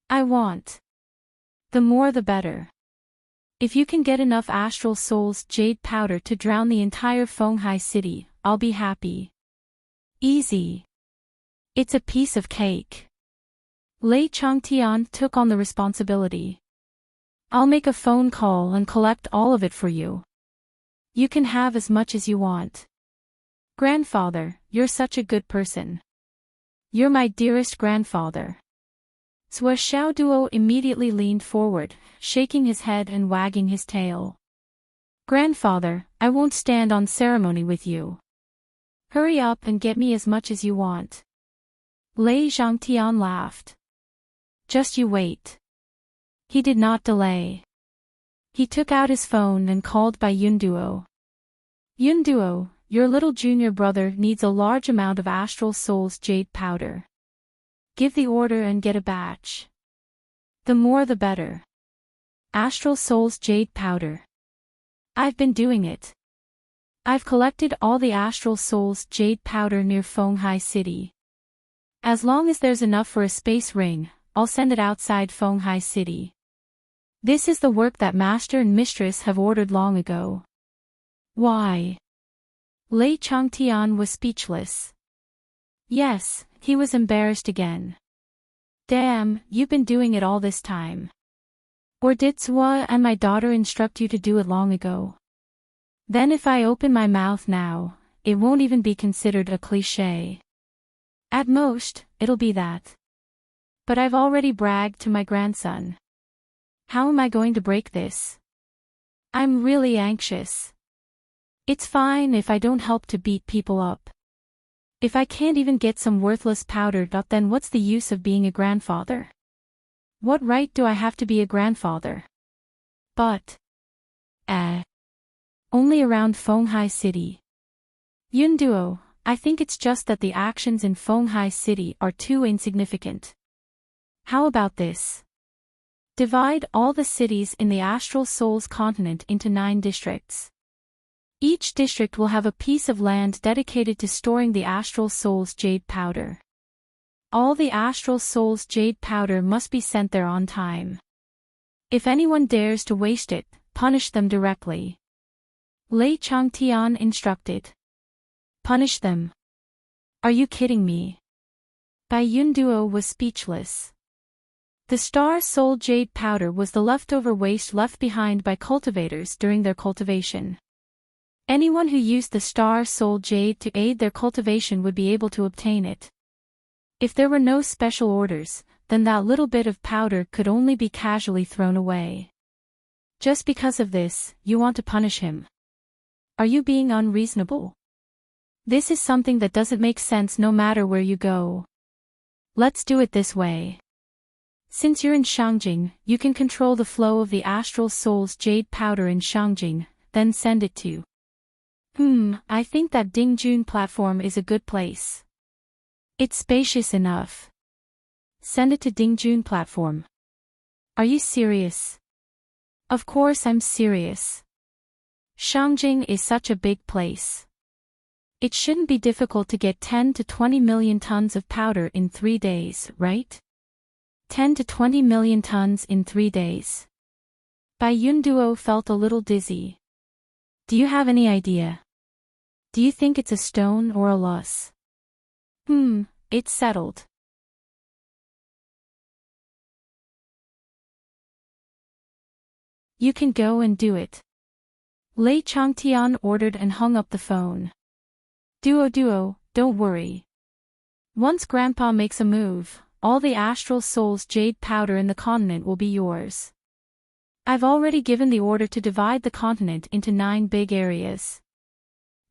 I want. The more the better. If you can get enough Astral Soul's jade powder to drown the entire Fenghai city, I'll be happy. Easy. It's a piece of cake. Lei Changtian took on the responsibility. I'll make a phone call and collect all of it for you. You can have as much as you want. Grandfather, you're such a good person. You're my dearest grandfather. Sui Xiao Duo immediately leaned forward, shaking his head and wagging his tail. Grandfather, I won't stand on ceremony with you. Hurry up and get me as much as you want. Lei Zhangtian laughed. Just you wait. He did not delay. He took out his phone and called by Yunduo. Yunduo, your little junior brother needs a large amount of Astral Soul's jade powder. Give the order and get a batch. The more the better. Astral Soul's jade powder. I've been doing it. I've collected all the Astral Soul's jade powder near Fenghai City. As long as there's enough for a space ring, I'll send it outside Fenghai City. This is the work that Master and Mistress have ordered long ago. Why? Lei Changtian was speechless. Yes, he was embarrassed again. Damn, you've been doing it all this time. Or did Sua and my daughter instruct you to do it long ago? Then if I open my mouth now, it won't even be considered a cliché. At most, it'll be that. But I've already bragged to my grandson. How am I going to break this? I'm really anxious. It's fine if I don't help to beat people up. If I can't even get some worthless powder, then what's the use of being a grandfather? What right do I have to be a grandfather? But... only around Fenghai City. Yunduo, I think it's just that the actions in Fenghai City are too insignificant. How about this? Divide all the cities in the Astral Soul's continent into 9 districts. Each district will have a piece of land dedicated to storing the Astral Soul's jade powder. All the Astral Soul's jade powder must be sent there on time. If anyone dares to waste it, punish them directly. Lei Changtian instructed. Punish them? Are you kidding me? Bai Yunduo was speechless. The Star Soul jade powder was the leftover waste left behind by cultivators during their cultivation. Anyone who used the Star Soul jade to aid their cultivation would be able to obtain it. If there were no special orders, then that little bit of powder could only be casually thrown away. Just because of this, you want to punish him? Are you being unreasonable? This is something that doesn't make sense no matter where you go. Let's do it this way. Since you're in Shangjing, you can control the flow of the Astral Soul's jade powder in Shangjing, then send it to. I think that Dingjun platform is a good place. It's spacious enough. Send it to Dingjun platform. Are you serious? Of course I'm serious. Shangjing is such a big place. It shouldn't be difficult to get 10 to 20 million tons of powder in 3 days, right? 10 to 20 million tons in 3 days. Bai Yunduo felt a little dizzy. Do you have any idea? Do you think it's a stone or a loss? It's settled. You can go and do it. Lei Changtian ordered and hung up the phone. Duo, don't worry. Once Grandpa makes a move, all the Astral Soul's jade powder in the continent will be yours. I've already given the order to divide the continent into 9 big areas.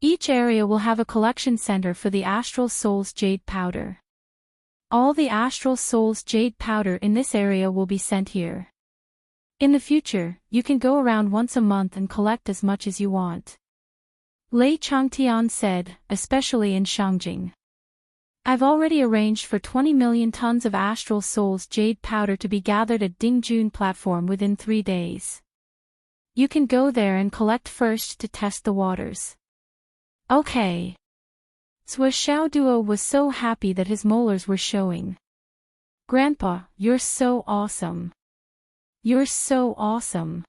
Each area will have a collection center for the Astral Soul's jade powder. All the Astral Soul's jade powder in this area will be sent here. In the future, you can go around once a month and collect as much as you want. Lei Changtian said, especially in Shangjing. I've already arranged for 20 million tons of Astral Soul's jade powder to be gathered at Dingjun platform within 3 days. You can go there and collect first to test the waters. Okay. Sua Xiaoduo was so happy that his molars were showing. Grandpa, you're so awesome. You're so awesome.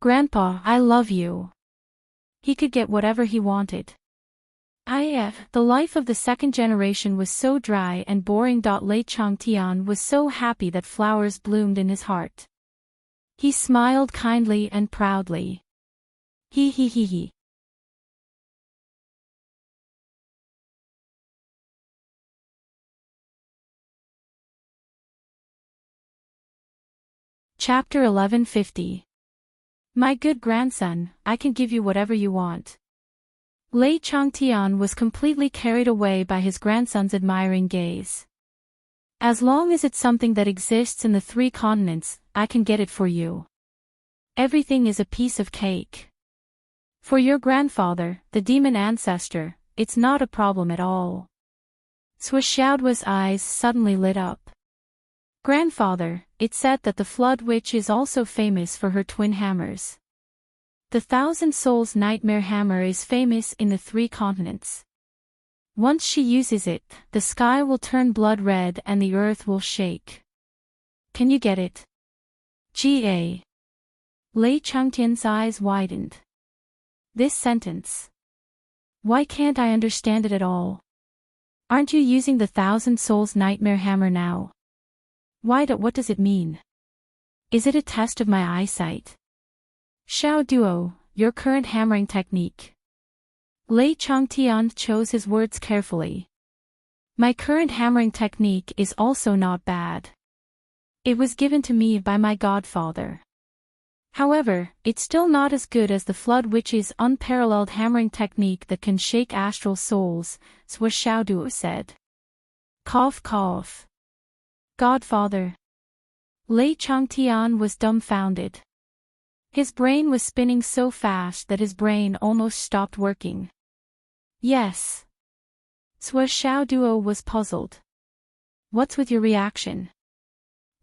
Grandpa, I love you. He could get whatever he wanted. The life of the second generation was so dry and boring. Lei Changtian was so happy that flowers bloomed in his heart. He smiled kindly and proudly. He. Chapter 1150. My good grandson, I can give you whatever you want. Lei Changtian was completely carried away by his grandson's admiring gaze. As long as it's something that exists in the 3 continents, I can get it for you. Everything is a piece of cake. For your grandfather, the demon ancestor, it's not a problem at all. Sua Xiaoduo's eyes suddenly lit up. Grandfather, it's said that the Flood Witch is also famous for her twin hammers. The Thousand Souls Nightmare Hammer is famous in the 3 continents. Once she uses it, the sky will turn blood red and the earth will shake. Can you get it? Ga. Lei Changtian's eyes widened. This sentence. Why can't I understand it at all? Aren't you using the Thousand Souls Nightmare Hammer now? What does it mean? Is it a test of my eyesight? Xiaoduo, your current hammering technique. Lei Changtian chose his words carefully. My current hammering technique is also not bad. It was given to me by my godfather. However, it's still not as good as the Flood Witch's unparalleled hammering technique that can shake astral souls, Sua Xiaoduo said. Cough cough. Godfather. Lei Changtian was dumbfounded. His brain was spinning so fast that his brain almost stopped working. Yes. Sua Xiaoduo was puzzled. What's with your reaction?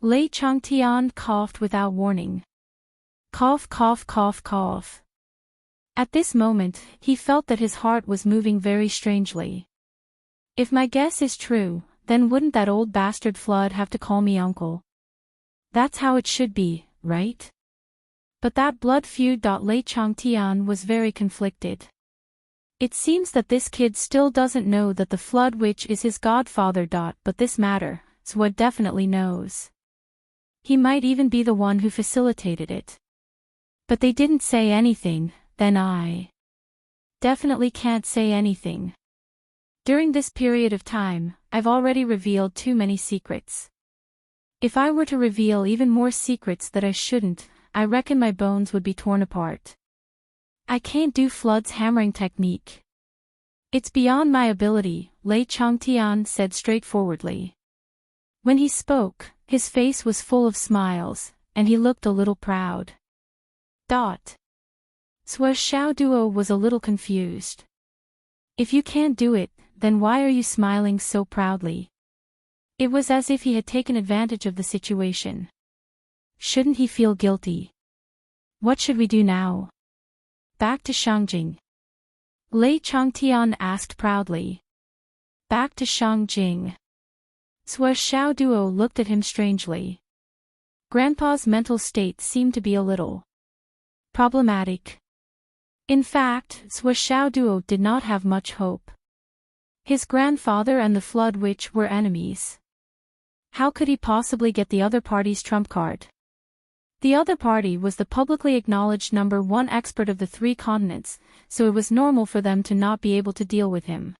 Lei Changtian coughed without warning. Cough cough cough cough. At this moment, he felt that his heart was moving very strangely. If my guess is true, then wouldn't that old bastard Flood have to call me uncle? That's how it should be, right? But that blood feud. Lei Changtian was very conflicted. It seems that this kid still doesn't know that the Flood Witch is his godfather. But this matter, Sua definitely knows. He might even be the one who facilitated it. But they didn't say anything, then I definitely can't say anything. During this period of time, I've already revealed too many secrets. If I were to reveal even more secrets that I shouldn't, I reckon my bones would be torn apart. I can't do Flood's hammering technique. It's beyond my ability, Lei Changtian said straightforwardly. When he spoke, his face was full of smiles, and he looked a little proud. Sua Xiaoduo was a little confused. If you can't do it, then why are you smiling so proudly? It was as if he had taken advantage of the situation. Shouldn't he feel guilty? What should we do now? Back to Shangjing. Lei Changtian asked proudly. Back to Shangjing. Sua Xiaoduo looked at him strangely. Grandpa's mental state seemed to be a little problematic. In fact, Sua Xiaoduo did not have much hope. His grandfather and the Flood Witch were enemies. How could he possibly get the other party's trump card? The other party was the publicly acknowledged #1 expert of the 3 continents, so it was normal for them to not be able to deal with him.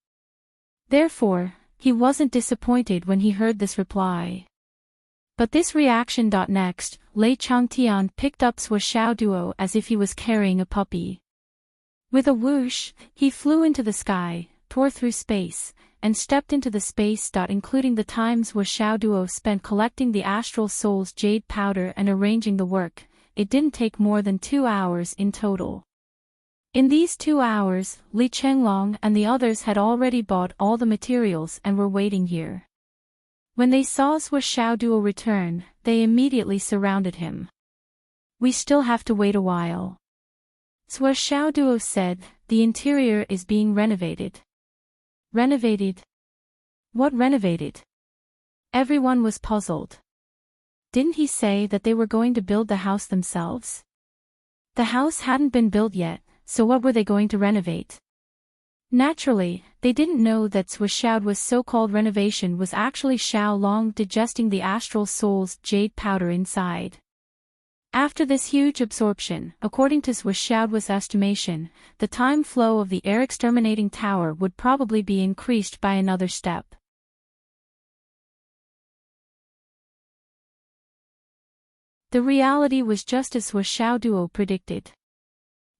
Therefore, he wasn't disappointed when he heard this reply. But this reaction. Next, Lei Changtian picked up Sua Xiaoduo as if he was carrying a puppy. With a whoosh, he flew into the sky, tore through space, and stepped into the space. Including the times where Xiao Duo spent collecting the astral soul's jade powder and arranging the work, it didn't take more than 2 hours in total. In these 2 hours, Li Chenglong and the others had already bought all the materials and were waiting here. When they saw Sua Xiaoduo return, they immediately surrounded him. "We still have to wait a while." Sua Xiaoduo said, "The interior is being renovated." "Renovated? What renovated?" Everyone was puzzled. Didn't he say that they were going to build the house themselves? The house hadn't been built yet, so what were they going to renovate? Naturally, they didn't know that Sua Xiaoduo's so-called renovation was actually Xiao Long digesting the astral soul's jade powder inside. After this huge absorption, according to Sua Xiaoduo's estimation, the time flow of the air exterminating tower would probably be increased by another step. The reality was just as Sua Xiaoduo predicted.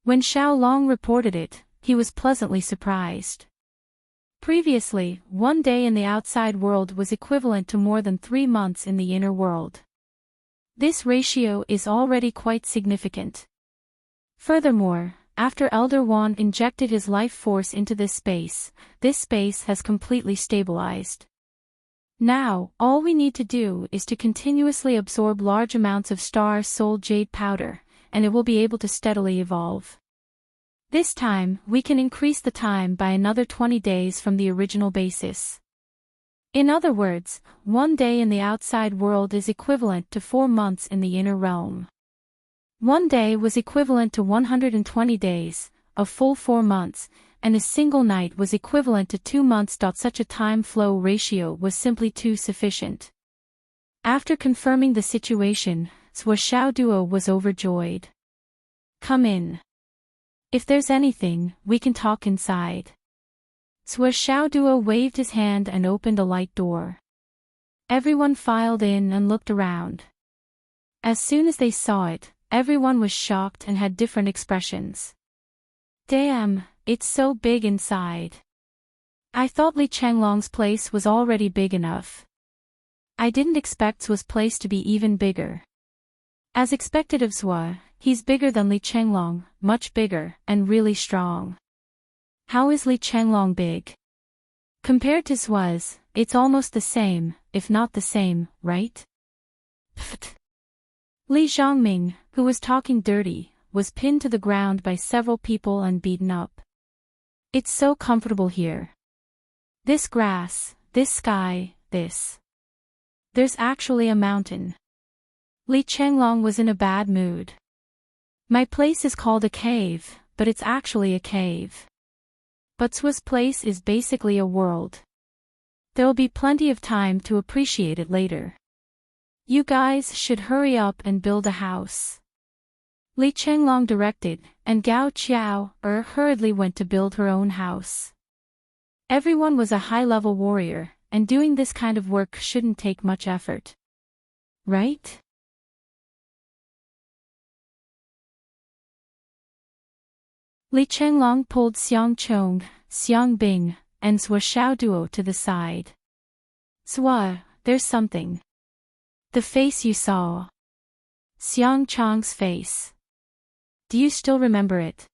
When Xiao Long reported it, he was pleasantly surprised. Previously, 1 day in the outside world was equivalent to more than 3 months in the inner world. This ratio is already quite significant. Furthermore, after Elder Wan injected his life force into this space has completely stabilized. Now, all we need to do is to continuously absorb large amounts of Star Soul Jade powder, and it will be able to steadily evolve. This time, we can increase the time by another 20 days from the original basis. In other words, 1 day in the outside world is equivalent to 4 months in the inner realm. 1 day was equivalent to 120 days, a full 4 months, and a single night was equivalent to 2 months. Such a time flow ratio was simply too sufficient. After confirming the situation, Sua Xiaoduo was overjoyed. "Come in. If there's anything, we can talk inside." Sua Xiaoduo waved his hand and opened a light door. Everyone filed in and looked around. As soon as they saw it, everyone was shocked and had different expressions. "Damn, it's so big inside. I thought Li Chenglong's place was already big enough. I didn't expect Sua's place to be even bigger." As expected of Sua, he's bigger than Li Chenglong, much bigger, and really strong. How is Li Chenglong big? Compared to Sua's, it's almost the same, if not the same, right? Pfft. Li Zhongming, who was talking dirty, was pinned to the ground by several people and beaten up. "It's so comfortable here. This grass, this sky, this. There's actually a mountain." Li Chenglong was in a bad mood. "My place is called a cave, but it's actually a cave. But Sua's place is basically a world. There'll be plenty of time to appreciate it later. You guys should hurry up and build a house." Li Chenglong directed, and Gao Qiao hurriedly went to build her own house. Everyone was a high-level warrior, and doing this kind of work shouldn't take much effort. Right? Li Chenglong pulled Xiang Chong, Xiang Bing, and Sua Xiaoduo to the side. "Sua, there's something. The face you saw. Xiang Chong's face. Do you still remember it?"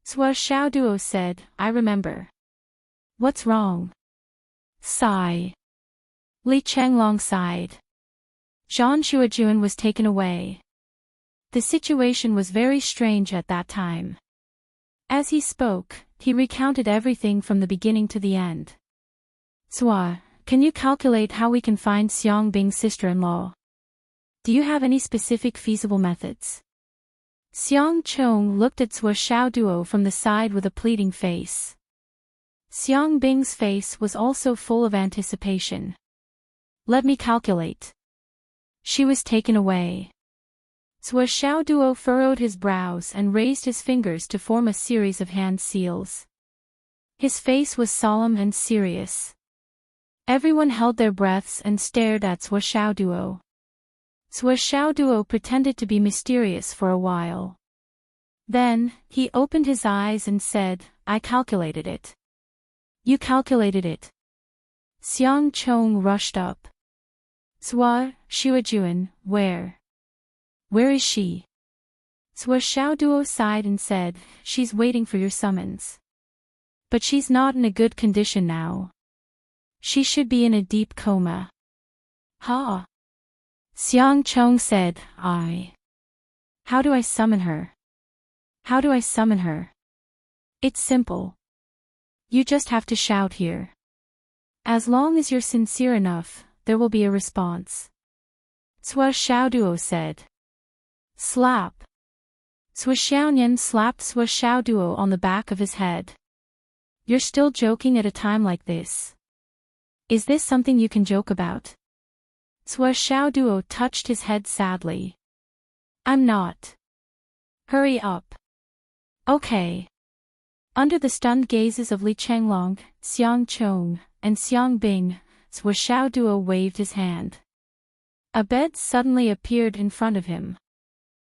Sua Xiaoduo said, "I remember." "What's wrong?" Sigh. Li Chenglong sighed. Zhan Shuajuan was taken away. The situation was very strange at that time. As he spoke, he recounted everything from the beginning to the end. "Sua, can you calculate how we can find Xiang Bing's sister-in-law? Do you have any specific feasible methods?" Xiang Chong looked at Sua Xiaoduo from the side with a pleading face. Xiang Bing's face was also full of anticipation. "Let me calculate." She was taken away. Sua Xiaoduo furrowed his brows and raised his fingers to form a series of hand seals. His face was solemn and serious. Everyone held their breaths and stared at Sua Xiaoduo. Sua Xiaoduo pretended to be mysterious for a while. Then, he opened his eyes and said, "I calculated it." "You calculated it?" Xiang Chong rushed up. Sua, Xiaojuan, where? Where is she? Sua Xiaoduo sighed and said, she's waiting for your summons. But she's not in a good condition now. She should be in a deep coma. Ha! Xiang Chong said, How do I summon her? How do I summon her? It's simple. You just have to shout here. As long as you're sincere enough, there will be a response. Sua Xiaoduo said. Slap. Sua Xiaoyan slapped Sua Xiaoduo on the back of his head. You're still joking at a time like this. Is this something you can joke about? Sua Xiaoduo touched his head sadly. I'm not. Hurry up. Okay. Under the stunned gazes of Li Changlong, Xiang Chong, and Xiang Bing, Sua Xiaoduo waved his hand. A bed suddenly appeared in front of him.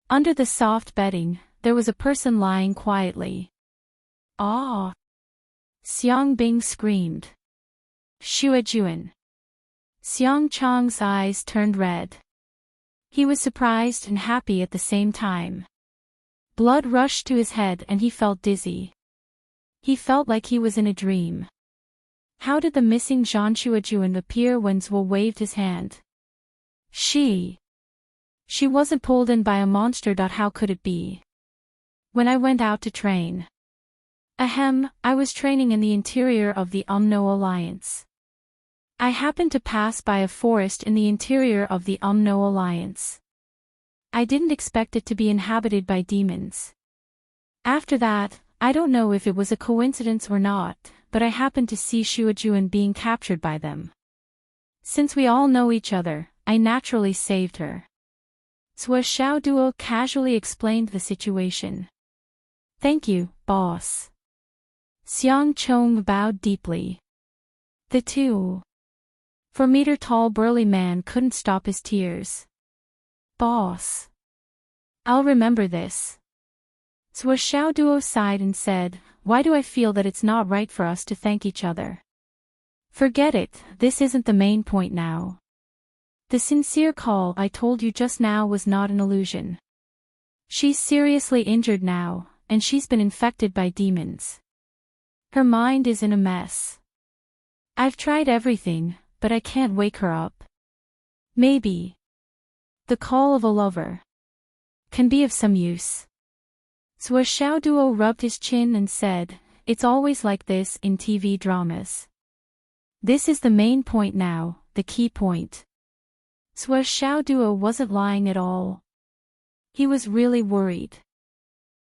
Under the soft bedding, there was a person lying quietly. Ah! Xiang Bing screamed. Xiaojuan. Xiang Chong's eyes turned red. He was surprised and happy at the same time. Blood rushed to his head and he felt dizzy. He felt like he was in a dream. How did the missing Zhan Xiaojuan appear when Zhuo waved his hand? She wasn't pulled in by a monster. How could it be? When I went out to train. Ahem, I was training in the interior of the Umno Alliance. I happened to pass by a forest in the interior of the Umno Alliance. I didn't expect it to be inhabited by demons. After that, I don't know if it was a coincidence or not, but I happened to see Xiaojuan being captured by them. Since we all know each other, I naturally saved her. Sua Xiaoduo casually explained the situation. Thank you, boss. Xiang Chong bowed deeply. The 4-meter-tall burly man couldn't stop his tears. Boss. I'll remember this. Sua Xiaoduo sighed and said, why do I feel that it's not right for us to thank each other? Forget it, this isn't the main point now. The sincere call I told you just now was not an illusion. She's seriously injured now, and she's been infected by demons. Her mind is in a mess. I've tried everything, but I can't wake her up. Maybe the call of a lover can be of some use. Sua Xiaoduo rubbed his chin and said, it's always like this in TV dramas. This is the main point now, the key point. Sua Xiaoduo wasn't lying at all. He was really worried.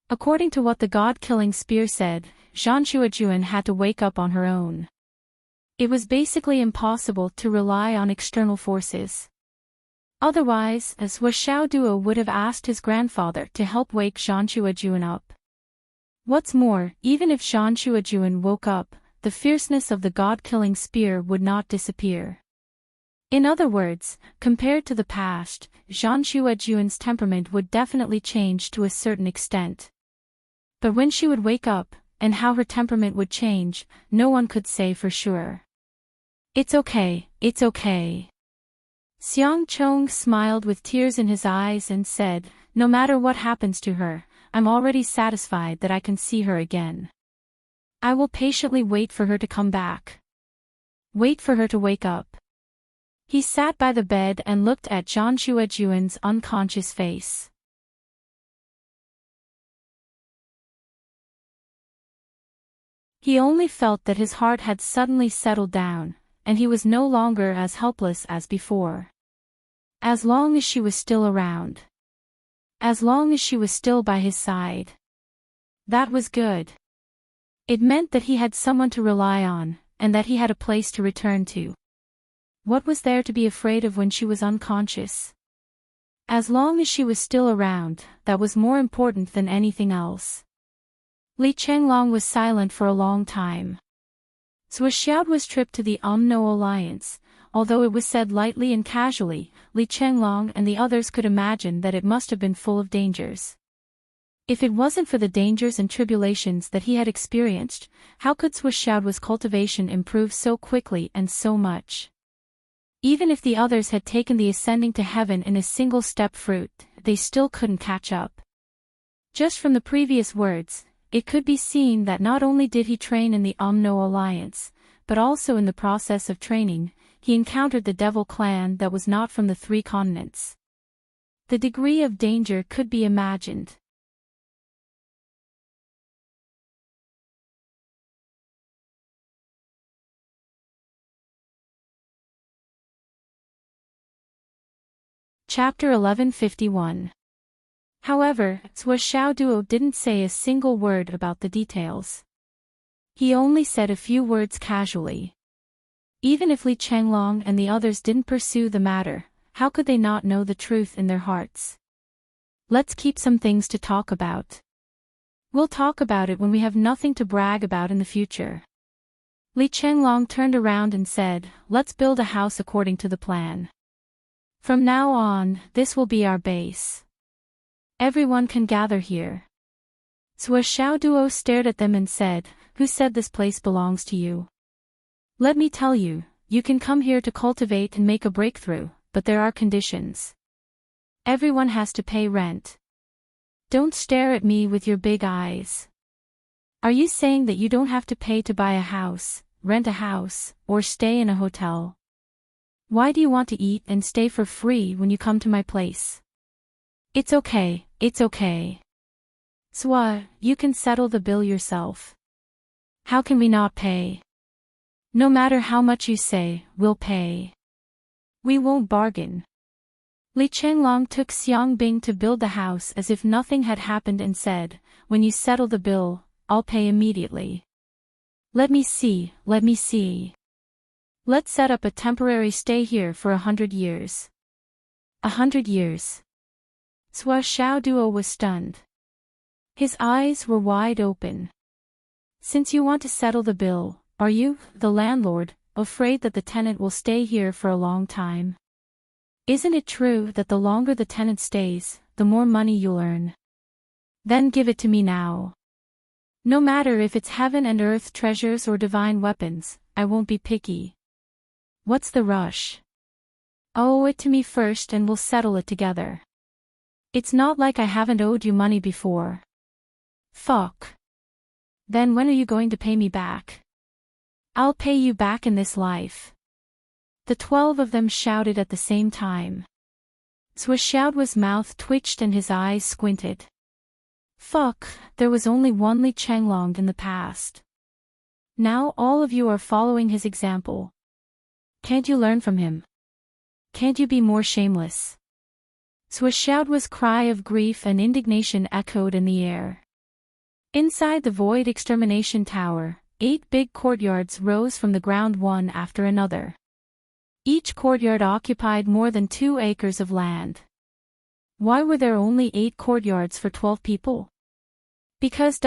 According to what the god-killing spear said, Zhan Xiaojuan had to wake up on her own. It was basically impossible to rely on external forces. Otherwise, Sua Xiaoduo would have asked his grandfather to help wake Zhan Xiaojuan up. What's more, even if Zhan Xiaojuan woke up, the fierceness of the god-killing spear would not disappear. In other words, compared to the past, Zhan Xiaojuan's temperament would definitely change to a certain extent. But when she would wake up, and how her temperament would change, no one could say for sure. It's okay, it's okay. Xiang Chong smiled with tears in his eyes and said, no matter what happens to her, I'm already satisfied that I can see her again. I will patiently wait for her to come back. Wait for her to wake up. He sat by the bed and looked at Zhan Xiaojuan's unconscious face. He only felt that his heart had suddenly settled down, and he was no longer as helpless as before. As long as she was still around. As long as she was still by his side. That was good. It meant that he had someone to rely on, and that he had a place to return to. What was there to be afraid of when she was unconscious? As long as she was still around, that was more important than anything else. Li Changlong was silent for a long time. Sua Xiaoduo's trip to the Umno Alliance, although it was said lightly and casually, Li Changlong and the others could imagine that it must have been full of dangers. If it wasn't for the dangers and tribulations that he had experienced, how could Swishaoduo's cultivation improve so quickly and so much? Even if the others had taken the ascending to heaven in a single step fruit, they still couldn't catch up. Just from the previous words, it could be seen that not only did he train in the Umno Alliance, but also in the process of training, he encountered the Devil Clan that was not from the 3 continents. The degree of danger could be imagined. Chapter 1151. However, Swishaoduo didn't say a single word about the details. He only said a few words casually. Even if Li Chenglong and the others didn't pursue the matter, how could they not know the truth in their hearts? Let's keep some things to talk about. We'll talk about it when we have nothing to brag about in the future. Li Chenglong turned around and said, let's build a house according to the plan. From now on, this will be our base. Everyone can gather here. Swishaoduo stared at them and said, who said this place belongs to you? Let me tell you, you can come here to cultivate and make a breakthrough, but there are conditions. Everyone has to pay rent. Don't stare at me with your big eyes. Are you saying that you don't have to pay to buy a house, rent a house, or stay in a hotel? Why do you want to eat and stay for free when you come to my place? It's okay, it's okay. Swa, you can settle the bill yourself. How can we not pay? No matter how much you say, we'll pay. We won't bargain. Li Chenglong took Xiangbing to build the house as if nothing had happened and said, when you settle the bill, I'll pay immediately. Let me see, let me see. Let's set up a temporary stay here for 100 years. 100 years. Swishaoduo was stunned. His eyes were wide open. Since you want to settle the bill, are you, the landlord, afraid that the tenant will stay here for a long time? Isn't it true that the longer the tenant stays, the more money you'll earn? Then give it to me now. No matter if it's heaven and earth treasures or divine weapons, I won't be picky. What's the rush? Owe it to me first and we'll settle it together. It's not like I haven't owed you money before. Fuck. Then when are you going to pay me back? I'll pay you back in this life. The 12 of them shouted at the same time. Swishaoduo's mouth twitched and his eyes squinted. Fuck, there was only one Li Chenglong in the past. Now all of you are following his example. Can't you learn from him? Can't you be more shameless? Swishaoduo's cry of grief and indignation echoed in the air. Inside the Void Extermination Tower, 8 big courtyards rose from the ground one after another. Each courtyard occupied more than 2 acres of land. Why were there only 8 courtyards for 12 people? Because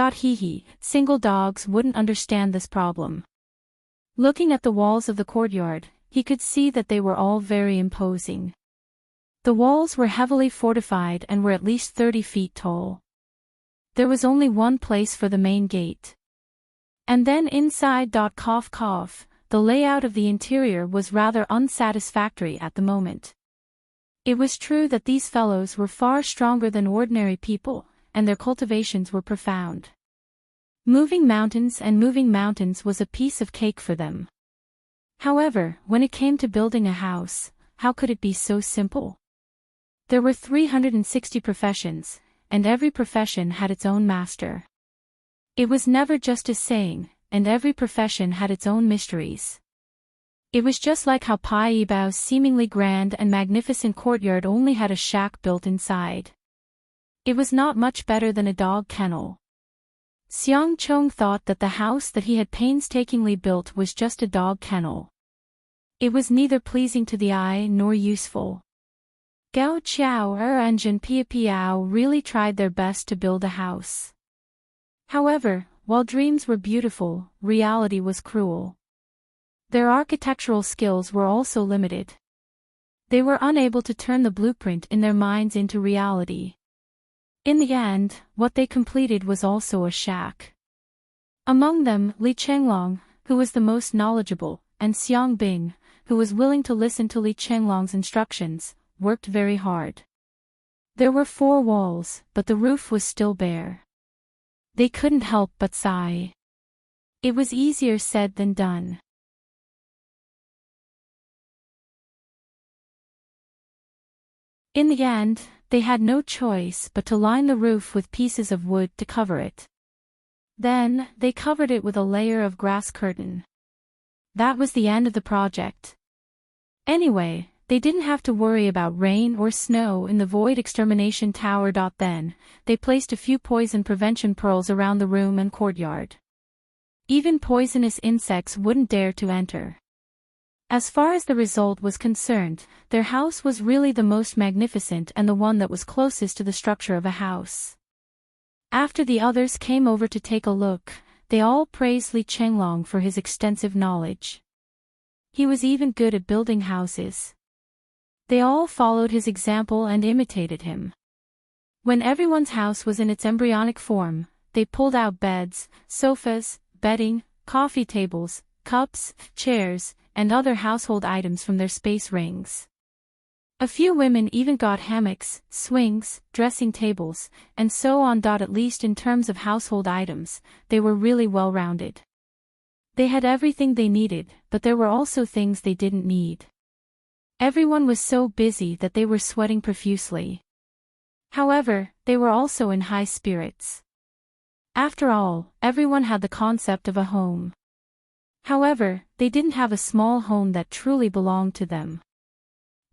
single dogs wouldn't understand this problem. Looking at the walls of the courtyard, he could see that they were all very imposing. The walls were heavily fortified and were at least 30 feet tall. There was only one place for the main gate. And then inside. The layout of the interior was rather unsatisfactory at the moment. It was true that these fellows were far stronger than ordinary people, and their cultivations were profound. Moving mountains was a piece of cake for them. However, when it came to building a house, how could it be so simple? There were 360 professions, and every profession had its own master. It was never just a saying, and every profession had its own mysteries. It was just like how Pai Yibao's seemingly grand and magnificent courtyard only had a shack built inside. It was not much better than a dog kennel. Xiang Chong thought that the house that he had painstakingly built was just a dog kennel. It was neither pleasing to the eye nor useful. Gao Qiao and Jin Piao really tried their best to build a house. However, while dreams were beautiful, reality was cruel. Their architectural skills were also limited. They were unable to turn the blueprint in their minds into reality. In the end, what they completed was also a shack. Among them, Li Chenglong, who was the most knowledgeable, and Xiang Bing, who was willing to listen to Li Chenglong's instructions, worked very hard. There were 4 walls, but the roof was still bare. They couldn't help but sigh. It was easier said than done. In the end, they had no choice but to line the roof with pieces of wood to cover it. Then, they covered it with a layer of grass curtain. That was the end of the project. Anyway, they didn't have to worry about rain or snow in the Void Extermination Tower. Then, they placed a few poison prevention pearls around the room and courtyard. Even poisonous insects wouldn't dare to enter. As far as the result was concerned, their house was really the most magnificent and the one that was closest to the structure of a house. After the others came over to take a look, they all praised Li Chenglong for his extensive knowledge. He was even good at building houses. They all followed his example and imitated him. When everyone's house was in its embryonic form, they pulled out beds, sofas, bedding, coffee tables, cups, chairs, and other household items from their space rings. A few women even got hammocks, swings, dressing tables, and so on. At least in terms of household items, they were really well-rounded. They had everything they needed, but there were also things they didn't need. Everyone was so busy that they were sweating profusely. However, they were also in high spirits. After all, everyone had the concept of a home. However, they didn't have a small home that truly belonged to them.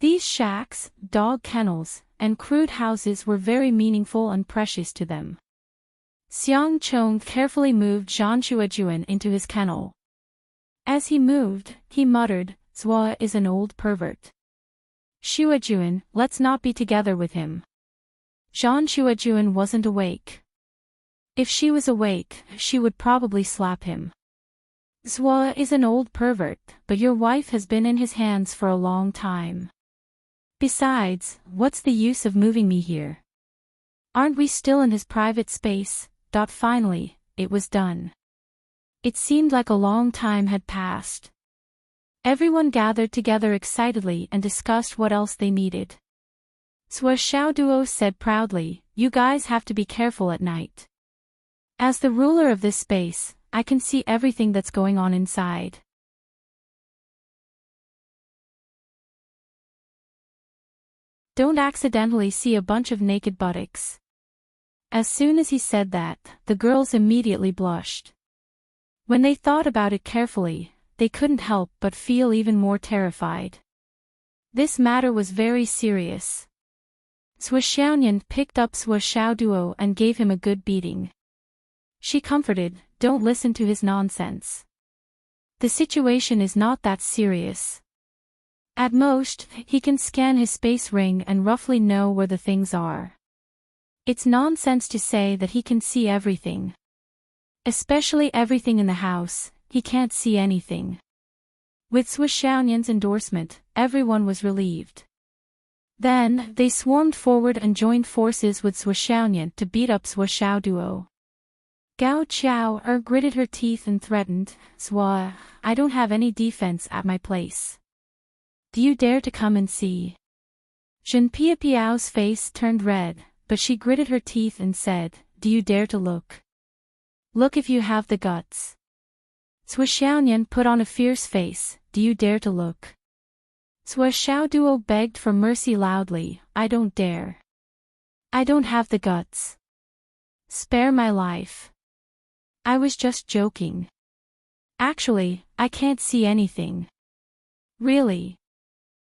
These shacks, dog kennels, and crude houses were very meaningful and precious to them. Xiang Chong carefully moved Zhan Shuajuan into his kennel. As he moved, he muttered, "Zhua is an old pervert. Shuajuan, let's not be together with him." Zhan Shuajuan wasn't awake. If she was awake, she would probably slap him. "Zhua is an old pervert, but your wife has been in his hands for a long time. Besides, what's the use of moving me here? Aren't we still in his private space?" Finally, it was done. It seemed like a long time had passed. Everyone gathered together excitedly and discussed what else they needed. Zhua Xiaoduo said proudly, "You guys have to be careful at night. As the ruler of this space, I can see everything that's going on inside. Don't accidentally see a bunch of naked buttocks." As soon as he said that, the girls immediately blushed. When they thought about it carefully, they couldn't help but feel even more terrified. This matter was very serious. Zhua Xiaoyan picked up Zhua Xiaoduo and gave him a good beating. She comforted, "Don't listen to his nonsense. The situation is not that serious. At most, he can scan his space ring and roughly know where the things are. It's nonsense to say that he can see everything. Especially everything in the house, he can't see anything." With Zhua Xiaoyan's endorsement, everyone was relieved. Then, they swarmed forward and joined forces with Zhua Xiaoyan to beat up Zhua Xiaoduo. Gao Qiao gritted her teeth and threatened, "Zhua, I don't have any defense at my place. Do you dare to come and see?" Zhen Piapiao's face turned red, but she gritted her teeth and said, "Do you dare to look? Look if you have the guts." Zhua Xiaoyan put on a fierce face, "Do you dare to look?" Zhua Xiaoduo begged for mercy loudly, "I don't dare. I don't have the guts. Spare my life. I was just joking. Actually, I can't see anything. Really.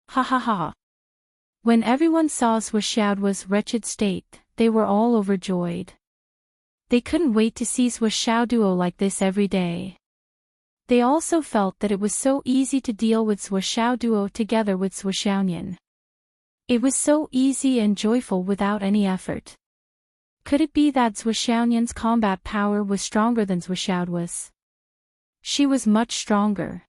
Ha ha ha." When everyone saw Zhua Xiaoduo's wretched state, they were all overjoyed. They couldn't wait to see Zhua Xiaoduo like this every day. They also felt that it was so easy to deal with Zhua Xiaoduo together with Zhua Xiaoyan. It was so easy and joyful without any effort. Could it be that Zhua Xiaoyan's combat power was stronger than Zhua Xiaoduo's? She was much stronger.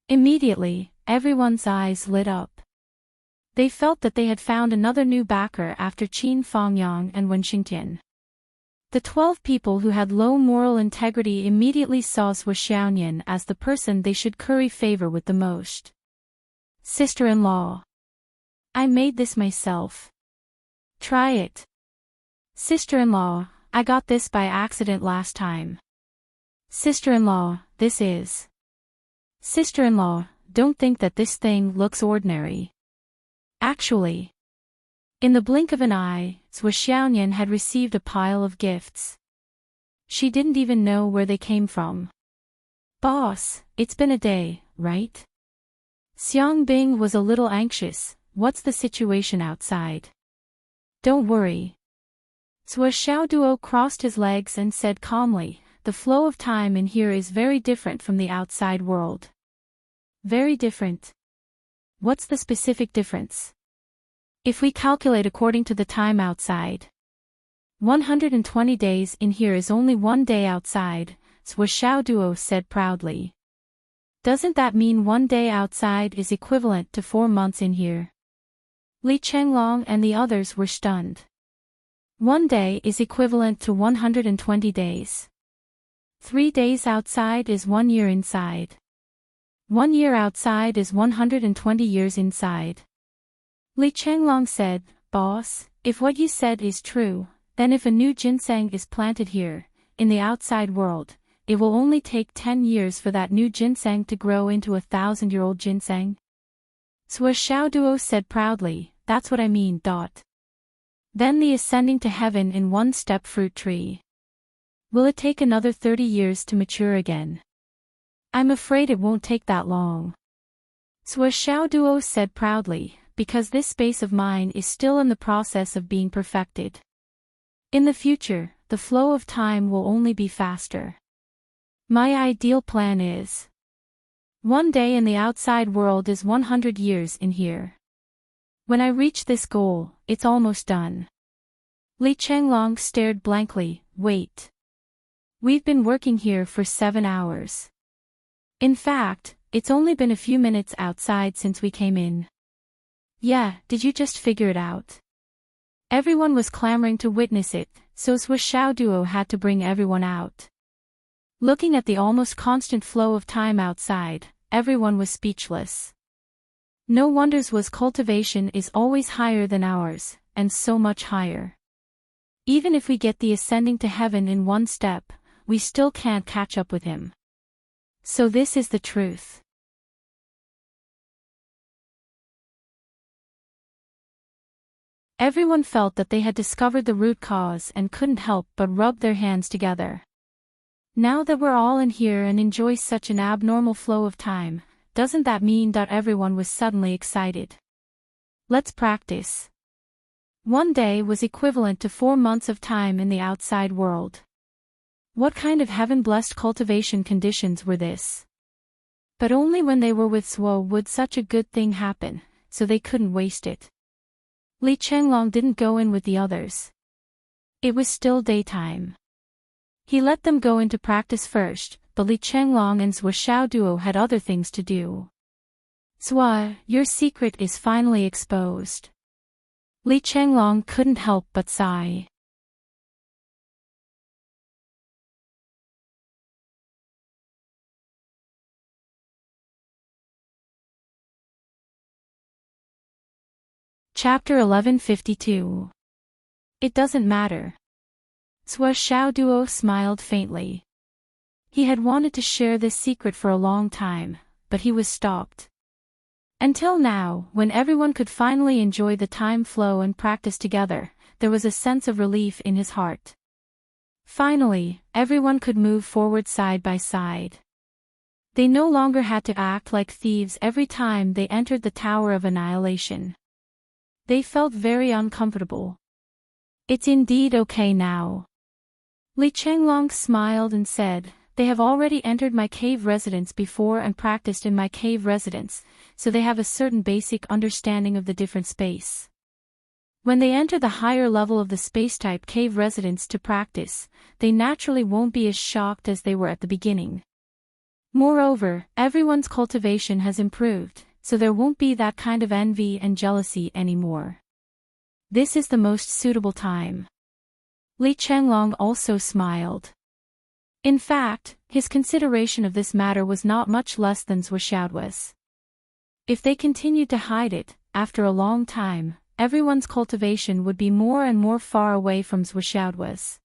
Immediately, everyone's eyes lit up. They felt that they had found another new backer after Qin Fangyang and Wen Xingtian. The 12 people who had low moral integrity immediately saw Sui Xiaoyan as the person they should curry favor with the most. Sister-in-law. I made this myself. Try it. Sister-in-law, I got this by accident last time. Sister-in-law, this is. Sister-in-law, don't think that this thing looks ordinary. Actually. In the blink of an eye, Sui Xiaoyan had received a pile of gifts. She didn't even know where they came from. Boss, it's been a day, right? Xiang Bing was a little anxious. What's the situation outside? Don't worry. Sui Xiaoduo crossed his legs and said calmly, the flow of time in here is very different from the outside world. Very different. What's the specific difference? If we calculate according to the time outside, 120 days in here is only 1 day outside, Sui Xiaoduo said proudly. Doesn't that mean 1 day outside is equivalent to 4 months in here? Li Chenglong and the others were stunned. 1 day is equivalent to 120 days. 3 days outside is 1 year inside. 1 year outside is 120 years inside. Li Chenglong said, Boss, if what you said is true, then if a new ginseng is planted here, in the outside world, it will only take 10 years for that new ginseng to grow into a 1,000-year-old ginseng. Sui Xiaoduo said proudly, that's what I mean. Then the ascending to heaven in 1-step fruit tree. Will it take another 30 years to mature again? I'm afraid it won't take that long. Sui Xiaoduo said proudly, because this space of mine is still in the process of being perfected. In the future, the flow of time will only be faster. My ideal plan is 1 day in the outside world is 100 years in here. When I reach this goal, it's almost done. Li Chenglong stared blankly. Wait. We've been working here for 7 hours. In fact, it's only been a few minutes outside since we came in. Yeah, did you just figure it out? Everyone was clamoring to witness it, so Sui Xiaoduo had to bring everyone out. Looking at the almost constant flow of time outside, everyone was speechless. No wonders was cultivation is always higher than ours, and so much higher. Even if we get the ascending to heaven in 1 step, we still can't catch up with him. So this is the truth. Everyone felt that they had discovered the root cause and couldn't help but rub their hands together. Now that we're all in here and enjoy such an abnormal flow of time, doesn't that mean that everyone was suddenly excited? Let's practice. 1 day was equivalent to 4 months of time in the outside world. What kind of heaven-blessed cultivation conditions were this? But only when they were with Suo would such a good thing happen, so they couldn't waste it. Li Chenglong didn't go in with the others. It was still daytime. He let them go into practice first, but Li Chenglong and Sui Xiaoduo had other things to do. Sui, your secret is finally exposed. Li Chenglong couldn't help but sigh. Chapter 1152. It doesn't matter. Sui Xiaoduo smiled faintly. He had wanted to share this secret for a long time, but he was stopped. Until now, when everyone could finally enjoy the time flow and practice together, there was a sense of relief in his heart. Finally, everyone could move forward side by side. They no longer had to act like thieves every time they entered the Tower of Annihilation. They felt very uncomfortable. It's indeed okay now. Li Chenglong smiled and said, they have already entered my cave residence before and practiced in my cave residence, so they have a certain basic understanding of the different space. When they enter the higher level of the space-type cave residence to practice, they naturally won't be as shocked as they were at the beginning. Moreover, everyone's cultivation has improved, so there won't be that kind of envy and jealousy anymore. This is the most suitable time. Li Chenglong also smiled. In fact, his consideration of this matter was not much less than Zhuxiao's. If they continued to hide it, after a long time, everyone's cultivation would be more and more far away from Zhuxiao's.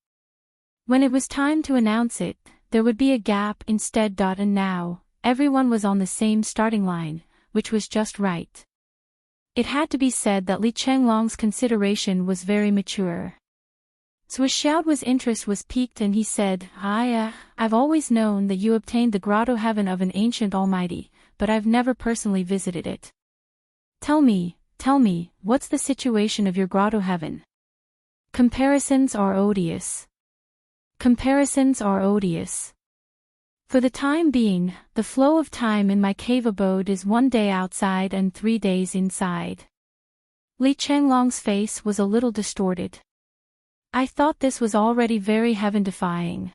When it was time to announce it, there would be a gap instead. And now, everyone was on the same starting line, which was just right. It had to be said that Li Chenglong's consideration was very mature. Zhuxiao's interest was piqued and he said, I've always known that you obtained the grotto heaven of an ancient almighty, but I've never personally visited it. Tell me, what's the situation of your grotto heaven? Comparisons are odious. Comparisons are odious. For the time being, the flow of time in my cave abode is 1 day outside and 3 days inside. Li Chenglong's face was a little distorted. I thought this was already very heaven-defying.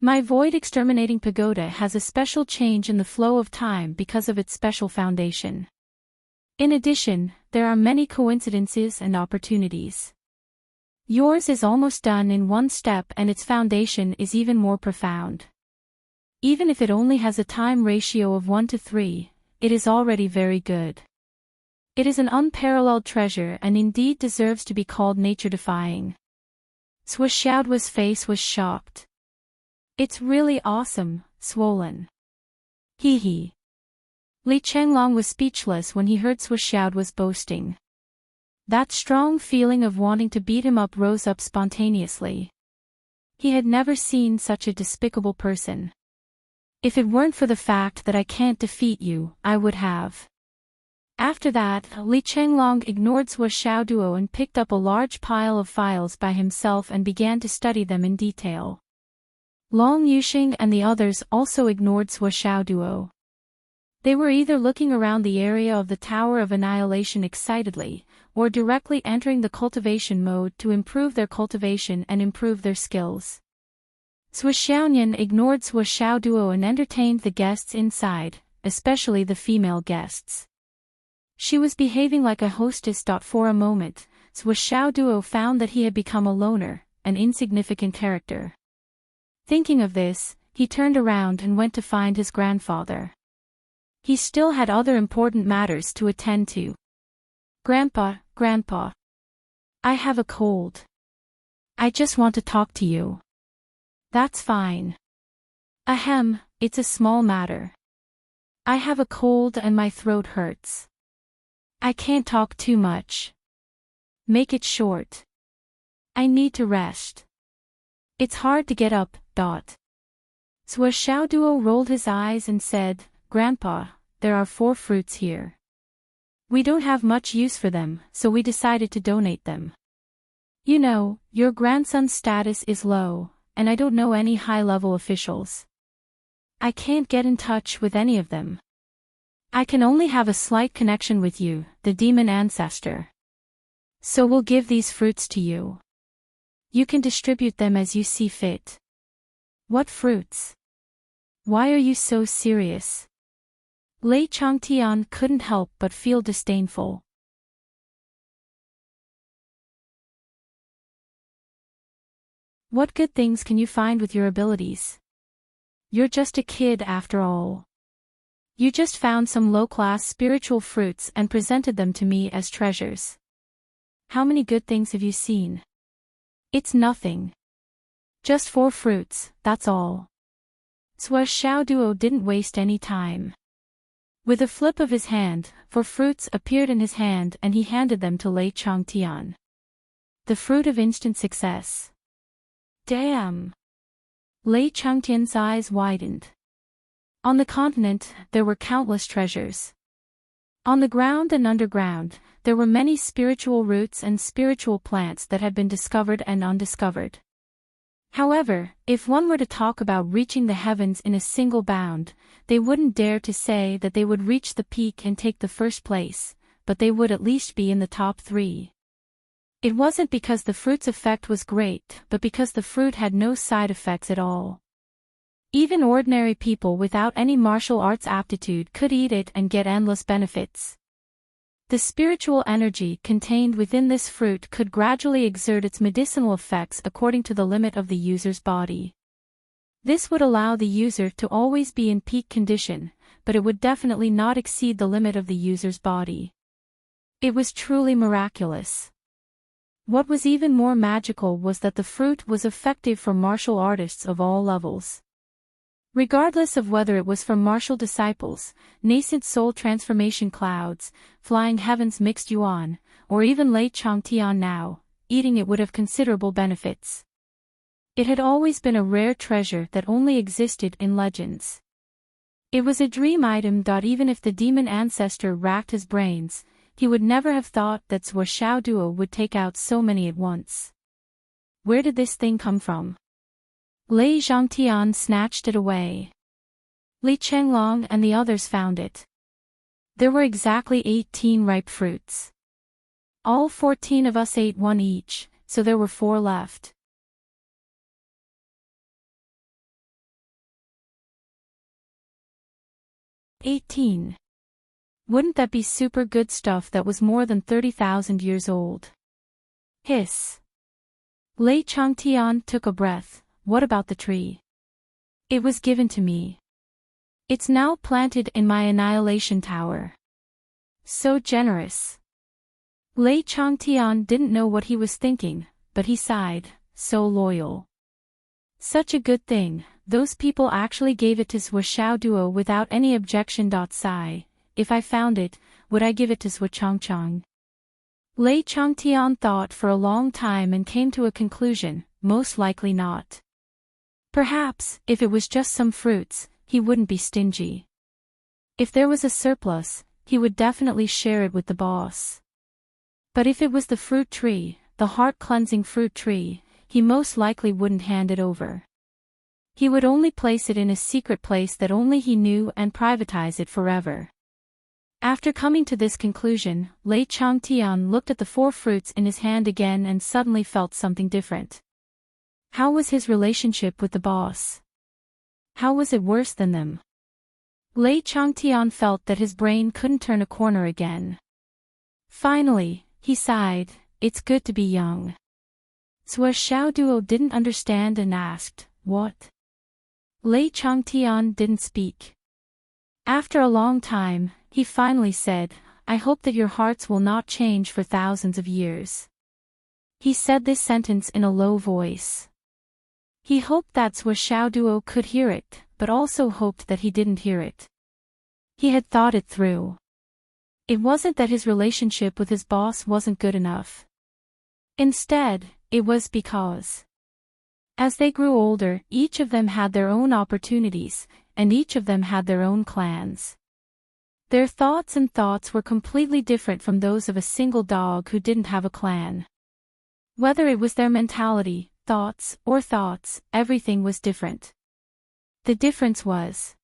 My void-exterminating pagoda has a special change in the flow of time because of its special foundation. In addition, there are many coincidences and opportunities. Yours is almost done in 1 step and its foundation is even more profound. Even if it only has a time ratio of 1 to 3, it is already very good. It is an unparalleled treasure and indeed deserves to be called nature-defying. Zhuxiao's face was shocked. It's really awesome, swollen. Hee. Li Chenglong was speechless when he heard Zhuxiao's boasting. That strong feeling of wanting to beat him up rose up spontaneously. He had never seen such a despicable person. If it weren't for the fact that I can't defeat you, I would have. After that, Li Chenglong ignored Zhuxiao and picked up a large pile of files by himself and began to study them in detail. Long Yuxing and the others also ignored Zhuxiao. They were either looking around the area of the Tower of Annihilation excitedly, or directly entering the cultivation mode to improve their cultivation and improve their skills. Zhuxiaonian ignored Zhuxiao and entertained the guests inside, especially the female guests. She was behaving like a hostess. For a moment, Zhuxiao found that he had become a loner, an insignificant character. Thinking of this, he turned around and went to find his grandfather. He still had other important matters to attend to. Grandpa, I have a cold. I just want to talk to you. That's fine. Ahem, it's a small matter. I have a cold and my throat hurts. I can't talk too much. Make it short. I need to rest. It's hard to get up. Zhuxiao rolled his eyes and said, Grandpa, there are 4 fruits here. We don't have much use for them, so we decided to donate them. You know, your grandson's status is low, and I don't know any high-level officials. I can't get in touch with any of them. I can only have a slight connection with you, the demon ancestor. So we'll give these fruits to you. You can distribute them as you see fit. What fruits? Why are you so serious? Lei Changtian couldn't help but feel disdainful. What good things can you find with your abilities? You're just a kid after all. You just found some low-class spiritual fruits and presented them to me as treasures. How many good things have you seen? It's nothing. Just 4 fruits, that's all. Zhuxiao didn't waste any time. With a flip of his hand, 4 fruits appeared in his hand and he handed them to Lei Changtian. The fruit of instant success. Damn! Lei Changtian's eyes widened. On the continent, there were countless treasures. On the ground and underground, there were many spiritual roots and spiritual plants that had been discovered and undiscovered. However, if one were to talk about reaching the heavens in a single bound, they wouldn't dare to say that they would reach the peak and take the first place, but they would at least be in the top 3. It wasn't because the fruit's effect was great, but because the fruit had no side effects at all. Even ordinary people without any martial arts aptitude could eat it and get endless benefits. The spiritual energy contained within this fruit could gradually exert its medicinal effects according to the limit of the user's body. This would allow the user to always be in peak condition, but it would definitely not exceed the limit of the user's body. It was truly miraculous. What was even more magical was that the fruit was effective for martial artists of all levels. Regardless of whether it was from martial disciples, nascent soul transformation clouds, flying heavens mixed yuan, or even Lei Changtian now, eating it would have considerable benefits. It had always been a rare treasure that only existed in legends. It was a dream item. Even if the demon ancestor racked his brains, he would never have thought that Zhuo Xiaoduo would take out so many at once. Where did this thing come from? Lei Zhangtian snatched it away. Li Chenglong and the others found it. There were exactly 18 ripe fruits. All 14 of us ate one each, so there were 4 left. "18. Wouldn't that be super good stuff that was more than 30,000 years old?" Hiss. Lei Changtian took a breath. What about the tree? It was given to me. It's now planted in my annihilation tower. So generous. Lei Changtian didn't know what he was thinking, but he sighed, so loyal. Such a good thing, those people actually gave it to Zhuo Xiaoduo without any objection. Sigh, if I found it, would I give it to Zhuo Changchang? Lei Changtian thought for a long time and came to a conclusion, most likely not. Perhaps, if it was just some fruits, he wouldn't be stingy. If there was a surplus, he would definitely share it with the boss. But if it was the fruit tree, the heart-cleansing fruit tree, he most likely wouldn't hand it over. He would only place it in a secret place that only he knew and privatize it forever. After coming to this conclusion, Lei Changtian looked at the 4 fruits in his hand again and suddenly felt something different. How was his relationship with the boss? How was it worse than them? Lei Changtian felt that his brain couldn't turn a corner again. Finally, he sighed, it's good to be young. Zhuo Xiaoduo didn't understand and asked, what? Lei Changtian didn't speak. After a long time, he finally said, I hope that your hearts will not change for thousands of years. He said this sentence in a low voice. He hoped that Zhuo Xiaoduo could hear it, but also hoped that he didn't hear it. He had thought it through. It wasn't that his relationship with his boss wasn't good enough. Instead, it was because, as they grew older, each of them had their own opportunities, and each of them had their own clans. Their thoughts were completely different from those of a single dog who didn't have a clan. Whether it was their mentality, thoughts, everything was different. The difference was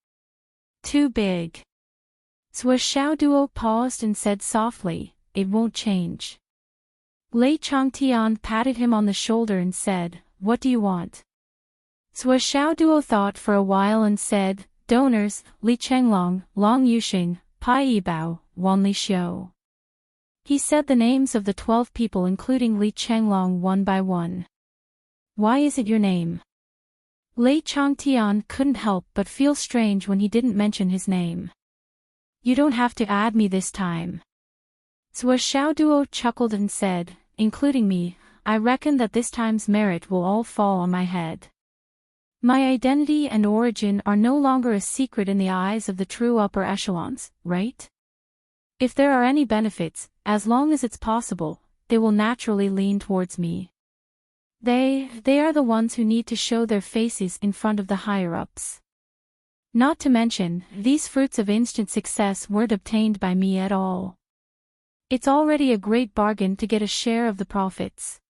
too big. Zhuo Xiaoduo paused and said softly, it won't change. Lei Changtian patted him on the shoulder and said, what do you want? Zhuo Xiaoduo thought for a while and said, donors, Li Chenglong, Long Yuxing, Pai Yibao, Wan Li Xiu. He said the names of the 12 people including Li Chenglong one by one. Why is it your name? Lei Changtian couldn't help but feel strange when he didn't mention his name. You don't have to add me this time. Zhuo Xiaoduo chuckled and said, including me, I reckon that this time's merit will all fall on my head. My identity and origin are no longer a secret in the eyes of the true upper echelons, right? If there are any benefits, as long as it's possible, they will naturally lean towards me. They are the ones who need to show their faces in front of the higher-ups. Not to mention, these fruits of instant success weren't obtained by me at all. It's already a great bargain to get a share of the profits.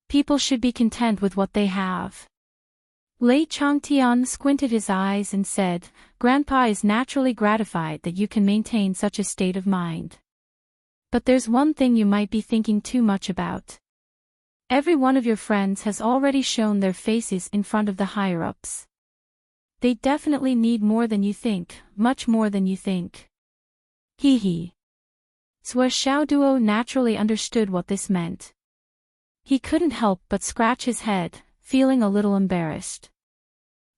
People should be content with what they have. Lei Changtian squinted his eyes and said, Grandpa is naturally gratified that you can maintain such a state of mind. But there's one thing you might be thinking too much about. Every one of your friends has already shown their faces in front of the higher-ups. They definitely need more than you think, much more than you think. Hee hee. Sua Xiaoduo naturally understood what this meant. He couldn't help but scratch his head, feeling a little embarrassed.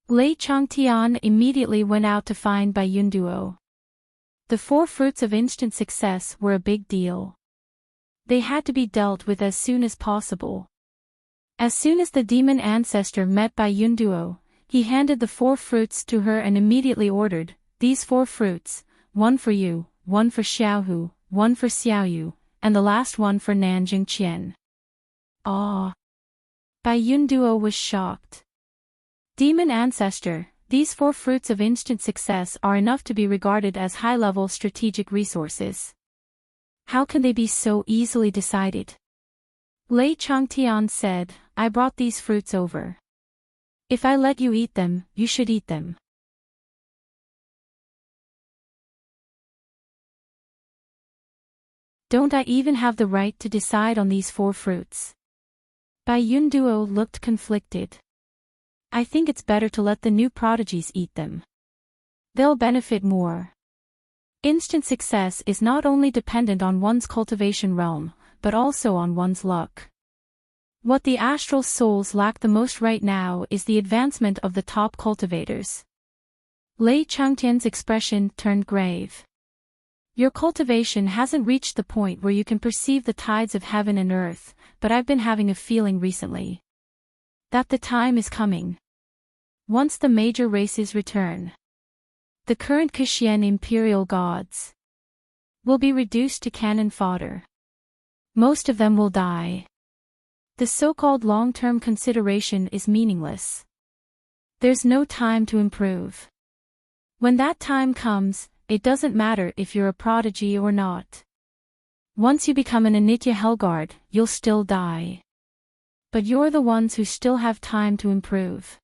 Lei Changtian immediately went out to find Bai Yunduo. The 4 fruits of instant success were a big deal. They had to be dealt with as soon as possible. As soon as the demon ancestor met Bai Yunduo, he handed the 4 fruits to her and immediately ordered, "These 4 fruits, one for you, one for Xiaohu, one for Xiaoyu, and the last one for Nanjing Qian." Ah! Bai Yunduo was shocked. Demon ancestor, these 4 fruits of instant success are enough to be regarded as high-level strategic resources. How can they be so easily decided? Lei Changtian said, "I brought these fruits over. If I let you eat them, you should eat them." Don't I even have the right to decide on these 4 fruits? Bai Yunduo looked conflicted. I think it's better to let the new prodigies eat them. They'll benefit more. Instant success is not only dependent on one's cultivation realm, but also on one's luck. What the astral souls lack the most right now is the advancement of the top cultivators. Lei Changtian's expression turned grave. Your cultivation hasn't reached the point where you can perceive the tides of heaven and earth, but I've been having a feeling recently that the time is coming. Once the major races return, the current Qixian imperial gods will be reduced to cannon fodder. Most of them will die. The so-called long-term consideration is meaningless. There's no time to improve. When that time comes, it doesn't matter if you're a prodigy or not. Once you become an Anitya Hellguard, you'll still die. But you're the ones who still have time to improve.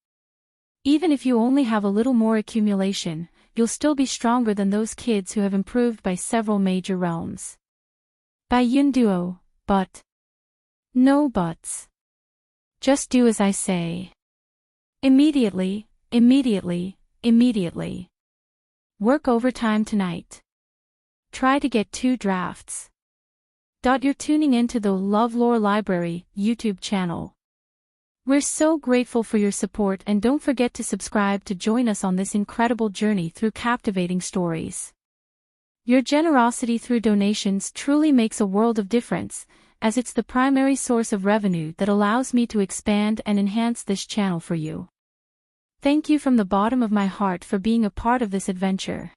Even if you only have a little more accumulation, you'll still be stronger than those kids who have improved by several major realms. Bai Yunduo, but. No buts. Just do as I say. Immediately, immediately, immediately. Work overtime tonight. Try to get 2 drafts. You're tuning into the LoveLore Library YouTube channel. We're so grateful for your support, and don't forget to subscribe to join us on this incredible journey through captivating stories. Your generosity through donations truly makes a world of difference, as it's the primary source of revenue that allows me to expand and enhance this channel for you. Thank you from the bottom of my heart for being a part of this adventure.